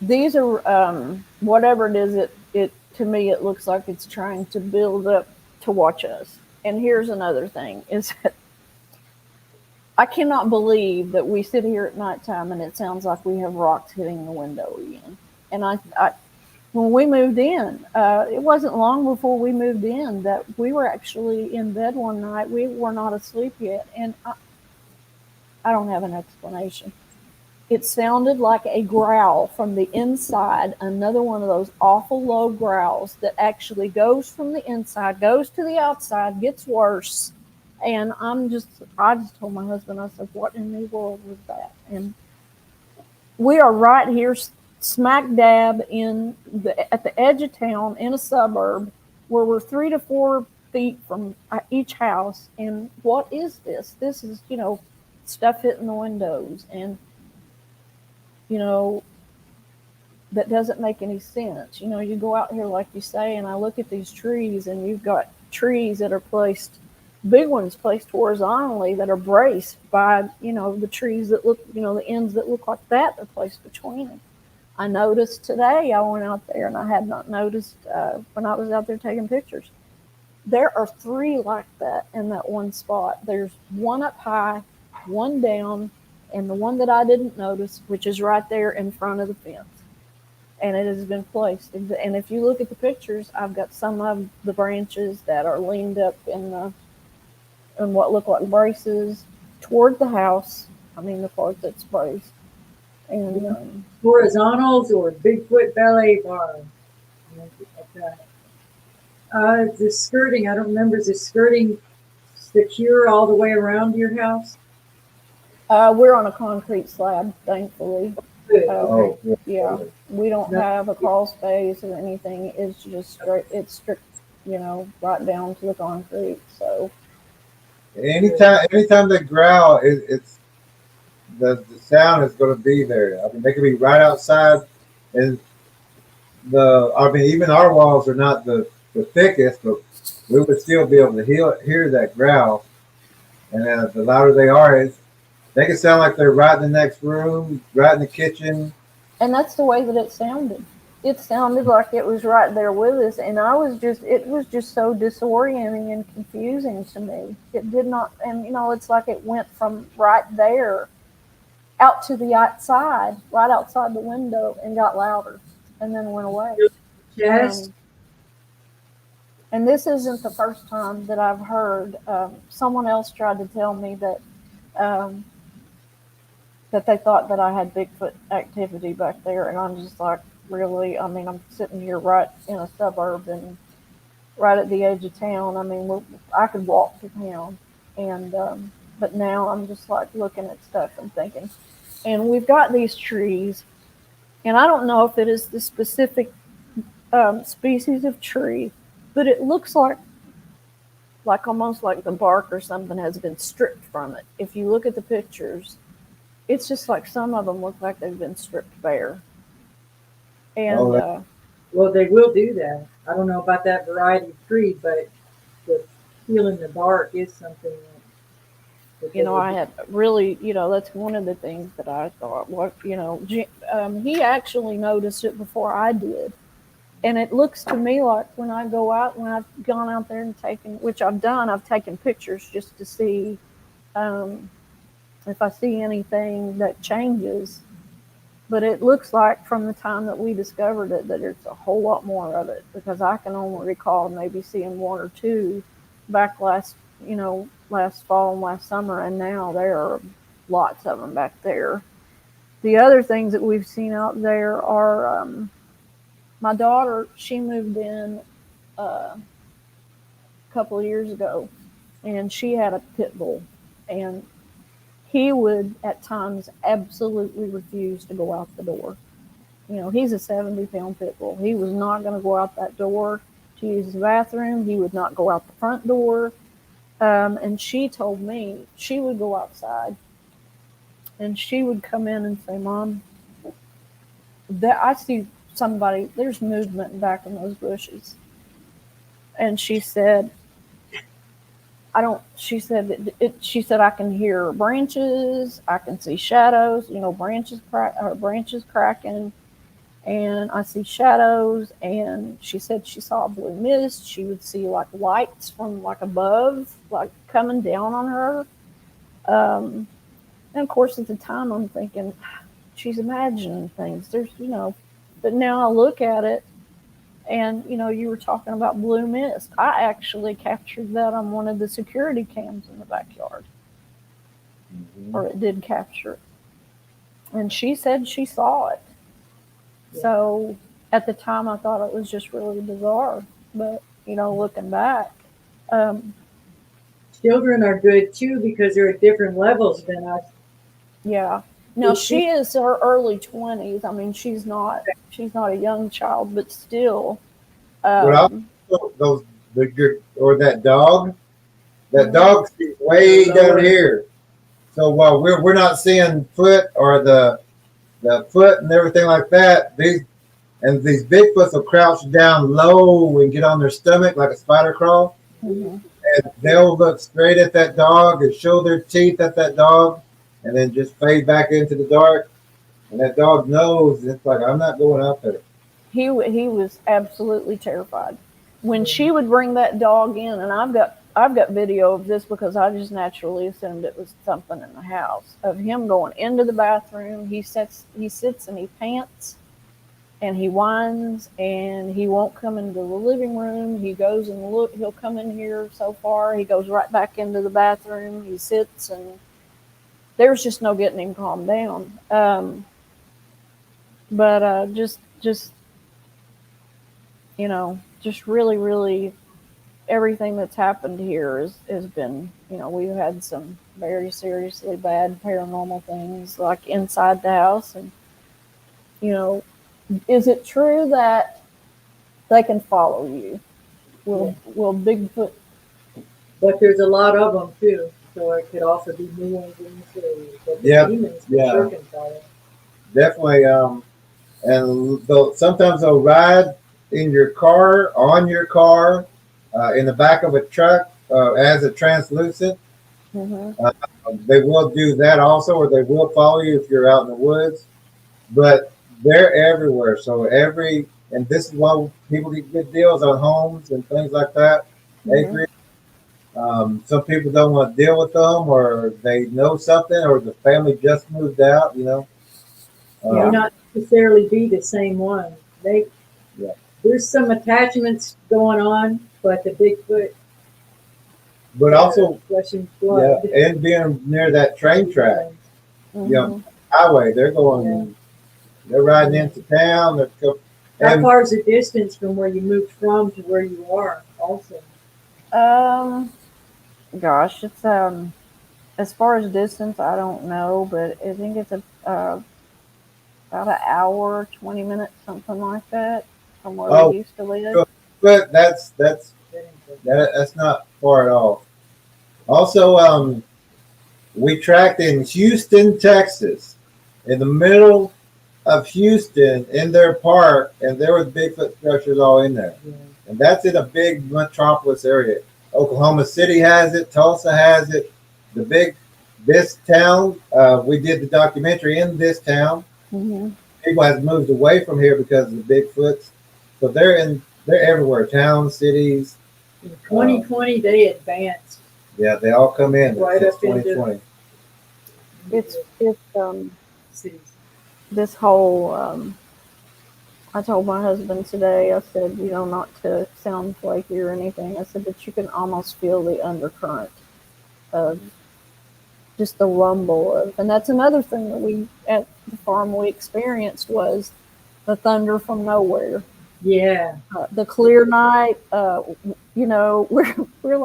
These are whatever it is. It to me it looks like it's trying to build up to watch us. And here's another thing: is that I cannot believe that we sit here at nighttime and it sounds like we have rocks hitting the window again. And when we moved in, it wasn't long before we moved in that we were actually in bed one night. We were not asleep yet, and I don't have an explanation. It sounded like a growl from the inside, another one of those awful low growls that actually goes from the inside, goes to the outside, gets worse. And I just told my husband, I said, what in the world was that? And we are right here, smack dab at the edge of town in a suburb where we're 3 to 4 feet from each house. And what is this? This is, stuff hitting the windows, and that doesn't make any sense. You go out here, like you say, and I look at these trees, and you've got trees that are placed, big ones placed horizontally that are braced by, the trees that look, the ends that look like that are placed between them. I noticed today, I went out there, and I had not noticed when I was out there taking pictures. There are 3 like that in that one spot. There's one up high, one down, and the one that I didn't notice, which is right there in front of the fence. And it has been placed. And if you look at the pictures, I've got some of the branches that are leaned up in what look like braces toward the house. I mean, the part that's braced. And Horizontals or Bigfoot ballet bar. The skirting, I don't remember, is the skirting secure all the way around your house? we're on a concrete slab, thankfully. Oh, Yeah, we don't have a crawl space or anything. It's just straight. It's strict, right down to the concrete. So anytime they growl, it's the sound is going to be there. I mean, they could be right outside, and even our walls are not the thickest, but we would still be able to hear that growl. And the louder they are, they can sound like they're right in the next room, right in the kitchen. and that's the way that it sounded. It sounded like it was right there with us, and it was just so disorienting and confusing to me. It did not, and it's like it went from right there out to the outside, right outside the window, and got louder, and then went away. Yes. And this isn't the first time that I've heard. Someone else tried to tell me that that they thought that I had Bigfoot activity back there, and I'm just like, really? I mean, I'm sitting here right in a suburb and right at the edge of town. I mean, I could walk to town, and but now I'm just like looking at stuff and thinking. And we've got these trees, and I don't know if it is the specific species of tree, but it looks like almost like the bark or something has been stripped from it. If you look at the pictures, it's just like some of them look like they've been stripped bare. And well, they will do that. I don't know about that variety of tree, but the peeling the bark is something that I had really, that's one of the things that I thought, he actually noticed it before I did. And it looks to me like when I've gone out there and which I've done, I've taken pictures just to see if I see anything that changes. But it looks like from the time that we discovered it that there's a whole lot more of it, because I can only recall maybe seeing one or two back last fall and last summer, and now there are lots of them back there. The other things that we've seen out there are my daughter, she moved in a couple of years ago, and she had a pit bull, and he would at times absolutely refuse to go out the door. He's a 70-pound pit bull. He was not going to go out that door to use the bathroom. He would not go out the front door. And she told me she would go outside, and she would come in and say, "Mom, I see somebody, there's movement back in those bushes." And she said, she said, "I can hear branches, I can see shadows, branches cracking, and I see shadows." And she said she saw a blue mist. She would see like lights from like above, like coming down on her. And of course at the time I'm thinking, she's imagining things. But now I look at it And you were talking about blue mist. I actually captured that on one of the security cams in the backyard, or it did capture it. And she said she saw it. Yeah. So at the time, I thought it was just really bizarre. But looking back, Children are good too because they're at different levels than us. yeah. Now Is she is her early 20s. I mean, she's not a young child, but still. But also that dog, dog's way down here. So while we're not seeing foot or the foot and everything like that, these Bigfoots will crouch down low and get on their stomach like a spider crawl. Mhm. And they'll look straight at that dog and show their teeth at that dog and then just fade back into the dark. And that dog knows, it's like, I'm not going out there. He was absolutely terrified. When she would bring that dog in, and I've got video of this because I just naturally assumed it was something in the house, of him going into the bathroom. He sits and he pants and he whines and he won't come into the living room. He goes and he'll come in here so far. He goes right back into the bathroom. He sits, and there's just no getting him calmed down. But just really, really everything that's happened here has been, we've had some very seriously bad paranormal things like inside the house. And, is it true that they can follow you? Will Bigfoot? But there's a lot of them too, so it could also be new ones in the series. But the Yeah, demons yeah. sure can follow. Definitely. And sometimes they'll ride in your car, on your car, in the back of a truck as a translucent. Mm-hmm. They will do that also, or they will follow you if you're out in the woods. But they're everywhere. So and this is why people get good deals on homes and things like that. Mm-hmm. Some people don't want to deal with them, or they know something, or the family just moved out. May not necessarily be the same one. There's some attachments going on, but the Bigfoot. But also, flesh and blood. and being near that train track, Mm-hmm. highway, they're riding into town. How far is the distance from where you moved from to where you are? Also, Gosh, it's as far as distance, I don't know, but I think it's about an hour, 20 minutes, something like that, from where we used to live. But that's not far at all. Also, we tracked in Houston, Texas, in the middle of Houston, in their park, and there was Bigfoot structures all in there. yeah. And that's in a big metropolis area. Oklahoma City has it. Tulsa has it. This town, we did the documentary in this town. Mm-hmm. People have moved away from here because of the Bigfoots. So they're everywhere. Towns, cities. In 2020, they advanced. Yeah, they all come in Right since up into 2020. It's cities. this whole. I told my husband today, I said, not to sound flaky or anything. I said, but you can almost feel the undercurrent of just the rumble of, and that's another thing that we at the farm we experienced was the thunder from nowhere. Yeah. The clear night. We're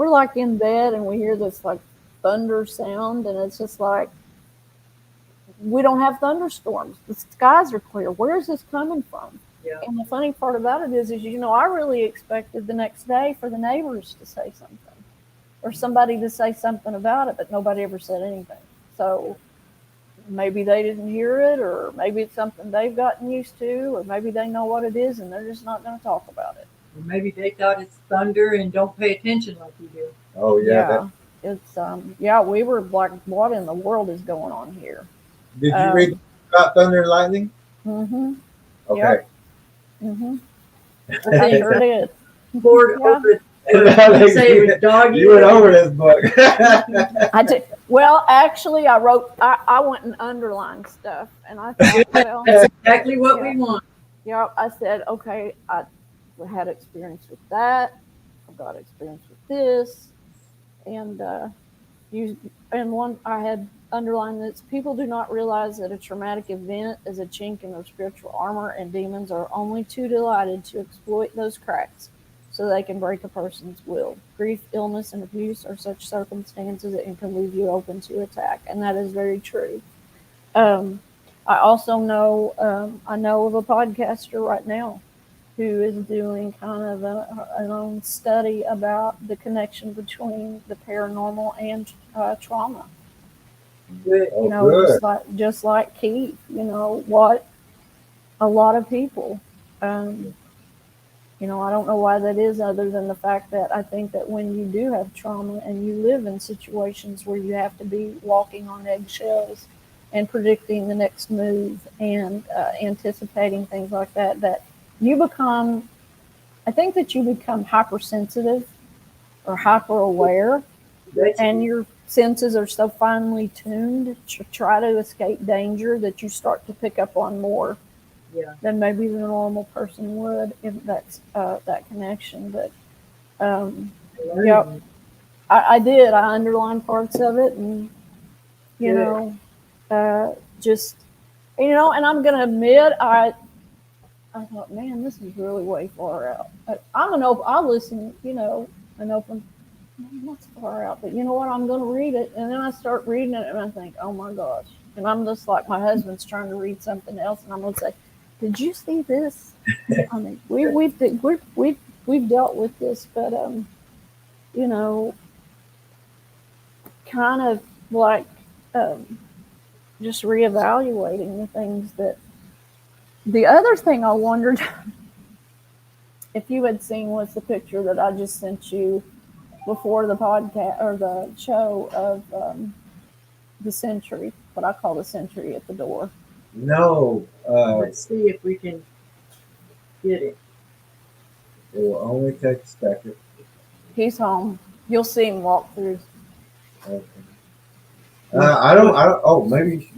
like in bed and we hear this like thunder sound, and it's just like, we don't have thunderstorms. The skies are clear. Where is this coming from? Yeah. And the funny part about it is I really expected the next day for the neighbors to say something or somebody to say something about it, but nobody ever said anything. So maybe they didn't hear it, or maybe it's something they've gotten used to, or maybe they know what it is and they're just not going to talk about it. Or maybe they thought it's thunder and don't pay attention like you do. Oh yeah. It's we were like, what in the world is going on here? Did you read about thunder and lightning? Mm-hmm. Okay. Yep. Mm-hmm. I sure did. Poured Yeah. over. Say it was doggy. You went over this book. I did. Well, actually, I went and underlined stuff, and I thought, well, That's exactly what we want. Yeah, I said, okay, I had experience with that. I've got experience with this, and one I had underlined this. People do not realize that a traumatic event is a chink in their spiritual armor, and demons are only too delighted to exploit those cracks so they can break a person's will. Grief, illness, and abuse are such circumstances that can leave you open to attack, and that is very true. I also know I know of a podcaster right now who is doing kind of an own study about the connection between the paranormal and trauma. Good. Oh, You know, good. just like Keith. You know what? A lot of people. You know, I don't know why that is, other than the fact that I think that when you do have trauma and you live in situations where you have to be walking on eggshells and predicting the next move and anticipating things like that, that you become, I think that you become hypersensitive or hyper aware, and your senses are so finely tuned to try to escape danger that you start to pick up on more Yeah. than maybe the normal person would if that's that connection. But yeah, I did. I underlined parts of it, and you Good. know, just you know, and I'm gonna admit, I thought, man, this is really way far out. I'm an open. I'll listen. You know, an open. Not far out, but you know what? I'm gonna read it, and then I start reading it, and I think, oh my gosh. And I'm just like, my husband's trying to read something else, and I'm gonna say, did you see this? I mean, we've dealt with this, but you know, kind of like just reevaluating the things that. The other thing I wondered if you had seen was the picture that I just sent you before the podcast or the show of the sentry, what I call the sentry at the door. No, Let's see if we can get it. it will only take a second. He's home. You'll see him walk through. Okay. I don't. Oh, maybe.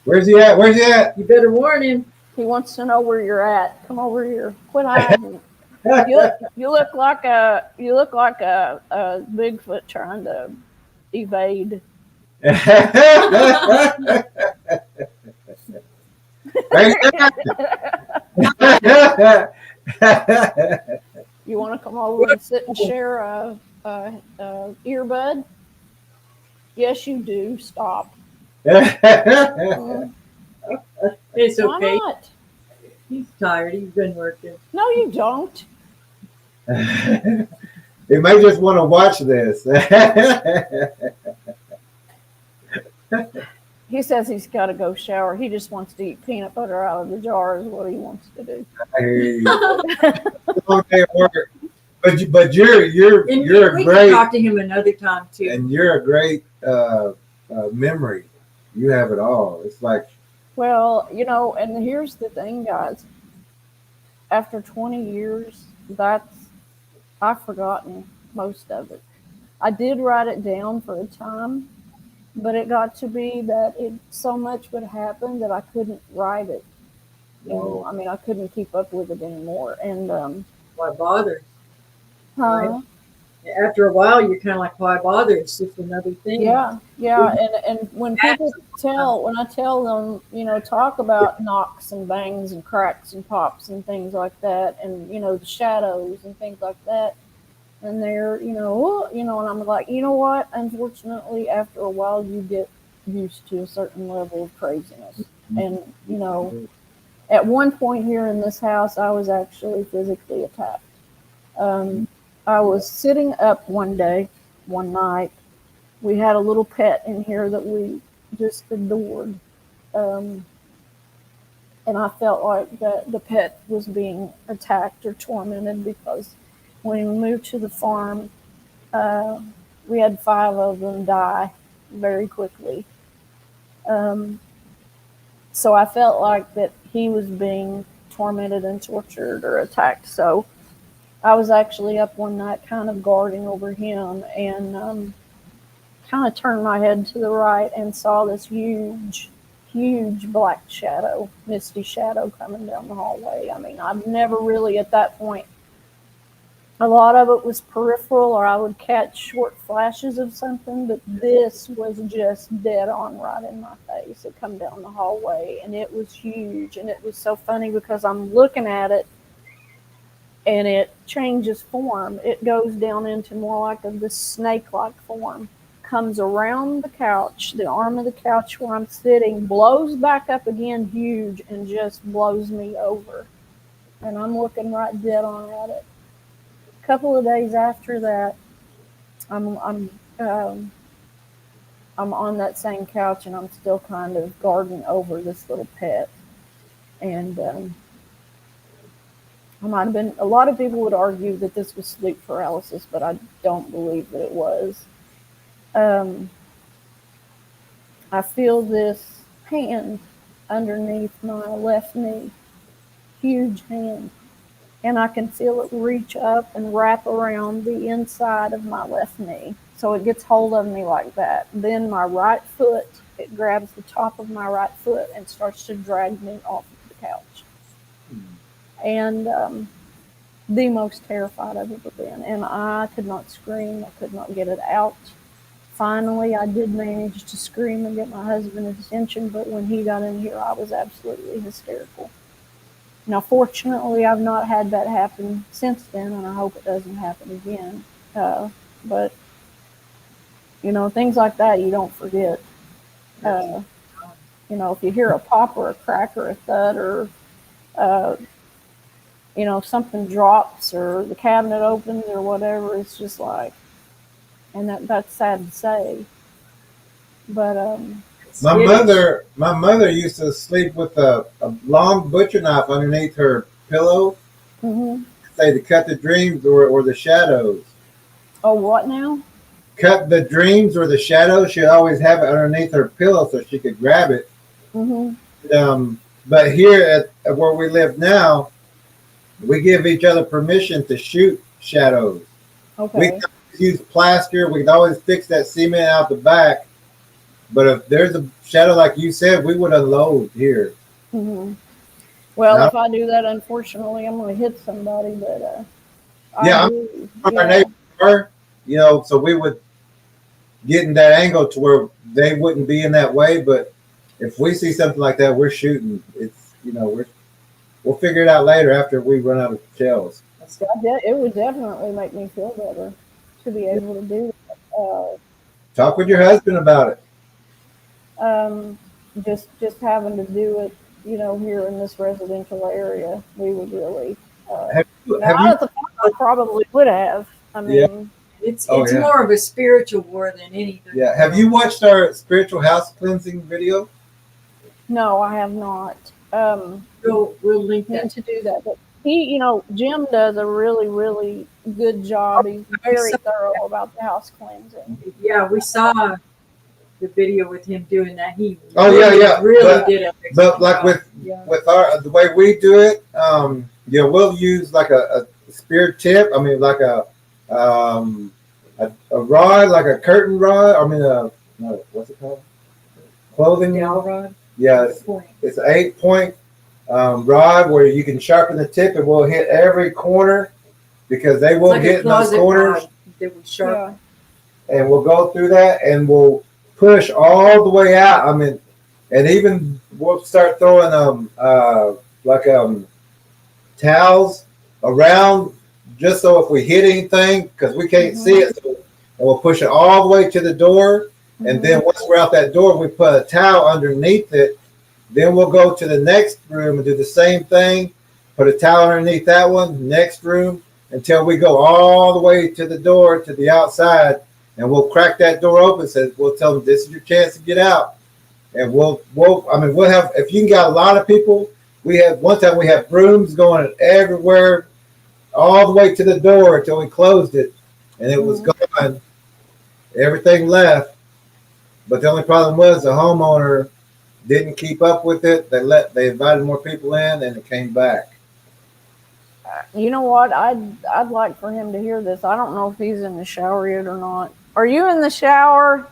Where's he at? Where's he at? You better warn him. He wants to know where you're at. Come over here. Quit hiding. You look like a Bigfoot trying to evade. You want to come over and sit and share a earbud? Yes, you do. Stop. It's Why okay. not? He's tired. He's been working. No, you don't. He may just want to watch this. He says he's got to go shower. He just wants to eat peanut butter out of the jar is what he wants to do. I hear you. Long day at work. But you're a we great, can talk to him another time too. and you're a great memory. You have it all. It's like, Well, you know, and here's the thing, guys. After 20 years, I've forgotten most of it. I did write it down for a time, but it got to be that so much would happen that I couldn't write it. no. I mean, I couldn't keep up with it anymore. And Why bother? huh? After a while, you're kind of like, why bother? It's just another thing. Yeah. And when I tell them, you know, talk about knocks and bangs and cracks and pops and things like that, and you know, the shadows and things like that, and they're, you know, and I'm like, you know what? Unfortunately, after a while, you get used to a certain level of craziness, and you know, at one point here in this house, I was actually physically attacked. I was sitting up one night. We had a little pet in here that we just adored. And I felt like the pet was being attacked or tormented because when we moved to the farm, we had 5 of them die very quickly. So I felt like that he was being tormented and tortured or attacked. So I was actually up one night kind of guarding over him, and kind of turned my head to the right and saw this huge huge black shadow, misty shadow coming down the hallway. I mean, I've never really at that point, a lot of it was peripheral, or I would catch short flashes of something, but this was just dead on right in my face. It come down the hallway, and it was huge, and it was so funny because I'm looking at it, and it changes form. It goes down into more like this snake-like form, comes around the couch, the arm of the couch where I'm sitting, blows back up again huge, and just blows me over. And I'm looking right dead on at it. A couple of days after that, I'm on that same couch, and I'm still kind of guarding over this little pet. And I might have been, a lot of people would argue that this was sleep paralysis, but I don't believe that it was. I feel this hand underneath my left knee, huge hand, and I can feel it reach up and wrap around the inside of my left knee. So it gets hold of me like that. Then my right foot, it grabs the top of my right foot and starts to drag me off of the couch. And the most terrified I've ever been. And I could not scream. I could not get it out. Finally, I did manage to scream and get my husband's attention, but when he got in here, I was absolutely hysterical. Now, fortunately, I've not had that happen since then, and I hope it doesn't happen again. But, you know, things like that you don't forget. You know, if you hear a pop or a crack or a thud or, you know, something drops or the cabinet opens or whatever, it's just like, and that's sad to say. But my mother used to sleep with a long butcher knife underneath her pillow. Mm-hmm. Say to cut the dreams or the shadows. Oh, what now? Cut the dreams or the shadows. She'd always have it underneath her pillow so she could grab it. Mm-hmm. But here at where we live now, we give each other permission to shoot shadows. Okay. We can use plaster. We can always fix that cement out the back. But if there's a shadow, like you said, we would unload here. Mm-hmm. Well, if I do that, unfortunately, I'm going to hit somebody. But our neighbors are, you know, so we would get in that angle to where they wouldn't be in that way. But if we see something like that, we're shooting. It's, you know, we'll figure it out later after we run out of shells. It would definitely make me feel better to be able to do that. Talk with your husband about it. Just having to do it, you know, here in this residential area, we would really. I probably would have. I mean, it's more of a spiritual war than anything. Yeah. Have you watched our spiritual house cleansing video? No, I have not. We'll link that to do that, but he, you know, Jim does a really, really good job. He's very thorough about the house cleansing. Yeah, we saw the video with him doing that. He really did it. But like with our the way we do it, we'll use like a spear tip. I mean, like a rod, like a curtain rod. I mean, what's it called? Clothing rod. Yeah, it's an 8-point rod where you can sharpen the tip, and we'll hit every corner because they won't hit in those corners. And we'll go through that, and we'll push all the way out. I mean, and even we'll start throwing towels around just so if we hit anything, because we can't see it, so, and we'll push it all the way to the door. And then once we're out that door, we put a towel underneath it. Then we'll go to the next room and do the same thing. Put a towel underneath that one, next room, until we go all the way to the door, to the outside. And we'll crack that door open. So we'll tell them, this is your chance to get out. And we'll have, if you can get a lot of people, one time we had brooms going everywhere, all the way to the door until we closed it. And it was gone. Everything left. But the only problem was the homeowner didn't keep up with it. They invited more people in, and it came back. You know what? I'd like for him to hear this. I don't know if he's in the shower yet or not. Are you in the shower?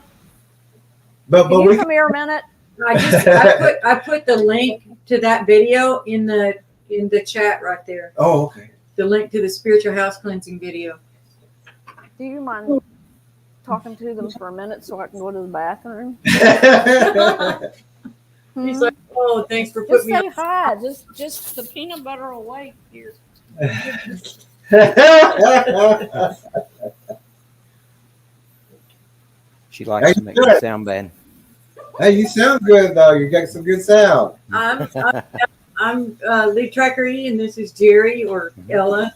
But Can you come here a minute? I put the link to that video in the chat right there. Oh, okay. The link to the spiritual house cleansing video. Do you mind talking to them for a minute so I can go to the bathroom? He's like, oh, thanks for Just putting me say on. hi. Just the peanut butter away here. She likes to make me sound bad. Hey, you sound good though. You got some good sound. I'm Lead Tracker E, and this is Jerry or Ella.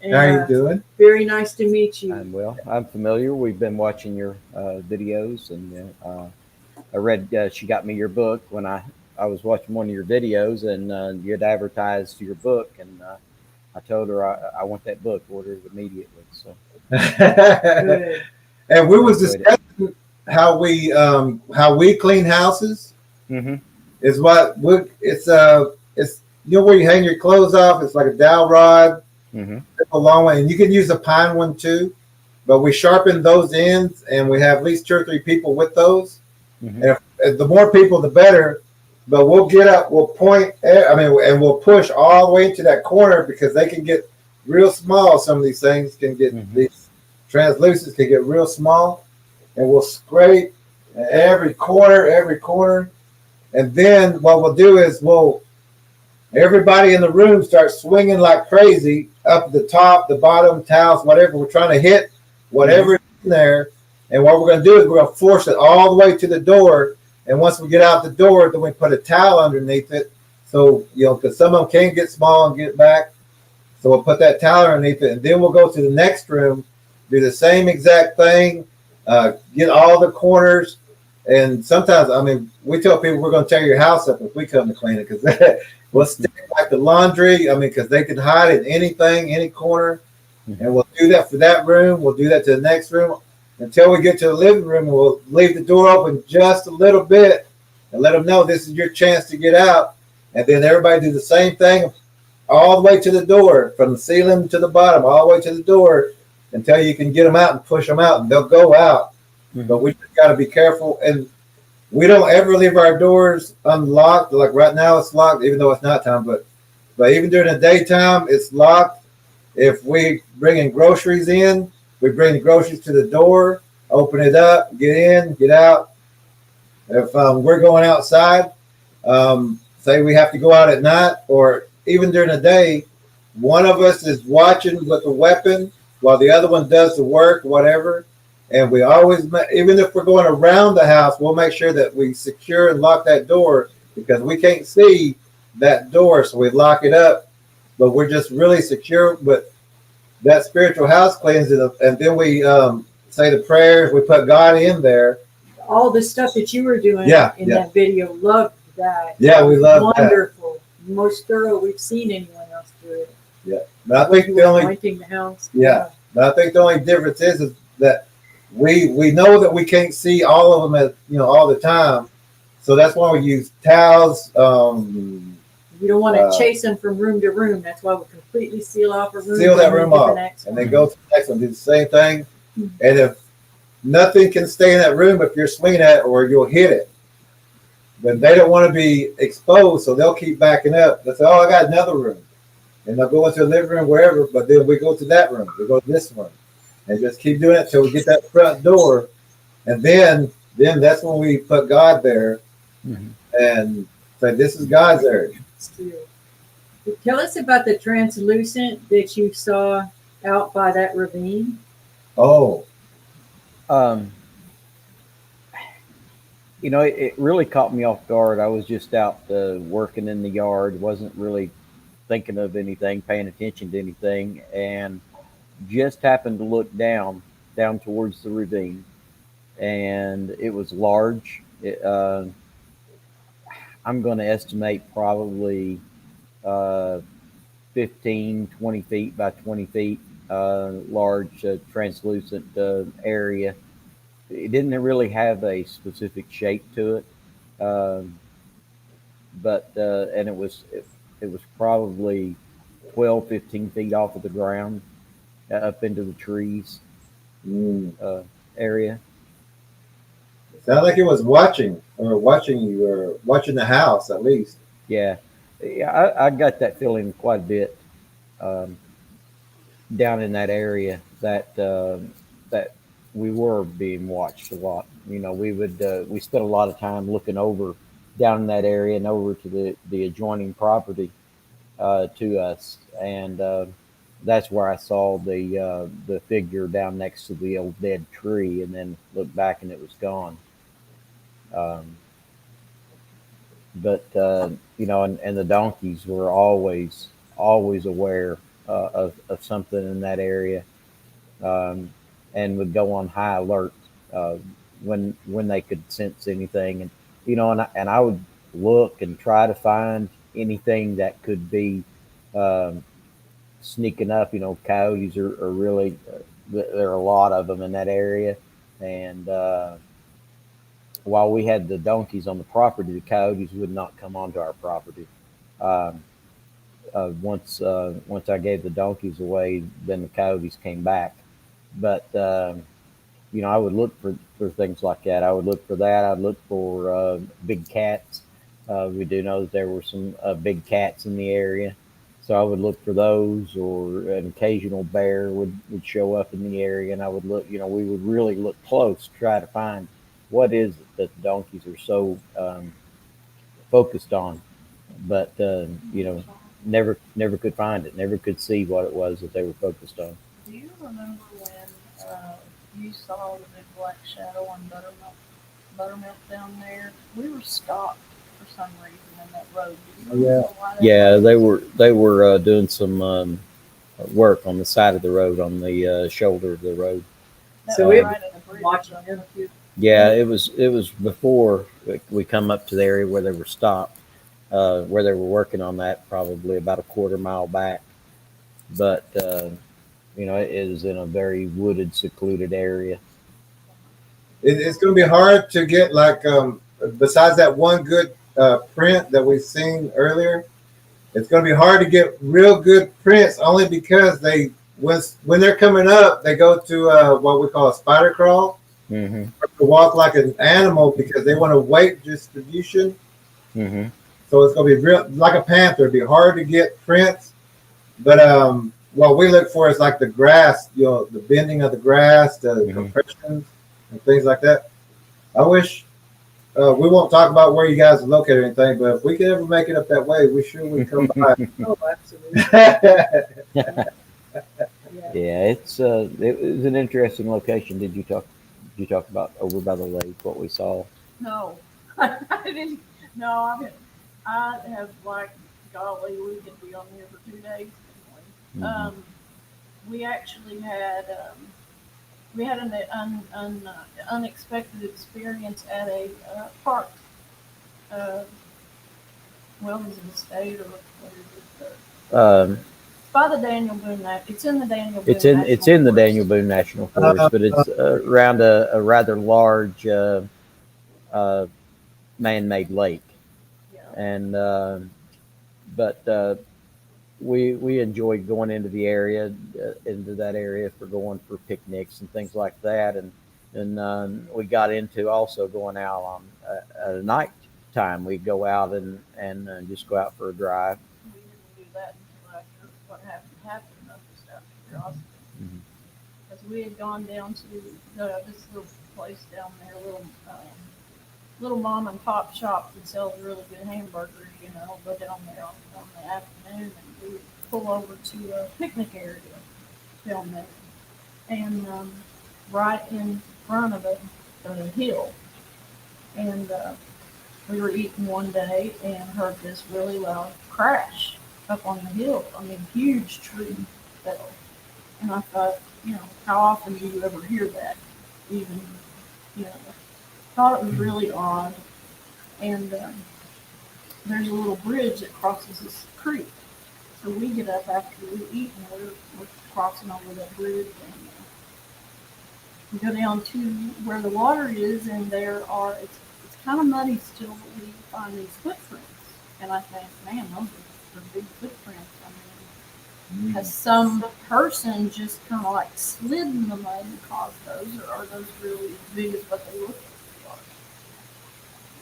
And, How you doing? Very nice to meet you. I'm well. I'm familiar. We've been watching your videos, and I read. She got me your book when I was watching one of your videos, and you had advertised your book, and I told her I want that book. Ordered it immediately. So. Good. And we was discussing how we clean houses. Mm-hmm. Is what it's you know where you hang your clothes off. It's like a dowel rod. Mm-hmm. A long one, and you can use a pine one too. But we sharpen those ends, and we have at least 2 or 3 people with those. Mm-hmm. And if the more people, the better. But we'll get up, we'll point, and we'll push all the way into that corner because they can get real small. Some of these things can get these translucents can get real small, and we'll scrape every corner, and then what we'll do is everybody in the room starts swinging like crazy up the top, the bottom, towels, whatever. We're trying to hit whatever is in there. And what we're going to do is we're going to force it all the way to the door. And once we get out the door, then we put a towel underneath it. So, because some of them can get small and get back. So we'll put that towel underneath it. And then we'll go to the next room, do the same exact thing, get all the corners. And sometimes, we tell people we're going to tear your house up if we come to clean it because we'll stick like the laundry. Because they can hide in anything, any corner. And we'll do that for that room. We'll do that to the next room until we get to the living room. And we'll leave the door open just a little bit and let them know this is your chance to get out. And then everybody do the same thing all the way to the door, from the ceiling to the bottom, all the way to the door until you can get them out and push them out, and they'll go out. But we just got to be careful, and we don't ever leave our doors unlocked. Like right now, it's locked, even though it's nighttime. But even during the daytime, it's locked. If we bring in groceries in, we bring the groceries to the door, open it up, get in, get out. If we're going outside, say we have to go out at night, or even during the day, one of us is watching with a weapon while the other one does the work, whatever. And we always, even if we're going around the house, we'll make sure that we secure and lock that door because we can't see that door. So we lock it up, but we're just really secure. But that spiritual house cleansing, and then we say the prayers. We put God in there. All the stuff that you were doing in that video, loved that. Yeah, we love wonderful. That. Most thorough we've seen anyone else do it. Yeah, but I think the only painting the house. But I think the only difference is that we know that we can't see all of them all the time, so that's why we use towels. You don't want to chase them from room to room. That's why we completely seal off a room. Seal that room off, and then go to the next one. Do the same thing, and if nothing can stay in that room, if you're swinging at it or you'll hit it, then they don't want to be exposed, so they'll keep backing up. They'll say, "Oh, I got another room," and they'll go into the living room, wherever. But then we go to that room. We go to this one. And just keep doing it till we get that front door, and then that's when we put God there, and say this is God's area. Tell us about the translucent that you saw out by that ravine. Oh, it really caught me off guard. I was just out working in the yard, wasn't really thinking of anything, paying attention to anything, and just happened to look down towards the ravine, and it was large. I'm going to estimate probably 15, 20 feet by 20 feet, large translucent area. It didn't really have a specific shape to it, but and it was probably 12, 15 feet off of the ground. Up into the trees area. Sounded like it was watching you or watching the house at least. Yeah, yeah, I got that feeling quite a bit um, down in that area that we were being watched a lot. You know, we spent a lot of time looking over down in that area and over to the adjoining property to us, and that's where I saw the figure down next to the old dead tree, and then looked back and it was gone. Um, but you know, and the donkeys were always aware of something in that area, um, and would go on high alert uh, when they could sense anything, and you know, and I would look and try to find anything that could be um, sneaking up. You know, coyotes are really there are a lot of them in that area, and while we had the donkeys on the property, the coyotes would not come onto our property. Um, once I gave the donkeys away, then the coyotes came back. But you know, I would look for things like that. I would look for that. I'd look for big cats. We do know that there were some big cats in the area, so I would look for those. Or an occasional bear would show up in the area, and I would look. You know, we would really look close to try to find what is it that the donkeys are so focused on. But you know, never could find it. Never could see what it was that they were focused on. Do you remember when you saw the big black shadow on Buttermilk down there? We were stopped for some reason in that road. Do you remember why that Yeah, was? they were doing some work on the side of the road, on the shoulder of the road. That So was it right at the bridge. watching them too. Yeah, it was before we come up to the area where they were stopped, where they were working on that, probably about a quarter mile back. But you know, it is in a very wooded, secluded area. It's going to be hard to get like besides that one good print that we've seen earlier. It's going to be hard to get real good prints only because when they're coming up, they go to what we call a spider crawl. Mm-hmm. To walk like an animal because they want to weight distribution. Mm-hmm. So it's going to be real like a panther. It'd be hard to get prints, but what we look for is like the grass, you know, the bending of the grass, the compressions and things like that. I wish we won't talk about where you guys are located or anything, but if we could ever make it up that way, we sure would come by. Oh, absolutely. Yeah. Yeah, it was an interesting location. Did you talk about over by the lake what we saw? No, I didn't. No, I have like, golly, we could be on here for 2 days. Mhm. We actually had an unexpected experience at a park. Well, is it a state or what is it? Um, By the Daniel Boone. It's in the Daniel Boone. it's in the National Daniel Forest. Boone National Forest, but it's around a rather large man-made lake, Yeah. and but we enjoyed going into the area, into that area for going for picnics and things like that, and we got into also going out on at a night time. We'd go out and just go out for a drive. We didn't do that until after what happened. Of just out of curiosity. Mhm. Because we had gone down to this little place down there, little mom and pop shop that sells really good hamburgers, you know, go down there on the afternoon, and we would pull over to a picnic area down there. And right in front of a hill. And we were eating one day and heard this really loud crash up on the hill. I mean, huge tree fell. And I thought, you know, how often do you ever hear that? Even, you know, thought it was really odd. And there's a little bridge that crosses this creek. So we get up after we eat and we're crossing over that bridge, and we go down to where the water is, and it's kind of muddy still, but we find these footprints. And I think, man, those are big footprints. I mean, has some person just kind of like slid in the mud and caused those, or are those really as big as what they look like?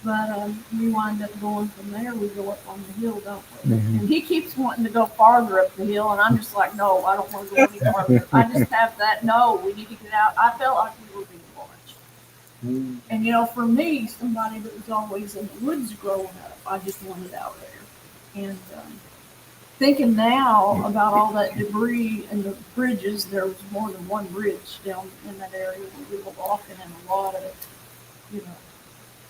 But we wind up going from there. We go up on the hill, don't we? Mhm. And he keeps wanting to go farther up the hill, and I'm just like, no, I don't want to go any farther. I just have that. No, we need to get out. I felt like we were being watched. And you know, for me, somebody that was always in the woods growing up, I just wanted out there. And thinking now about all that debris and the bridges, there was more than one bridge down in that area where we were walking, and a lot of, you know,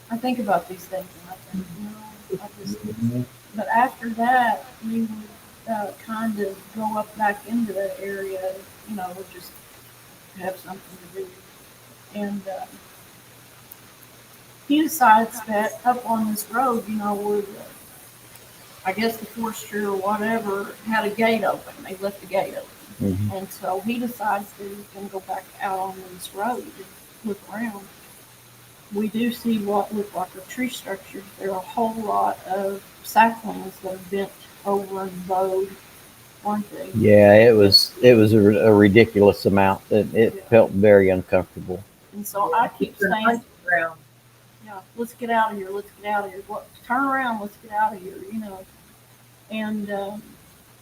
I think about these things and I think, I just, but after that, we would kind of go up back into that area, you know, or just have something to do. And he decides that up on this road, you know, where I guess the forestry or whatever had a gate open. They left the gate open. Mhm. And so he decides that he's going to go back out on this road and look around. We do see what look like a tree structure. There are a whole lot of saplings that are bent over and bowed, aren't they? Yeah, it was a ridiculous amount. It felt very uncomfortable. And so I keep saying, yeah, let's get out of here. Let's get out of here. What? Turn around. Let's get out of here. You know. And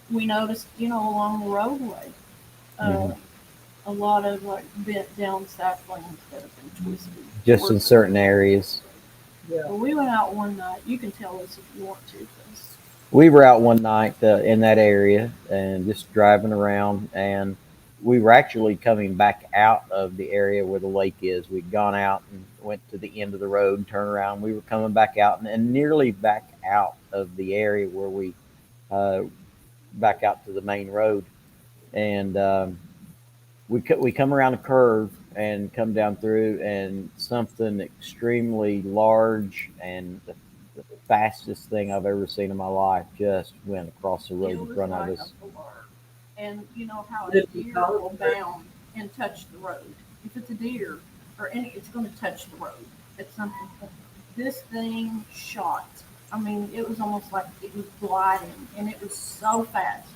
we noticed, you know, along the roadway, a lot of like bent down saplings that have been twisted. Just in certain areas. Yeah. Well, we went out one night. You can tell us if you want to, please. We were out one night in that area and just driving around, and we were actually coming back out of the area where the lake is. We'd gone out and went to the end of the road and turned around. We were coming back out and nearly back out of the area where we back out to the main road. And we come around a curve and come down through, and something extremely large and the fastest thing I've ever seen in my life just went across the road in front of us. And you know how a deer will bound and touch the road. If it's a deer or any, it's going to touch the road. It's something. This thing shot. I mean, it was almost like it was gliding, and it was so fast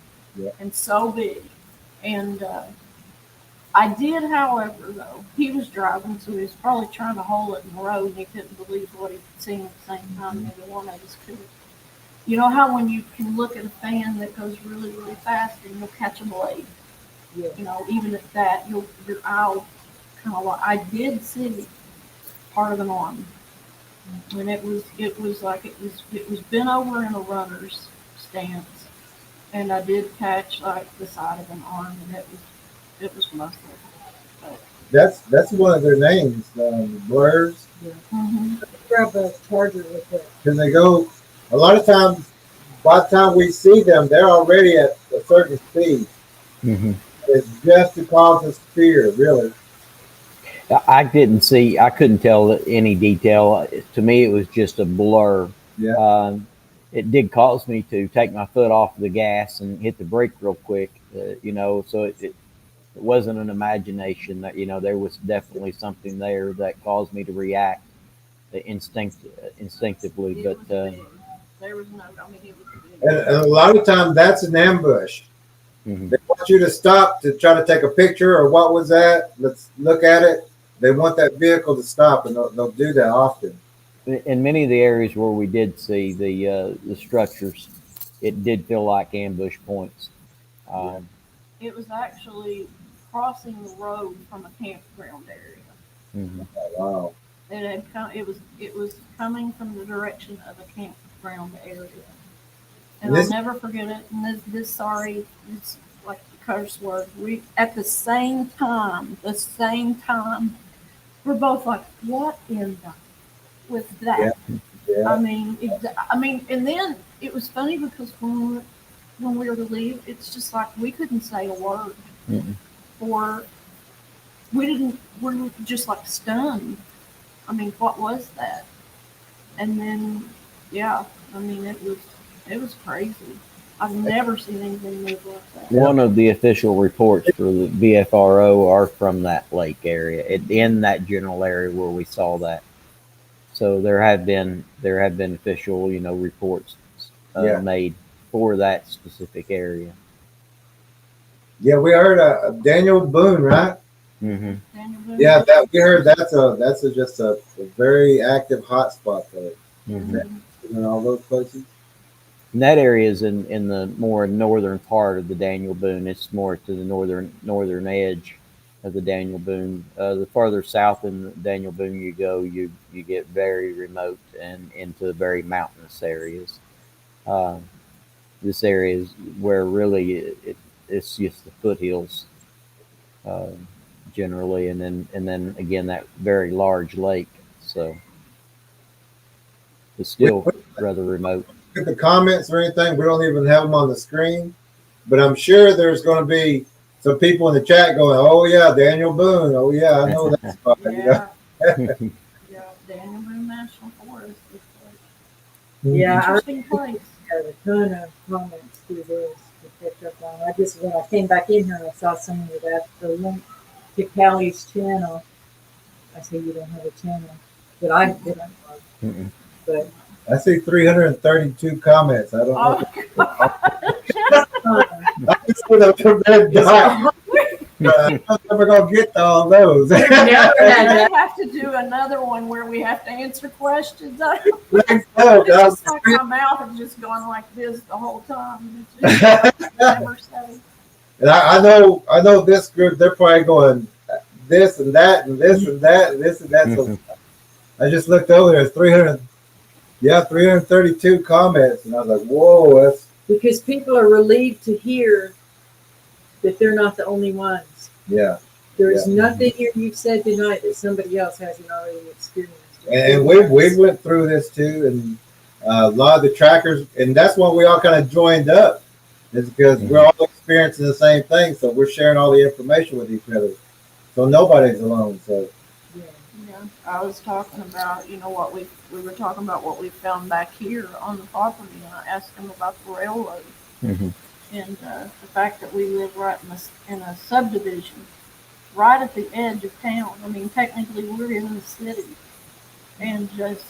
and so big. And I did, however, though, he was driving, so he was probably trying to hold it in the road, and he couldn't believe what he'd seen at the same time. Neither one of us could. You know how when you can look at a fan that goes really, really fast and you'll catch a blade? Yeah. You know, even at that, your eye will kind of like, I did see part of an arm. And it was like it was bent over in a runner's stance. And I did catch like the side of an arm, and it was muscle. But That's one of their names, blurs. Grab a charger with it. Because they go, a lot of times, by the time we see them, they're already at a certain speed. Mm-hmm. It's just to cause us fear, really. I couldn't tell any detail. To me, it was just a blur. Yeah. It did cause me to take my foot off the gas and hit the brake real quick, you know, so it wasn't an imagination. That, you know, there was definitely something there that caused me to react instinctively. But there was no, I mean, it was And a lot of times that's an ambush. Mm-hmm. They want you to stop to try to take a picture, or what was that? Let's look at it. They want that vehicle to stop, and they'll do that often. In many of the areas where we did see the structures, it did feel like ambush points. It was actually crossing the road from a campground area. Mm-hmm. Wow. It had come. It was coming from the direction of a campground area, and I'll never forget it. And this it's like the curse word. We at the same time, we're both like, what in the with that? Yeah. I mean, and then it was funny because when we were to leave, it's just like we couldn't say a word, or we're just like stunned. I mean, what was that? And then, yeah, I mean, it was crazy. I've never seen anything move like that. One of the official reports for the BFRO are from that lake area, in that general area where we saw that. So there have been official, you know, reports made for that specific area. Yeah, we heard Daniel Boone, right? Mm-hmm. Yeah, we heard that's just a very active hotspot there. and all those places. And that area is in the more northern part of the Daniel Boone. It's more to the northern edge of the Daniel Boone. The farther south in the Daniel Boone you go, you get very remote and into very mountainous areas. This area is where really it's just the foothills generally, and then again that very large lake. So it's still rather remote. At the comments or anything, we don't even have them on the screen, but I'm sure there's going to be some people in the chat going, "Oh yeah, Daniel Boone. Oh yeah, I know that spot." Yeah. Yeah, Daniel Boone National Forest. Yeah, I Interesting place. have a ton of comments through this to catch up on. I just, when I came back in here, I saw someone with that, the link to Callie's channel. I said, you don't have a channel, but I didn't. But I see 332 comments. I don't know. I just put up a red dot. I'm never gonna get to all those. We have to do another one where we have to answer questions. It's just like my mouth has just gone like this the whole time. It's just never say. And I know this group, they're probably going this and that and this and that and this and that. So I just looked over there, 332 comments, and I was like, whoa, that's because people are relieved to hear that they're not the only ones. yeah. There's nothing here you've said tonight that somebody else hasn't already experienced. And we went through this too, and a lot of the trackers, and that's why we all kind of joined up, is because we're all experiencing the same thing, so we're sharing all the information with each other, so nobody's alone. So yeah, I was talking about, what we were talking about what we found back here on the property, and I asked them about the railroad and the fact that we live right in a subdivision right at the edge of town. I mean, technically we're in the city, and just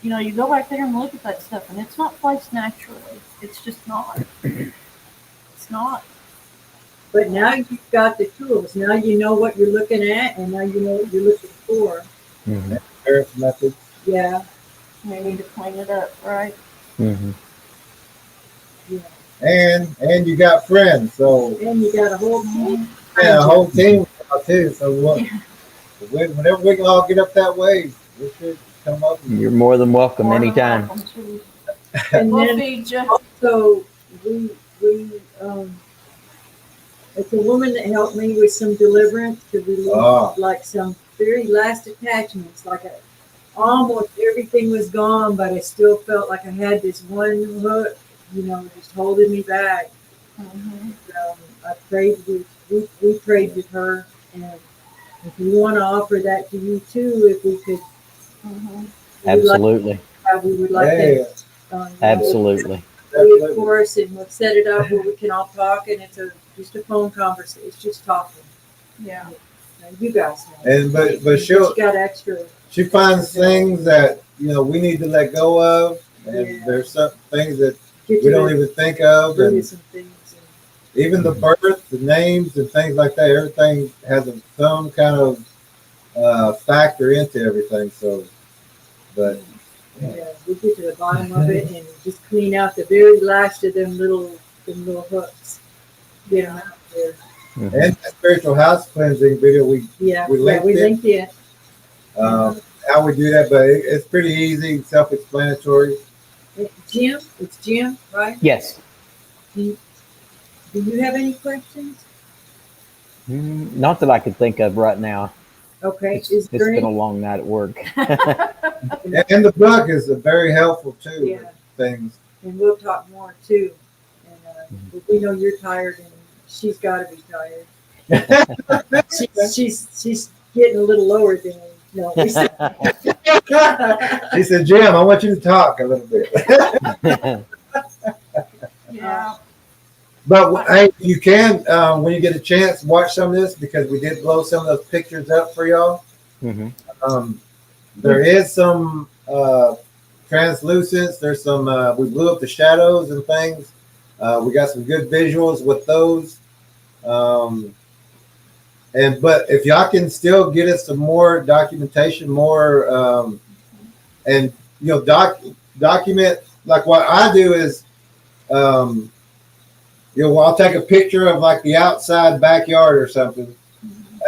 you go back there and look at that stuff, and it's not placed naturally. It's just not. It's not. But now you've got the tools. Now you know what you're looking at, and now you know what you're looking for. Earth methods. Yeah. Maybe to clean it up, right? Yeah. And you got friends, so And you got a whole team. yeah, a whole team now too. So whenever we can all get up that way, we should come up. You're more than welcome anytime. And We'll then feed you. also we it's a woman that helped me with some deliverance to release like some very last attachments, like almost everything was gone, but I still felt like I had this one hook, just holding me back. I prayed we prayed with her, and if you want to offer that to you too, if we could, Absolutely. we would like to. Absolutely. Of course, and we'll set it up where we can all talk, and it's just a phone conversation. It's just talking. Yeah. You guys know. And but she got extra. She finds things that we need to let go of, and there's some things that we don't even think of, and even the birth, the names, and things like that. Everything has some kind of factor into everything. So, but yeah, we get to the bottom of it and just clean out the very last of them little hooks. Get them out there. And the spiritual house cleansing video we linked it. How we do that, but it's pretty easy, self-explanatory. Jim, it's Jim, right? Yes. Do you have any questions? Not that I could think of right now. Okay. It's been a long night at work. And the book is very helpful too. Yeah. With things. And we'll talk more too. And we know you're tired, and she's got to be tired. she's getting a little lower than we said. She said, "Jim, I want you to talk a little bit." Yeah. But hey, you can when you get a chance, watch some of this, because we did blow some of those pictures up for y'all. There is some translucence. There's some we blew up the shadows and things. We got some good visuals with those. But if y'all can still get us some more documentation, more and document. Like what I do is, I'll take a picture of like the outside backyard or something,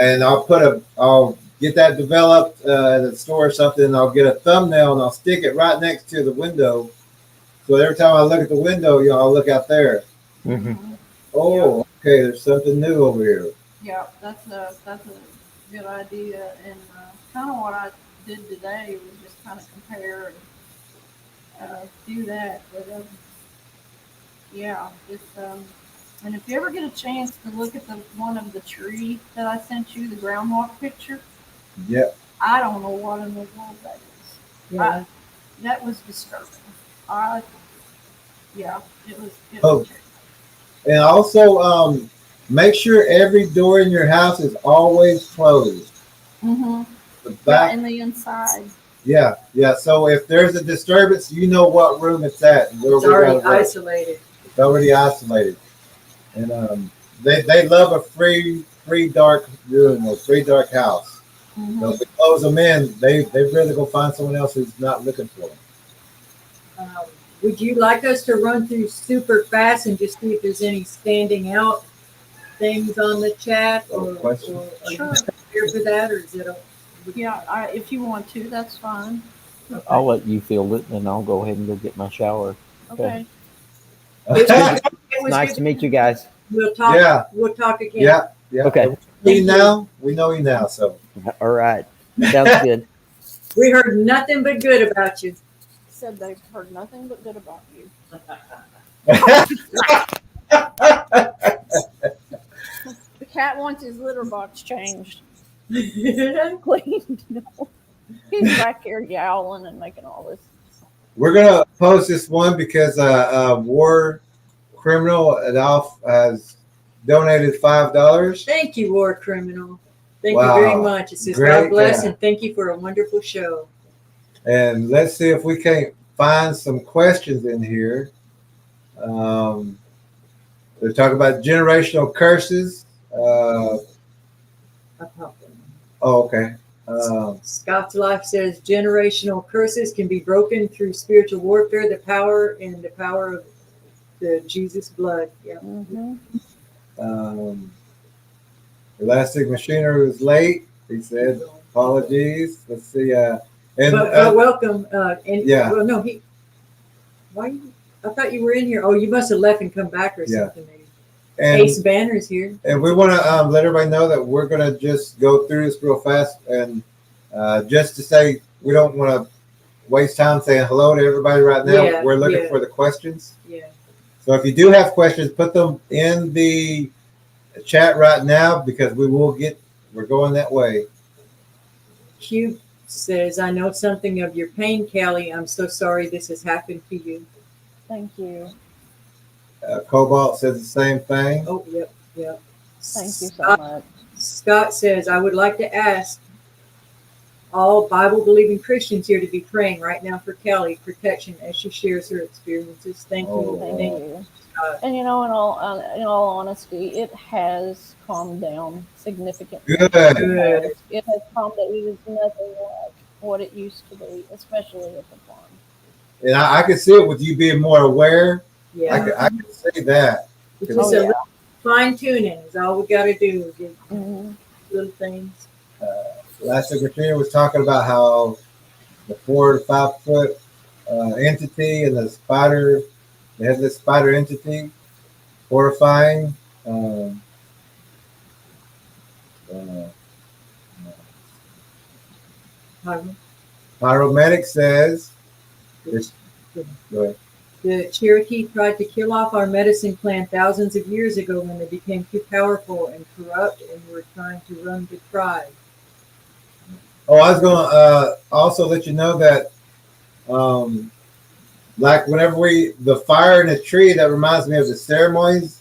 and I'll get that developed at a store or something. And I'll get a thumbnail and I'll stick it right next to the window. So every time I look at the window, I'll look out there. Mm-hmm. Oh, okay. There's something new over here. Yeah, that's a good idea. And kind of what I did today was just kind of compare and do that. But yeah, it's and if you ever get a chance to look at the one of the tree that I sent you, the groundhog picture. Yep. I don't know what in the world that is. Yeah. That was disturbing. Yeah, it was. Oh. And also, make sure every door in your house is always closed. Mm-hmm. The back, and the inside. Yeah. So if there's a disturbance, you know what room it's at. And where It's already isolated. It's already isolated. And they love a free dark room or free dark house. Mm-hmm. So if we close them in, they really go find someone else who's not looking for them. Would you like us to run through super fast and just see if there's any standing out things on the chat, or are Sure. you here for that, or is it? Yeah, if you want to, that's fine. Okay. I'll let you field it, and I'll go ahead and go get my shower. Okay. It was Nice good. to meet you guys. We'll talk. Yeah. We'll talk again. Yeah. Okay. We know you now. So All right. Sounds good. We heard nothing but good about you. Said they've heard nothing but good about you. The cat wants his litter box changed. Cleaned. He's back here yowling and making all this. we're gonna post this one because War Criminal Adolf has donated $5. Thank you, War Criminal. Thank Wow. you very much. It says Great, God bless, yeah. and thank you for a wonderful show. And let's see if we can't find some questions in here. They're talking about generational curses. Okay. Scott's Life says generational curses can be broken through spiritual warfare, the power of the Jesus blood. Yeah. Mm-hmm. Elastic Machinery was late. He said, apologies. Let's see. But welcome. Yeah. Well, no, I thought you were in here. Oh, you must have left and come back or something. Maybe. And, Ace Banner's here. and we want to let everybody know that we're going to just go through this real fast. And just to say, we don't want to waste time saying hello to everybody right now. Yeah, we're looking for the questions. Yeah. So if you do have questions, put them in the chat right now because we're going that way. Q says, I know something of your pain, Callie. I'm so sorry this has happened to you. Thank you. Cobalt says the same thing. Oh, yep. Thank you so much. Scott says, I would like to ask all Bible-believing Christians here to be praying right now for Callie protection as she shares her experiences. Thank you. Thank you. And in all honesty, it has calmed down significantly. Good. It has calmed down. It is nothing like what it used to be, especially at the farm. And I can see it with you being more aware. Yeah. I can see that. It's just a little fine tuning is all we got to do. Get little things. Last Katrina was talking about how the 4 to 5 foot entity and the headless spider entity, horrifying. Pyromedic says, go ahead. The Cherokee tried to kill off our medicine plant thousands of years ago when they became too powerful and corrupt and were trying to run the tribe. Oh, I was going to also let you know that, like whenever the fire in a tree, that reminds me of the ceremonies,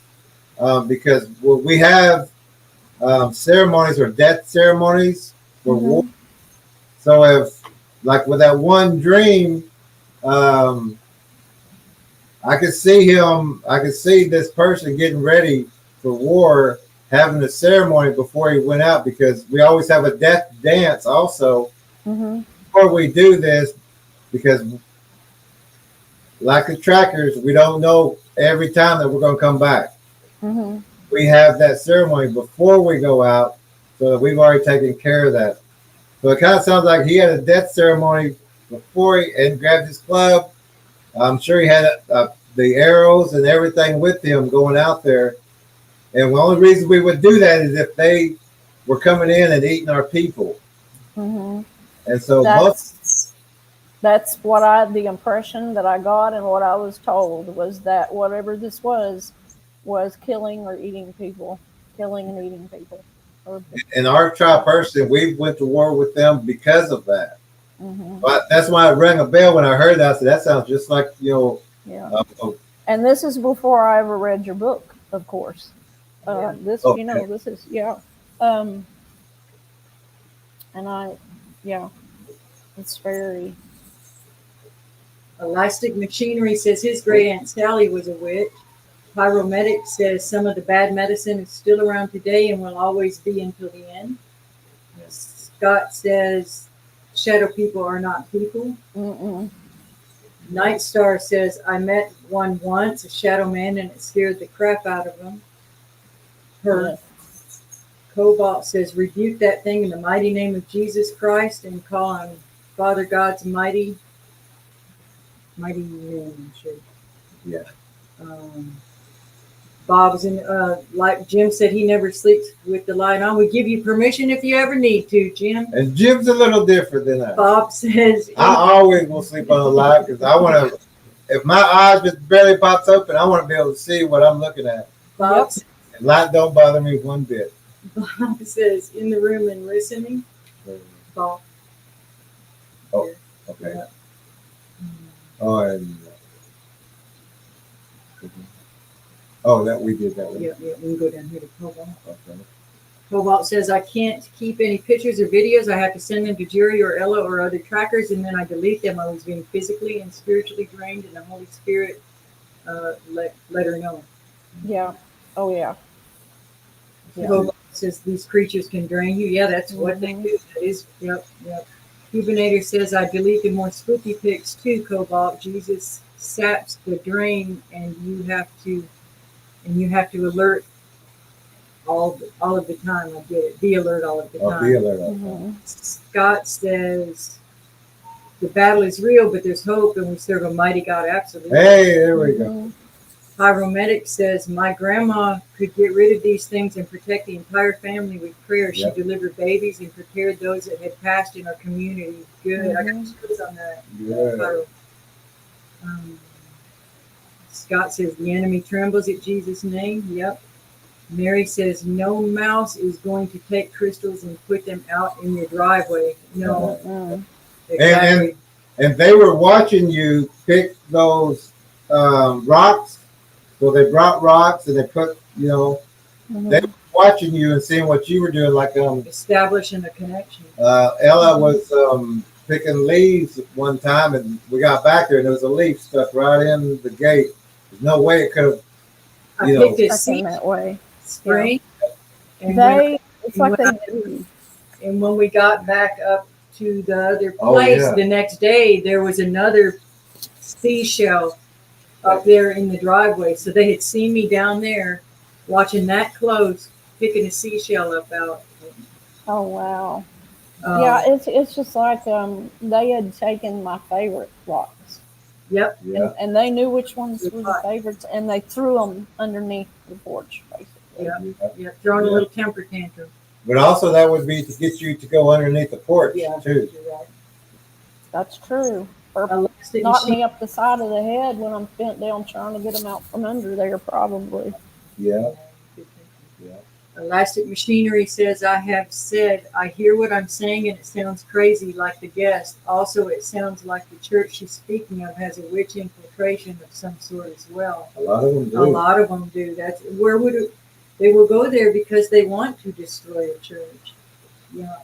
because we have ceremonies or death ceremonies for war. So if, like with that one dream, I could see this person getting ready for war, having a ceremony before he went out, because we always have a death dance also. Before we do this, because like the trackers, we don't know every time that we're going to come back. Mm-hmm. We have that ceremony before we go out, so that we've already taken care of that. So it kind of sounds like he had a death ceremony before and grabbed his club. I'm sure he had the arrows and everything with him going out there. And the only reason we would do that is if they were coming in and eating our people. Mm-hmm. And so that's the impression that I got, and what I was told was that whatever this was killing or eating people, killing and eating people. In our tribe person, we went to war with them because of that. Mm-hmm. But that's why it rang a bell when I heard that. I said, that sounds just like, Yeah. And this is before I ever read your book, of course. This is, and it's very. Elastic Machinery says his great aunt Sally was a witch. Pyromedic says some of the bad medicine is still around today and will always be until the end. Scott says shadow people are not people. Mm-mm. Night Star says I met one once, a shadow man, and it scared the crap out of him. Her Cobalt says rebuke that thing in the mighty name of Jesus Christ and call on Father God's mighty name. Yeah. Bob's in, like Jim said, he never sleeps with the light on. We give you permission if you ever need to, Jim. And Jim's a little different than us. Bob says I always will sleep on the light because I want to. If my eyes just barely pops open, I want to be able to see what I'm looking at. Bob, and light don't bother me one bit. Bob says in the room and listening. Bob. Oh, okay. Yeah. Oh, and oh, that we did that one. Yeah, we can go down here to Cobalt. Okay. Cobalt says I can't keep any pictures or videos. I have to send them to Jerry or Ella or other trackers, and then I delete them. I was being physically and spiritually drained, and the Holy Spirit let her know. Yeah. Oh, yeah. Cobalt says these creatures can drain you. Yeah, that's what they do. That is, yep. Cubinator says I delete the more spooky pics too, Cobalt. Jesus saps the drain, and you have to alert all of the time. I get it. Be alert all of the time. Be alert all the time. Scott says the battle is real, but there's hope, and we serve a mighty God. Absolutely. Hey, there we go. Pyromedic says my grandma could get rid of these things and protect the entire family with prayer. She delivered babies and prepared those that had passed in our community. Good. I got skills on that. Yeah. Scott says the enemy trembles at Jesus' name. Yep. Mary says no mouse is going to take crystals and put them out in your driveway. No. Exactly. And they were watching you pick those rocks. So they brought rocks and they put, they were watching you and seeing what you were doing, like establishing a connection. Ella was picking leaves one time, and we got back there, and there was a leaf stuck right in the gate. There's no way it could have. I picked it seed that way. Spring. Yeah. And when we got back up to the other place the next day, there was another seashell up there in the driveway. So they had seen me down there watching that close, picking a seashell up out. Oh, wow. It's just like they had taken my favorite rocks. Yep. And they knew which ones were the favorites, and they threw them underneath the porch, basically. Yeah. Throwing a little temper tantrum. But also that would be to get you to go underneath the porch, too. You're right. That's true. Or knock me up the side of the head when I'm bent down trying to get them out from under there, probably. Yeah. Elastic Machinery says, I have said, I hear what I'm saying, and it sounds crazy like the guest. Also, it sounds like the church she's speaking of has a witch infiltration of some sort as well. A lot of them do. A lot of them do. That's where they will go there because they want to destroy a church. Yeah.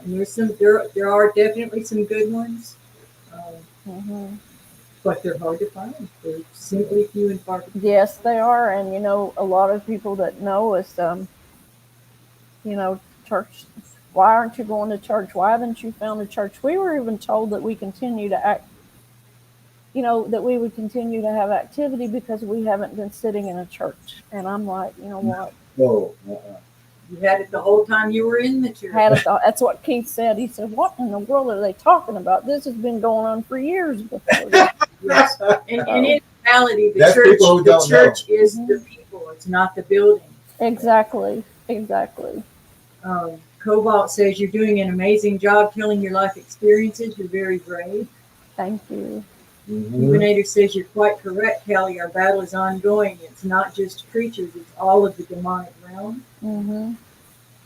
And there are definitely some good ones. But they're hard to find. They're simply few and far between. Yes, they are. And, a lot of people that know us, church, why aren't you going to church? Why haven't you found a church? We were even told that we continue to act you know, that we would continue to have activity because we haven't been sitting in a church. And I'm like, you know what? No. You had it the whole time you were in the church. Had it. That's what Keith said. He said, "What in the world are they talking about? This has been going on for years before." Yes. And in reality, That's people who the don't church know. is the people. It's not the building. Exactly. Exactly. Cobalt says you're doing an amazing job telling your life experiences. You're very brave. Thank you. Huminator says you're quite correct, Kelly. Our battle is ongoing. It's not just creatures, it's all of the demonic realm. Mm-hmm.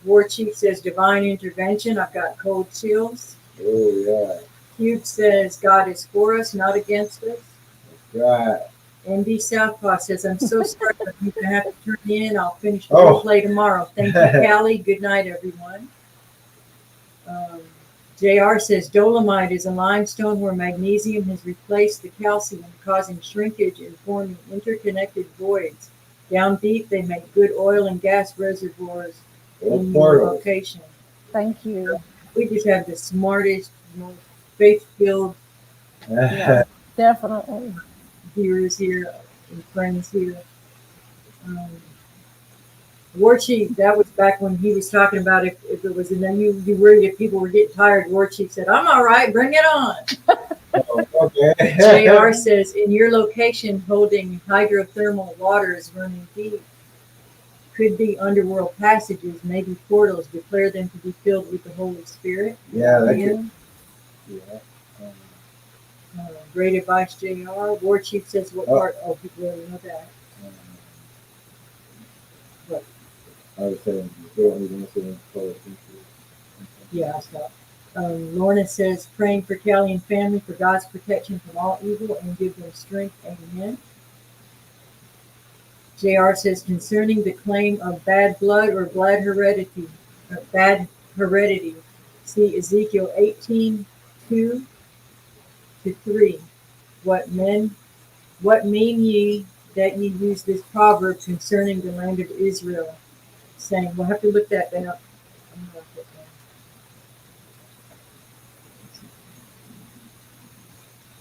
War Chief says divine intervention. I've got cold chills. Oh, yeah. Cube says God is for us, not against us. Right. ND Southpaw says, I'm so sorry that you're going to have to turn in. I'll finish the whole play tomorrow. Thank you, Callie. Good night, everyone. JR says dolomite is a limestone where magnesium has replaced the calcium, causing shrinkage and forming interconnected voids. Down deep, they make good oil and gas reservoirs in your location. Thank you. We just have the smartest, most faith-filled Definitely. viewers here and friends here. War Chief, that was back when he was talking about if it was, and then you worried if people were getting tired. War Chief said, I'm all right, bring it on. Okay. JR says, in your location, holding hydrothermal water is running deep. Could be underworld passages, maybe portals. Declare them to be filled with the Holy Spirit. Yeah, that could, yeah. Great advice, JR. War Chief says, what part? Oh, people already know that. What? I was saying, you don't even listen to Yeah, I stopped. Lorna says, praying for Kelly and family for God's protection from all evil and give them strength. Amen. JR says, concerning the claim of bad blood or bad heredity, see Ezekiel 18:2-3. What mean ye that ye use this proverb concerning the land of Israel, saying, we'll have to look that up.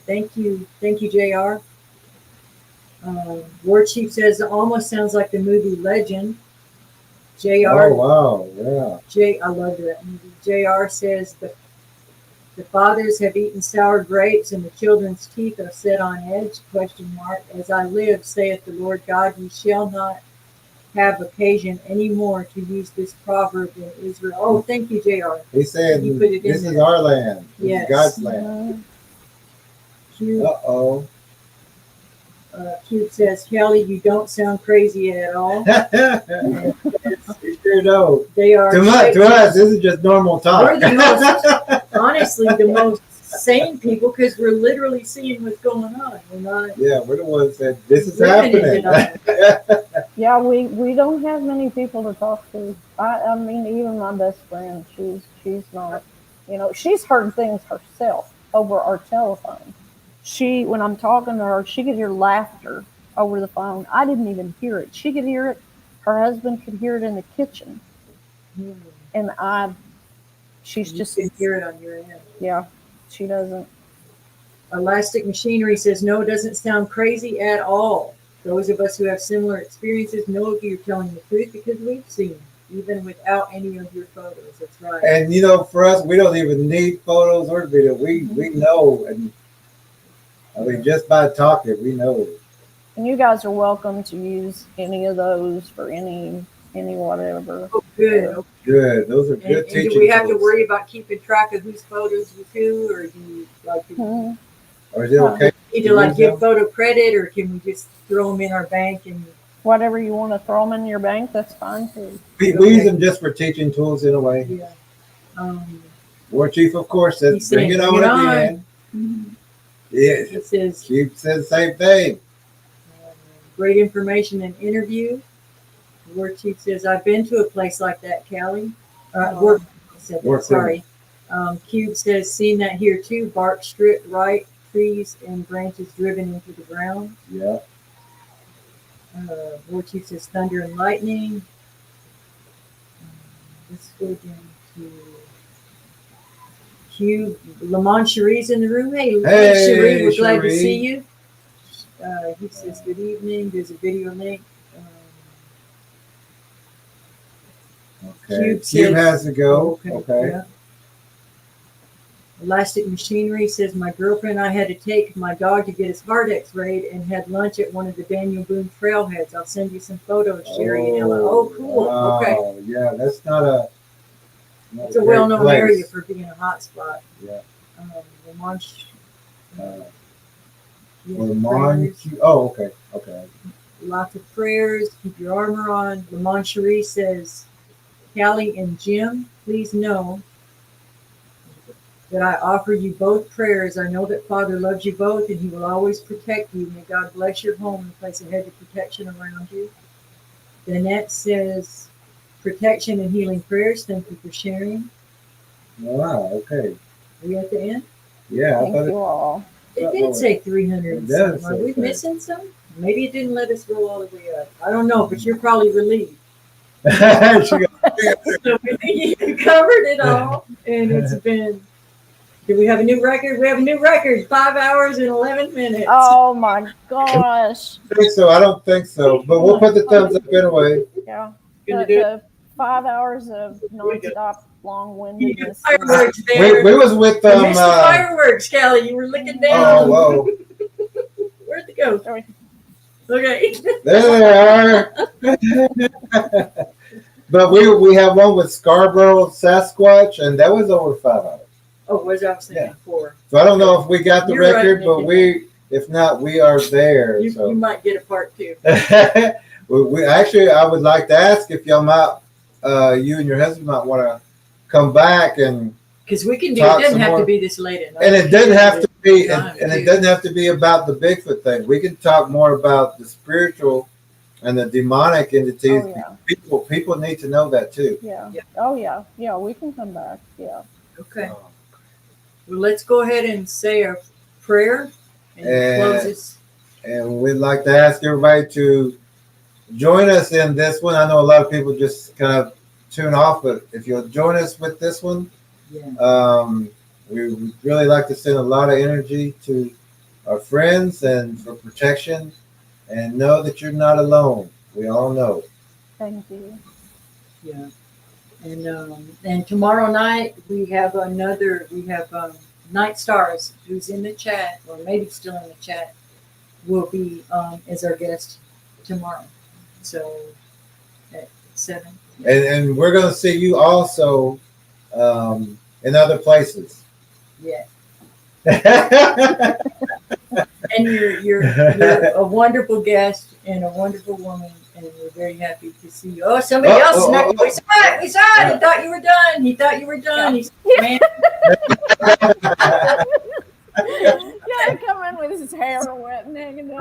Thank you, JR. War Chief says it almost sounds like the movie Legend. JR. Oh wow, yeah. I love that movie. JR says the fathers have eaten sour grapes and the children's teeth are set on edge, ? As I live, saith the Lord God, ye shall not have occasion anymore to use this proverb in Israel. Oh, thank you, JR. He said, this is our land. Yes. God's land. Uh-oh. Cube says, Kelly, you don't sound crazy at all. You sure don't. They are to us, this is just normal talk. We're the most, honestly, the most sane people because we're literally seeing what's going on. We're not. Yeah, we're the ones that this is happening. Yeah, we don't have many people to talk to. I mean, even my best friend, she's not, you know, she's heard things herself over our telephone. When I'm talking to her, she could hear laughter over the phone. I didn't even hear it. She could hear it. Her husband could hear it in the kitchen. And she's just can hear it on your end. Yeah, she doesn't. Elastic Machinery says, no, it doesn't sound crazy at all. Those of us who have similar experiences know you're telling the truth because we've seen, even without any of your photos. That's right. And you know, for us, we don't even need photos or video. We know, and I mean, just by talking, we know. And you guys are welcome to use any of those for any whatever. Oh, good. Good. Those are good teaching. Do we have to worry about keeping track of whose photos you do, or do you like to? Or is it okay? Either like give photo credit, or can we just throw them in our bank and? Whatever you want to throw them in your bank, that's fine too. We use them just for teaching tools in a way. Yeah. War Chief, of course, says bring it on at the end. Yes. It says. Chief says the same thing. Great information and interview. The War Chief says, I've been to a place like that, Callie. Sorry. Cube says, seen that here too. Bark stripped right, trees and branches driven into the ground. Yeah. War Chief says, thunder and lightning. Let's go down to Hugh, Lamont Cherie's in the room. Hey, Hey, Cherie, we're glad to Cherie. see you. He says good evening. There's a video link. Okay. Cube Cube says- has to go. Oh, Okay. yeah. Elastic Machinery says my girlfriend and I had to take my dog to get his heart x-rayed and had lunch at one of the Daniel Boone trailheads. I'll send you some photos, Sherry and Ella. Oh, cool. Okay. Wow. Yeah, that's not a. not It's a great well-known place. area for being a hot spot. Yeah. Lamont, Uh, yeah, Lamont. prayers. Oh, okay. Okay. Lots of prayers. Keep your armor on. Lamont Cherie says, Callie and Jim, please know that I offer you both prayers. I know that Father loves you both and he will always protect you. May God bless your home and place a hedge of protection around you. Danette says, protection and healing prayers. Thank you for sharing. Wow. Okay. Are you at the end? Yeah. I Thank thought you all. It did say 300 and It does some. Are say we that. missing some? Maybe it didn't let us go all the way up. I don't know, but you're probably relieved. She got- So you covered it all, and it's been. Do we have a new record? We have a new record. 5 hours and 11 minutes. Oh my gosh. I think so. I don't think so, but we'll put the thumbs up anyway. Yeah. Gonna The, do it. the 5 hours of nonstop long-windedness. Fireworks We there. was with You missed the fireworks, Callie. You were looking down. oh whoa, Where'd it go? Okay. there they are. But we have one with Scarborough Sasquatch, and that was over 5 hours. Oh, was I was thinking 4. So I don't know if we got the You're right, record, but Nikki. if not, we are there. You So might get a part 2. we actually, I would like to ask if y'all might, you and your husband might want to come back and Because we can do Talk it. Doesn't some have more. to be this late at night. and it doesn't have to be, Time, and it too. doesn't have to be about the Bigfoot thing. We can talk more about the spiritual and the demonic entities. Oh, yeah. People need to know that too. Yeah. Yeah. Oh, yeah. Yeah, we can come back. Yeah. Okay. Well, let's go ahead and say a prayer and close this. And we'd like to ask everybody to join us in this one. I know a lot of people just kind of tune off, but if you'll join us with this one, Yeah. we would really like to send a lot of energy to our friends and for protection, and know that you're not alone. We all know. Thank you. Yeah. And tomorrow night we have Night Stars, who's in the chat, or maybe still in the chat, will be as our guest tomorrow. So at 7. And we're going to see you also in other places. Yeah. And you're a wonderful guest and a wonderful woman, and we're very happy to see you. Oh, somebody else snuck. We saw it. We saw it. He thought you were done. He thought you were done. He's man. Yeah, come in with his hair wet and hanging down.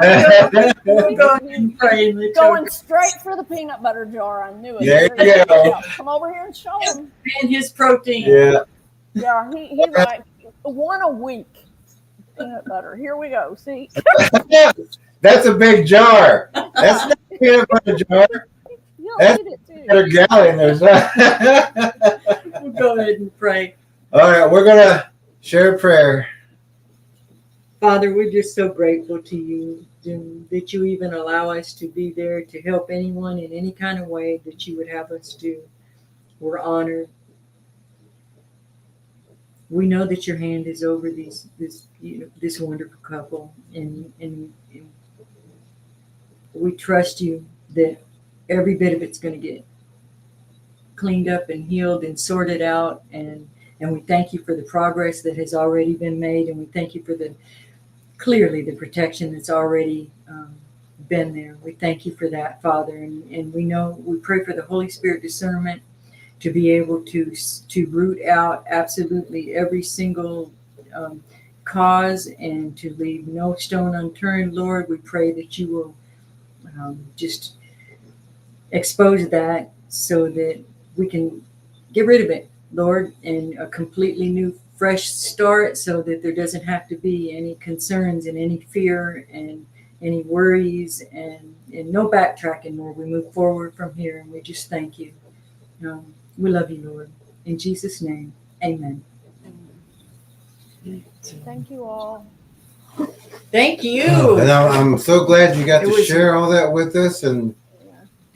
We'll go ahead and pray in the Going church. straight for the peanut butter jar. I knew it. There you go. Yeah, come over here and show him. And his protein. Yeah. Yeah, he like one a week. Peanut butter. Here we go. See? That's a big jar. That's not a peanut butter jar. You'll That's eat it too. a gallon. There's We'll go ahead and pray. All right, we're going to share a prayer. Father, we're just so grateful to you that you even allow us to be there to help anyone in any kind of way that you would have us do. We're honored. We know that your hand is over this wonderful couple, and we trust you that every bit of it's going to get cleaned up and healed and sorted out, and we thank you for the progress that has already been made, and we thank you for clearly the protection that's already been there. We thank you for that, Father, and we pray for the Holy Spirit discernment to be able to root out absolutely every single cause and to leave no stone unturned. Lord, we pray that you will just expose that so that we can get rid of it, Lord, and a completely new, fresh start, so that there doesn't have to be any concerns and any fear and any worries and no backtracking, Lord. We move forward from here, and we just thank you. We love you, Lord. In Jesus' name, amen. Thank you all. Thank you. And I'm so glad you got It to was- share all that with us, and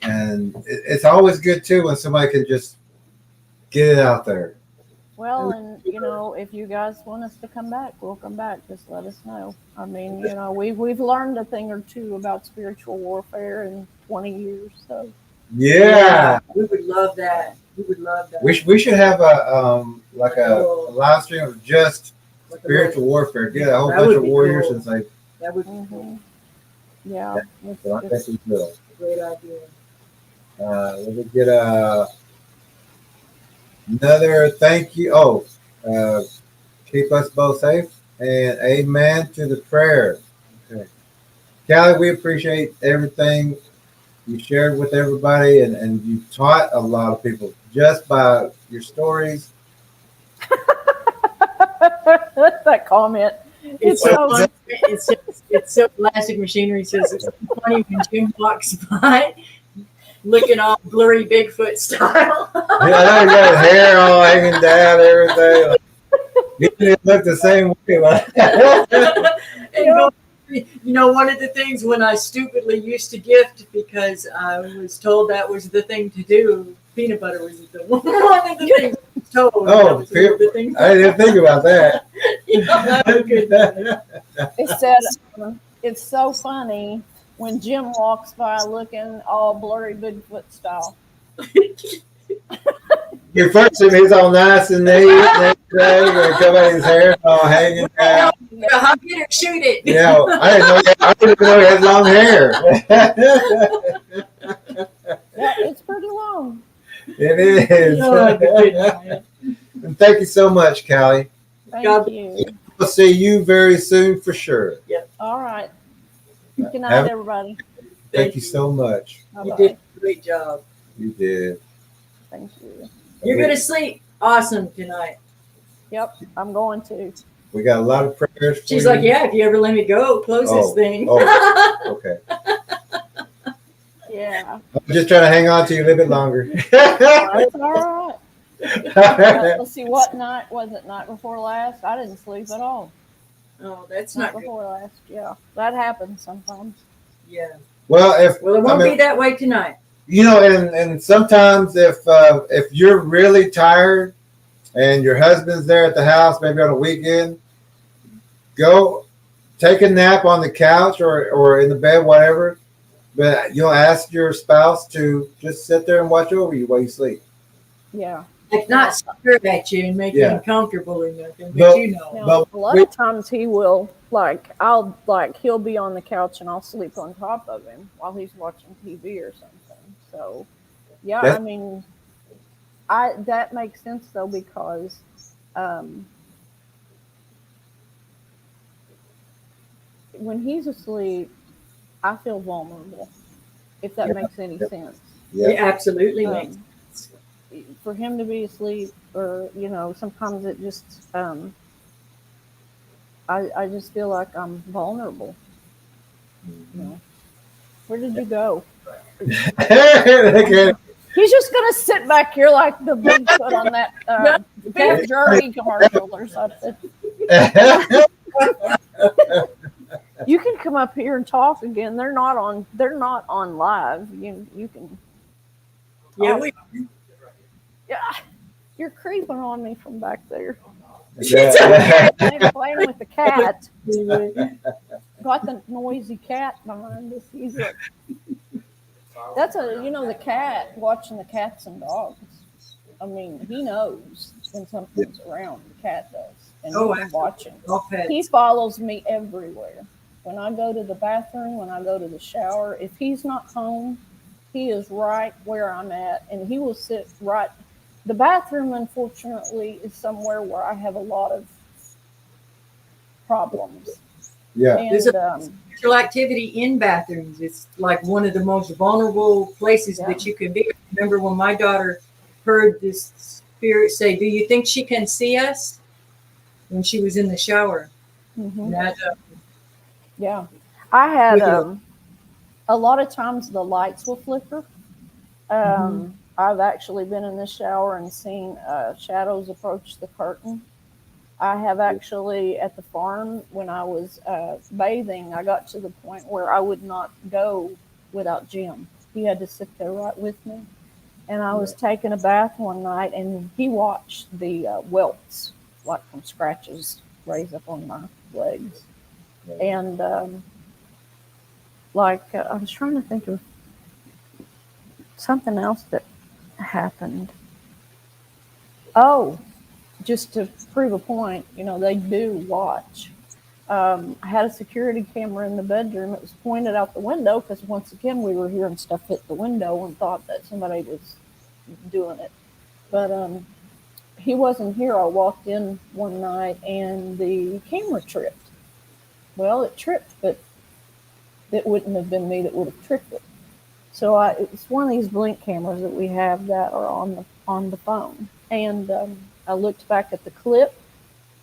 it's always good too when somebody can just get it out there. Well, and you know, if you guys want us to come back, we'll come back. Just let us know. I mean, you know, we've learned a thing or two about spiritual warfare in 20 years. So Yeah, We would love that. We would love that. we should have a like a live stream of just Like a spiritual warfare. Get a whole That bunch would of be warriors cool. and say, That would be cool. yeah, so I think we will. Great idea. Let me get another thank you. Oh, keep us both safe and amen to the prayer. Okay. Callie, we appreciate everything you shared with everybody, and you taught a lot of people just by your stories. that comment. It's so funny. It's so plastic machinery says it's funny when Jim walks by looking all blurry Bigfoot style. Yeah, I know you got his hair all hanging down, everything. Like, you didn't look the same way. Like. And go, you know, one of the things when I stupidly used to gift because I was told that was the thing to do, peanut butter was one of the things I was told. Oh, that was one of the things. I didn't think about that. You know, that was good. It said it's so funny when Jim walks by looking all blurry Bigfoot style. You first him, he's all nice and neat, and everything, and come out his hair all hanging down. Hug it or shoot it. Yeah, I didn't know he had long hair. Yeah, it's pretty long. It is. Oh, good. And thank you so much, Callie. Thank you. We'll see you very soon for sure. All right. Good Have- night, everybody. Thank you so much. You Bye-bye. did a great job. You did. Thank you. You're going to sleep awesome tonight. Yep, I'm going to. We got a lot of prayers for She's you. like, yeah, if you ever let me go, close this thing. Okay. Yeah. I'm just trying to hang on to you a little bit longer. That's all right. Let's see, what night was it? Night before last? I didn't sleep at all. Oh, that's Night not good. before last. Yeah, that happens sometimes. Yeah. Well, it won't be that way tonight. You know, and sometimes if you're really tired and your husband's there at the house, maybe on a weekend, go take a nap on the couch or in the bed, whatever. But you'll ask your spouse to just sit there and watch over you while you sleep. Yeah. Like not stare at you and make you Yeah. uncomfortable or nothing, but But- you know. Now, a lot of times he will he'll be on the couch and I'll sleep on top of him while he's watching TV or something. So yeah, That's- I mean that makes sense though, because when he's asleep, I feel vulnerable, if that makes any sense. Yeah. It absolutely makes For him to be asleep, or sometimes it just I just feel like I'm vulnerable. You know. Where did you go? He's just gonna sit back here like the Bigfoot on that Big Journey commercial or something. You can come up here and talk again. They're not on live. You can. Yeah, Yeah, you're creeping on me from back there. Yeah. Playing with the cat. Got the noisy cat behind us. He's like, that's the cat watching the cats and dogs. I mean, he knows when something's around. The cat does, and he's watching. He follows me everywhere. When I go to the bathroom, when I go to the shower, if he's not home, he is right where I'm at, and he will sit right. The bathroom, unfortunately, is somewhere where I have a lot of problems. Yeah. And, There's a sexual activity in bathrooms. It's like one of the most vulnerable places that you can be. I remember when my daughter heard this spirit say, "Do you think she can see us?" when she was in the shower. Mhm. That, Yeah. I had a lot of times the lights will flicker. I've actually been in the shower and seen shadows approach the curtain. I have actually at the farm when I was bathing, I got to the point where I would not go without Jim. He had to sit there right with me. And I was taking a bath one night, and he watched the welts, like from scratches, raise up on my legs. And I was trying to think of something else that happened. Oh, just to prove a point, they do watch. I had a security camera in the bedroom. It was pointed out the window because once again we were hearing stuff hit the window and thought that somebody was doing it. But he wasn't here. I walked in one night and the camera tripped. Well, it tripped, but it wouldn't have been me that would have tripped it. So it's one of these blink cameras that we have that are on the phone. And I looked back at the clip,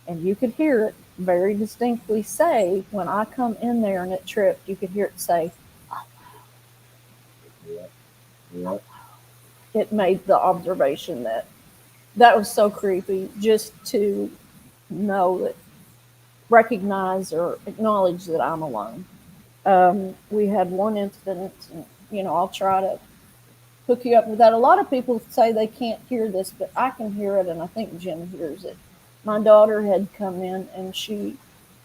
and you could hear it very distinctly say, when I come in there and it tripped, you could hear it say, "Oh, wow." Yeah. It made the observation that was so creepy, just to know that, recognize or acknowledge that I'm alone. We had one incident, and, I'll try to hook you up with that. A lot of people say they can't hear this, but I can hear it, and I think Jim hears it. My daughter had come in, and she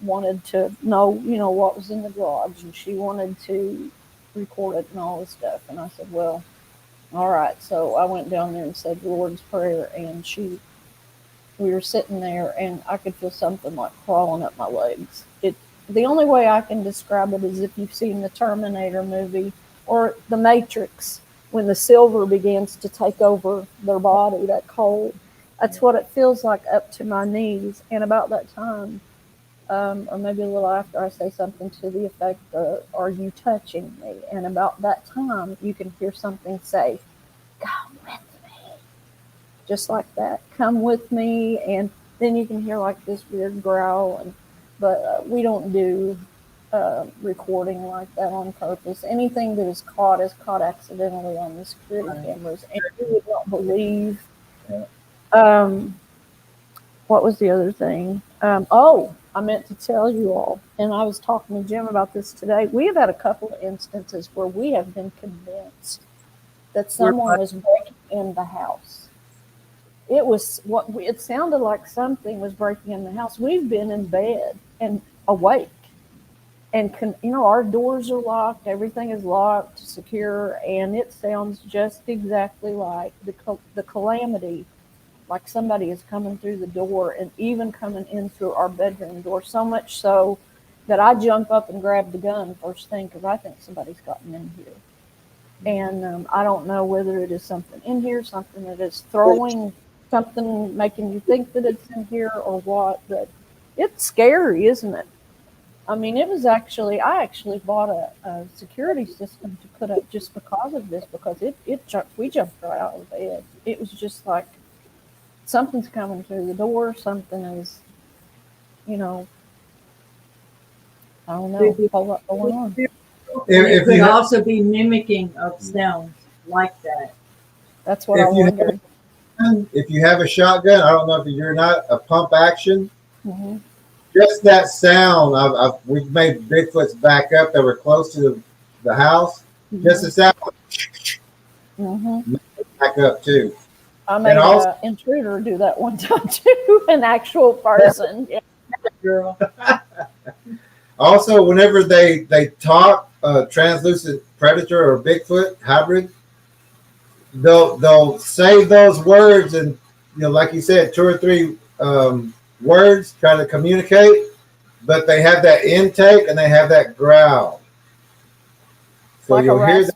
wanted to know, what was in the garage, and she wanted to record it and all this stuff. And I said, well, all right. So I went down there and said the Lord's Prayer, and we were sitting there, and I could feel something like crawling up my legs. The only way I can describe it is if you've seen the Terminator movie or The Matrix, when the silver begins to take over their body, that cold. That's what it feels like up to my knees. And about that time, or maybe a little after, I say something to the effect of, "Are you touching me?" And about that time, you can hear something say, "Come with me." Just like that. "Come with me." And then you can hear like this weird growl. But we don't do recording like that on purpose. Anything that is caught accidentally on the security cameras. And you would not believe. What was the other thing? I meant to tell you all, and I was talking to Jim about this today. We have had a couple of instances where we have been convinced that someone was breaking in the house. It sounded like something was breaking in the house. We've been in bed and awake, and our doors are locked, everything is locked, secure, and it sounds just exactly like the calamity, like somebody is coming through the door and even coming in through our bedroom door. So much so that I jump up and grab the gun first thing because I think somebody's gotten in here. And I don't know whether it is something in here, something that is throwing something, making you think that it's in here or what, but it's scary, isn't it? I mean, I actually bought a security system to put up just because of this, because we jumped right out of bed. It was just like something's coming through the door, something is, I don't know, a whole lot going on. It could also be mimicking of sounds like that. That's what I wondered. If you have a shotgun, I don't know if you're not a pump action. Mm-hmm. Just that sound. We've made Bigfoots back up that were close to the house. Mm-hmm. Just the sound. Mm-hmm. Back up too. I made an intruder do that one time too, an actual person. Yeah. Girl. Also, whenever they talk, translucent predator or Bigfoot hybrid, they'll say those words, and like you said, 2 or 3 words trying to communicate, but they have that intake and they have that growl. So like you'll hear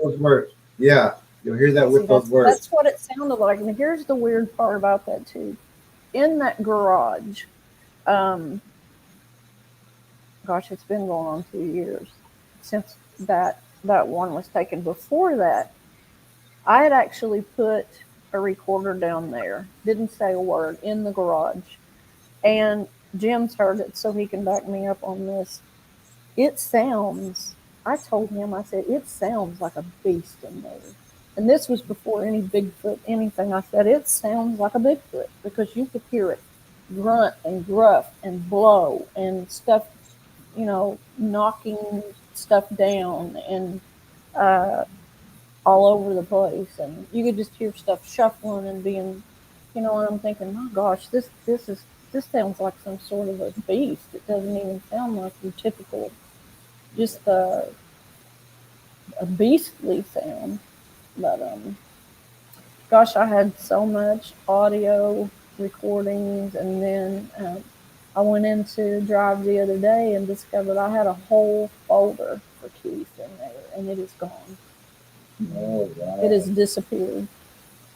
those words. Yeah, you'll hear that with those words. That's what it sounded like. And here's the weird part about that too. In that garage, gosh, it's been going on 2 years since that one was taken. Before that, I had actually put a recorder down there, didn't say a word, in the garage. And Jim's heard it, so he can back me up on this. It sounds, I told him, I said, it sounds like a beast in there. And this was before any Bigfoot, anything. I said, it sounds like a Bigfoot, because you could hear it grunt and gruff and blow and stuff, knocking stuff down and all over the place, and you could just hear stuff shuffling and being, and I'm thinking, my gosh, this sounds like some sort of a beast. It doesn't even sound like your typical, just a beastly sound. But gosh, I had so much audio recordings, and then I went into Drive the other day and discovered I had a whole folder for Keith in there, and it is gone. Oh, wow. It has disappeared,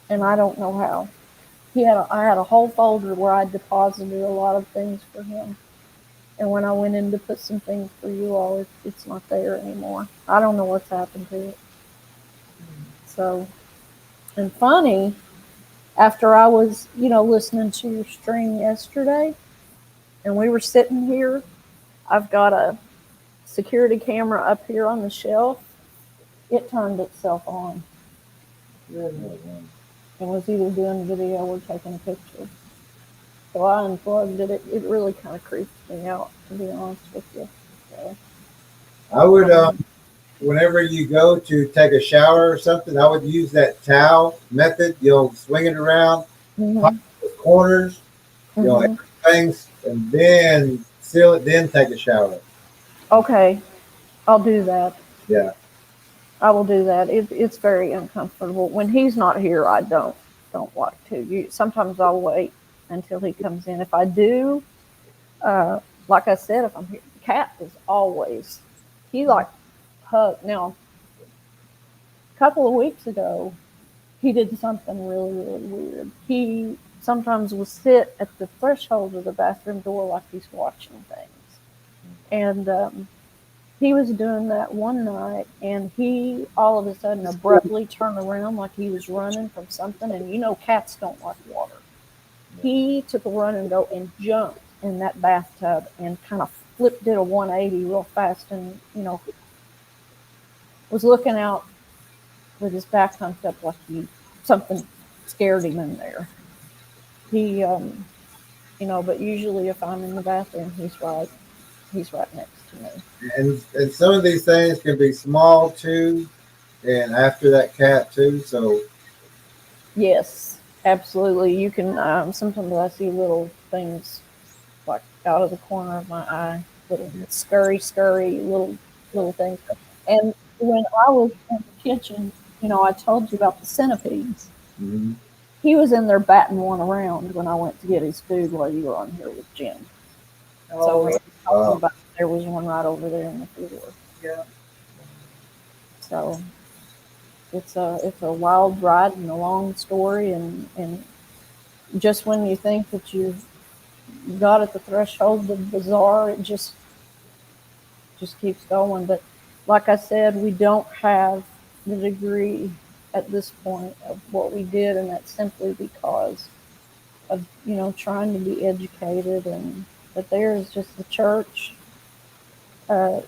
and I don't know how. I had a whole folder where I deposited a lot of things for him, and when I went in to put some things for you all, it's not there anymore. I don't know what's happened to it. So, and funny, after I was, listening to your stream yesterday, and we were sitting here, I've got a security camera up here on the shelf. It turned itself on. It was either doing video or taking a picture. So I unplugged it. It really kind of creeped me out, to be honest with you. So, I would, whenever you go to take a shower or something, I would use that towel method. Swing it around, pop the corners, everything, and then seal it. Then take a shower. okay, I'll do that. Yeah. I will do that. It's very uncomfortable. When he's not here, I don't like to. Sometimes I'll wait until he comes in. If I do, like I said, if I'm here, the cat is always, he hug. Now, a couple of weeks ago, he did something really, really weird. He sometimes will sit at the threshold of the bathroom door like he's watching things. And he was doing that one night, and he all of a sudden abruptly turned around like he was running from something. And cats don't like water. He took a run and go and jumped in that bathtub and kind of flipped it a 180 real fast, and was looking out with his back humped up like something scared him in there. He, but usually if I'm in the bathroom, he's right next to me. And some of these things can be small too, and after that cat too. So yes, absolutely. You can. Sometimes I see little things like out of the corner of my eye, little scurry little things. And when I was in the kitchen, I told you about the centipedes. Mm-hmm. He was in there batting one around when I went to get his food while you were on here with Jim. So there was one right over there in the floor. Yeah. So it's a wild ride and a long story, and just when you think that you've got at the threshold of bizarre, it just keeps going. But like I said, we don't have the degree at this point of what we did, and that's simply because of trying to be educated, and but there is just the church. In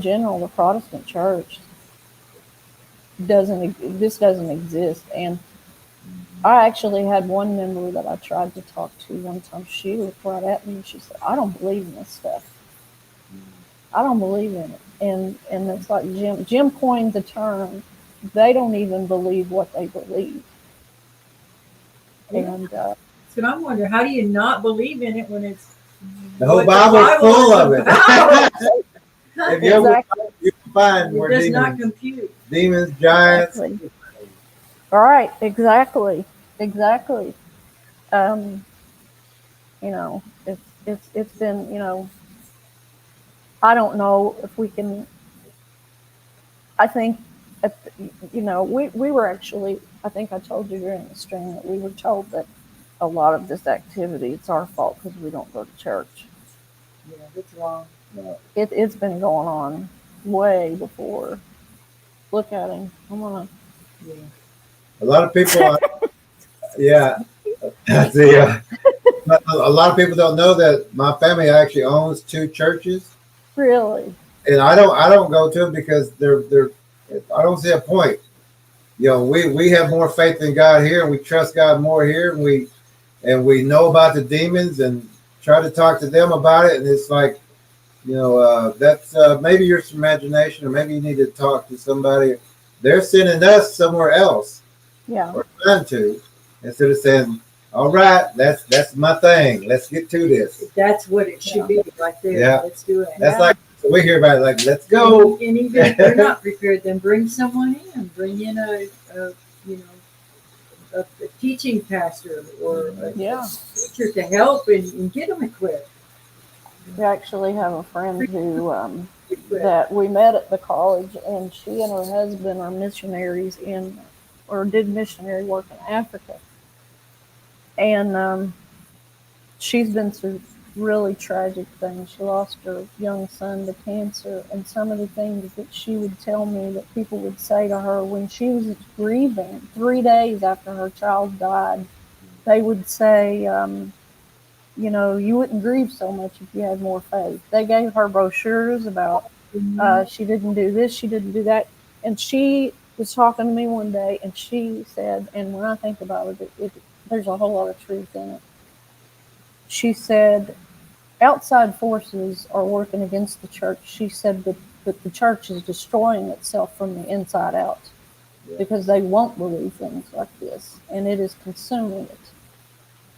general, the Protestant church doesn't exist. And I actually had one member that I tried to talk to one time. She looked right at me and she said, "I don't believe in this stuff. I don't believe in it." And it's like Jim coined the term, they don't even believe what they believe. And so I'm wondering, how do you not believe in it when it's the whole Bible's full of it. If you exactly. you can find It where does not compute. demons, giants. Exactly. All right, exactly. It's been, I don't know if we can. I think, we were actually. I think I told you during the stream that we were told that a lot of this activity, it's our fault because we don't go to church. Yeah, it's wrong. It's been going on way before. Look at him. I'm gonna. Yeah. A lot of people. Yeah. But a lot of people don't know that my family actually owns 2 churches. Really? And I don't go to them because they're I don't see a point. We have more faith in God here, and we trust God more here, and we and we know about the demons and try to talk to them about it, and it's like, that's maybe your imagination, or maybe you need to talk to somebody. They're sending us somewhere else. Yeah. Or trying to, instead of saying, all right, that's my thing. Let's get to this. That's what it should be right there. Yeah. Let's do it. That's like, so we hear about it like, let's go. And even if they're not prepared, then bring someone in. Bring in a teaching pastor or a teacher to help and get them equipped. We actually have a friend who that we met at the college, and she and her husband are missionaries or did missionary work in Africa. And she's been through really tragic things. She lost her young son to cancer, and some of the things that she would tell me that people would say to her when she was grieving 3 days after her child died, they would say, you wouldn't grieve so much if you had more faith. They gave her brochures about she didn't do this, she didn't do that. And she was talking to me one day, and she said, and when I think about it, there's a whole lot of truth in it. She said, outside forces are working against the church. She said that the church is destroying itself from the inside out because they won't believe things like this, and it is consuming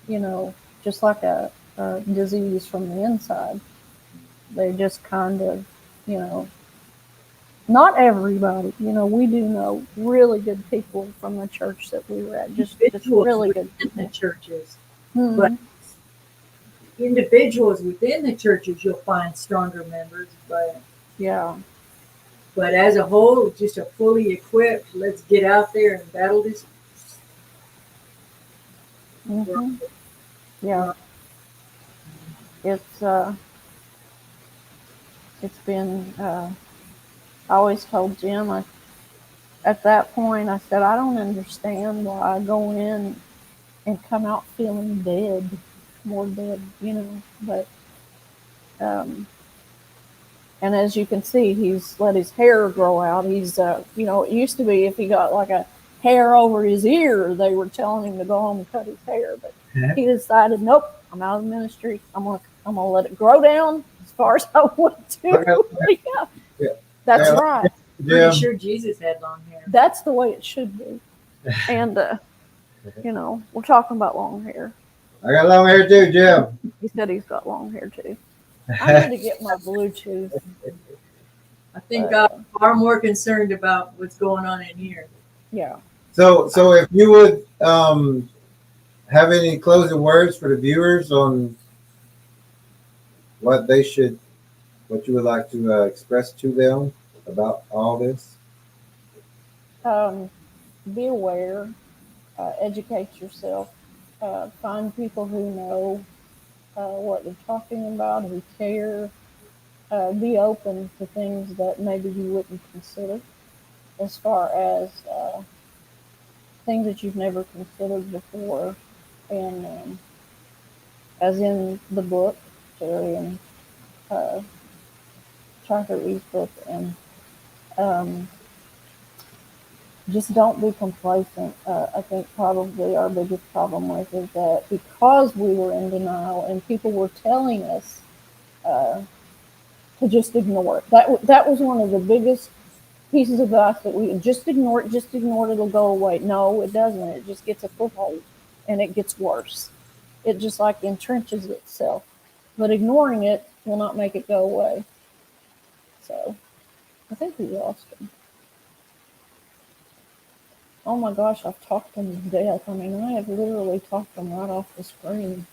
it. Just like a disease from the inside. They just kind of, not everybody, we do know really good people from the church that we were at, just really good people. In the churches. Mm-hmm. But individuals within the churches, you'll find stronger members, but as a whole, just a fully equipped, let's get out there and battle this. Mm-hmm. Yeah. It's been, I always told Jim, at that point, I said, I don't understand why I go in and come out feeling dead, more dead, but, and as you can see, he's let his hair grow out. He's, it used to be if he got like a hair over his ear, they were telling him to go home and cut his hair, but he decided, nope, I'm out of the ministry. I'm gonna let it grow down as far as I want to. Yeah. That's right. I'm pretty sure Jesus had long hair. That's the way it should be. And we're talking about long hair. I got long hair too, Jim. He said he's got long hair too. I need to get my Bluetooth. I think I'm far more concerned about what's going on in here. Yeah. So if you would have any closing words for the viewers on what you would like to express to them about all this? Be aware, educate yourself, find people who know what they're talking about, who care. Be open to things that maybe you wouldn't consider, as far as things that you've never considered before. And as in the book, Jerry and Dr. E's book, and just don't be complacent. I think probably our biggest problem was is that because we were in denial and people were telling us to just ignore it. That was one of the biggest pieces of advice that we just ignore it, it'll go away. No, it doesn't. It just gets a foothold and it gets worse. It just like entrenches itself. But ignoring it will not make it go away. So I think we lost him. Oh my gosh, I've talked him to death. I mean, I have literally talked him right off the screen.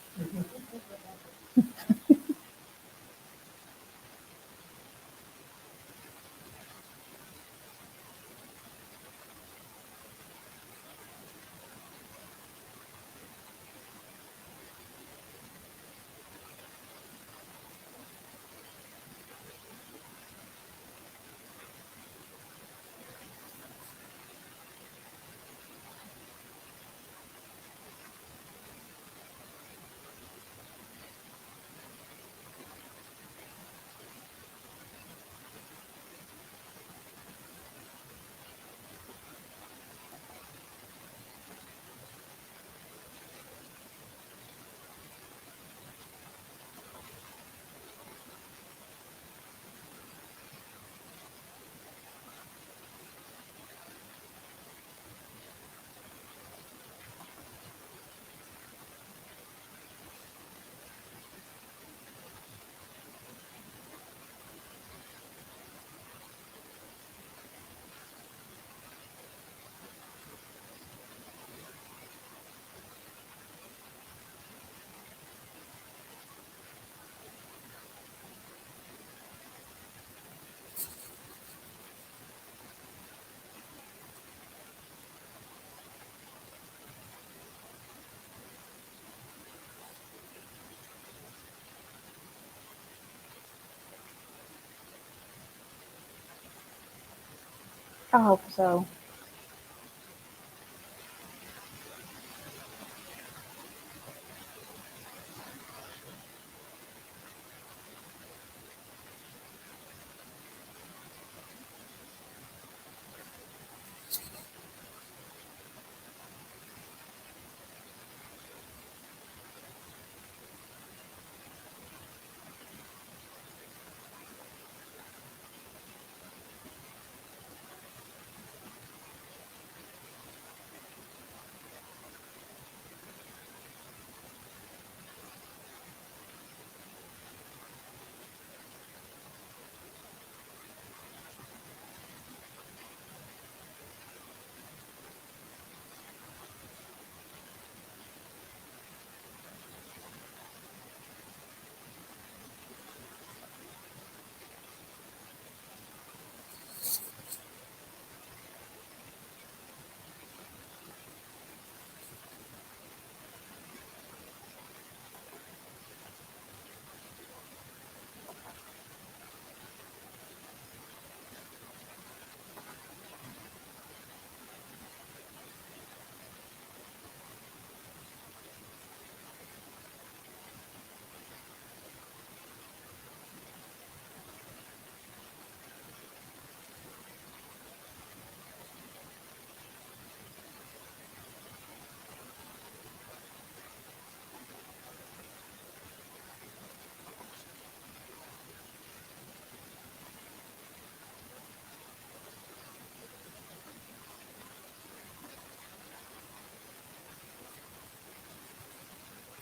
I hope so.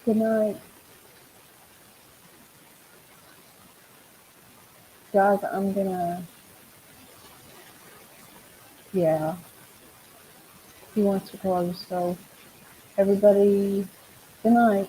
Good night. Guys, I'm gonna, yeah, he wants to close, so everybody, good night.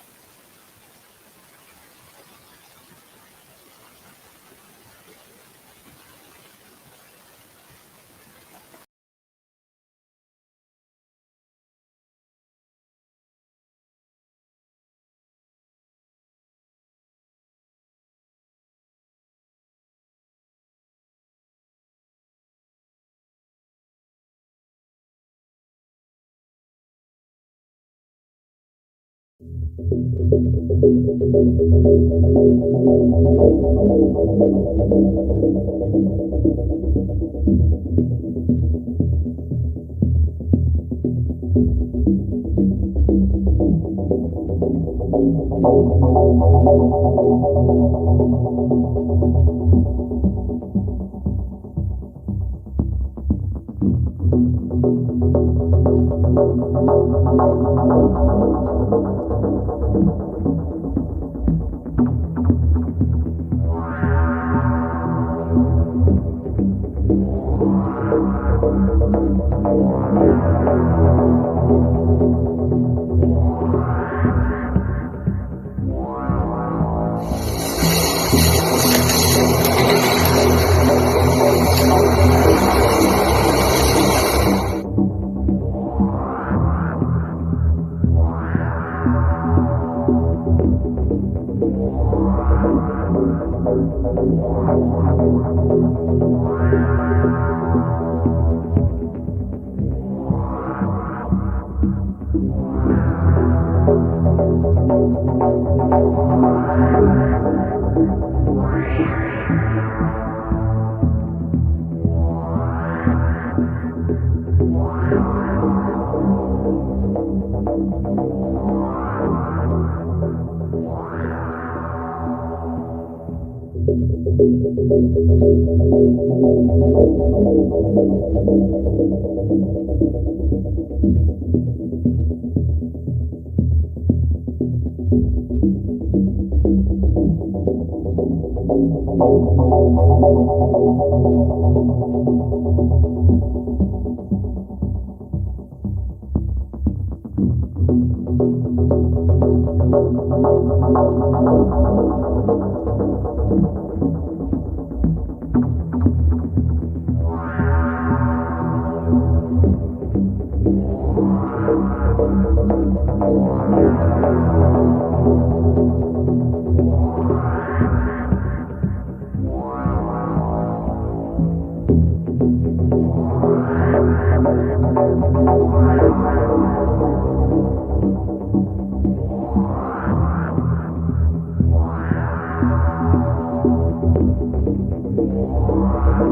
Are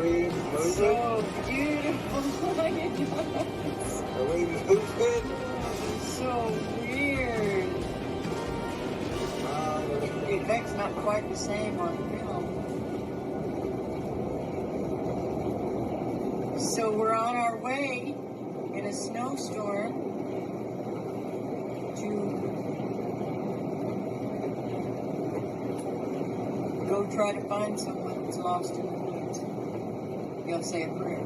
we moving? So beautiful. Are we moving? So weird. The effect's not quite the same on film. So we're on our way in a snowstorm to go try to find someone who's lost in the woods. You gotta say a prayer.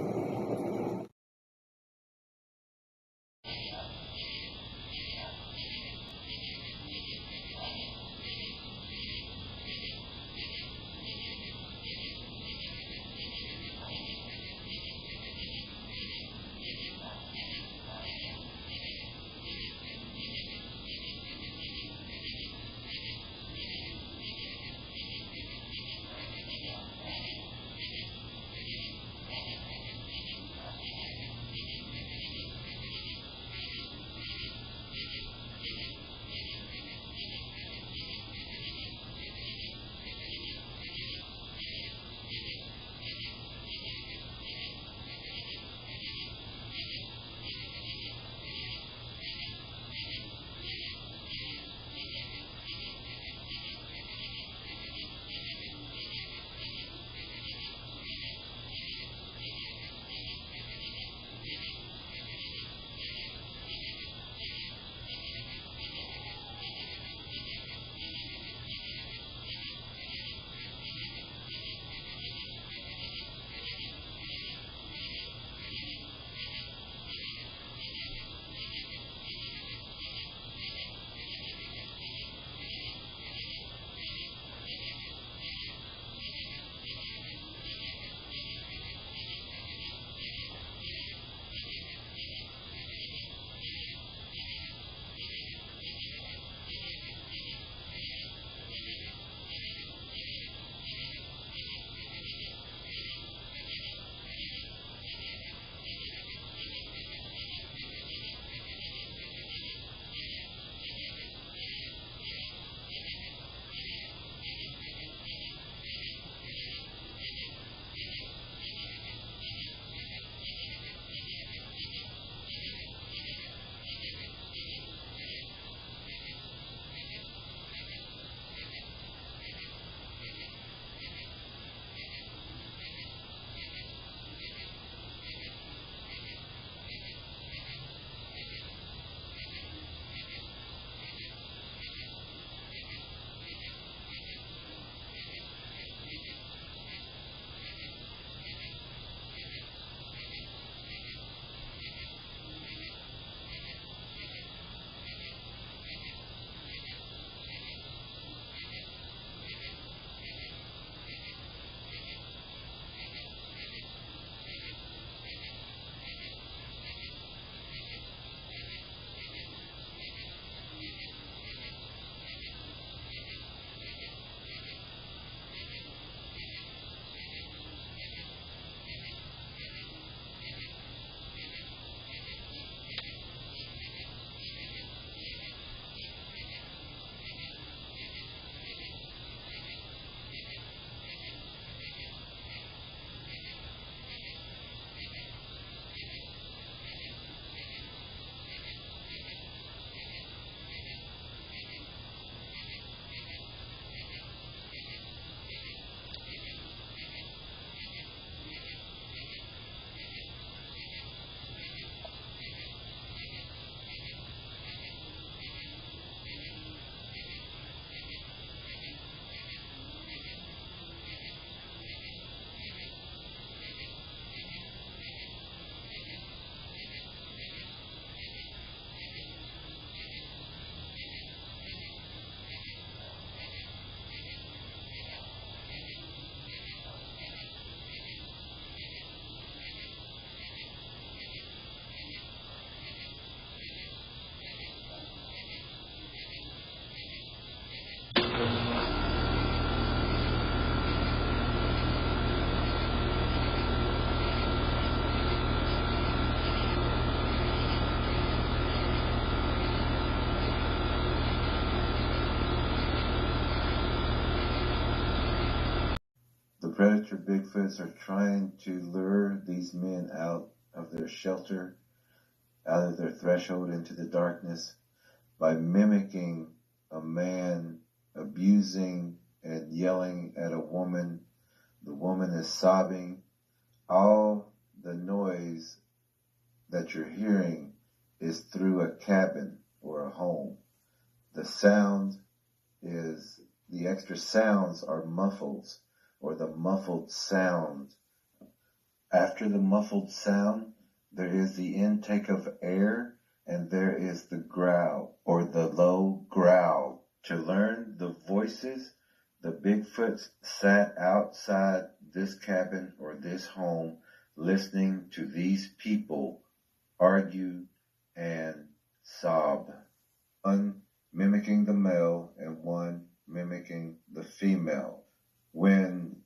predator Bigfoots are trying to lure these men out of their shelter, out of their threshold into the darkness, by mimicking a man abusing and yelling at a woman. The woman is sobbing. All the noise that you're hearing is through a cabin or a home. The extra sounds are muffles, or the muffled sound. After the muffled sound, there is the intake of air, and there is the growl, or the low growl. To learn the voices, the Bigfoots sat outside this cabin or this home, listening to these people argue and sob. One mimicking the male and one mimicking the female. When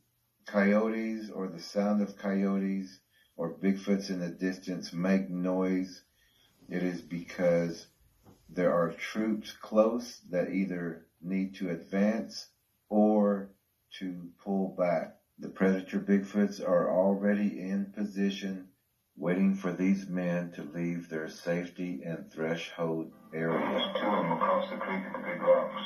coyotes or the sound of coyotes or Bigfoots in the distance make noise, it is because there are troops close that either need to advance or to pull back. The predator Bigfoots are already in position, waiting for these men to leave their safety and threshold area. There's two of them across the creek at the big rocks.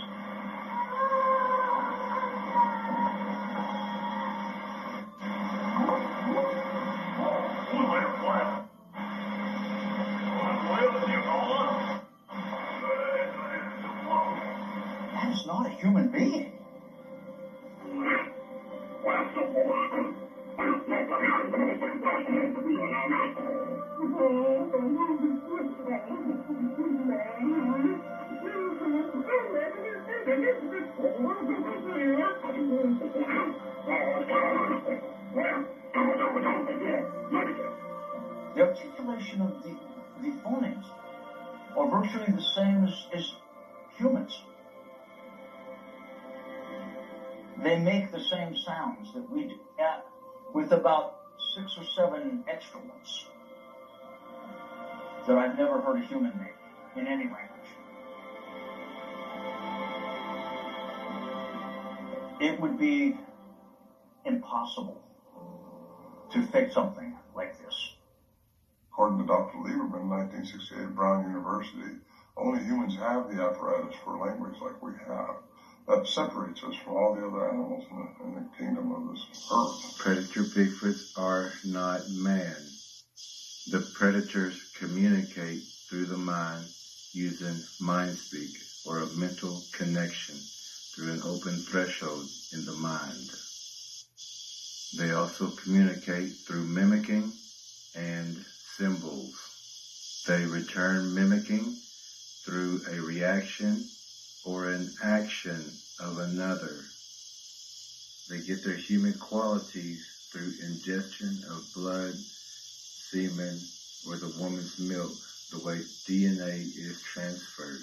That is not a human being. The articulation of the phonemes are virtually the same as humans. They make the same sounds that we do, with about 6 or 7 extra ones that I've never heard a human make in any language. It would be impossible to fake something like this. According to Dr. Lieberman, 1968 at Brown University, only humans have the apparatus for language like we have. That separates us from all the other animals in the kingdom of this earth. Predator Bigfoots are not man. The predators communicate through the mind using mind speak, or a mental connection through an open threshold in the mind. They also communicate through mimicking and symbols. They return mimicking through a reaction or an action of another. They get their human qualities through ingestion of blood, semen, or the woman's milk, the way DNA is transferred.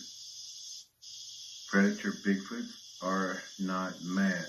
Predator Bigfoots are not man.